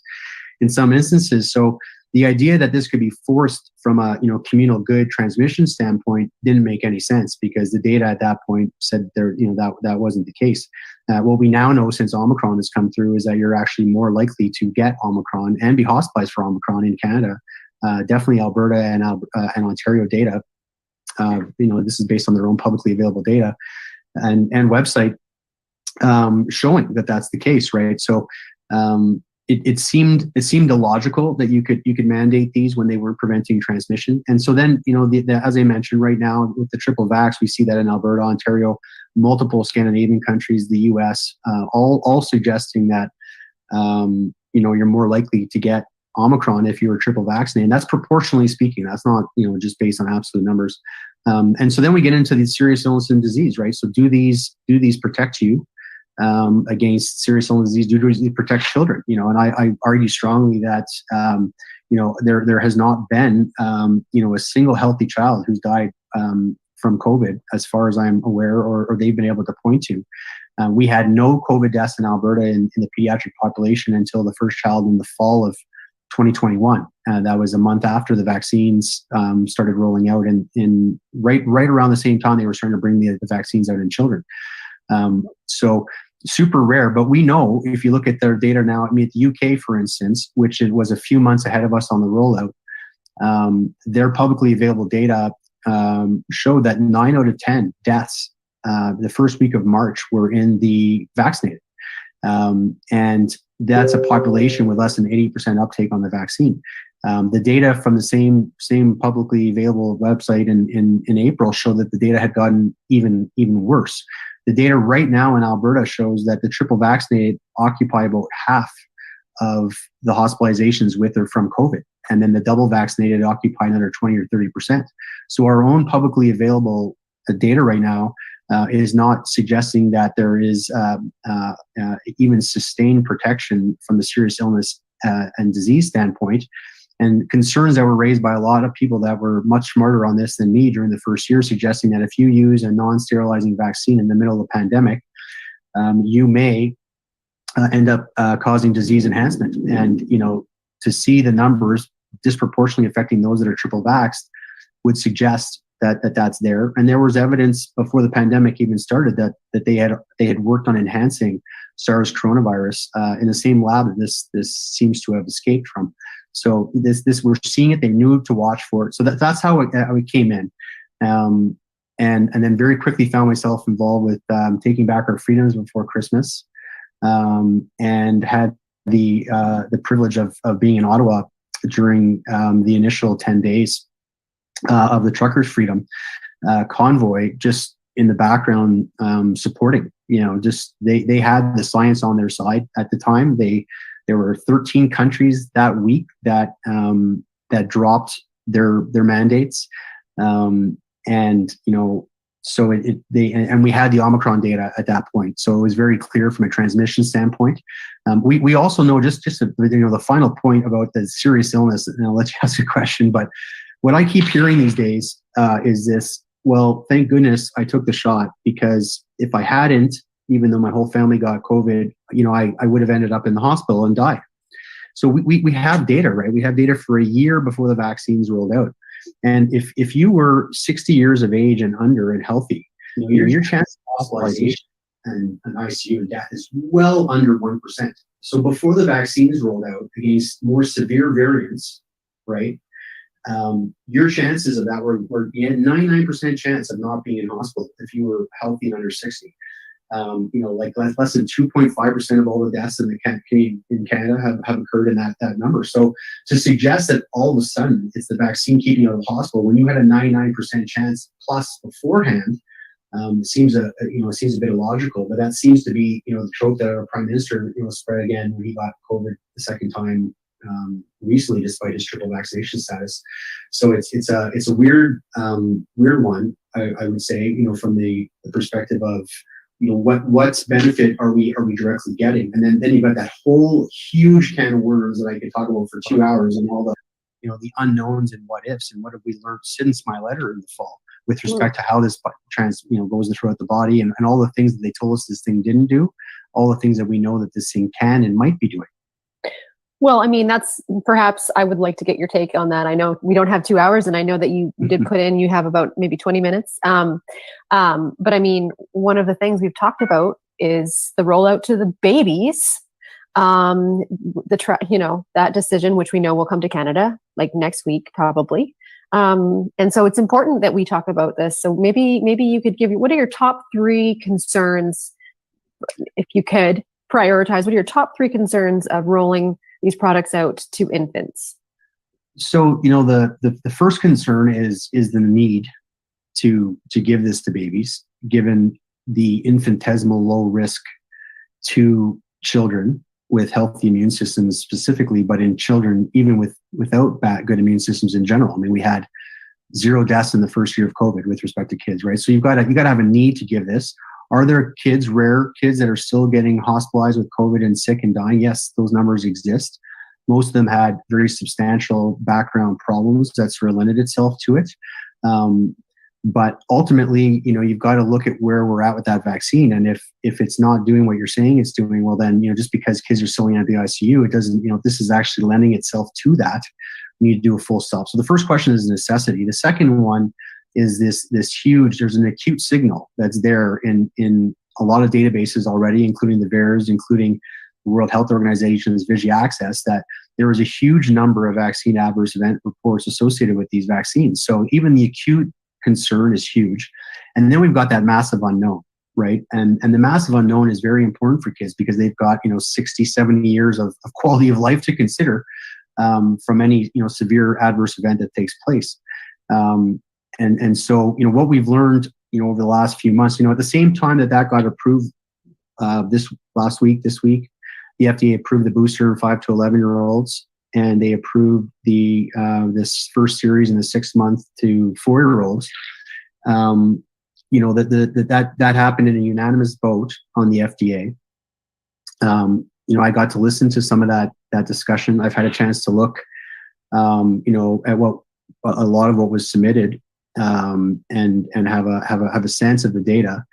in some instances. So the idea that this could be forced from a communal good transmission standpoint didn't make any sense, because the data at that point said that wasn't the case. What we now know since Omicron has come through is that you're actually more likely to get Omicron and be hospitalized for Omicron in Canada. Definitely Alberta and Ontario data. This is based on their own publicly available data and website showing that that's the case, right? So it seemed illogical that you could mandate these when they weren't preventing transmission. And so then, as I mentioned, right now with the triple vax, we see that in Alberta, Ontario, multiple Scandinavian countries, the US, all suggesting that you're more likely to get Omicron if you were triple vaccinated. And that's proportionally speaking. That's not just based on absolute numbers. And so then we get into these serious illness and disease, right? So do these protect you? against serious illness disease due to protect children. You know, and I argue strongly that you know, there has not been you know, a single healthy child who's died from COVID, as far as I'm aware, or they've been able to point to. We had no COVID deaths in Alberta in the pediatric population until the first child in the fall of 2021. That was a month after the vaccines started rolling out, in right around the same time they were starting to bring the vaccines out in children. So super rare, but we know, if you look at their data now, I mean, at the UK, for instance, which it was a few months ahead of us on the rollout, their publicly available data showed that 9 out of 10 deaths the first week of March were in the vaccinated. And that's a population with less than 80% uptake on the vaccine. The data from the same publicly available website in April showed that the data had gotten even worse. The data right now in Alberta shows that the triple vaccinated occupy about half of the hospitalizations with or from COVID, and then the double vaccinated occupy another 20 or 30%. So our own publicly available data right now is not suggesting that there is even sustained protection from the serious illness and disease standpoint. And concerns that were raised by a lot of people that were much smarter on this than me during the first year, suggesting that if you use a non-sterilizing vaccine in the middle of a pandemic, you may end up causing disease enhancement. And, you know, to see the numbers disproportionately affecting those that are triple vaxxed would suggest that's there. And there was evidence before the pandemic even started that they had worked on enhancing SARS coronavirus in the same lab that this seems to have escaped from. So this we're seeing it. They knew to watch for it. So that's how it came in, and then very quickly found myself involved with taking back our freedoms before Christmas, and had the privilege of being in Ottawa during the initial 10 days of the Truckers' Freedom convoy, just in the background supporting. You know, just they had the science on their side at the time. There were 13 countries that week that dropped their mandates, and you know, so and we had the Omicron data at that point, so it was very clear from a transmission standpoint. We also know just the final point about the serious illness, and I'll let you ask a question, but what I keep hearing these days is this: well, thank goodness I took the shot, because if I hadn't, even though my whole family got COVID, you know, I would have ended up in the hospital and died. So we have data, right? We have data for a year before the vaccines rolled out. And if you were 60 years of age and under and healthy, you know, your chance of hospitalization and an ICU and death is well under 1%. So before the vaccines rolled out against more severe variants, right? Your chances of that were you had 99% chance of not being in hospital if you were healthy and under 60. You know, like less than 2.5% of all the deaths in Canada have occurred in that number. So to suggest that all of a sudden it's the vaccine keeping you out of the hospital when you had a 99% chance plus beforehand, seems a bit illogical. But that seems to be, you know, the trope that our Prime Minister, you know, spread again when he got COVID the second time recently, despite his triple vaccination status. So it's a weird one, I would say, you know, from the perspective of, you know, what benefit are we directly getting? And then you've got that whole huge can of worms that I could talk about for 2 hours, and all the, you know, the unknowns and what ifs, and what have we learned since my letter in the fall with respect to how this goes throughout the body, and all the things that they told us this thing didn't do, all the things that we know that this thing can and might be doing. Well, I mean, that's perhaps I would like to get your take on that. I know we don't have 2 hours, and I know that you did put in, you have about maybe 20 minutes. But I mean, one of the things we've talked about is the rollout to the babies, that decision, which we know will come to Canada like next week, probably. And so it's important that we talk about this. So maybe you could what are your top 3 concerns, if you could prioritize, what are your top 3 concerns of rolling these products out to infants? So, you know, the first concern is the need to give this to babies, given the infinitesimal low risk to children with healthy immune systems specifically, but in children even without good immune systems in general. I mean, we had 0 deaths in the first year of COVID with respect to kids, right? So you've got to have a need to give this. Are there kids, rare kids, that are still getting hospitalized with COVID and sick and dying? Yes, those numbers exist. Most of them had very substantial background problems that sort of lended itself to it. But ultimately, you've got to look at where we're at with that vaccine. And if it's not doing what you're saying it's doing, well, then, just because kids are still in the ICU, it doesn't, if this is actually lending itself to that, we need to do a full stop. So the first question is necessity. The second one is this huge, there's an acute signal that's there in a lot of databases already, including the VAERS, including the World Health Organization's Vigi Access, that there is a huge number of vaccine adverse event reports associated with these vaccines. So even the acute concern is huge. And then we've got that massive unknown, right? And the massive unknown is very important for kids because they've got, 60, 70 years of quality of life to consider from any, severe adverse event that takes place. And so, what we've learned, over the last few months, at the same time that got approved this week, the FDA approved the booster 5 to 11-year-olds, and they approved the this first series in the 6-month to 4-year-olds. That happened in a unanimous vote on the FDA. I got to listen to some of that discussion. I've had a chance to look, at what a lot of what was submitted, and have a sense of the data.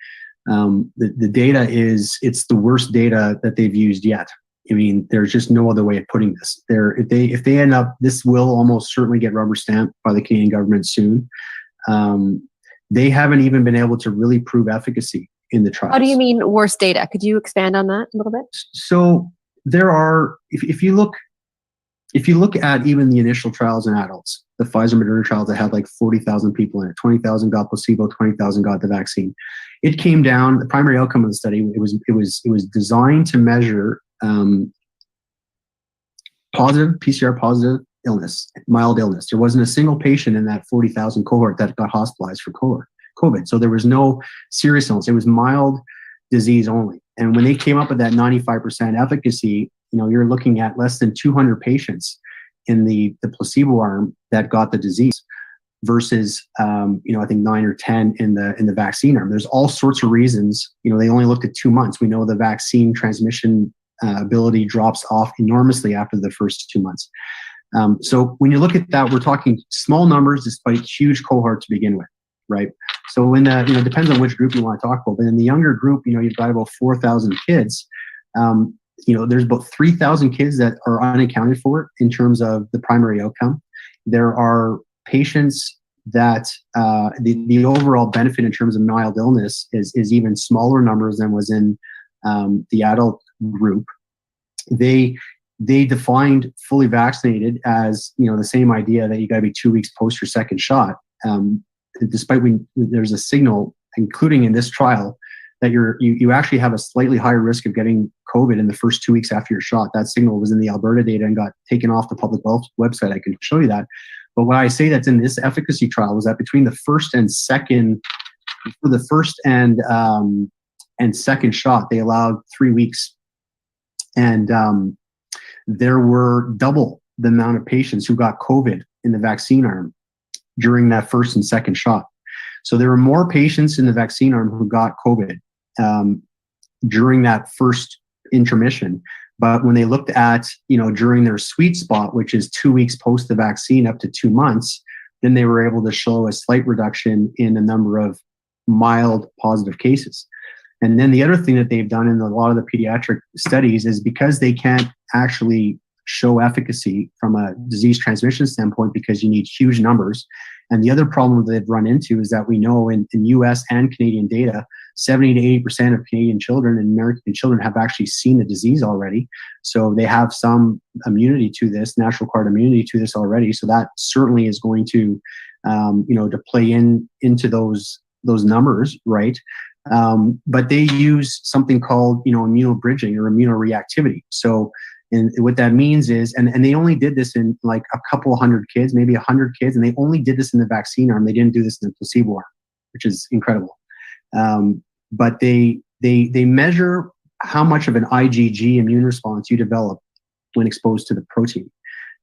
The data it's the worst data that they've used yet. I mean, there's just no other way of putting this. If they end up, this will almost certainly get rubber stamped by the Canadian government soon. They haven't even been able to really prove efficacy in the trials. How do you mean worst data? Could you expand on that a little bit? So there are, if you look at even the initial trials in adults, the Pfizer Moderna trials that had like 40,000 people in it, 20,000 got placebo, 20,000 got the vaccine. It came down. The primary outcome of the study, it was designed to measure PCR positive illness, mild illness. There wasn't a single patient in that 40,000 cohort that got hospitalized for COVID. So there was no serious illness. It was mild disease only. And when they came up with that 95% efficacy, you're looking at less than 200 patients in the placebo arm that got the disease versus, I think 9 or 10 in the vaccine arm. There's all sorts of reasons. They only looked at 2 months. We know the vaccine transmission ability drops off enormously after the first 2 months. So when you look at that, we're talking small numbers despite huge cohort to begin with, right? So in the, it depends on which group you want to talk about, but in the younger group, you've got about 4,000 kids. There's about 3,000 kids that are unaccounted for in terms of the primary outcome. There are patients that the overall benefit in terms of mild illness is even smaller numbers than was in the adult group. They defined fully vaccinated as the same idea that you got to be 2 weeks post your second shot. Despite there's a signal, including in this trial, that you actually have a slightly higher risk of getting COVID in the first 2 weeks after your shot. That signal was in the Alberta data and got taken off the public health website. I can show you that. But what I say that's in this efficacy trial was that between the first and second shot, they allowed 3 weeks. And there were double the amount of patients who got COVID in the vaccine arm during that first and second shot. So there were more patients in the vaccine arm who got COVID during that first intermission. But when they looked at, during their sweet spot, which is 2 weeks post the vaccine up to 2 months, then they were able to show a slight reduction in the number of mild positive cases. And then the other thing that they've done in a lot of the pediatric studies is because they can't actually show efficacy from a disease transmission standpoint because you need huge numbers. And the other problem that they've run into is that we know in US and Canadian data, 70 to 80% of Canadian children and American children have actually seen the disease already. So they have some immunity to this, natural card immunity to this already. So that certainly is going to, to play into those numbers, right? But they use something called, immunobridging or immunoreactivity. So, and what that means is, and they only did this in like a couple hundred kids, maybe 100 kids, and they only did this in the vaccine arm. They didn't do this in the placebo arm, which is incredible. But they measure how much of an IgG immune response you develop when exposed to the protein.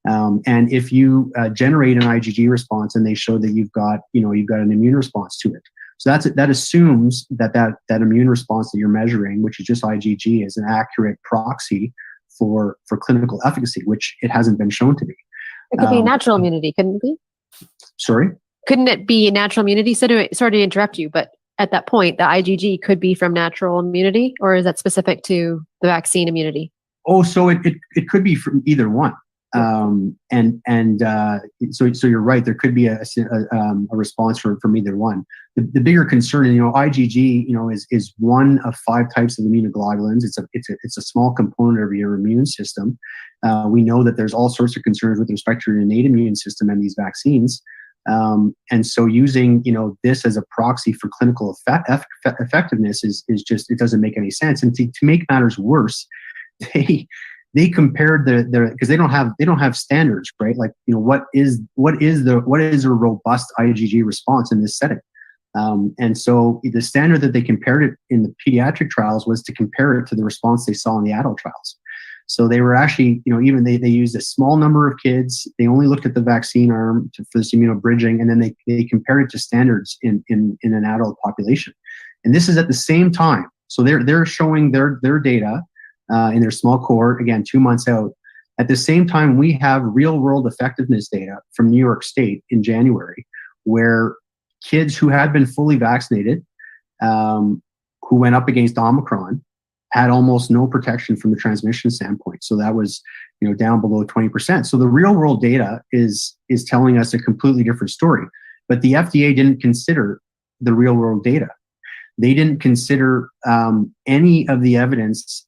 And if you generate an IgG response, and they show that you've got an immune response to it. So that assumes that immune response that you're measuring, which is just IgG, is an accurate proxy for clinical efficacy, which it hasn't been shown to be. It could be natural immunity, couldn't it be? Sorry? Couldn't it be natural immunity? Sorry to interrupt you, but at that point, the IgG could be from natural immunity, or is that specific to the vaccine immunity? Oh, so it could be from either one. So you're right. There could be a response from either one. The bigger concern, IgG, is one of 5 types of immunoglobulins. It's a small component of your immune system. We know that there's all sorts of concerns with respect to your innate immune system and these vaccines. And so using, this as a proxy for clinical effectiveness is just, it doesn't make any sense. And to make matters worse, they compared because they don't have standards, right? Like, what is a robust IgG response in this setting? And so the standard that they compared it in the pediatric trials was to compare it to the response they saw in the adult trials. So they were actually, even they used a small number of kids. They only looked at the vaccine arm for this immunobridging, and then they compared it to standards in an adult population. And this is at the same time. So they're showing their data in their small cohort, again, 2 months out. At the same time, we have real world effectiveness data from New York State in January, where kids who had been fully vaccinated, who went up against Omicron, had almost no protection from the transmission standpoint. So that was, down below 20%. So the real world data is telling us a completely different story. But the FDA didn't consider the real world data. They didn't consider any of the evidence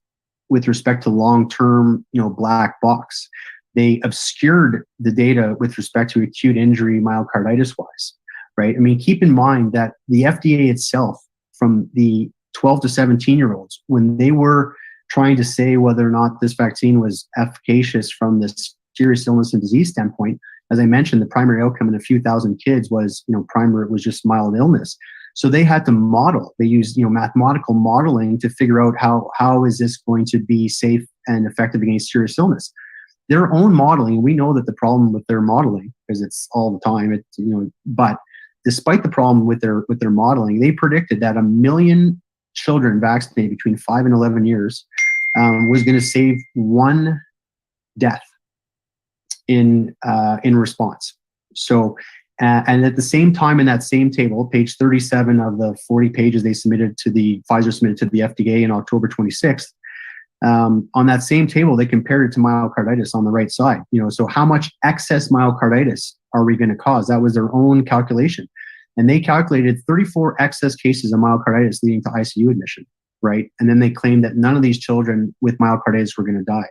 with respect to long-term, black box. They obscured the data with respect to acute injury myocarditis-wise, right? I mean, keep in mind that the FDA itself, from the 12 to 17-year-olds, when they were trying to say whether or not this vaccine was efficacious from this serious illness and disease standpoint, as I mentioned, the primary outcome in a few thousand kids was, it was just mild illness. So they had to model. They used, mathematical modeling to figure out how is this going to be safe and effective against serious illness. Their own modeling, we know that the problem with their modeling, because it's all the time, but despite the problem with their modeling, they predicted that 1 million children vaccinated between 5 and 11 years was going to save 1 death in response. So, and at the same time, in that same table, page 37 of the 40 pages Pfizer submitted to the FDA in October 26th, on that same table, they compared it to myocarditis on the right side. So how much excess myocarditis are we going to cause? That was their own calculation. And they calculated 34 excess cases of myocarditis leading to ICU admission, right? And then they claimed that none of these children with myocarditis were going to die.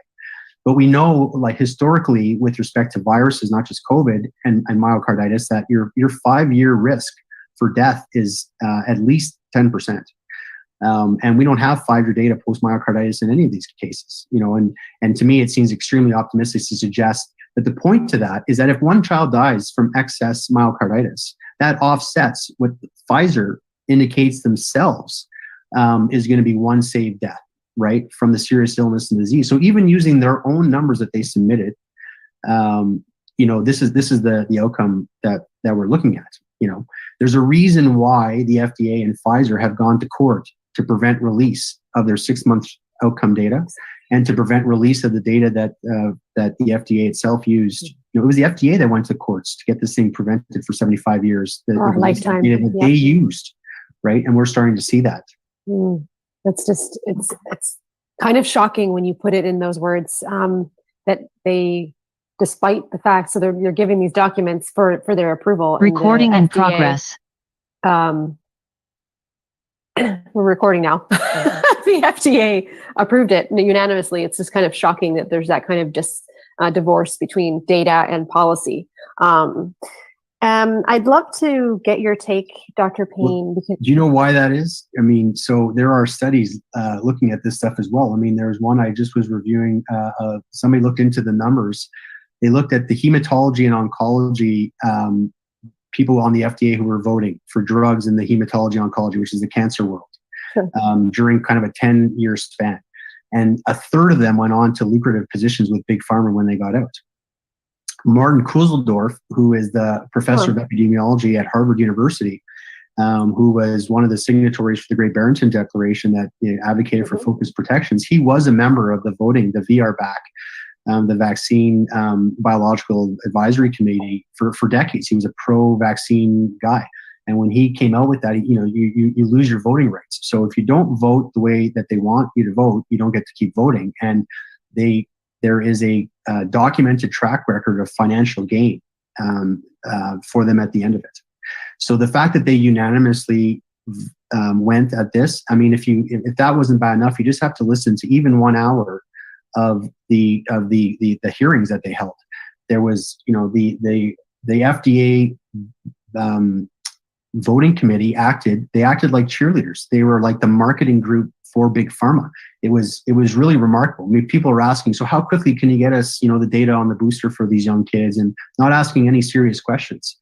But we know, like, historically, with respect to viruses, not just COVID and myocarditis, that your 5-year risk for death is at least 10%. And we don't have 5-year data post myocarditis in any of these cases, and to me, it seems extremely optimistic to suggest that the point to that is that if one child dies from excess myocarditis, that offsets what Pfizer indicates themselves is going to be 1 saved death, right, from the serious illness and disease. So even using their own numbers that they submitted, this is the outcome that we're looking at. There's a reason why the FDA and Pfizer have gone to court to prevent release of their 6-month outcome data and to prevent release of the data that the FDA itself used. It was the FDA that went to courts to get this thing prevented for 75 years. Lifetime. They used, right? And we're starting to see that. That's just, it's kind of shocking when you put it in those words, that they, despite the fact, so they're giving these documents for their approval. Recording in FDA, progress. We're recording now. The FDA approved it unanimously. It's just kind of shocking that there's that kind of divorce between data and policy. I'd love to get your take, Dr. Payne. Because do you know why that is? I mean, so there are studies looking at this stuff as well. I mean, there's one I just was reviewing. Somebody looked into the numbers. They looked at the hematology and oncology people on the FDA who were voting for drugs in the hematology oncology, which is the cancer world, during kind of a 10-year span. And a third of them went on to lucrative positions with Big Pharma when they got out. Martin Kuzeldorf, who is the professor of epidemiology at Harvard University, who was one of the signatories for the Great Barrington Declaration that advocated for focused protections. He was a member of the VRBAC, the Vaccine Biological Advisory Committee for decades. He was a pro-vaccine guy. And when he came out with that, you lose your voting rights. So if you don't vote the way that they want you to vote, you don't get to keep voting. And there is a documented track record of financial gain for them at the end of it. So the fact that they unanimously went at this, I mean, if that wasn't bad enough, you just have to listen to even 1 hour of the hearings that they held. There was, the FDA voting committee acted like cheerleaders. They were like the marketing group for Big Pharma. It was really remarkable. I mean, people were asking, so how quickly can you get us, the data on the booster for these young kids, and not asking any serious questions.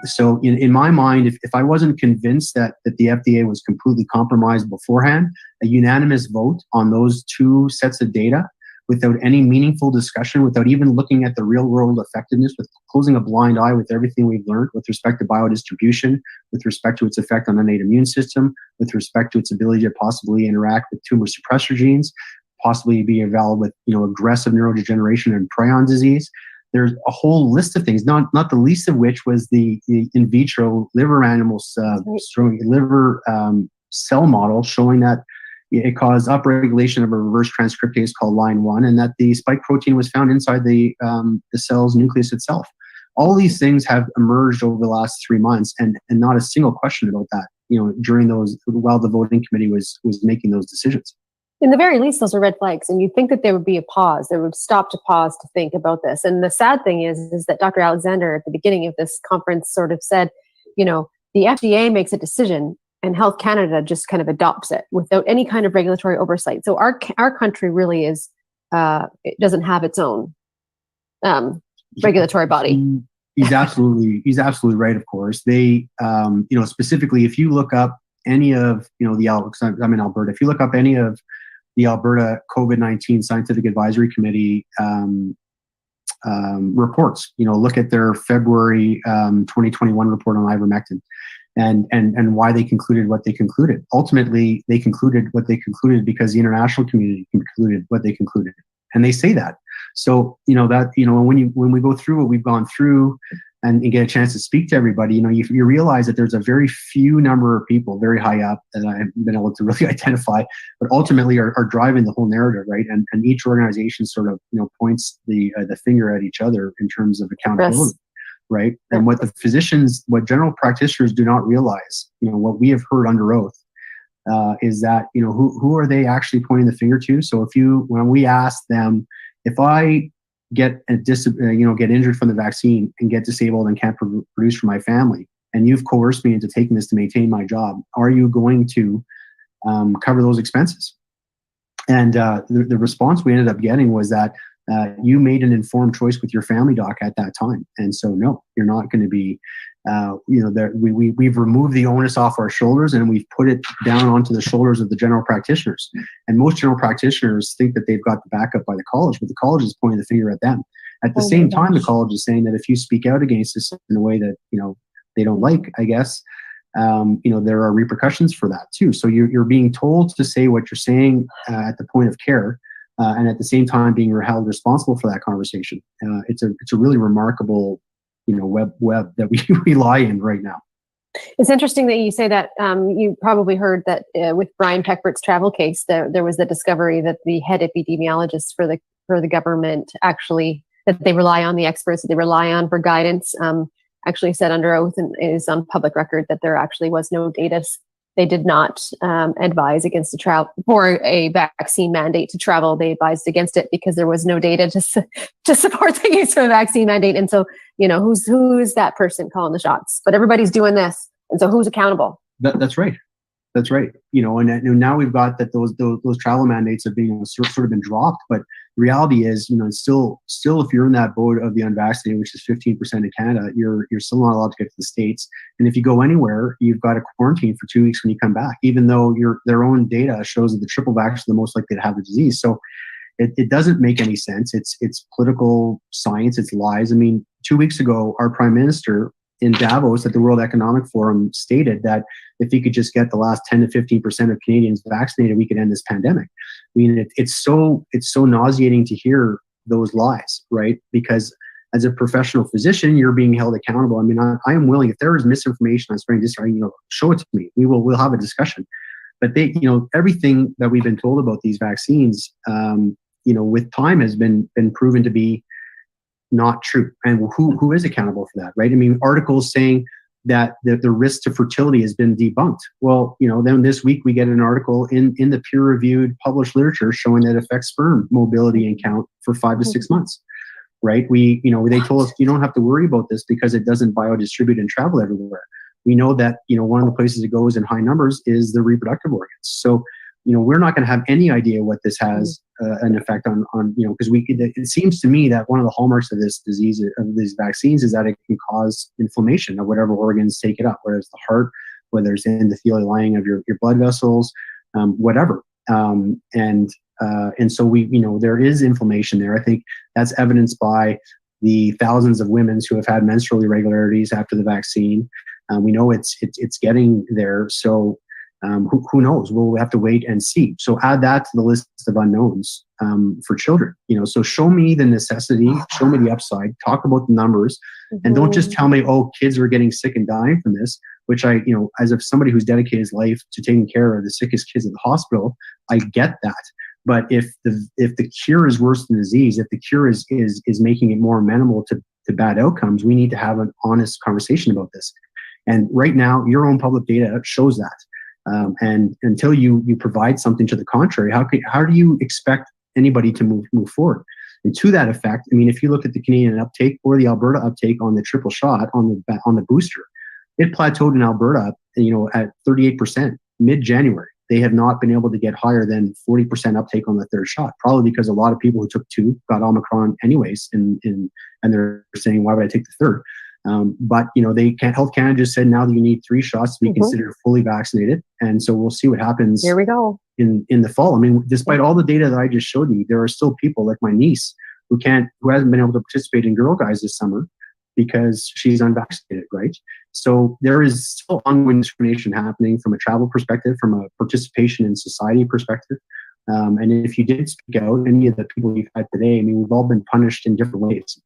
So in my mind, if I wasn't convinced that the FDA was completely compromised beforehand, a unanimous vote on those 2 sets of data without any meaningful discussion, without even looking at the real world effectiveness, with closing a blind eye with everything we've learned with respect to biodistribution, with respect to its effect on the innate immune system, with respect to its ability to possibly interact with tumor suppressor genes, possibly be involved with aggressive neurodegeneration and prion disease. There's a whole list of things, not the least of which was the in vitro liver animals, liver cell model showing that it caused upregulation of a reverse transcriptase called line-1, and that the spike protein was found inside the cell's nucleus itself. All these things have emerged over the last 3 months, and not a single question about that, during those, while the voting committee was making those decisions. In the very least, those are red flags, and you'd think that there would be a pause. There would stop to pause to think about this. And the sad thing is that Dr. Alexander at the beginning of this conference sort of said, the FDA makes a decision and Health Canada just kind of adopts it without any kind of regulatory oversight. So our country really is, it doesn't have its own regulatory body. He's absolutely right. Of course, they, specifically, if you look up any of, because I'm in Alberta, if you look up any of the Alberta COVID-19 Scientific Advisory Committee reports, look at their February 2021 report on ivermectin. And why they concluded what they concluded. Ultimately, they concluded what they concluded because the international community concluded what they concluded, and they say that. So when we go through what we've gone through and get a chance to speak to everybody, you realize that there's a very few number of people very high up that I haven't been able to really identify, but ultimately are driving the whole narrative, right? And each organization sort of points the finger at each other in terms of accountability. Yes. Right. And what what general practitioners do not realize, what we have heard under oath, is that, who are they actually pointing the finger to? So when we ask them, if I get get injured from the vaccine and get disabled and can't produce for my family, and you've coerced me into taking this to maintain my job, are you going to cover those expenses? And the response we ended up getting was that, you made an informed choice with your family doc at that time. And so, no, you're not going to be, we've removed the onus off our shoulders and we've put it down onto the shoulders of the general practitioners. And most general practitioners think that they've got the backup by the college, but the college is pointing the finger at them. At the same time, the college is saying that if you speak out against this in a way that, they don't like, I guess, there are repercussions for that too. So you're being told to say what you're saying at the point of care, and at the same time being held responsible for that conversation. It's a really remarkable, web that we lie in right now. It's interesting that you say that. You probably heard that with Brian Peckford's travel case, there was the discovery that the head epidemiologist for the government actually, that they rely on the experts that they rely on for guidance, actually said under oath and is on public record that there actually was no data. They did not advise against for a vaccine mandate to travel. They advised against it because there was no data to support the use of a vaccine mandate. And so, who's that person calling the shots? But everybody's doing this, and so who's accountable? That's right. That's right. And now we've got that those travel mandates have been sort of been dropped. But the reality is, still if you're in that boat of the unvaccinated, which is 15% in Canada, you're still not allowed to get to the States. And if you go anywhere, you've got to quarantine for 2 weeks when you come back, even though their own data shows that the triple vax are the most likely to have the disease. So it doesn't make any sense. It's political science. It's lies. I mean, 2 weeks ago, our prime minister in Davos at the World Economic Forum stated that if we could just get the last 10 to 15% of Canadians vaccinated, we could end this pandemic. I mean, it's so nauseating to hear those lies, right? Because as a professional physician, you're being held accountable. I mean, I am willing, if there is misinformation on spreading this, show it to me. We'll have a discussion. But everything that we've been told about these vaccines, with time has been proven to be not true. And who is accountable for that, right? I mean, articles saying that the risk to fertility has been debunked. Well, then this week we get an article in the peer-reviewed published literature showing that it affects sperm mobility and count for 5 to 6 months, right? They told us you don't have to worry about this because it doesn't biodistribute and travel everywhere. We know that, one of the places it goes in high numbers is the reproductive organs. So, we're not going to have any idea what this has an effect on, because it seems to me that one of the hallmarks of this disease, of these vaccines, is that it can cause inflammation of whatever organs take it up, whether it's the heart, whether it's the endothelial lining of your blood vessels, whatever. And so there is inflammation there. I think that's evidenced by the thousands of women who have had menstrual irregularities after the vaccine. We know it's getting there. So who knows? We'll have to wait and see. So add that to the list of unknowns for children. So show me the necessity, show me the upside, talk about the numbers, and don't just tell me, oh, kids are getting sick and dying from this. Which as of somebody who's dedicated his life to taking care of the sickest kids at the hospital, I get that. But if the cure is worse than the disease, if the cure is making it more amenable to bad outcomes, we need to have an honest conversation about this. And right now, your own public data shows that. And until you provide something to the contrary, how do you expect anybody to move forward? And to that effect, I mean, if you look at the Canadian uptake or the Alberta uptake on the triple shot on the booster, it plateaued in Alberta, at 38% mid-January. They have not been able to get higher than 40% uptake on the third shot, probably because a lot of people who took 2 got Omicron anyways, and they're saying, why would I take the third? But Health Canada just said now that you need 3 shots to be considered fully vaccinated, and so we'll see what happens. Here we go in the fall. I mean, despite all the data that I just showed you, there are still people like my niece who hasn't been able to participate in Girl Guides this summer because she's unvaccinated, right? So there is still ongoing discrimination happening from a travel perspective, from a participation in society perspective. And if you did speak out, any of the people we've had today, I mean, we've all been punished in different ways.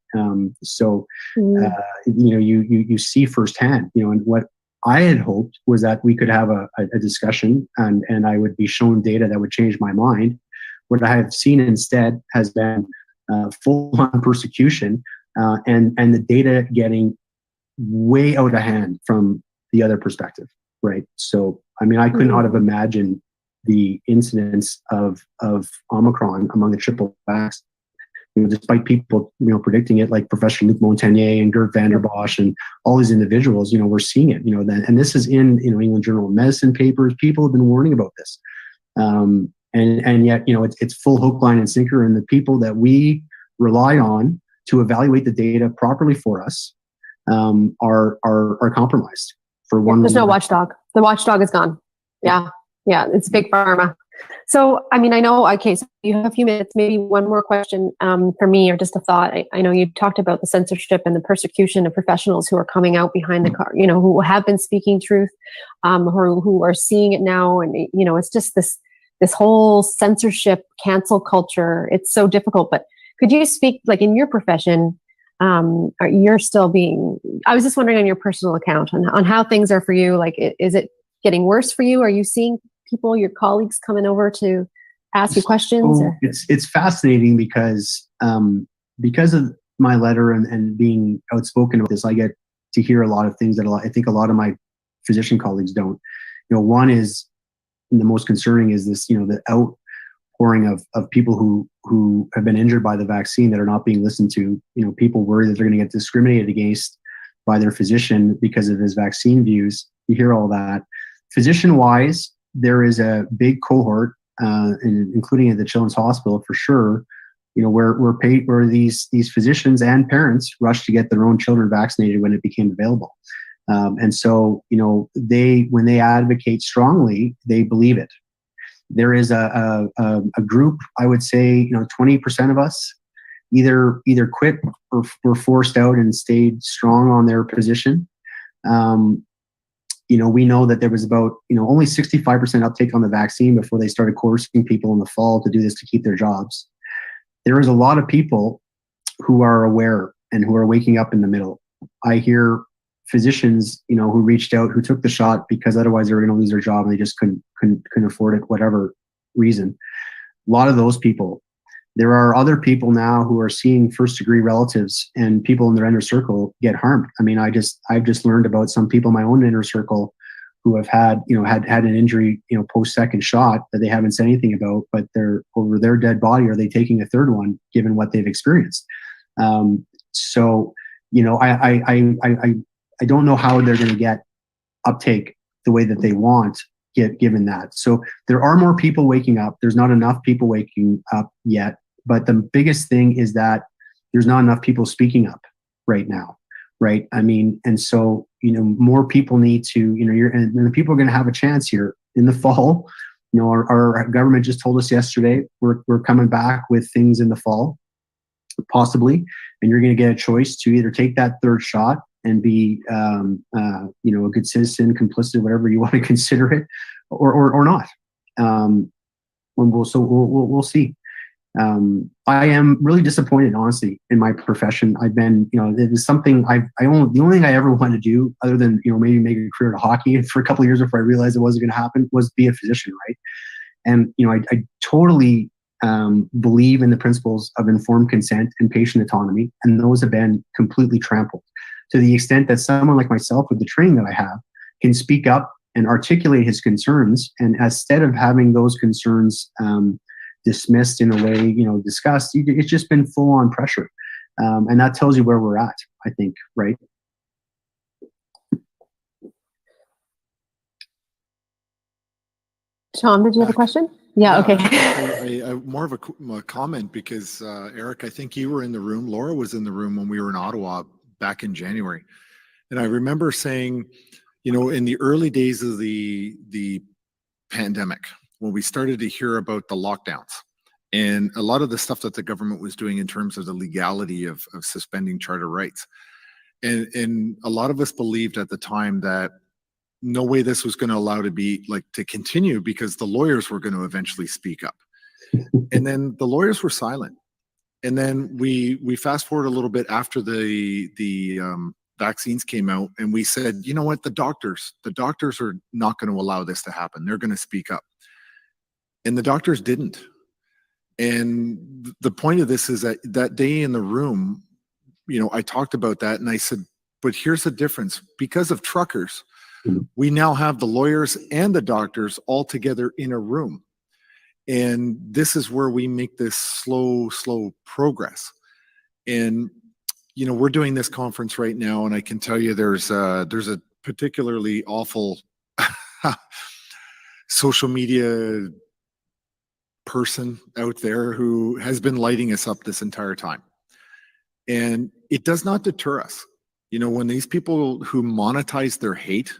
You see firsthand, and what I had hoped was that we could have a discussion and I would be shown data that would change my mind. What I have seen instead has been full-on persecution and the data getting way out of hand from the other perspective, right? So, I mean, I could not have imagined the incidence of Omicron among the triple vax, despite people, predicting it, like Professor Luc Montagnier and Gert van der Bosch and all these individuals, we're seeing it, and this is in, England Journal of Medicine papers. People have been warning about this. And yet, it's full hook, line, and sinker. And the people that we rely on to evaluate the data properly for us are compromised for one. There's no watchdog. The watchdog is gone. Yeah. It's big pharma. So, I mean, I know, okay, so you have a few minutes, maybe one more question for me, or just a thought. I know you talked about the censorship and the persecution of professionals who are coming out behind the car, who have been speaking truth, who are seeing it now. And, it's just this whole censorship, cancel culture. It's so difficult. But could you speak, like, in your profession, you're still being, I was just wondering on your personal account on how things are for you. Like, is it getting worse for you? Are you seeing people, your colleagues, coming over to ask you questions? It's fascinating because of my letter and being outspoken about this, I get to hear a lot of things that I think a lot of my physician colleagues don't. One is, and the most concerning is this, the outpouring of people who have been injured by the vaccine that are not being listened to. People worry that they're going to get discriminated against by their physician because of his vaccine views. You hear all that. Physician-wise, there is a big cohort, including at the Children's Hospital for sure, where these physicians and parents rushed to get their own children vaccinated when it became available. And so, when they advocate strongly, they believe it. There is a group, I would say, 20% of us either quit or were forced out and stayed strong on their position. We know that there was about, only 65% uptake on the vaccine before they started coercing people in the fall to do this to keep their jobs. There is a lot of people who are aware and who are waking up in the middle. I hear physicians, who reached out, who took the shot because otherwise they were going to lose their job and they just couldn't afford it, whatever reason. A lot of those people. There are other people now who are seeing first-degree relatives and people in their inner circle get harmed. I mean, I've just learned about some people in my own inner circle who have had an injury, post-second shot that they haven't said anything about, but they're over their dead body. Are they taking a third one given what they've experienced? So, I don't know how they're going to get uptake the way that they want, given that. So there are more people waking up. There's not enough people waking up yet. But the biggest thing is that there's not enough people speaking up right now, right? I mean, and so, more people need to, and the people are going to have a chance here in the fall. Our government just told us yesterday, we're coming back with things in the fall, possibly, and you're going to get a choice to either take that third shot and be, a good citizen, complicit, whatever you want to consider it, or not. We'll see. I am really disappointed, honestly, in my profession. I've been, it was something the only thing I ever wanted to do, other than, maybe make a career to hockey for a couple of years before I realized it wasn't going to happen, was be a physician, right? And, I totally believe in the principles of informed consent and patient autonomy, and those have been completely trampled to the extent that someone like myself, with the training that I have, can speak up and articulate his concerns, and instead of having those concerns dismissed in a way, discussed, it's just been full on pressure. And that tells you where we're at, I think, right? Tom, did you have a question? Yeah, okay. I more of a comment because, Eric, I think you were in the room. Laura was in the room when we were in Ottawa back in January. And I remember saying, in the early days of the pandemic, when we started to hear about the lockdowns and a lot of the stuff that the government was doing in terms of the legality of suspending charter rights. And a lot of us believed at the time that no way this was going to allow to continue because the lawyers were going to eventually speak up. And then the lawyers were silent. And then we fast forward a little bit after the vaccines came out, and we said, you know what, the doctors are not going to allow this to happen. They're going to speak up. And the doctors didn't. And the point of this is that day in the room, I talked about that and I said, but here's the difference. Because of truckers, we now have the lawyers and the doctors all together in a room. And this is where we make this slow progress. And, we're doing this conference right now, and I can tell you there's a particularly awful social media person out there who has been lighting us up this entire time. And it does not deter us. When these people who monetize their hate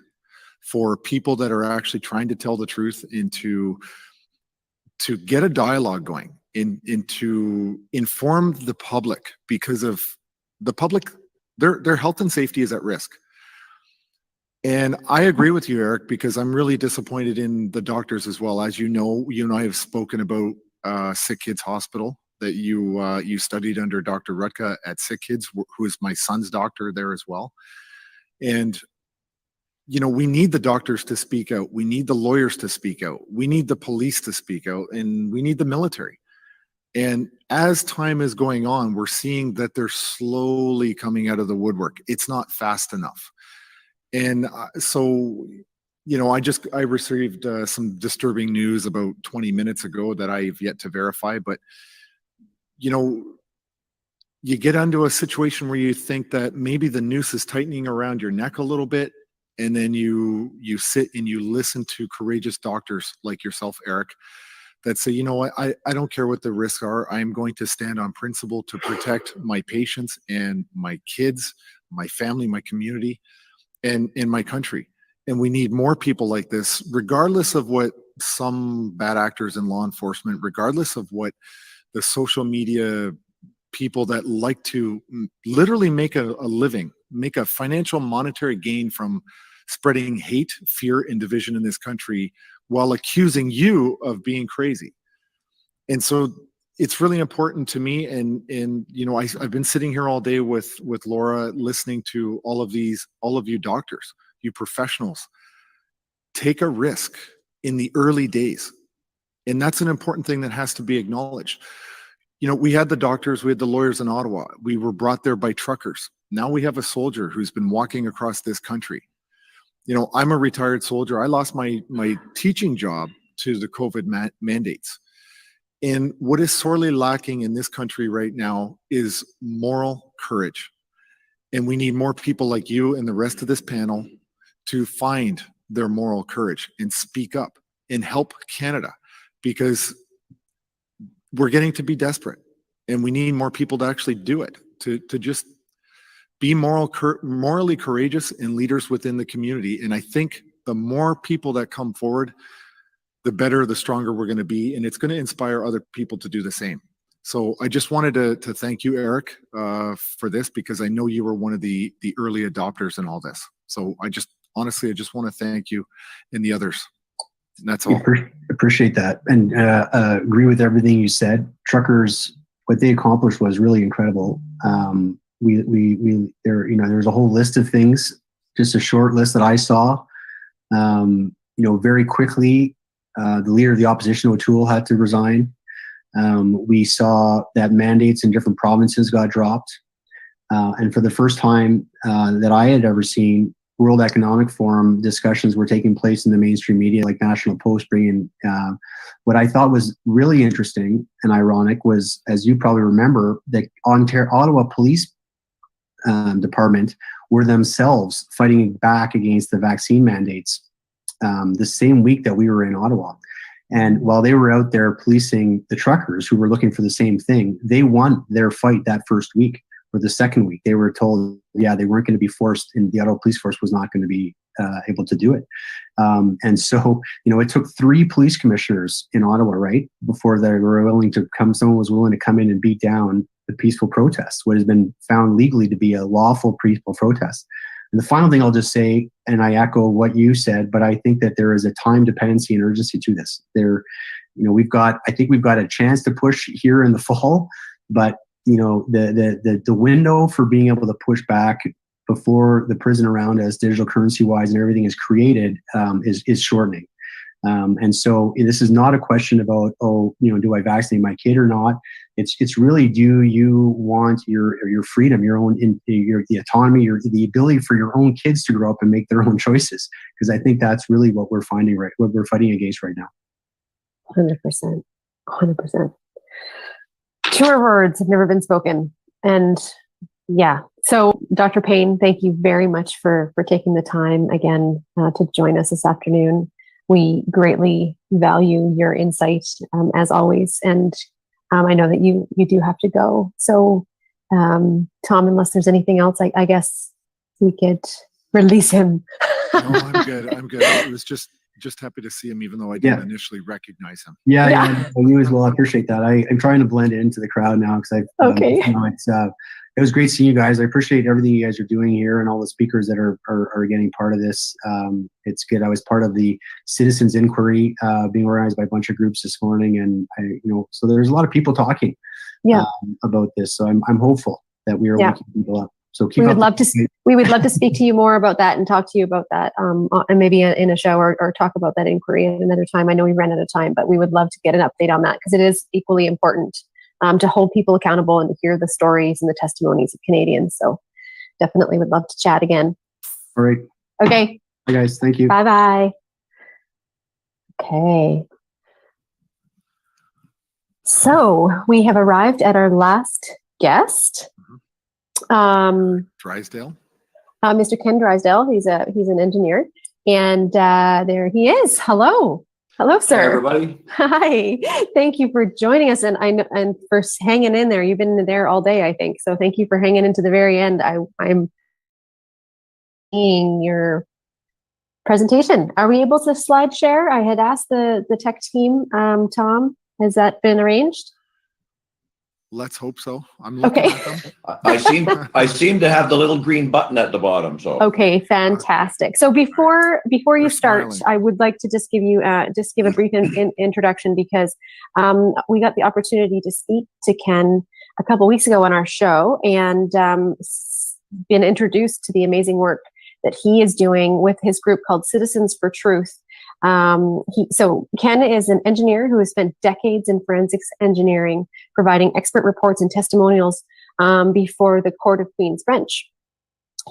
for people that are actually trying to tell the truth and to get a dialogue going and to inform the public, because of the public, their health and safety is at risk. And I agree with you, Eric, because I'm really disappointed in the doctors as well. As you and I have spoken about Sick Kids Hospital, that you studied under Dr. Rutka at Sick Kids, who is my son's doctor there as well. And, we need the doctors to speak out. We need the lawyers to speak out. We need the police to speak out, and we need the military. And as time is going on, we're seeing that they're slowly coming out of the woodwork. It's not fast enough. And so, I received some disturbing news about 20 minutes ago that I've yet to verify, but, you get into a situation where you think that maybe the noose is tightening around your neck a little bit, and then you sit and you listen to courageous doctors like yourself, Eric, that say, I don't care what the risks are. I'm going to stand on principle to protect my patients and my kids, my family, my community, and in my country. And we need more people like this, regardless of what some bad actors in law enforcement, regardless of what the social media people that like to literally make a living make a financial monetary gain from spreading hate, fear, and division in this country while accusing you of being crazy. And so it's really important to me. And you know, I've been sitting here all day with Laura, listening to all of you doctors, you professionals. Take a risk in the early days. And that's an important thing that has to be acknowledged. You know, we had the doctors, we had the lawyers in Ottawa. We were brought there by truckers. Now we have a soldier who's been walking across this country. You know, I'm a retired soldier. I lost my teaching job to the COVID mandates. And what is sorely lacking in this country right now is moral courage. And we need more people like you and the rest of this panel to find their moral courage and speak up and help Canada, because we're getting to be desperate and we need more people to actually do it, to just be morally courageous and leaders within the community. And I think the more people that come forward, the better, the stronger we're going to be. And it's going to inspire other people to do the same. So I just wanted to thank you, Eric, for this, because I know you were one of the early adopters in all this. So honestly, I just want to thank you and the others. And that's all. Appreciate that. And agree with everything you said. Truckers, what they accomplished was really incredible. There's a whole list of things, just a short list that I saw. Very quickly, the leader of the opposition, O'Toole, had to resign. We saw that mandates in different provinces got dropped. And for the first time that I had ever seen, World Economic Forum discussions were taking place in the mainstream media, like National Post bringing. What I thought was really interesting and ironic was, as you probably remember, the Ottawa Police Department were themselves fighting back against the vaccine mandates the same week that we were in Ottawa. And while they were out there policing the truckers who were looking for the same thing, they won their fight that first week. Or the second week, they were told, they weren't going to be forced, and the Ottawa Police Force was not going to be able to do it. And so, it took 3 police commissioners in Ottawa, right, before they were willing to someone was willing to come in and beat down the peaceful protests, what has been found legally to be a lawful peaceful protest. And the final thing I'll just say, and I echo what you said, but I think that there is a time dependency and urgency to this. We've got a chance to push here in the fall, but the window for being able to push back before the prison around us, digital currency wise, and everything is created, is shortening. And so this is not a question about, do I vaccinate my kid or not? It's really, do you want your freedom, your own, the autonomy, the ability for your own kids to grow up and make their own choices? Because I think that's really what we're fighting against right now. 100%. 100%. Truer words have never been spoken. And yeah. So Dr. Payne, thank you very much for taking the time again to join us this afternoon. We greatly value your insight as always. And I know that you do have to go. So Tom, unless there's anything else, I guess we could release him. No, I'm good. It was just happy to see him, even though I didn't initially recognize him. Yeah. You as well. I appreciate that. I'm trying to blend into the crowd now because it was great seeing you guys. I appreciate everything you guys are doing here and all the speakers that are getting part of this. It's good. I was part of the Citizens Inquiry being organized by a bunch of groups this morning, and so there's a lot of people talking about this. So I'm hopeful that we are waking people up. So we would love to speak to you more about that and talk to you about that, and maybe in a show or talk about that inquiry at another time. I know we ran out of time, but we would love to get an update on that because it is equally important to hold people accountable and to hear the stories and the testimonies of Canadians. So definitely would love to chat again. All right. Okay. Bye guys. Thank you. Bye-bye. Okay. So we have arrived at our last guest. Drysdale. Mr. Ken Drysdale. He's an engineer, and there he is. Hello, sir. Hey, everybody. Hi. Thank you for joining us, and for hanging in there. You've been there all day, I think. So thank you for hanging into the very end. I'm seeing your presentation. Are we able to slide share? I had asked the tech team. Tom, has that been arranged? Let's hope so. I'm looking at them. I seem to have the little green button at the bottom. So Okay, fantastic. So before you start, I would like to just give you give a brief introduction, because we got the opportunity to speak to Ken a couple weeks ago on our show, and been introduced to the amazing work that he is doing with his group called Citizens for Truth. So Ken is an engineer who has spent decades in forensics engineering, providing expert reports and testimonials before the Court of Queen's Bench.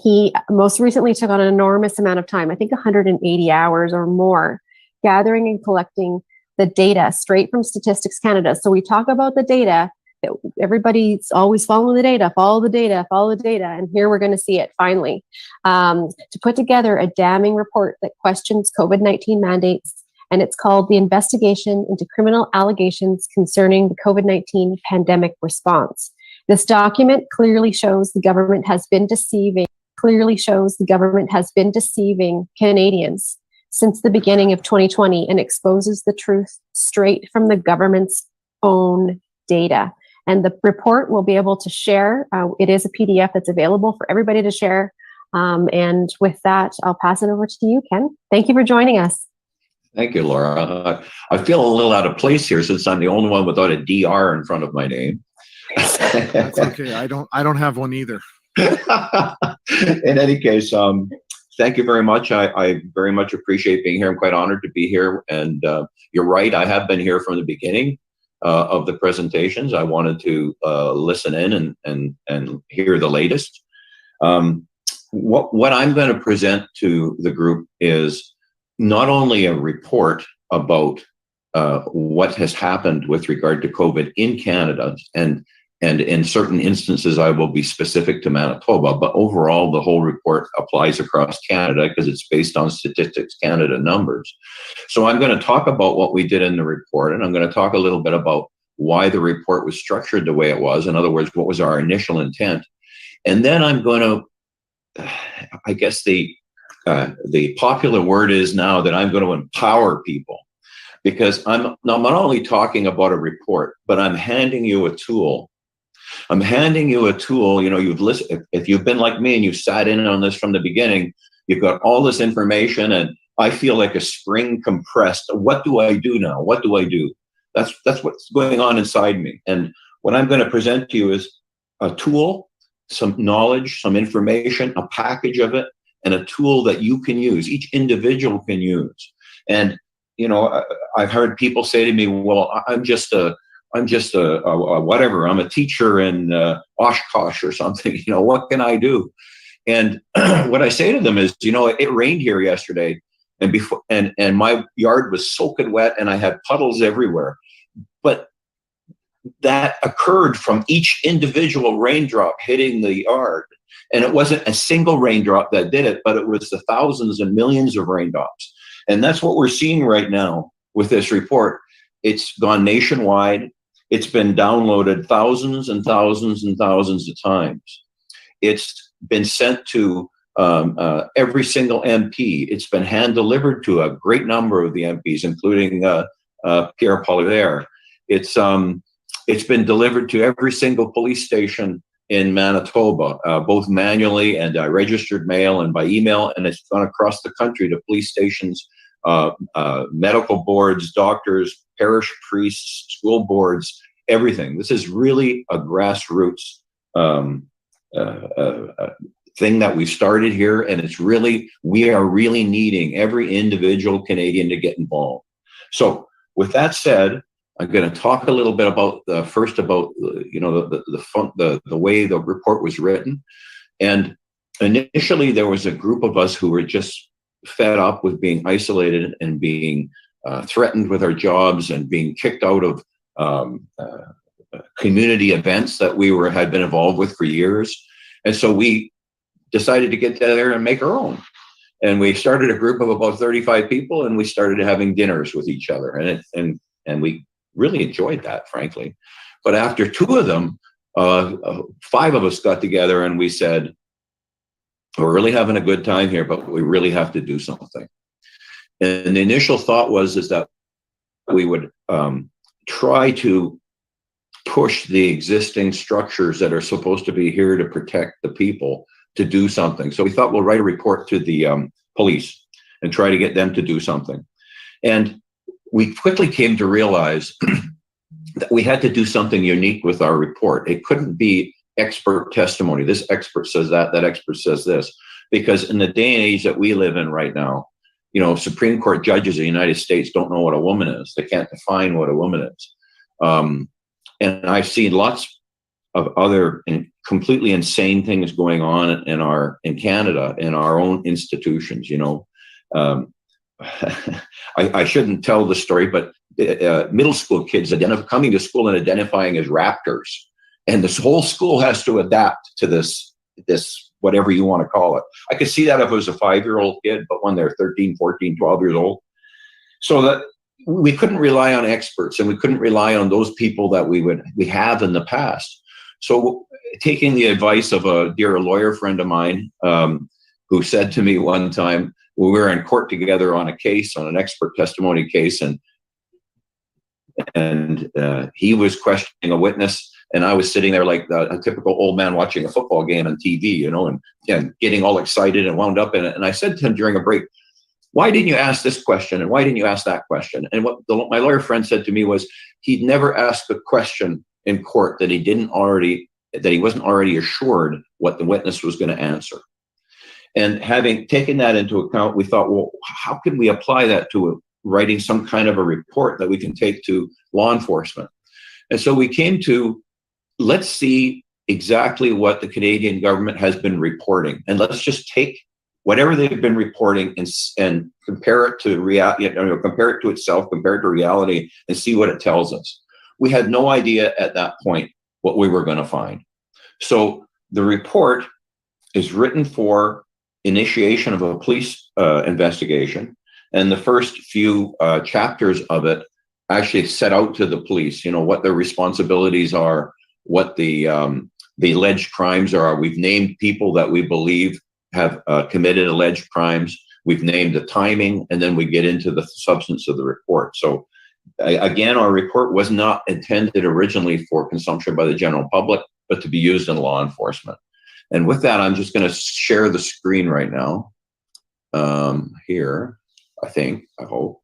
He most recently took on an enormous amount of time, I think 180 hours or more, gathering and collecting the data straight from Statistics Canada. So we talk about the data, that everybody's always following the data, follow the data, and here we're going to see it finally. To put together a damning report that questions COVID-19 mandates, and it's called The Investigation into Criminal Allegations Concerning the COVID-19 Pandemic Response. This document clearly shows the government has been deceiving Canadians since the beginning of 2020, and exposes the truth straight from the government's own data. And the report we'll be able to share. It is a PDF that's available for everybody to share. And with that, I'll pass it over to you, Ken. Thank you for joining us. thank you, Laura. I feel a little out of place here since I'm the only one without a DR in front of my name. That's okay. I don't have one either. In any case, thank you very much. I very much appreciate being here. I'm quite honored to be here. And you're right, I have been here from the beginning of the presentations. I wanted to listen in and hear the latest. What I'm going to present to the group is not only a report about what has happened with regard to COVID in Canada, and in certain instances I will be specific to Manitoba, but overall the whole report applies across Canada because it's based on Statistics Canada numbers. So I'm going to talk about what we did in the report, and I'm going to talk a little bit about why the report was structured the way it was. In other words, what was our initial intent? And then I'm going to, I guess the popular word is now that I'm going to empower people, because I'm not only talking about a report, but I'm handing you a tool. You know, you've listened, if you've been like me and you sat in on this from the beginning, you've got all this information, and I feel like a spring compressed. What do I do now? What do I do? That's what's going on inside me. And what I'm going to present to you is a tool, some knowledge, some information, a package of it, and a tool that you can use, each individual can use. And, you know, I've heard people say to me, well, I'm just a whatever, I'm a teacher in Oshkosh or something, you know, what can I do? And what I say to them is, you know, it rained here yesterday, and my yard was soaking wet and I had puddles everywhere. But that occurred from each individual raindrop hitting the yard. And it wasn't a single raindrop that did it, but it was the thousands and millions of raindrops. And that's what we're seeing right now with this report. It's gone nationwide. It's been downloaded thousands and thousands and thousands of times. It's been sent to every single MP. It's been hand delivered to a great number of the MPs, including Pierre Kory. It's been delivered to every single police station in Manitoba, both manually and registered mail and by email, and it's gone across the country to police stations, medical boards, doctors, parish priests, school boards, everything. This is really a grassroots thing that we started here, and we are really needing every individual Canadian to get involved. So with that said, I'm going to talk a little bit about the way the report was written. And initially there was a group of us who were just fed up with being isolated and being threatened with our jobs and being kicked out of community events that we had been involved with for years. And so we decided to get together and make our own. And we started a group of about 35 people, and we started having dinners with each other. And we really enjoyed that, frankly. But after two of them, 5 of us got together and we said, we're really having a good time here, but we really have to do something. And the initial thought was that we would try to push the existing structures that are supposed to be here to protect the people to do something. So we thought we'll write a report to the police and try to get them to do something. And we quickly came to realize that we had to do something unique with our report. It couldn't be expert testimony. This expert says that, that expert says this, because in the day and age that we live in right now, you know, Supreme Court judges in the United States don't know what a woman is. They can't define what a woman is. And I've seen lots of other completely insane things going on in Canada, in our own institutions, you know. I shouldn't tell the story, but middle school kids coming to school and identifying as raptors. And this whole school has to adapt to this whatever you want to call it. I could see that if it was a 5-year-old kid, but when they're 13, 14, 12 years old. So that we couldn't rely on experts, and we couldn't rely on those people that we have in the past. So taking the advice of a dear lawyer friend of mine, who said to me one time, we were in court together on a case, on an expert testimony case, and he was questioning a witness, and I was sitting there like a typical old man watching a football game on TV, you know, and getting all excited and wound up in it. And I said to him during a break, why didn't you ask this question? And why didn't you ask that question? And what my lawyer friend said to me was, he'd never asked a question in court that he wasn't already assured what the witness was going to answer. And having taken that into account, we thought, well, how can we apply that to writing some kind of a report that we can take to law enforcement? And so we came to, let's see exactly what the Canadian government has been reporting, and let's just take whatever they've been reporting and compare it to reality, compare it to itself, compare it to reality, and see what it tells us. We had no idea at that point what we were going to find. So the report is written for initiation of a police investigation, and the first few chapters of it actually set out to the police, you know, what their responsibilities are, what the alleged crimes are. We've named people that we believe have committed alleged crimes. We've named the timing, and then we get into the substance of the report. So again, our report was not intended originally for consumption by the general public, but to be used in law enforcement. And with that, I'm just going to share the screen right now. Here, I hope.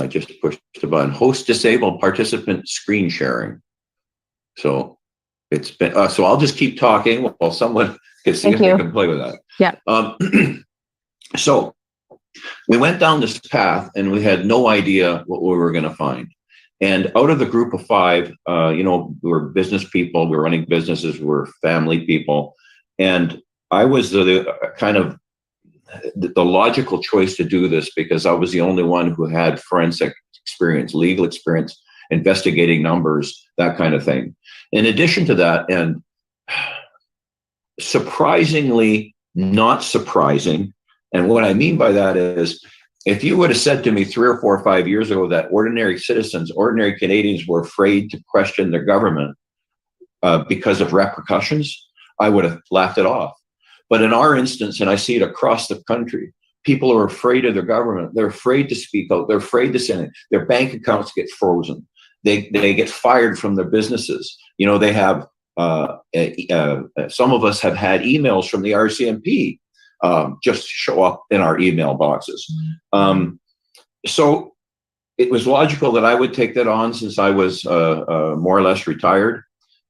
Just push the button. Host disabled participant screen sharing. So it's been, so I'll just keep talking while someone can see if they can play with that. Yeah. So we went down this path and we had no idea what we were going to find. And out of the group of 5, you know, we were business people, we were running businesses, we were family people. And I was the kind of the logical choice to do this because I was the only one who had forensic experience, legal experience, investigating numbers, that kind of thing. In addition to that, and surprisingly not surprising, and what I mean by that is, if you would have said to me 3 or 4 or 5 years ago that ordinary citizens, ordinary Canadians were afraid to question their government because of repercussions, I would have laughed it off. But in our instance, and I see it across the country, people are afraid of their government. They're afraid to speak out. They're afraid to say it. Their bank accounts get frozen. They get fired from their businesses. You know, they have, some of us have had emails from the RCMP just show up in our email boxes. So it was logical that I would take that on since I was more or less retired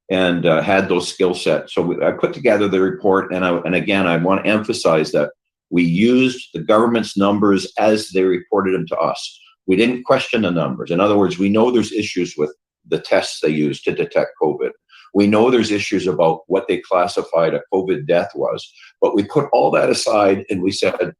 and had those skill sets. So I put together the report, and again, I want to emphasize that we used the government's numbers as they reported them to us. We didn't question the numbers. In other words, we know there's issues with the tests they used to detect COVID. We know there's issues about what they classified a COVID death was, but we put all that aside and we said,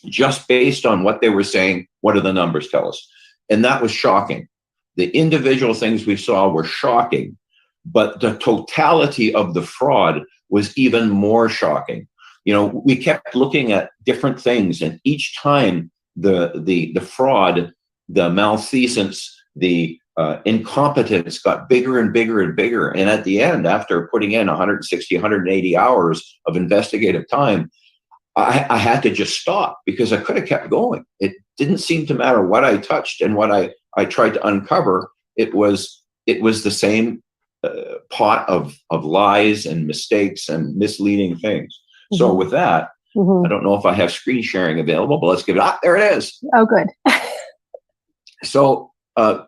just based on what they were saying, what do the numbers tell us? And that was shocking. The individual things we saw were shocking, but the totality of the fraud was even more shocking. You know, we kept looking at different things, and each time the fraud, the malfeasance, the incompetence got bigger and bigger and bigger. And at the end, after putting in 160, 180 hours of investigative time, I had to just stop because I could have kept going. It didn't seem to matter what I touched and what I tried to uncover. It was it was the same pot of lies and mistakes and misleading things. So with that, I don't know if I have screen sharing available, but let's give it up. There it is. Oh, good. So,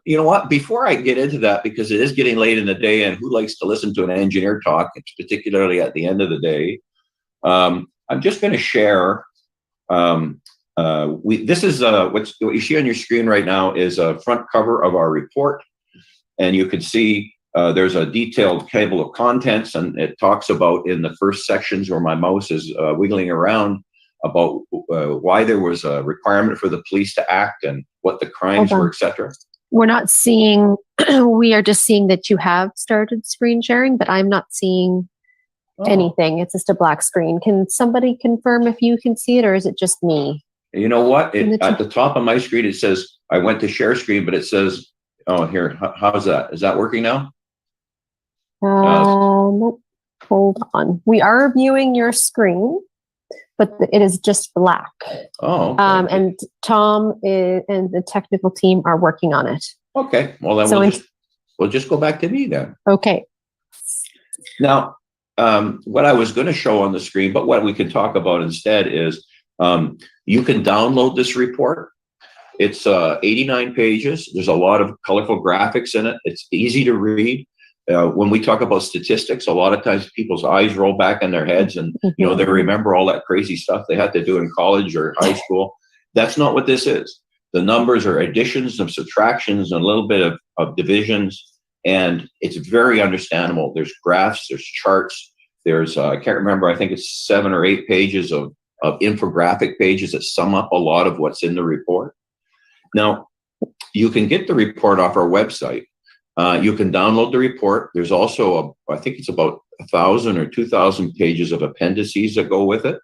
you know what? Before I get into that, because it is getting late in the day, and who likes to listen to an engineer talk, particularly at the end of the day, I'm just going to share. This is what you see on your screen right now is a front cover of our report, and you can see there's a detailed table of contents, and it talks about in the first sections where my mouse is wiggling around about why there was a requirement for the police to act and what the crimes were, etc. We're not seeing, we are just seeing that you have started screen sharing, but I'm not seeing anything. It's just a black screen. Can somebody confirm if you can see it, or is it just me? You know what? At the top of my screen, it says, I went to share screen, but it says, oh, here, how's that? Is that working now? Nope. Hold on. We are viewing your screen, but it is just black. Oh. Okay. And Tom and the technical team are working on it. Okay. Well, then So we'll just go back to me then. Okay. Now, what I was going to show on the screen, but what we can talk about instead is you can download this report. It's 89 pages. There's a lot of colorful graphics in it. It's easy to read. When we talk about statistics, a lot of times people's eyes roll back in their heads and, you know, they remember all that crazy stuff they had to do in college or high school. That's not what this is. The numbers are additions and subtractions and a little bit of divisions, and it's very understandable. There's graphs, there's charts, there's, I can't remember, I think it's 7 or 8 pages of infographic pages that sum up a lot of what's in the report. Now, you can get the report off our website. You can download the report. There's also, I think it's about 1,000 or 2,000 pages of appendices that go with it.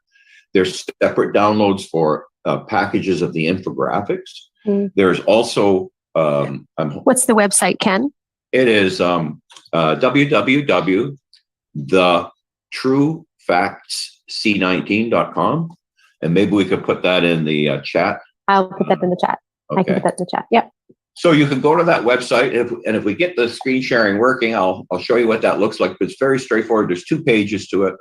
There's separate downloads for packages of the infographics. There's also... what's the website, Ken? It is www.thetruefactsc19.com. And maybe we could put that in the chat. I'll put that in the chat. Okay. I can put that in the chat. Yep. So you can go to that website, and if we get the screen sharing working, I'll show you what that looks like. But it's very straightforward. There's 2 pages to it.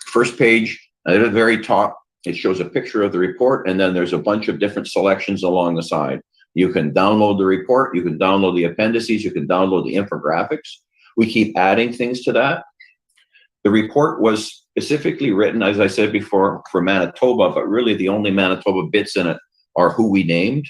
First page, at the very top, it shows a picture of the report, and then there's a bunch of different selections along the side. You can download the report, you can download the appendices, you can download the infographics. We keep adding things to that. The report was specifically written, as I said before, for Manitoba, but really the only Manitoba bits in it are who we named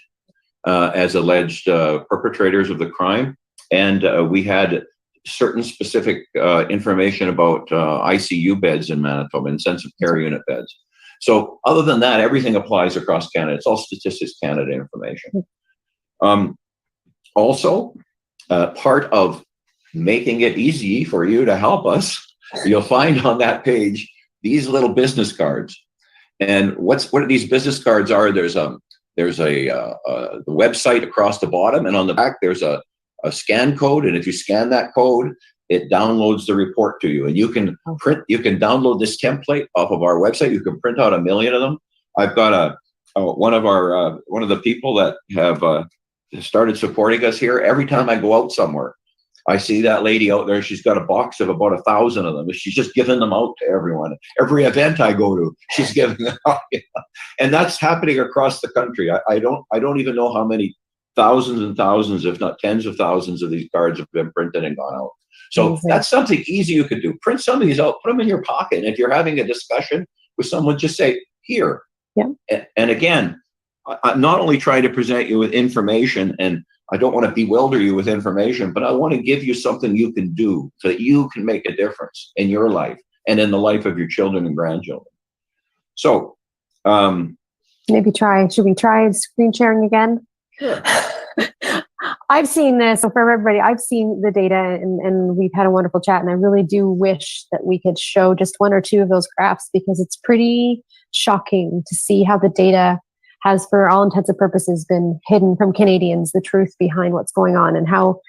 as alleged perpetrators of the crime. And we had certain specific information about ICU beds in Manitoba, intensive care unit beds. So other than that, everything applies across Canada. It's all Statistics Canada information. Also, part of making it easy for you to help us, you'll find on that page these little business cards. And what these business cards are, there's the website across the bottom, and on the back there's a scan code, and if you scan that code, it downloads the report to you. And you can download this template off of our website. You can print out 1 million of them. I've got one of the people that have started supporting us here. Every time I go out somewhere, I see that lady out there. She's got a box of about 1,000 of them. She's just giving them out to everyone. Every event I go to, she's giving them out. And that's happening across the country. I don't even know how many thousands and thousands, if not tens of thousands, of these cards have been printed and gone out. So that's something easy you could do. Print some of these out, put them in your pocket. And if you're having a discussion with someone, just say, here. Yeah. And again, I'm not only trying to present you with information, and I don't want to bewilder you with information, but I want to give you something you can do so that you can make a difference in your life and in the life of your children and grandchildren. So should we try screen sharing again? Sure. I've seen this. So for everybody, I've seen the data and we've had a wonderful chat, and I really do wish that we could show just 1 or 2 of those graphs, because it's pretty shocking to see how the data has, for all intents and purposes, been hidden from Canadians, the truth behind what's going on, and how,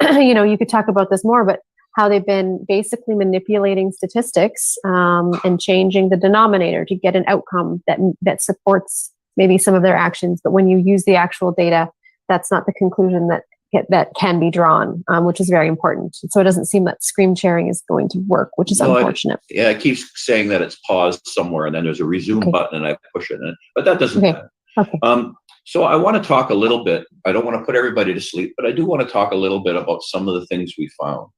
you could talk about this more, but how they've been basically manipulating statistics and changing the denominator to get an outcome that supports maybe some of their actions. But when you use the actual data, that's not the conclusion that that can be drawn, which is very important. So it doesn't seem that screen sharing is going to work, which is unfortunate. It keeps saying that it's paused somewhere, and then there's a resume button, and I push it, but that doesn't matter. Okay. So I want to talk a little bit. I don't want to put everybody to sleep, but I do want to talk a little bit about some of the things we found.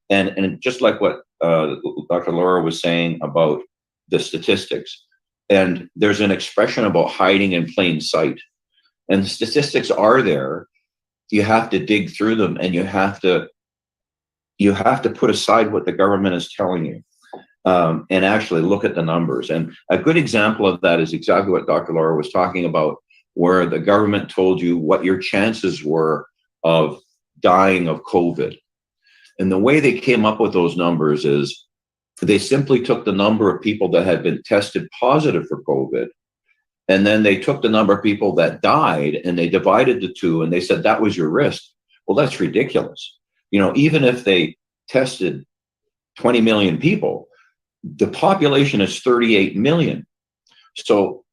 And just like what Dr. Laura was saying about the statistics, and there's an expression about hiding in plain sight. And the statistics are there. You have to dig through them, and you have to put aside what the government is telling you, and actually look at the numbers. And a good example of that is exactly what Dr. Laura was talking about, where the government told you what your chances were of dying of COVID. And the way they came up with those numbers is they simply took the number of people that had been tested positive for COVID, and then they took the number of people that died and they divided the two, and they said that was your risk. Well, that's ridiculous. Even if they tested 20 million people, the population is 38 million. So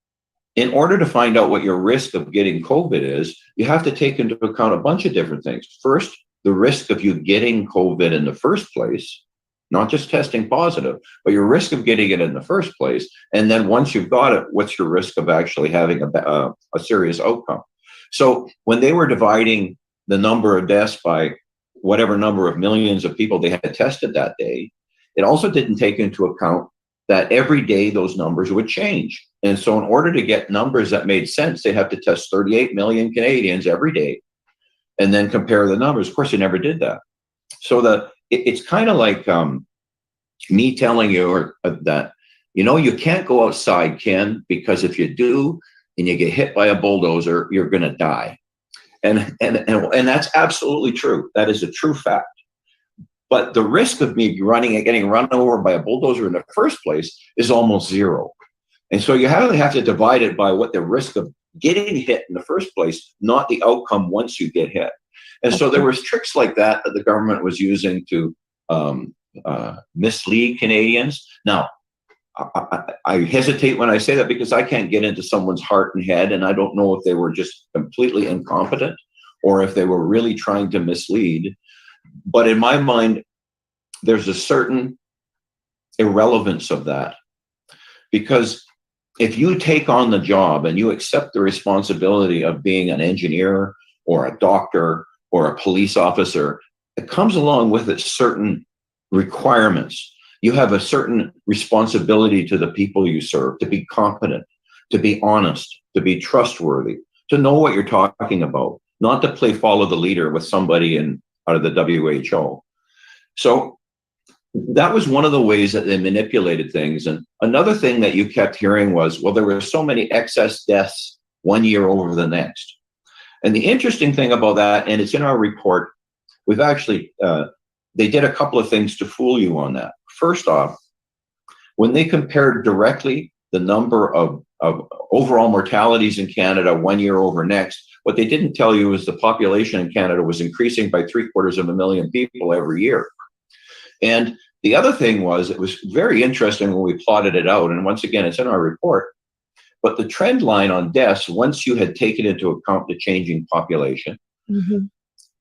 in order to find out what your risk of getting COVID is, you have to take into account a bunch of different things. First, the risk of you getting COVID in the first place, not just testing positive, but your risk of getting it in the first place. And then once you've got it, what's your risk of actually having a serious outcome? So when they were dividing the number of deaths by whatever number of millions of people they had tested that day, it also didn't take into account that every day those numbers would change. And so in order to get numbers that made sense, they'd have to test 38 million Canadians every day and then compare the numbers. Of course, they never did that. So it's kind of like me telling you that, you can't go outside, Ken, because if you do and you get hit by a bulldozer, you're going to die. And that's absolutely true. That is a true fact. But the risk of me getting run over by a bulldozer in the first place is almost zero. And so you have to divide it by what the risk of getting hit in the first place, not the outcome once you get hit. And so there was tricks like that the government was using to mislead Canadians. Now, I hesitate when I say that because I can't get into someone's heart and head, and I don't know if they were just completely incompetent or if they were really trying to mislead. But in my mind, there's a certain irrelevance of that, because if you take on the job and you accept the responsibility of being an engineer or a doctor or a police officer, it comes along with it certain requirements. You have a certain responsibility to the people you serve, to be competent, to be honest, to be trustworthy, to know what you're talking about, not to play follow the leader with somebody out of the WHO. So that was one of the ways that they manipulated things. And another thing that you kept hearing was, well, there were so many excess deaths one year over the next. And the interesting thing about that, and it's in our report, we've actually, they did a couple of things to fool you on that. First off, when they compared directly the number of overall mortalities in Canada one year over next, what they didn't tell you is the population in Canada was increasing by 750,000 people every year. And the other thing was, it was very interesting when we plotted it out, and once again, it's in our report, but the trend line on deaths, once you had taken into account the changing population,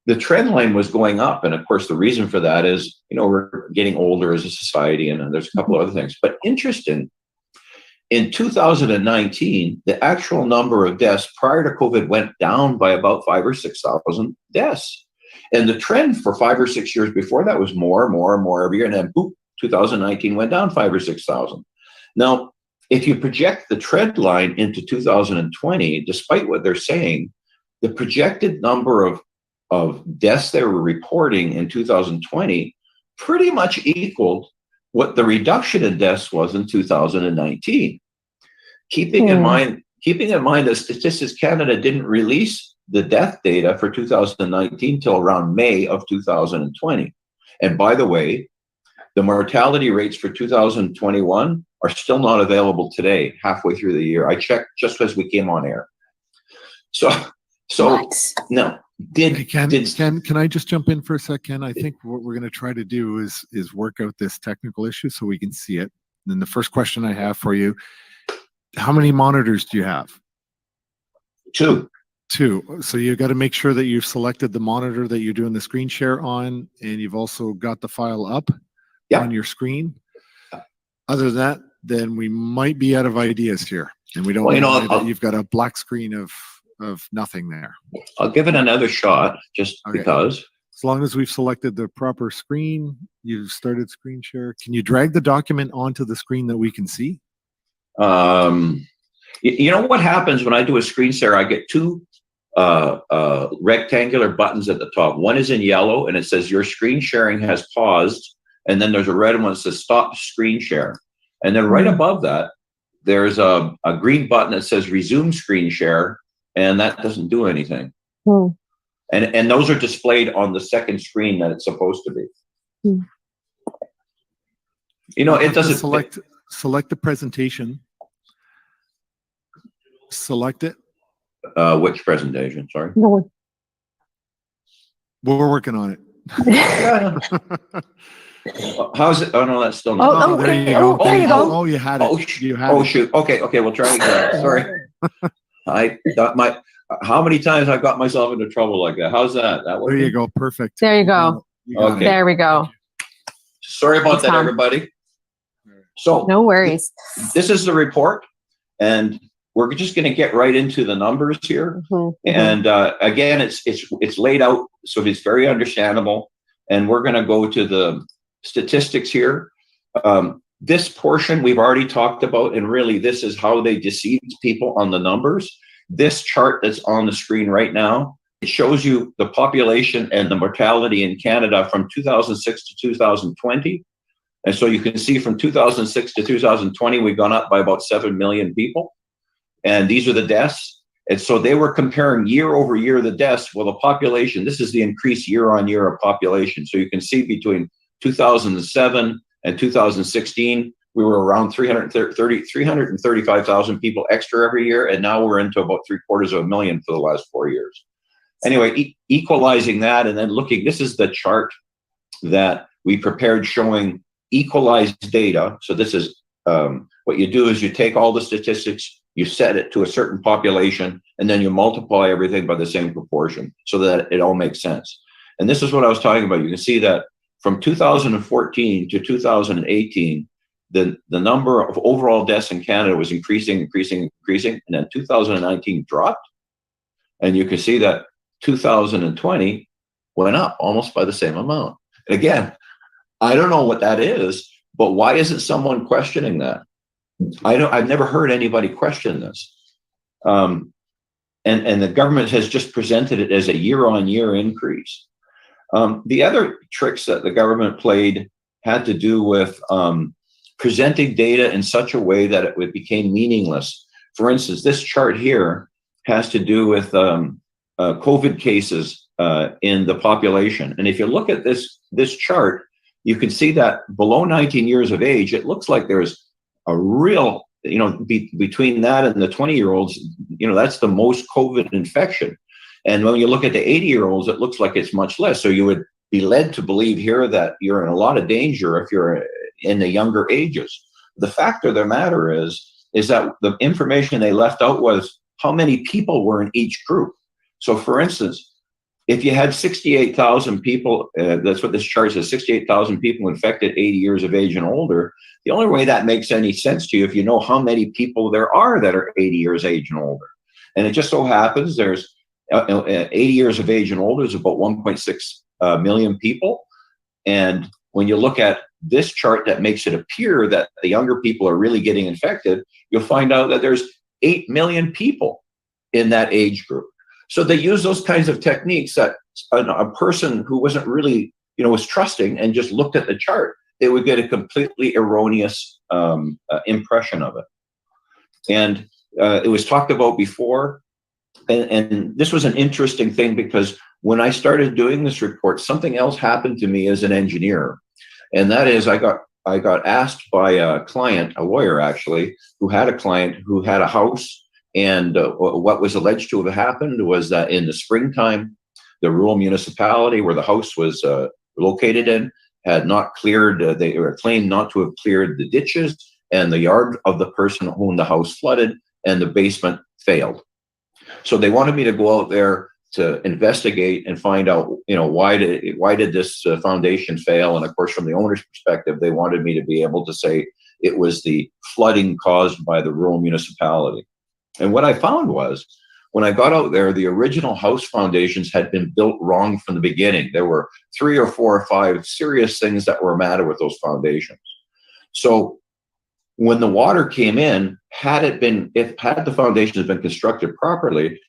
the trend line was going up. And of course, the reason for that is, we're getting older as a society, and there's a couple of other things. But interesting, in 2019, the actual number of deaths prior to COVID went down by about 5,000 or 6,000 deaths. And the trend for 5 or 6 years before that was more every year. And then, boop, 2019 went down 5,000 or 6,000. Now, if you project the trend line into 2020, despite what they're saying, the projected number of deaths they were reporting in 2020 pretty much equaled what the reduction in deaths was in 2019. Keeping in mind that Statistics Canada didn't release the death data for 2019 till around May of 2020. And by the way, the mortality rates for 2021 are still not available today, halfway through the year. I checked just as we came on air. So no. Ken, can I just jump in for a second? I think what we're going to try to do is work out this technical issue so we can see it. And then the first question I have for you, how many monitors do you have? 2. Two. So you got to make sure that you've selected the monitor that you're doing the screen share on, and you've also got the file up on your screen. Other than that, then we might be out of ideas here, and we don't know that you've got a black screen of nothing there. I'll give it another shot just because. As long as we've selected the proper screen, you've started screen share. Can you drag the document onto the screen that we can see? You know what happens when I do a screen share? I get two rectangular buttons at the top. One is in yellow and it says your screen sharing has paused. And then there's a red one that says stop screen share. And then right above that, there's a green button that says resume screen share. And that doesn't do anything. And those are displayed on the second screen that it's supposed to be. You know, it doesn't select the presentation. Select it. Which presentation? Sorry. We're working on it. How's it? Oh no, that's still not. There you go. There you go. Oh, you had it. You had it. Shoot. Okay, we'll try again. Sorry. I got how many times I've got myself into trouble like that? How's that? There you go. Perfect. There you go. Okay. There we go. Sorry about that, everybody. So no worries. This is the report, and we're just going to get right into the numbers here. And again, it's laid out so it's very understandable. And we're going to go to the statistics here. This portion we've already talked about, and really this is how they deceived people on the numbers. This chart that's on the screen right now, it shows you the population and the mortality in Canada from 2006 to 2020. And so you can see from 2006 to 2020, we've gone up by about 7 million people. And these are the deaths. And so they were comparing year over year the deaths. Well, the population, this is the increase year on year of population. So you can see between 2007 and 2016, we were around 335,000 people extra every year. And now we're into about 750,000 for the last 4 years. Anyway, equalizing that and then looking, this is the chart that we prepared showing equalized data. So this is what you do is you take all the statistics, you set it to a certain population, and then you multiply everything by the same proportion so that it all makes sense. And this is what I was talking about. You can see that from 2014 to 2018, the number of overall deaths in Canada was increasing, and then 2019 dropped. And you can see that 2020 went up almost by the same amount. And again, I don't know what that is, but why isn't someone questioning that? I've never heard anybody question this. And the government has just presented it as a year-on-year increase. The other tricks that the government played had to do with presenting data in such a way that it became meaningless. For instance, this chart here has to do with COVID cases in the population. And if you look at this chart, you can see that below 19 years of age, it looks like there's a real, between that and the 20-year-olds, that's the most COVID infection. And when you look at the 80-year-olds, it looks like it's much less. So you would be led to believe here that you're in a lot of danger if you're in the younger ages. The fact of the matter is that the information they left out was how many people were in each group. So for instance, if you had 68,000 people, that's what this chart says, 68,000 people infected 80 years of age and older, the only way that makes any sense to you if you know how many people there are that are 80 years age and older. And it just so happens there's 80 years of age and older is about 1.6 million people. And when you look at this chart that makes it appear that the younger people are really getting infected, you'll find out that there's 8 million people in that age group. So they use those kinds of techniques that a person who wasn't really, was trusting and just looked at the chart, they would get a completely erroneous impression of it. And it was talked about before. And this was an interesting thing because when I started doing this report, something else happened to me as an engineer. And that is I got asked by a client, a lawyer actually, who had a client who had a house. And what was alleged to have happened was that in the springtime, the rural municipality where the house was located in had not cleared, they were claimed not to have cleared the ditches and the yard of the person whom the house flooded, and the basement failed. So they wanted me to go out there to investigate and find out, why did this foundation fail? And of course, from the owner's perspective, they wanted me to be able to say it was the flooding caused by the rural municipality. And what I found was, when I got out there, the original house foundations had been built wrong from the beginning. There were 3 or 4 or 5 serious things that were the matter with those foundations. So when the water came in, had the foundations been constructed properly,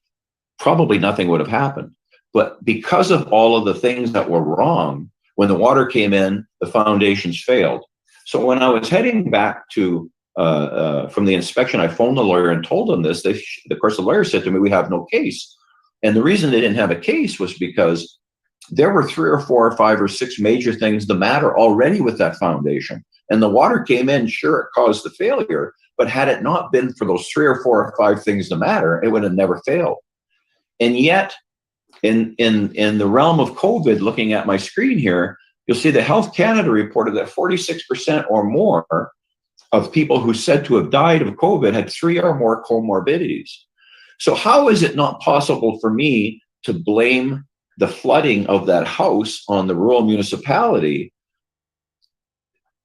probably nothing would have happened. But because of all of the things that were wrong, when the water came in, the foundations failed. So when I was heading back to from the inspection, I phoned the lawyer and told him this. Of course, the lawyer said to me, "We have no case." And the reason they didn't have a case was because there were 3 or 4 or 5 or 6 major things the matter already with that foundation. And the water came in, sure, it caused the failure, but had it not been for those 3 or 4 or 5 things the matter, it would have never failed. And yet, in the realm of COVID, looking at my screen here, you'll see that Health Canada reported that 46% or more of people who said to have died of COVID had 3 or more comorbidities. So how is it not possible for me to blame the flooding of that house on the rural municipality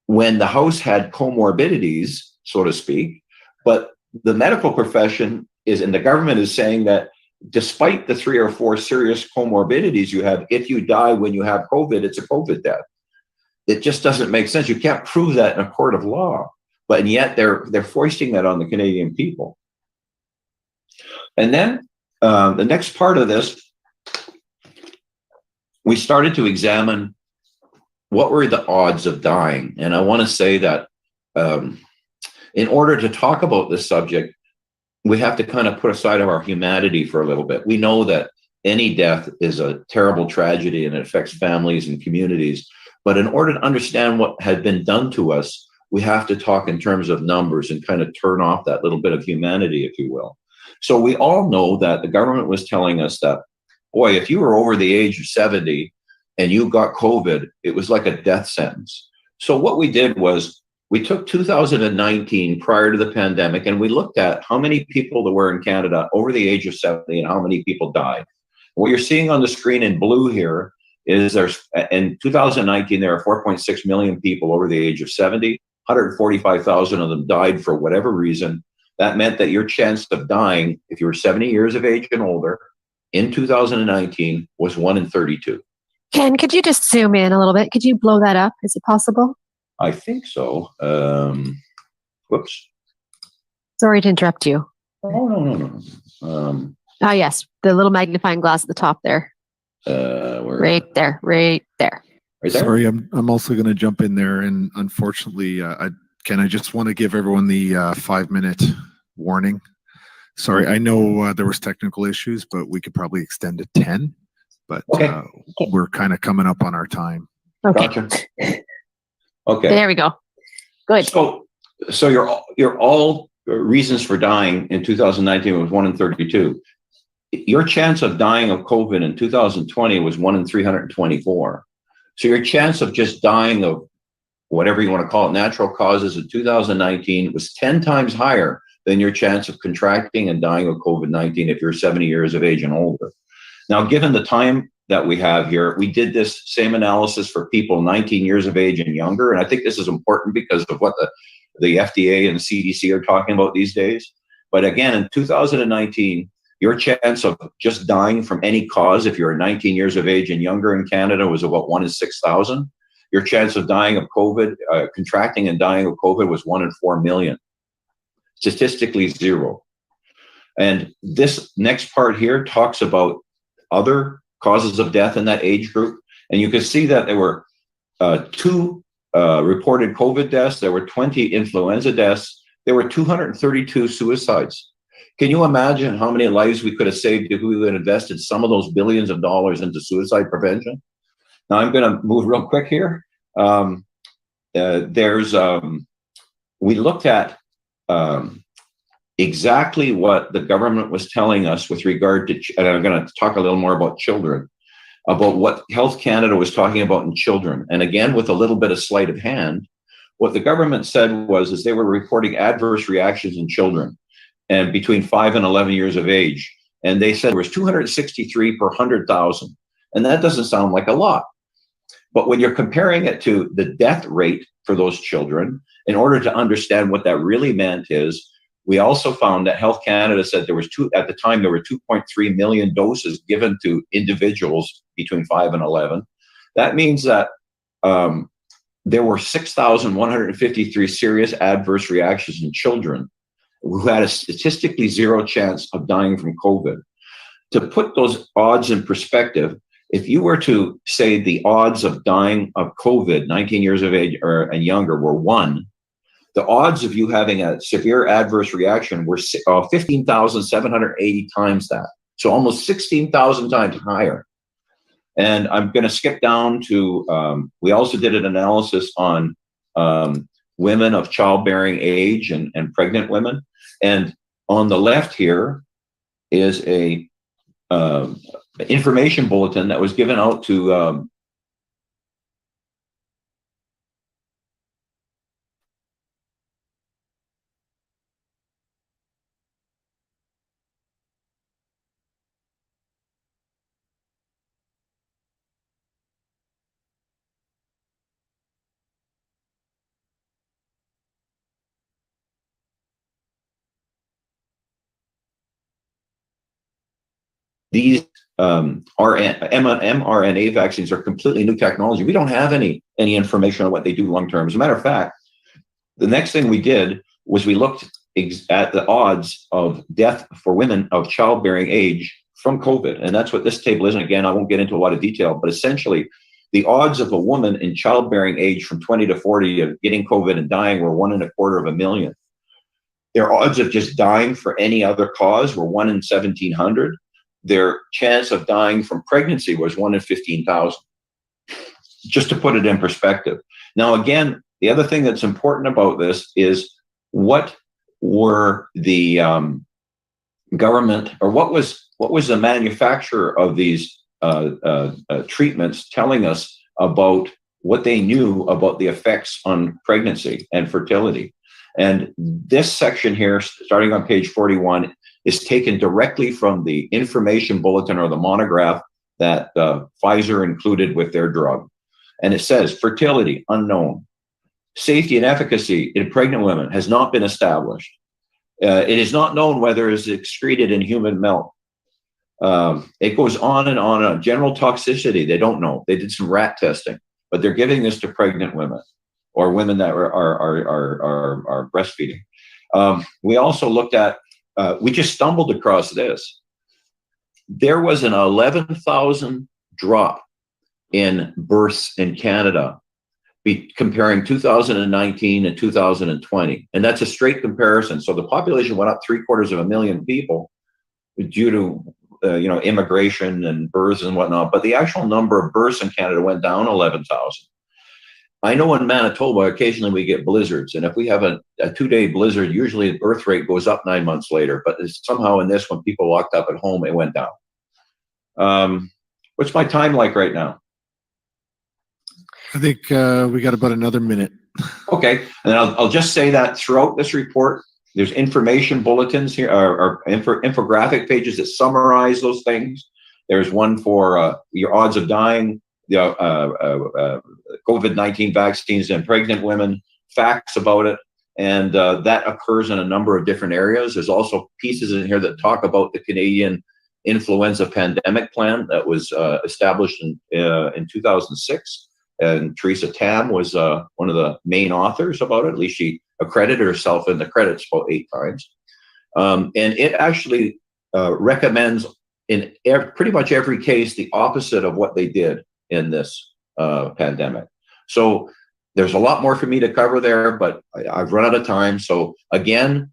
when the house had comorbidities, so to speak, but the medical profession and the government is saying that despite the 3 or 4 serious comorbidities you have, if you die when you have COVID, it's a COVID death. It just doesn't make sense. You can't prove that in a court of law. But yet they're foisting that on the Canadian people. And then the next part of this, we started to examine what were the odds of dying. And I want to say that in order to talk about this subject, we have to kind of put aside our humanity for a little bit. We know that any death is a terrible tragedy and it affects families and communities. But in order to understand what had been done to us, we have to talk in terms of numbers and kind of turn off that little bit of humanity, if you will. So we all know that the government was telling us that, boy, if you were over the age of 70 and you got COVID, it was like a death sentence. So what we did was we took 2019 prior to the pandemic and we looked at how many people there were in Canada over the age of 70 and how many people died. What you're seeing on the screen in blue here is in 2019, there are 4.6 million people over the age of 70. 145,000 of them died for whatever reason. That meant that your chance of dying, if you were 70 years of age and older, in 2019 was 1 in 32. Ken, could you just zoom in a little bit? Could you blow that up? Is it possible? I think so. Whoops. Sorry to interrupt you. Oh, no. Yes, the little magnifying glass at the top there. Right there. Right there? Sorry, I'm also going to jump in there, and unfortunately, I just want to give everyone the 5-minute warning. Sorry, I know there was technical issues, but we could probably extend to 10. But okay. We're kind of coming up on our time. Okay. Gotcha. Okay. There we go. Good. So your all reasons for dying in 2019 was 1 in 32. Your chance of dying of COVID in 2020 was 1 in 324. So your chance of just dying of whatever you want to call it, natural causes in 2019 was 10 times higher than your chance of contracting and dying of COVID-19 if you're 70 years of age and older. Now, given the time that we have here, we did this same analysis for people 19 years of age and younger. And I think this is important because of what the FDA and the CDC are talking about these days. But again, in 2019, your chance of just dying from any cause, if you're 19 years of age and younger in Canada, was about 1 in 6,000. Your chance of dying of COVID, contracting and dying of COVID, was 1 in 4 million. Statistically, 0. And this next part here talks about other causes of death in that age group. And you can see that there were 2 reported COVID deaths. There were 20 influenza deaths. There were 232 suicides. Can you imagine how many lives we could have saved if we had invested some of those billions of dollars into suicide prevention? Now I'm going to move real quick here. We looked at exactly what the government was telling us with regard to, and I'm going to talk a little more about children, about what Health Canada was talking about in children. And again, with a little bit of sleight of hand, what the government said was they were reporting adverse reactions in children and between 5 and 11 years of age. And they said there was 263 per 100,000. And that doesn't sound like a lot. But when you're comparing it to the death rate for those children, in order to understand what that really meant is, we also found that Health Canada said there was at the time, there were 2.3 million doses given to individuals between 5 and 11. That means that there were 6,153 serious adverse reactions in children who had a statistically zero chance of dying from COVID. To put those odds in perspective, if you were to say the odds of dying of COVID, 19 years of age and younger, were 1, the odds of you having a severe adverse reaction were 15,780 times that. So almost 16,000 times higher. And I'm going to skip down to, we also did an analysis on women of childbearing age and pregnant women. And on the left here is a information bulletin that was given out to these mRNA vaccines are completely new technology. We don't have any information on what they do long term. As a matter of fact, the next thing we did was we looked at the odds of death for women of childbearing age from COVID. And that's what this table is. And again, I won't get into a lot of detail, but essentially the odds of a woman in childbearing age from 20 to 40 of getting COVID and dying were 1.25 of a million. Their odds of just dying for any other cause were 1 in 1,700. Their chance of dying from pregnancy was 1 in 15,000, just to put it in perspective. Now, again, the other thing that's important about this is what were the government, or what was the manufacturer of these treatments telling us about what they knew about the effects on pregnancy and fertility. And this section here, starting on page 41, is taken directly from the information bulletin or the monograph that Pfizer included with their drug. And it says, fertility, unknown. Safety and efficacy in pregnant women has not been established. It is not known whether it is excreted in human milk. It goes on and on. General toxicity, they don't know. They did some rat testing, but they're giving this to pregnant women or women that are breastfeeding. We also looked at, we just stumbled across this. There was an 11,000 drop in births in Canada comparing 2019 and 2020. And that's a straight comparison. So the population went up 750,000 people due to immigration and births and whatnot. But the actual number of births in Canada went down 11,000. I know in Manitoba, occasionally we get blizzards. And if we have a 2-day blizzard, usually the birth rate goes up 9 months later. But somehow in this, when people locked up at home, it went down. What's my time like right now? I think we got about another minute. Okay. And I'll just say that throughout this report, there's information bulletins here, or infographic pages that summarize those things. There's one for your odds of dying, COVID-19 vaccines in pregnant women, facts about it, and that occurs in a number of different areas. There's also pieces in here that talk about the Canadian influenza pandemic plan that was established in 2006, and Teresa Tam was one of the main authors about it. At least she accredited herself in the credits about 8 times, and it actually recommends in pretty much every case the opposite of what they did in this pandemic. So there's a lot more for me to cover there, but I've run out of time. So again,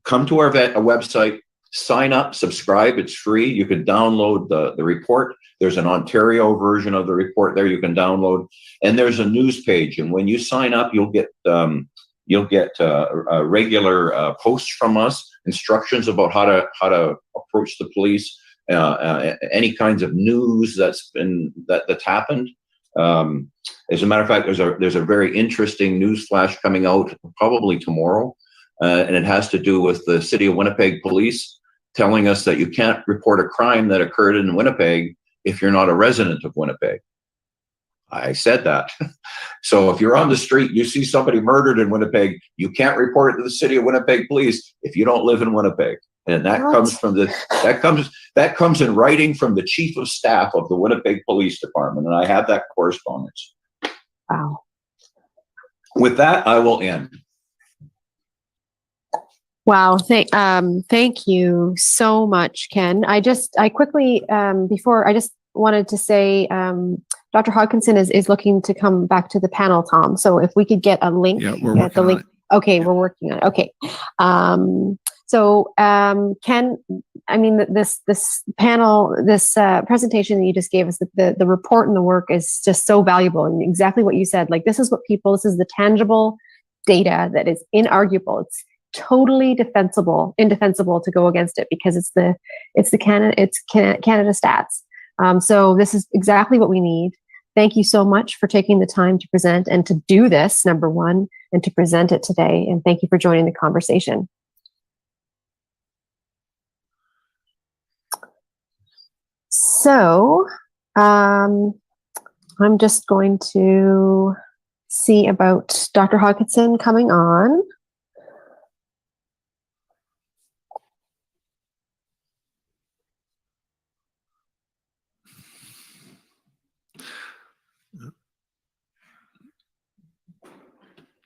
come to our website, sign up, subscribe. It's free. You can download the report. There's an Ontario version of the report there you can download, and there's a news page. And when you sign up, you'll get regular posts from us, instructions about how to approach the police, any kinds of news that's happened. As a matter of fact, there's a very interesting news flash coming out probably tomorrow, and it has to do with the City of Winnipeg Police telling us that you can't report a crime that occurred in Winnipeg if you're not a resident of Winnipeg. I said that. So if you're on the street, you see somebody murdered in Winnipeg, you can't report it to the city of Winnipeg police if you don't live in Winnipeg. And that comes from that comes in writing from the chief of staff of the Winnipeg Police Department, and I have that correspondence. Wow. With that, I will end. Wow. Thank you so much, Ken. I quickly, before, I just wanted to say, Dr. Hodkinson is looking to come back to the panel, Tom. So if we could get a link. Yeah, we're working on it. Okay, we're working on it. Okay. Ken, I mean, this panel, this presentation that you just gave us, the report and the work is just so valuable, and exactly what you said. Like, this is this is the tangible data that is inarguable. It's totally indefensible to go against it, because it's Canada stats. So this is exactly what we need. Thank you so much for taking the time to present and to do this, number one, and to present it today. And thank you for joining the conversation. So I'm just going to see about Dr. Hodkinson coming on.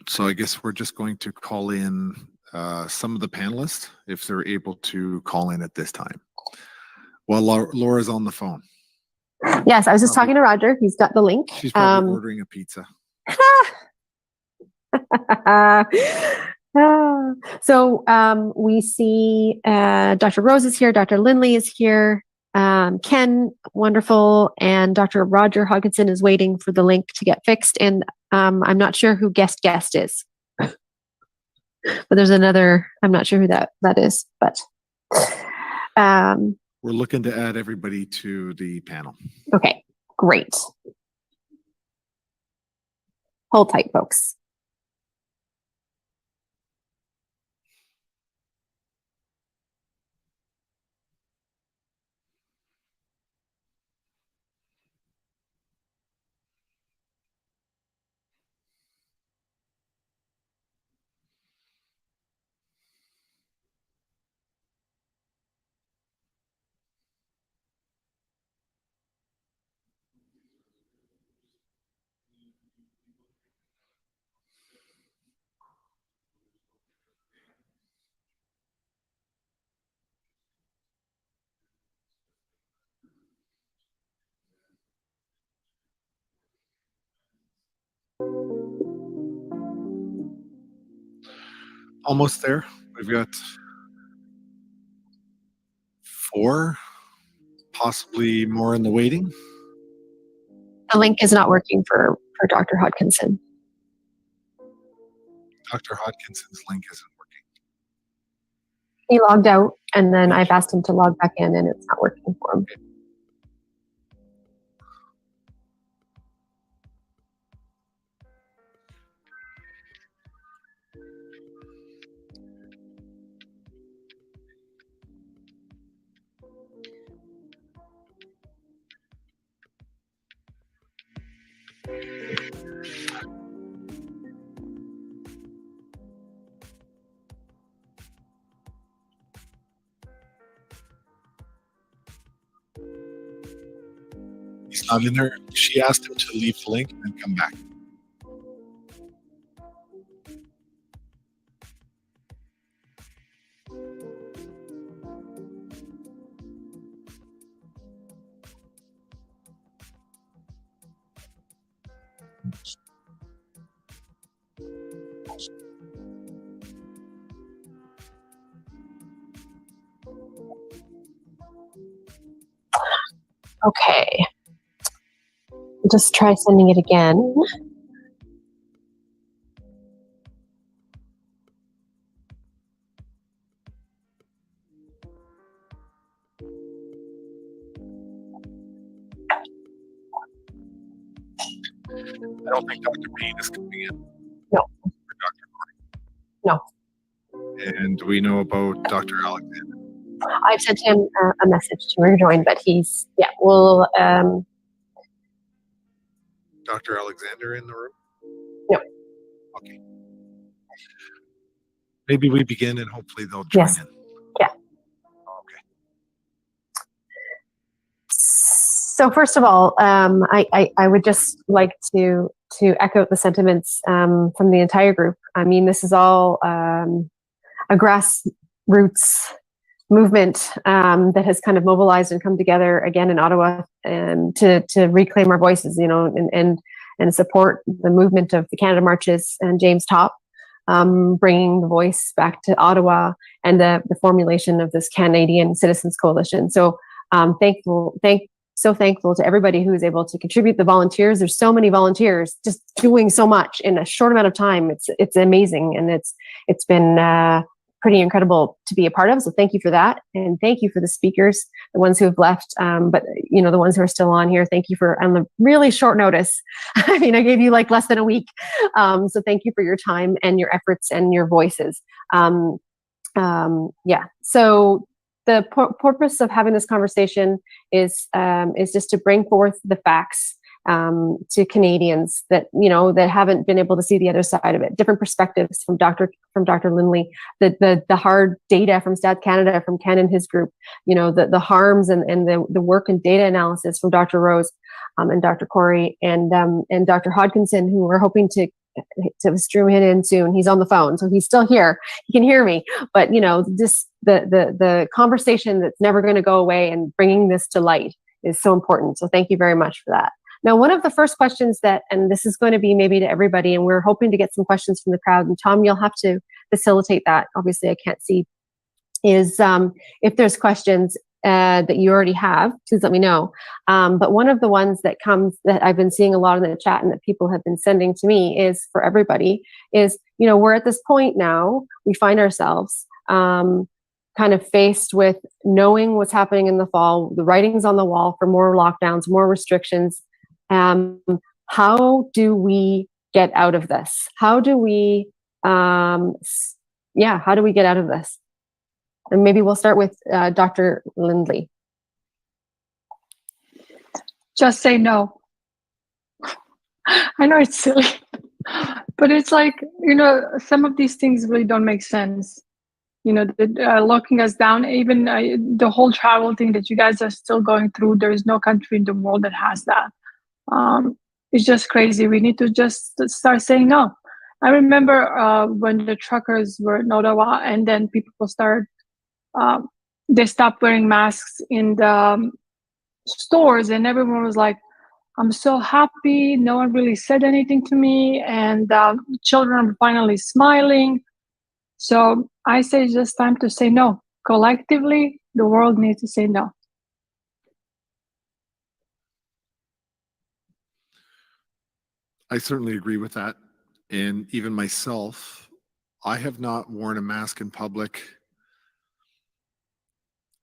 So I guess we're just going to call in some of the panelists if they're able to call in at this time. Well, Laura's on the phone. Yes, I was just talking to Roger. He's got the link. She's probably ordering a pizza. So we see Dr. Rose is here, Dr. Lindley is here, Ken, wonderful, and Dr. Roger Hodkinson is waiting for the link to get fixed. And I'm not sure who guest is, but there's another. I'm not sure who that is, but we're looking to add everybody to the panel. Okay, great. Hold tight, folks. Almost there. We've got 4, possibly more in the waiting. The link is not working for Dr. Hodkinson. Dr. Hodkinson's link isn't working. He logged out, and then I've asked him to log back in, and it's not working for him. He's not in there. She asked him to leave the link and come back. Okay. Just try sending it again. I don't think Dr. Payne is coming in. No. Or Dr. Kory. No. And we know about Dr. Alexander. I've sent him a message to rejoin, but he's, yeah, we'll, Dr. Alexander in the room? no. Okay. Maybe we begin and hopefully they'll join Yes. in. Yeah. Okay. So first of all, I would just like to echo the sentiments from the entire group. I mean, this is all a grassroots movement that has kind of mobilized and come together again in Ottawa to reclaim our voices, you know, and support the movement of the Canada Marches and James Top, bringing the voice back to Ottawa and the formulation of this Canadian Citizens Coalition. So so thankful to everybody who is able to contribute. The volunteers, there's so many volunteers just doing so much in a short amount of time. It's amazing, and it's been pretty incredible to be a part of. So thank you for that, and thank you for the speakers, the ones who have left, but you know, the ones who are still on here. Thank you for on the really short notice. I mean, I gave you like less than a week, so thank you for your time and your efforts and your voices. Yeah. So the purpose of having this conversation is just to bring forth the facts to Canadians that, you know, that haven't been able to see the other side of it, different perspectives from Dr. Lindley, the hard data from Stats Canada, from Ken and his group, you know, the harms and the work and data analysis from Dr. Rose and Dr. Kory and Dr. Hodkinson, who we're hoping to stream in soon. He's on the phone, so he's still here. He can hear me, but you know, this the conversation that's never going to go away and bringing this to light is so important. So thank you very much for that. Now, one of the first questions and this is going to be maybe to everybody, and we're hoping to get some questions from the crowd, and Tom, you'll have to facilitate that. Obviously, I can't see, is if there's questions that you already have, please let me know. But one of the ones that I've been seeing a lot in the chat and that people have been sending to me is for everybody is, you know, we're at this point now, we find ourselves kind of faced with knowing what's happening in the fall, the writing's on the wall for more lockdowns, more restrictions. How do we get out of this? How do we get out of this? And maybe we'll start with Dr. Lindley. Just say no. I know it's silly, but it's like, you know, some of these things really don't make sense. You know, locking us down, even the whole travel thing that you guys are still going through, there is no country in the world that has that. It's just crazy. We need to just start saying no. I remember when the truckers were in Ottawa, and then people started, they stopped wearing masks in the stores, and everyone was like, I'm so happy. No one really said anything to me, and children are finally smiling. So I say it's just time to say no. Collectively, the world needs to say no. I certainly agree with that. And even myself, I have not worn a mask in public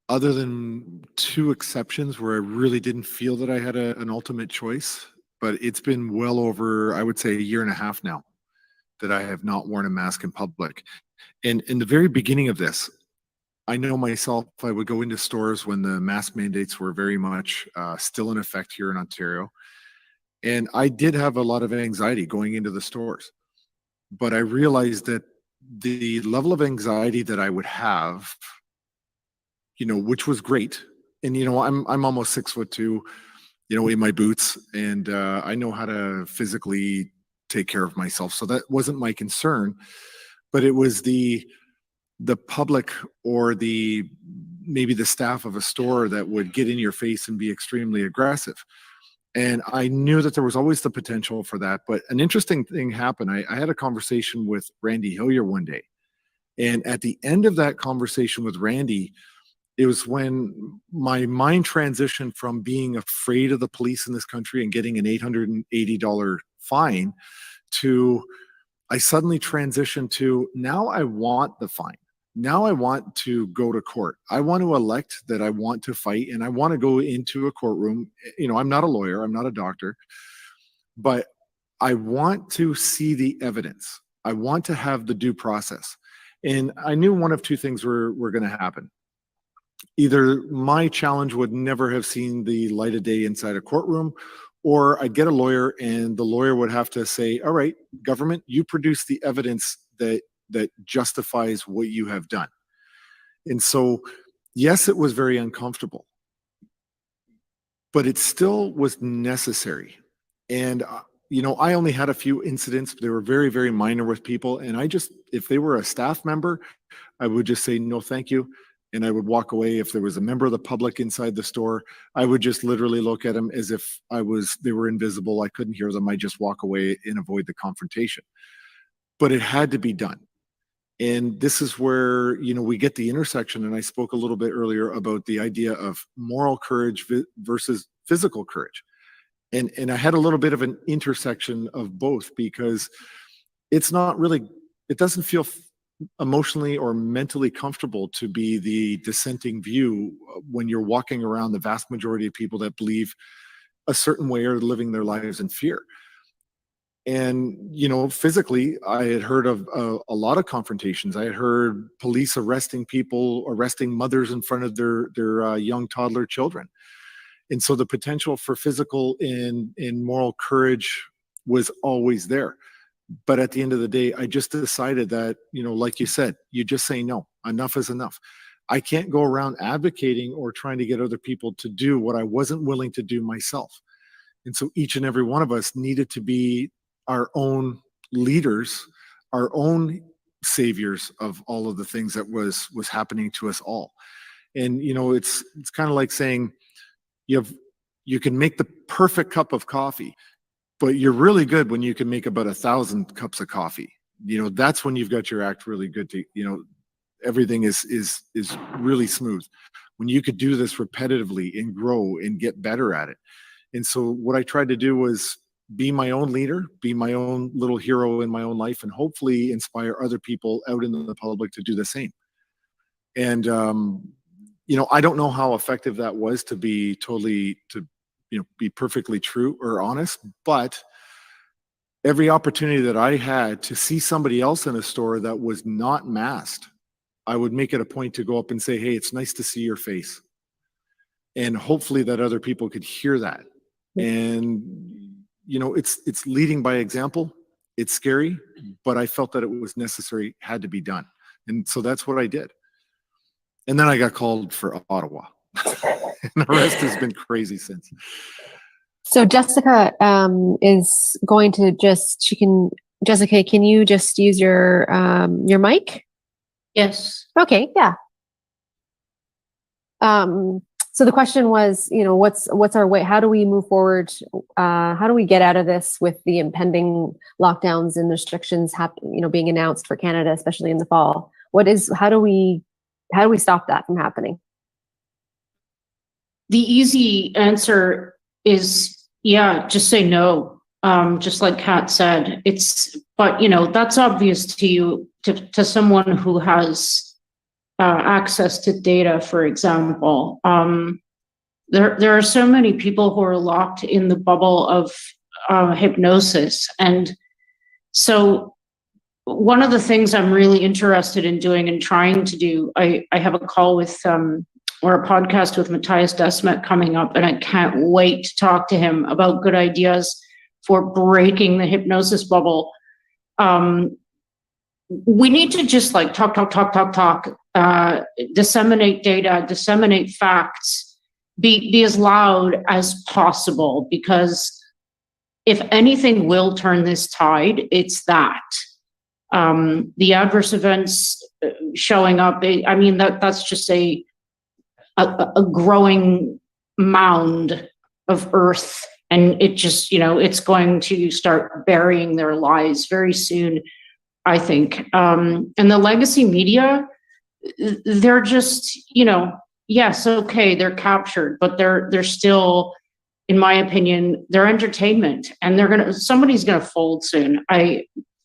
other than two exceptions where I really didn't feel that I had an ultimate choice. But it's been well over, I would say, a year and a half now that I have not worn a mask in public. And in the very beginning of this, I know myself, I would go into stores when the mask mandates were very much still in effect here in Ontario. And I did have a lot of anxiety going into the stores. But I realized that the level of anxiety that I would have, you know, which was great. And, you know, I'm almost 6'2", you know, in my boots, and I know how to physically take care of myself. So that wasn't my concern, but it was the public or maybe the staff of a store that would get in your face and be extremely aggressive. And I knew that there was always the potential for that. But an interesting thing happened. I had a conversation with Randy Hillier one day. And at the end of that conversation with Randy, it was when my mind transitioned from being afraid of the police in this country and getting an $880 fine to I suddenly transitioned to now I want the fine. Now I want to go to court. I want to elect that I want to fight, and I want to go into a courtroom. You know, I'm not a lawyer, I'm not a doctor, but I want to see the evidence. I want to have the due process. And I knew one of two things were going to happen. either my challenge would never have seen the light of day inside a courtroom, or I'd get a lawyer and the lawyer would have to say, all right, government, you produce the evidence that justifies what you have done. And so, yes, it was very uncomfortable, but it still was necessary. And, I only had a few incidents. They were very, very minor with people. And if they were a staff member, I would just say, no, thank you. And I would walk away. If there was a member of the public inside the store, I would just literally look at them as if they were invisible. I couldn't hear them. I just walk away and avoid the confrontation. But it had to be done. And this is where, we get the intersection. And I spoke a little bit earlier about the idea of moral courage versus physical courage. And I had a little bit of an intersection of both, because it doesn't feel emotionally or mentally comfortable to be the dissenting view when you're walking around the vast majority of people that believe a certain way or living their lives in fear. And, physically, I had heard of a lot of confrontations. I had heard police arresting mothers in front of their young toddler children. And so the potential for physical and moral courage was always there. But at the end of the day, I just decided that, like you said, you just say no. Enough is enough. I can't go around advocating or trying to get other people to do what I wasn't willing to do myself. And so each and every one of us needed to be our own leaders, our own saviors of all of the things that was happening to us all. And, it's kind of like saying you can make the perfect cup of coffee, but you're really good when you can make about 1,000 cups of coffee. That's when you've got your act really good to, everything is really smooth. When you could do this repetitively and grow and get better at it. And so what I tried to do was be my own leader, be my own little hero in my own life, and hopefully inspire other people out in the public to do the same. And, I don't know how effective that was to be be perfectly true or honest, but every opportunity that I had to see somebody else in a store that was not masked, I would make it a point to go up and say, hey, it's nice to see your face. And hopefully that other people could hear that. And, it's leading by example. It's scary, but I felt that it was necessary, had to be done. And so that's what I did. And then I got called for Ottawa. And the rest has been crazy since. So Jessica is going to Jessica, can you just use your mic? Yes. Okay, yeah. So the question was, what's our way? How do we move forward? How do we get out of this with the impending lockdowns and restrictions being announced for Canada, especially in the fall? How do we stop that from happening? The easy answer is, just say no. Just like Kat said, but that's obvious to you, to someone who has access to data, for example. There are so many people who are locked in the bubble of hypnosis. And so one of the things I'm really interested in doing and trying to do, I have a call with, or a podcast with Matthias Desmet coming up, and I can't wait to talk to him about good ideas for breaking the hypnosis bubble. We need to just talk, disseminate data, disseminate facts, be as loud as possible, because if anything will turn this tide, it's that. The adverse events showing up, that's just a growing mound of earth, and it just, it's going to start burying their lives very soon, I think. And the legacy media, they're just, yes, okay, they're captured, but they're still, in my opinion, they're entertainment, and somebody's gonna fold soon.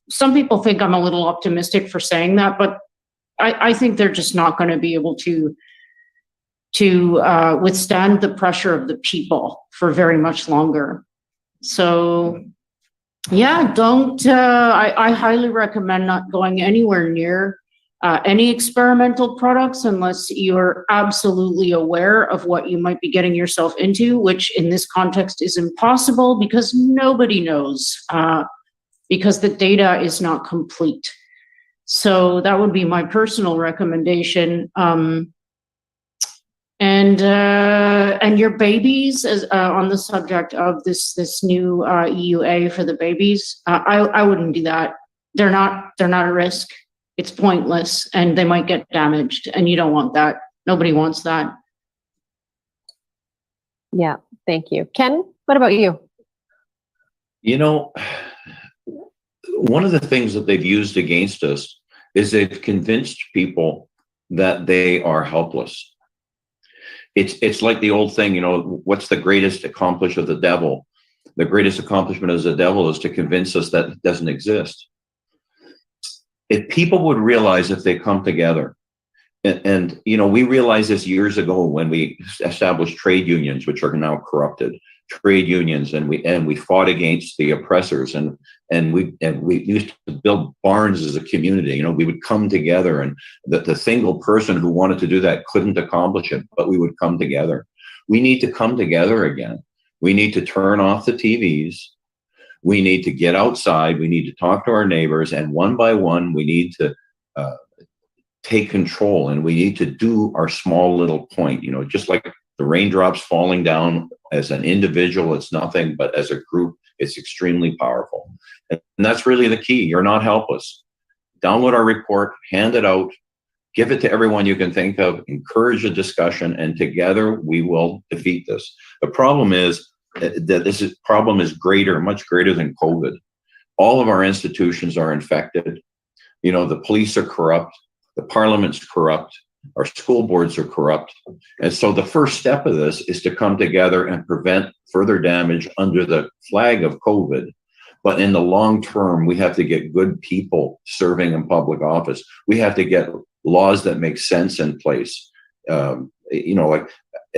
Some people think I'm a little optimistic for saying that, but I think they're just not going to be able to withstand the pressure of the people for very much longer. So I highly recommend not going anywhere near any experimental products unless you're absolutely aware of what you might be getting yourself into, which in this context is impossible because nobody knows, because the data is not complete. So that would be my personal recommendation. And your babies, as on the subject of this new EUA for the babies, I wouldn't do that. They're not at risk. It's pointless, and they might get damaged, and you don't want that. Nobody wants that. Yeah, thank you. Ken, what about you? You know, one of the things that they've used against us is they've convinced people that they are helpless. It's like the old thing, you know, what's the greatest accomplishment of the devil? The greatest accomplishment of the devil is to convince us that it doesn't exist. If people would realize, if they come together, and you know, we realized this years ago when we established trade unions, which are now corrupted trade unions, and we fought against the oppressors, and we used to build barns as a community. You know, we would come together, and the single person who wanted to do that couldn't accomplish it, but we would come together. We need to come together again. We need to turn off the TVs. We need to get outside. We need to talk to our neighbors, and one by one, we need to take control, and we need to do our small little point. You know, just like the raindrops falling down, as an individual, it's nothing, but as a group, it's extremely powerful. And that's really the key. You're not helpless. Download our report, hand it out, give it to everyone you can think of, encourage a discussion, and together we will defeat this. The problem is that problem is greater, much greater than COVID. All of our institutions are infected. You know, the police are corrupt, the parliament's corrupt, our school boards are corrupt. And so the first step of this is to come together and prevent further damage under the flag of COVID. But in the long term, we have to get good people serving in public office. We have to get laws that make sense in place. You know, like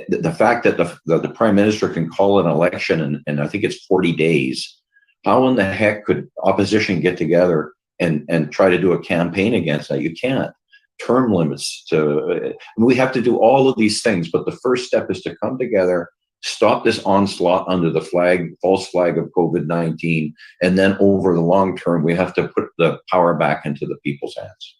the fact that the prime minister can call an election and I think it's 40 days. How in the heck could opposition get together and try to do a campaign against that? You can't. Term limits we have to do all of these things, but the first step is to come together, stop this onslaught under the false flag of COVID-19, and then over the long term, we have to put the power back into the people's hands.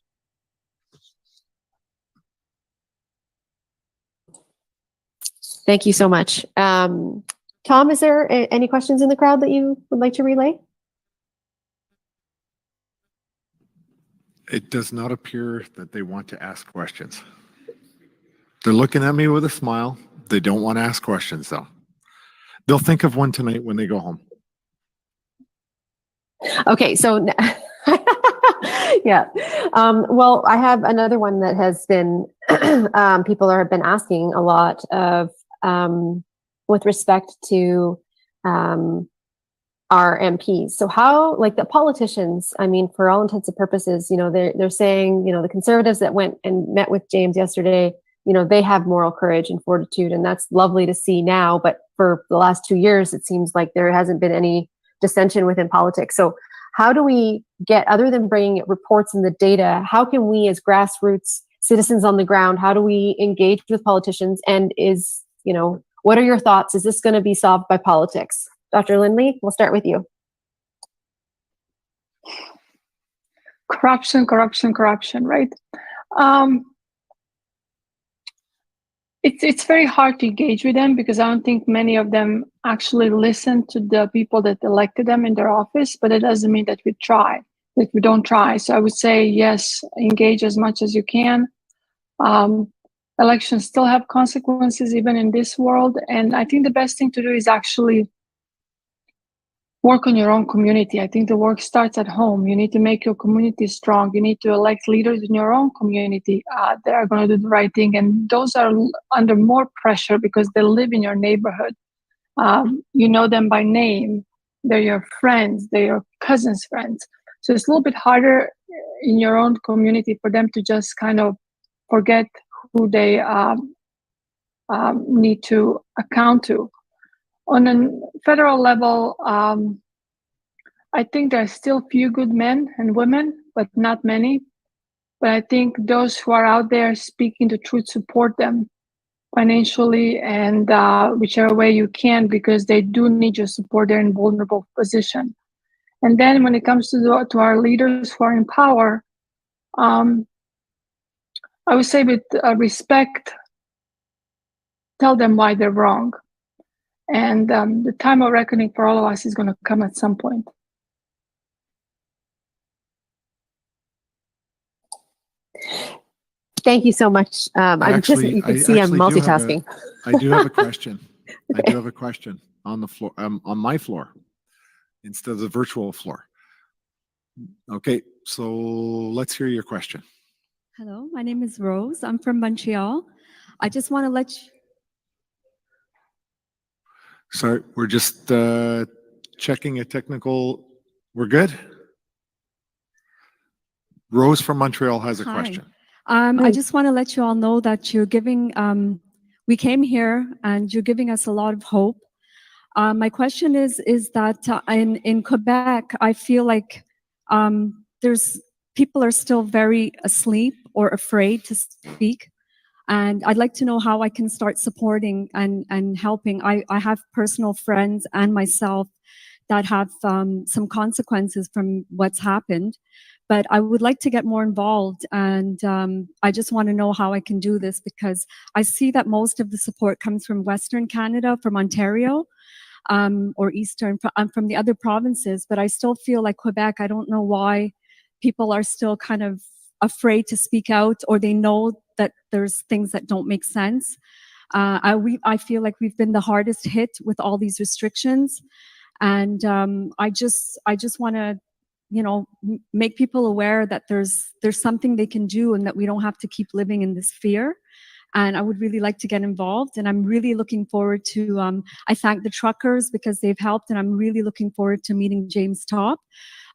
Thank you so much. Tom, is there any questions in the crowd that you would like to relay? It does not appear that they want to ask questions. They're looking at me with a smile. They don't want to ask questions, though. They'll think of one tonight when they go home. Okay, so yeah. Well, I have another one that has been people have been asking a lot of with respect to our MPs. So how, like the politicians, I mean, for all intents and purposes, you know, they're saying, you know, the Conservatives that went and met with James yesterday, you know, they have moral courage and fortitude, and that's lovely to see now. But for the last 2 years, it seems like there hasn't been any dissension within politics. So how do we get, other than bringing reports and the data, how can we as grassroots citizens on the ground, how do we engage with politicians? And is, you know, what are your thoughts? Is this going to be solved by politics? Dr. Lindley, we'll start with you. Corruption, right? It's very hard to engage with them because I don't think many of them actually listen to the people that elected them in their office, but it doesn't mean that we don't try. So I would say, yes, engage as much as you can. Elections still have consequences even in this world. And I think the best thing to do is actually work on your own community. I think the work starts at home. You need to make your community strong. You need to elect leaders in your own community that are going to do the right thing. And those are under more pressure because they live in your neighborhood. You know them by name. They're your friends. They're your cousins' friends. So it's a little bit harder in your own community for them to just kind of forget who they need to account to. On a federal level, I think there are still few good men and women, but not many. but I think those who are out there speaking the truth, support them financially and whichever way you can, because they do need your support. They're in vulnerable position. And then when it comes to our leaders who are in power, I would say with respect, tell them why they're wrong. And the time of reckoning for all of us is going to come at some point. Thank you so much. I'm just, you can see I'm multitasking. I do have a question. I do have a question on the floor, on my floor, instead of the virtual floor. Okay, so let's hear your question. Hello, my name is Rose. I'm from Montreal. I just want to let you... Sorry, we're just checking a technical. We're good? Rose from Montreal has a question. I just want to let you all know that you're giving, we came here and you're giving us a lot of hope. My question is that in Quebec, I feel like people are still very asleep or afraid to speak. And I'd like to know how I can start supporting and helping. I have personal friends and myself that have some consequences from what's happened. But I would like to get more involved, and I just want to know how I can do this, because I see that most of the support comes from Western Canada, from Ontario, or Eastern, from the other provinces. But I still feel like Quebec, I don't know why people are still kind of afraid to speak out, or they know that there's things that don't make sense. I feel like we've been the hardest hit with all these restrictions, and I just want to, you know, make people aware that there's something they can do, and that we don't have to keep living in this fear. And I would really like to get involved, and I'm really looking forward to, I thank the truckers because they've helped, and I'm really looking forward to meeting James Topp.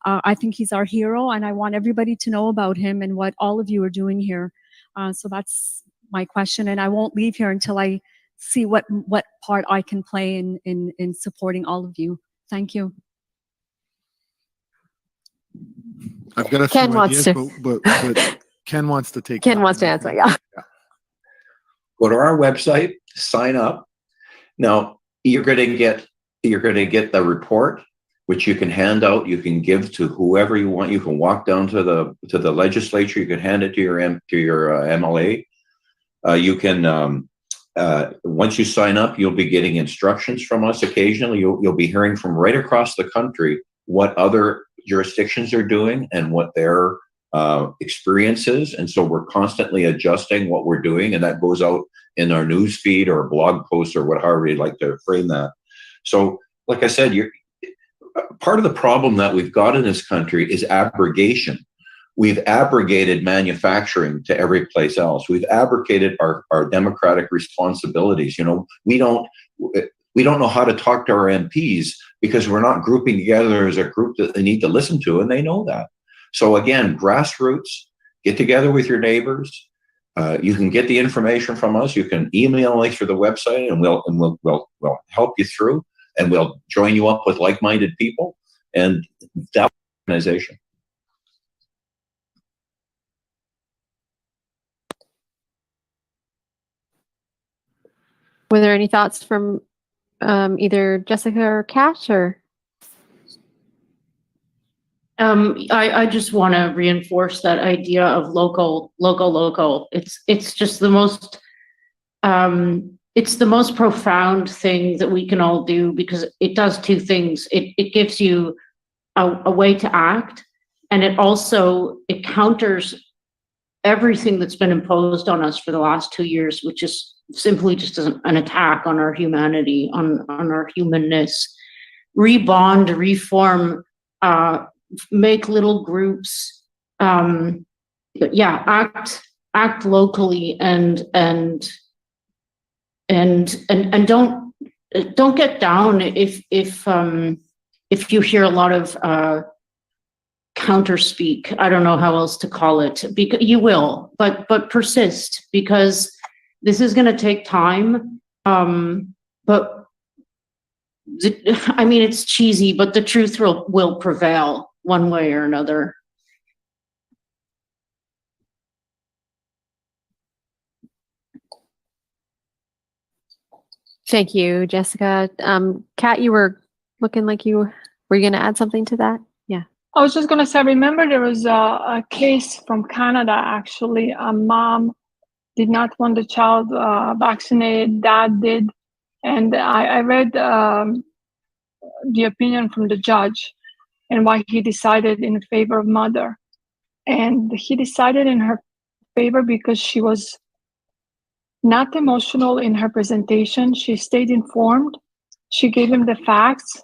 I think he's our hero, and I want everybody to know about him and what all of you are doing here. So that's my question, and I won't leave here until I see what part I can play in supporting all of you. Thank you. I've got a Ken few wants ideas, but Ken wants to take. Ken wants to answer, yeah. Go to our website, sign up. Now you're going to get the report, which you can hand out. You can give to whoever you want. You can walk down to the legislature. You can hand it to your MLA. You can once you sign up, you'll be getting instructions from us occasionally. You'll be hearing from right across the country what other jurisdictions are doing and what their experience is. And so we're constantly adjusting what we're doing, and that goes out in our news feed or blog posts or however you'd like to frame that. So like I said, part of the problem that we've got in this country is abrogation. We've abrogated manufacturing to every place else. We've abrogated our democratic responsibilities. You know, we don't know how to talk to our MPs because we're not grouping together as a group that they need to listen to, and they know that. So again, grassroots, get together with your neighbors. You can get the information from us. You can email me through the website, and we'll help you through, and we'll join you up with like-minded people and that organization. Were there any thoughts from either Jessica or Cash, or? I just want to reinforce that idea of local. It's just the most, it's the most profound thing that we can all do, because it does two things. It gives you a way to act, and it counters everything that's been imposed on us for the last 2 years, which is simply just an attack on our humanity, on our humanness. Rebond, reform, make little groups, act locally, and don't get down if you hear a lot of counterspeak. I don't know how else to call it, because you will, but persist, because this is going to take time. But I mean, it's cheesy, but the truth will prevail one way or another. Thank you, Jessica. Kat, you were looking like you were you going to add something to that? Yeah. I was just going to say, remember there was a case from Canada, actually. A mom did not want the child vaccinated, dad did. And I read the opinion from the judge and why he decided in favor of mother. And he decided in her favor because she was not emotional in her presentation. She stayed informed. She gave him the facts,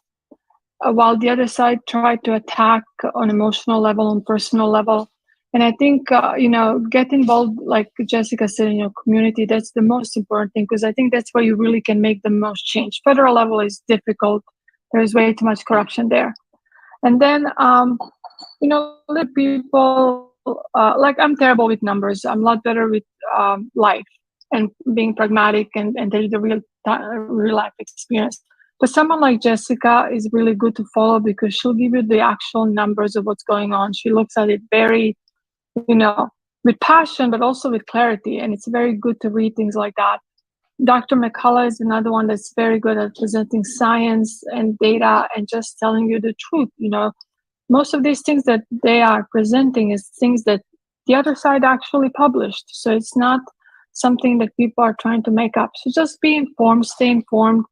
while the other side tried to attack on emotional level, on personal level. And I think, get involved, like Jessica said, in your community. That's the most important thing, because I think that's where you really can make the most change. Federal level is difficult. There's way too much corruption there. And then, let people, like I'm terrible with numbers. I'm a lot better with life and being pragmatic and take the real life experience. But someone like Jessica is really good to follow because she'll give you the actual numbers of what's going on. She looks at it very, with passion, but also with clarity. And it's very good to read things like that. Dr. McCullough is another one that's very good at presenting science and data and just telling you the truth. Most of these things that they are presenting is things that the other side actually published. So it's not something that people are trying to make up. So just be informed, stay informed,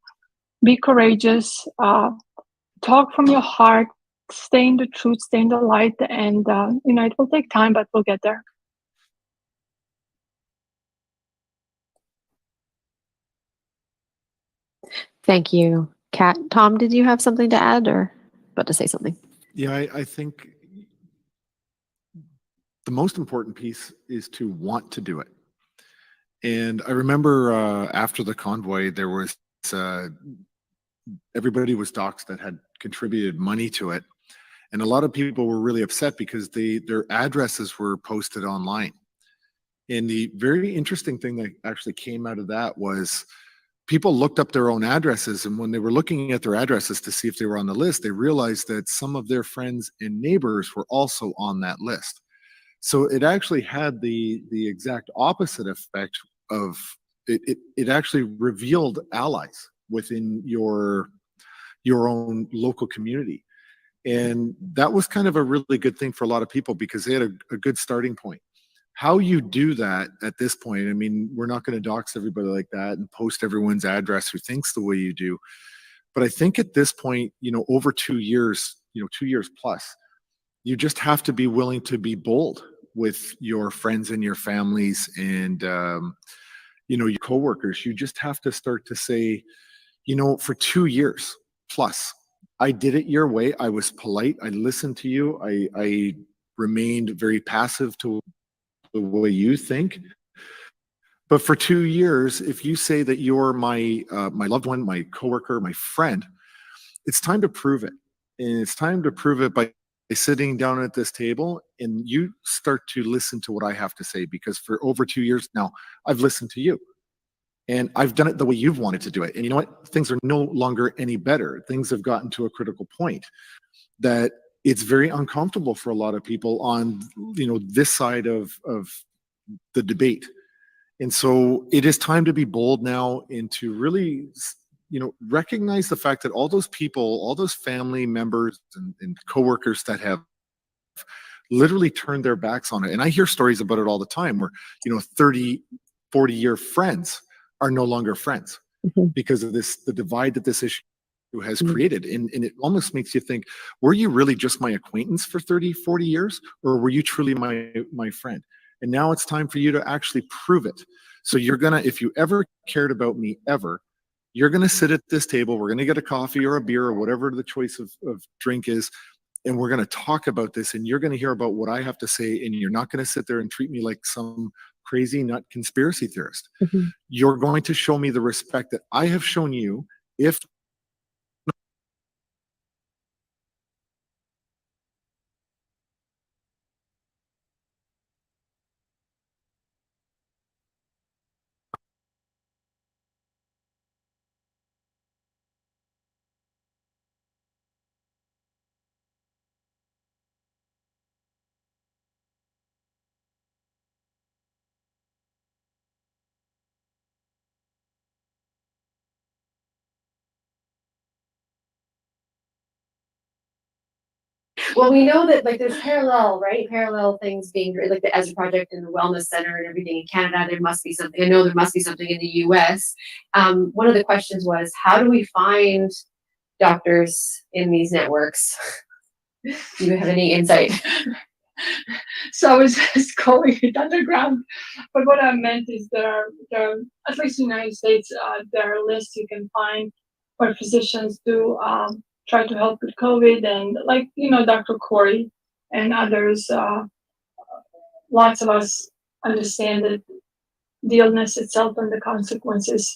be courageous, talk from your heart, stay in the truth, stay in the light, and it will take time, but we'll get there. Thank you, Kat. Tom, did you have something to add or about to say something? Yeah, I think the most important piece is to want to do it. And I remember after the convoy, there was everybody was doxxed that had contributed money to it. And a lot of people were really upset because their addresses were posted online. And the very interesting thing that actually came out of that was people looked up their own addresses. And when they were looking at their addresses to see if they were on the list, they realized that some of their friends and neighbors were also on that list. So it actually had the exact opposite effect of it actually revealed allies within your own local community. And that was kind of a really good thing for a lot of people because they had a good starting point. How you do that at this point, I mean, we're not going to dox everybody like that and post everyone's address who thinks the way you do. But I think at this point, over 2 years, 2 years plus, you just have to be willing to be bold with your friends and your families and, your coworkers. You just have to start to say, for 2 years plus, I did it your way. I was polite. I listened to you. I remained very passive to the way you think. But for 2 years, if you say that you're my loved one, my coworker, my friend, it's time to prove it. And it's time to prove it by sitting down at this table and you start to listen to what I have to say, because for over 2 years now, I've listened to you. And I've done it the way you've wanted to do it. And you know what? Things are no longer any better. Things have gotten to a critical point that it's very uncomfortable for a lot of people on, this side of the debate. And so it is time to be bold now and to really, recognize the fact that all those people, all those family members and coworkers that have literally turned their backs on it. And I hear stories about it all the time where, 30, 40-year friends are no longer friends because of the divide that this issue has created. And it almost makes you think, were you really just my acquaintance for 30, 40 years? Or were you truly my friend? And now it's time for you to actually prove it. So if you ever cared about me ever, you're gonna sit at this table, we're gonna get a coffee or a beer or whatever the choice of drink is, and we're gonna talk about this, and you're gonna hear about what I have to say, and you're not gonna sit there and treat me like some crazy nut conspiracy theorist. You're going to show me the respect that I have shown you, if Well, we know that like there's parallel things being like the Ezra Project and the Wellness Center and everything in Canada. There must be something. I know there must be something in the U.S. One of the questions was, how do we find doctors in these networks? Do you have any insight? So I was just calling it underground, but what I meant is there are at least in the United States there are lists you can find where physicians do try to help with COVID, and like Dr. Kory and others, lots of us understand that the illness itself and the consequences.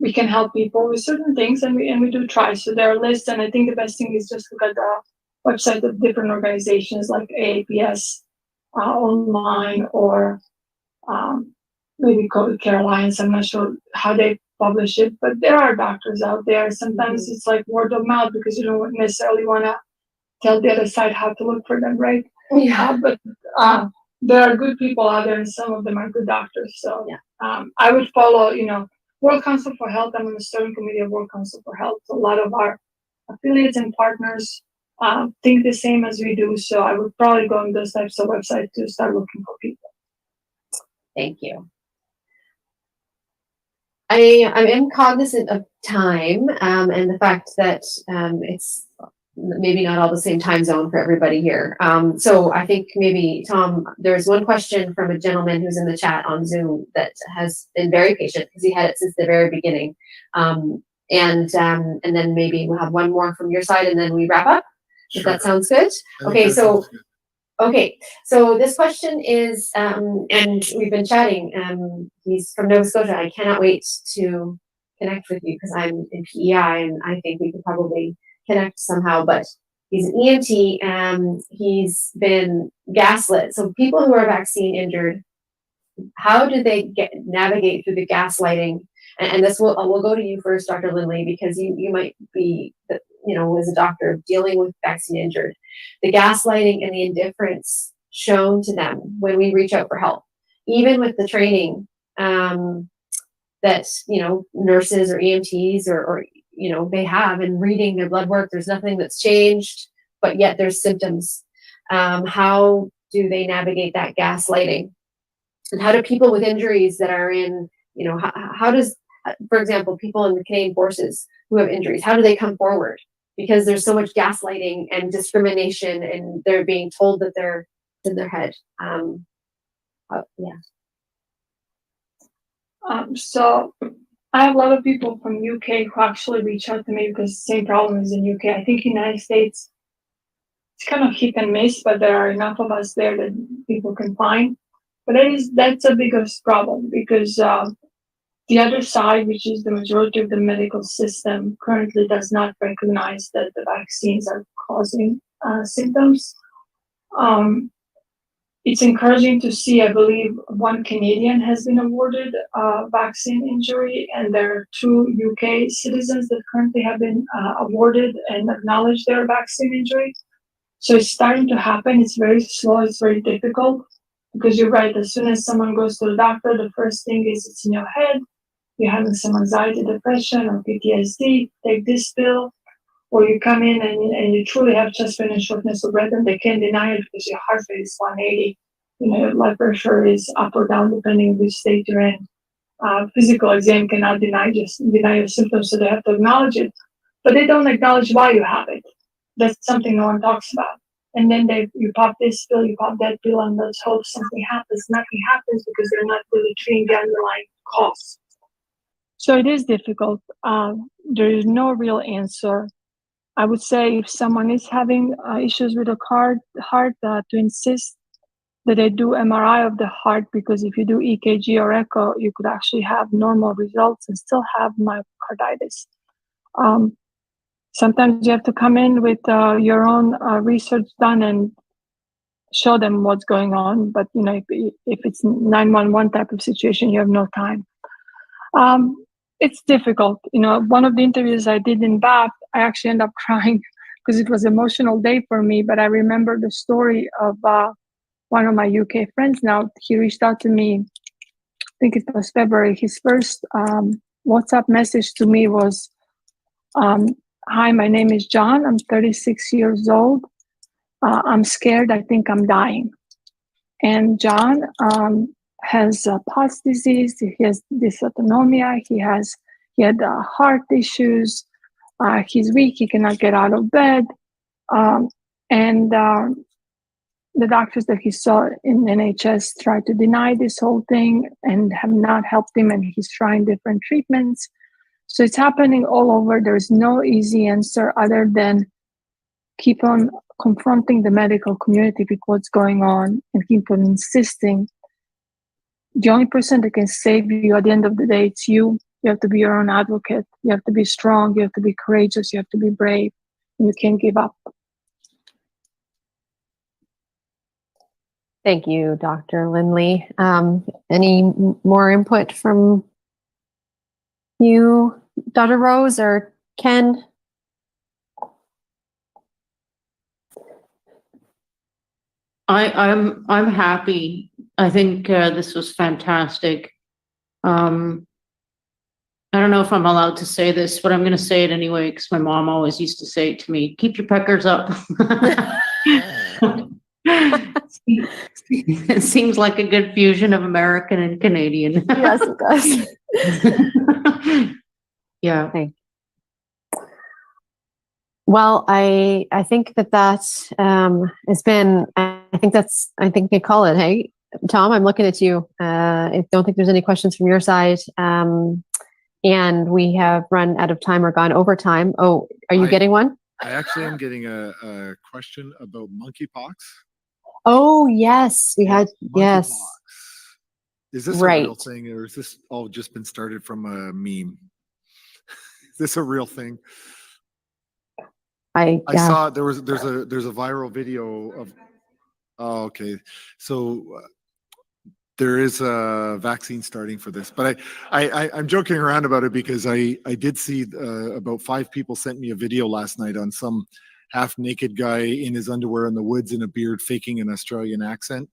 We can help people with certain things, and we do try. So there are lists, and I think the best thing is just look at the website of different organizations like AAPS online, or maybe COVID Care Alliance. I'm not sure how they publish it, but there are doctors out there. Sometimes it's like word of mouth because you don't necessarily want to tell the other side how to look for them, right? Yeah. But there are good people out there, and some of them are good doctors. So I would follow, World Council for Health. I'm on the steering committee of World Council for Health. So a lot of our affiliates and partners think the same as we do. So I would probably go on those types of websites to start looking for people. Thank you. I'm cognizant of time and the fact that it's maybe not all the same time zone for everybody here. So I think maybe, Tom, there's one question from a gentleman who's in the chat on Zoom that has been very patient because he had it since the very beginning. And then maybe we'll have one more from your side and then we wrap up. If that sounds good. Okay, so this question is, and we've been chatting, he's from Nova Scotia. I cannot wait to connect with you because I'm in PEI and I think we could probably connect somehow, but he's an EMT and he's been gaslit. So people who are vaccine injured, how do they navigate through the gaslighting? And this we'll go to you first, Dr. Lindley, because you might be, as a doctor dealing with vaccine injured, the gaslighting and the indifference shown to them when we reach out for help, even with the training that nurses or EMTs or they have, and reading their blood work, there's nothing that's changed, but yet there's symptoms. How do they navigate that gaslighting? And how do people with injuries that are in, how does, for example, people in the Canadian Forces who have injuries, how do they come forward? Because there's so much gaslighting and discrimination, and they're being told that they're in their head. So I have a lot of people from UK who actually reach out to me because the same problem is in UK. I think United States, it's kind of hit and miss, but there are enough of us there that people can find. But that's a biggest problem because the other side, which is the majority of the medical system, currently does not recognize that the vaccines are causing symptoms. It's encouraging to see, I believe, one Canadian has been awarded vaccine injury, and there are 2 UK citizens that currently have been awarded and acknowledged their vaccine injury. So it's starting to happen. It's very slow. It's very difficult because you're right. As soon as someone goes to the doctor, the first thing is it's in your head. You're having some anxiety, depression, or PTSD. Take this pill. Or you come in and you truly have chest pain and shortness of breath, and they can't deny it because your heart rate is 180. Your blood pressure is up or down depending on which state you're in. Physical exam cannot deny your symptoms, so they have to acknowledge it. But they don't acknowledge why you have it. That's something no one talks about. And then you pop this pill, you pop that pill, and let's hope something happens. Nothing happens because they're not really treating the underlying cause. So it is difficult. There is no real answer. I would say if someone is having issues with the heart, to insist that they do MRI of the heart, because if you do EKG or echo, you could actually have normal results and still have myocarditis. Sometimes you have to come in with your own research done and show them what's going on. But if it's 911 type of situation, you have no time. It's difficult. One of the interviews I did in Bath, I actually ended up crying because it was an emotional day for me. But I remember the story of one of my UK friends now. He reached out to me, I think it was February. His first WhatsApp message to me was, hi, my name is John. I'm 36 years old. I'm scared. I think I'm dying. And John has POTS disease. He has dysautonomia. He had heart issues. He's weak. He cannot get out of bed. And the doctors that he saw in NHS tried to deny this whole thing and have not helped him. And he's trying different treatments. So it's happening all over. There's no easy answer other than keep on confronting the medical community with what's going on and keep on insisting. The only person that can save you at the end of the day, it's you. You have to be your own advocate. You have to be strong. You have to be courageous. You have to be brave. And you can't give up. Thank you, Dr. Lindley. Any more input from you, Dr. Rose or Ken? I'm happy. I think this was fantastic. I don't know if I'm allowed to say this, but I'm going to say it anyway because my mom always used to say it to me, keep your peckers up. It seems like a good fusion of American and Canadian. Yes, it does. Yeah. Okay. Well, I think that has been, I think we call it. Hey, Tom, I'm looking at you. I don't think there's any questions from your side. And we have run out of time or gone over time. Oh, are you getting one? I actually am getting a question about monkeypox. Oh, yes. We had, yes. Is this a real thing or is this all just been started from a meme? Is this a real thing? I saw there's a viral video of, oh, okay. So there is a vaccine starting for this, but I'm joking around about it because I did see about 5 people sent me a video last night on some half-naked guy in his underwear in the woods in a beard faking an Australian accent,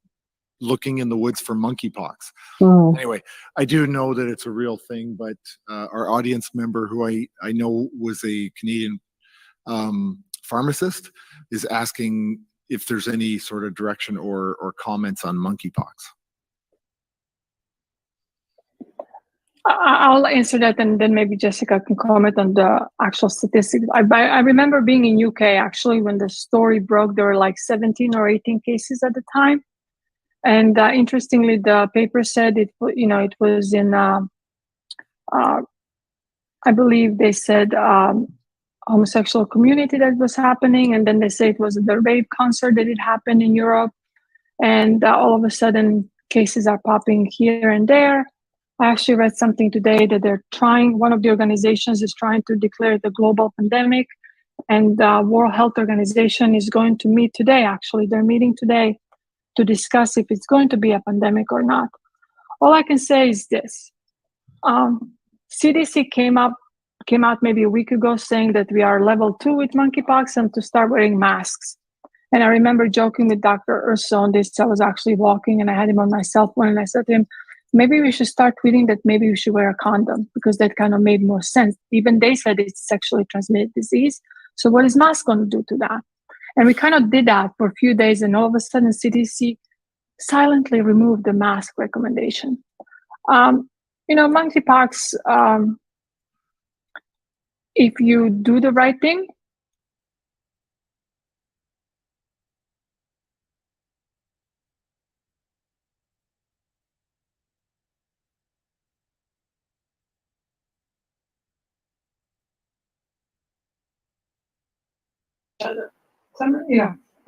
looking in the woods for monkeypox. Anyway, I do know that it's a real thing, but our audience member who I know was a Canadian pharmacist is asking if there's any sort of direction or comments on monkeypox. I'll answer that, and then maybe Jessica can comment on the actual statistics. I remember being in UK actually when the story broke. There were like 17 or 18 cases at the time, and interestingly, the paper said it was in I believe they said homosexual community that was happening, and then they say it was the rape concert that it happened in Europe, and all of a sudden cases are popping here and there. I actually read something today that one of the organizations is trying to declare the global pandemic, and the World Health Organization is going to meet today. Actually, they're meeting today to discuss if it's going to be a pandemic or not. All I can say is this. CDC came out maybe a week ago saying that we are level 2 with monkeypox and to start wearing masks. And I remember joking with Dr. Urso on this. I was actually walking and I had him on my cell phone and I said to him, maybe we should start tweeting that maybe we should wear a condom because that kind of made more sense. Even they said it's sexually transmitted disease. So what is mask going to do to that? And we kind of did that for a few days and all of a sudden CDC silently removed the mask recommendation. Monkeypox, if you do the right thing,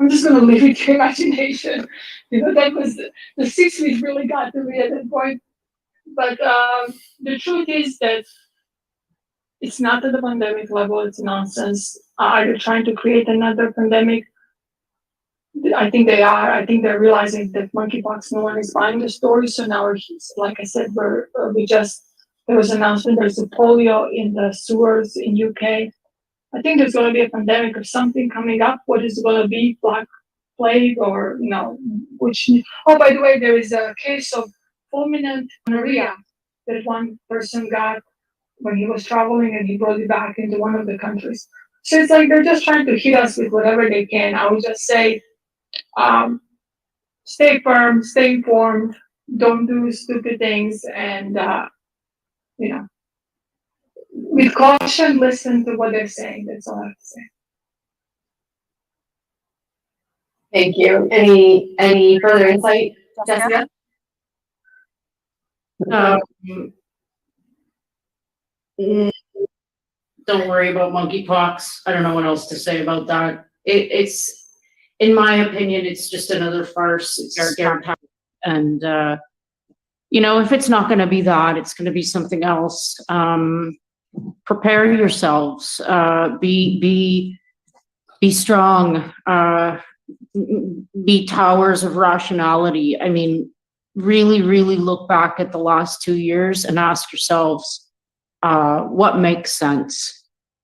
I'm just going to leave it to imagination. That was the 6 weeks really got to me at that point. But the truth is that it's not at the pandemic level. It's nonsense. Are they trying to create another pandemic? I think they are. I think they're realizing that monkeypox, no one is buying the story. So now, like I said, there was an announcement there's a polio in the sewers in UK. I think there's going to be a pandemic or something coming up. What is it going to be? Black plague or, which, oh, by the way, there is a case of fulminant gonorrhea that one person got when he was traveling and he brought it back into one of the countries. So it's like they're just trying to hit us with whatever they can. I would just say stay firm, stay informed, don't do stupid things, and you know, with caution, listen to what they're saying. That's all I have to say. Thank you. Any further insight, Jessica? Don't worry about monkeypox. I don't know what else to say about that. It's, in my opinion, it's just another farce. It's scare tactic. And, you know, if it's not going to be that, it's going to be something else. Prepare yourselves. Be strong. Be towers of rationality. I mean, really, really look back at the last 2 years and ask yourselves, what makes sense?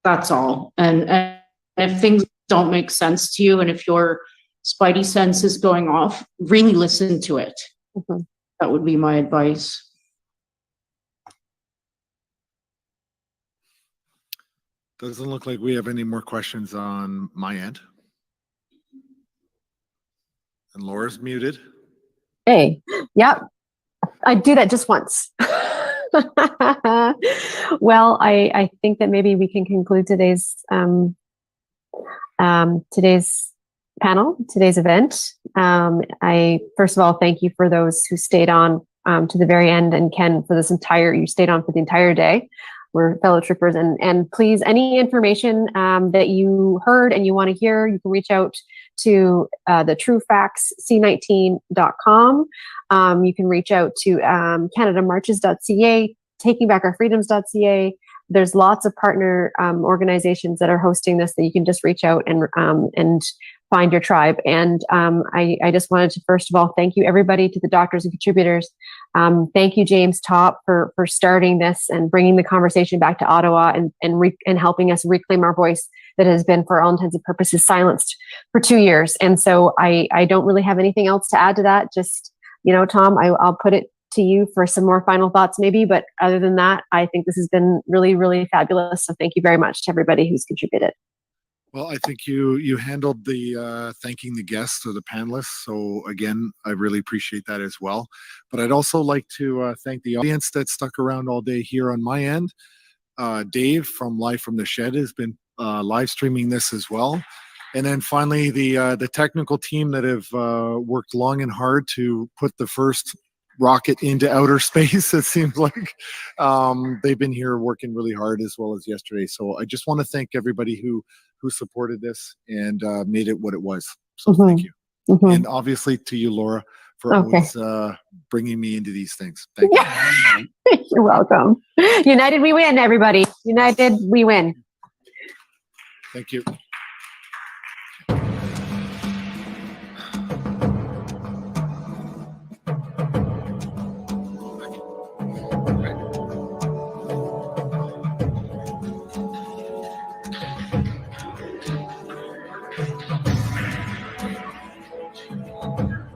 That's all. And if things don't make sense to you, and if your spidey sense is going off, really listen to it. Mm-hmm. That would be my advice. Doesn't look like we have any more questions on my end. And Laura's muted. Hey, yep. I do that just once. Well, I think that maybe we can conclude today's panel, today's event. I first of all thank you for those who stayed on to the very end, and Ken, for you stayed on for the entire day. We're fellow troopers, and please, any information that you heard and you want to hear, you can reach out to the truefactsc19.com. You can reach out to canadamarches.ca, takingbackourfreedoms.ca. There's lots of partner organizations that are hosting this that you can just reach out and find your tribe. And I just wanted to, first of all, thank you everybody, to the doctors and contributors. Thank you, James Top, for starting this and bringing the conversation back to Ottawa and helping us reclaim our voice that has been, for all intents and purposes, silenced for 2 years. And so I don't really have anything else to add to that. Just, you know, Tom, I'll put it to you for some more final thoughts maybe. But other than that, I think this has been really, really fabulous. So thank you very much to everybody who's contributed. Well, I think you handled the thanking the guests or the panelists. So again, I really appreciate that as well. But I'd also like to thank the audience that stuck around all day here on my end. Dave from Live from the Shed has been live streaming this as well. And then finally, the technical team that have worked long and hard to put the first rocket into outer space. It seems like they've been here working really hard, as well as yesterday. So I just want to thank everybody who supported this and made it what it was. So thank you. Mm-hmm. And obviously to you, Laura, for always bringing me into these things. Thank you. You're welcome. United we win, everybody. United we win. Thank you.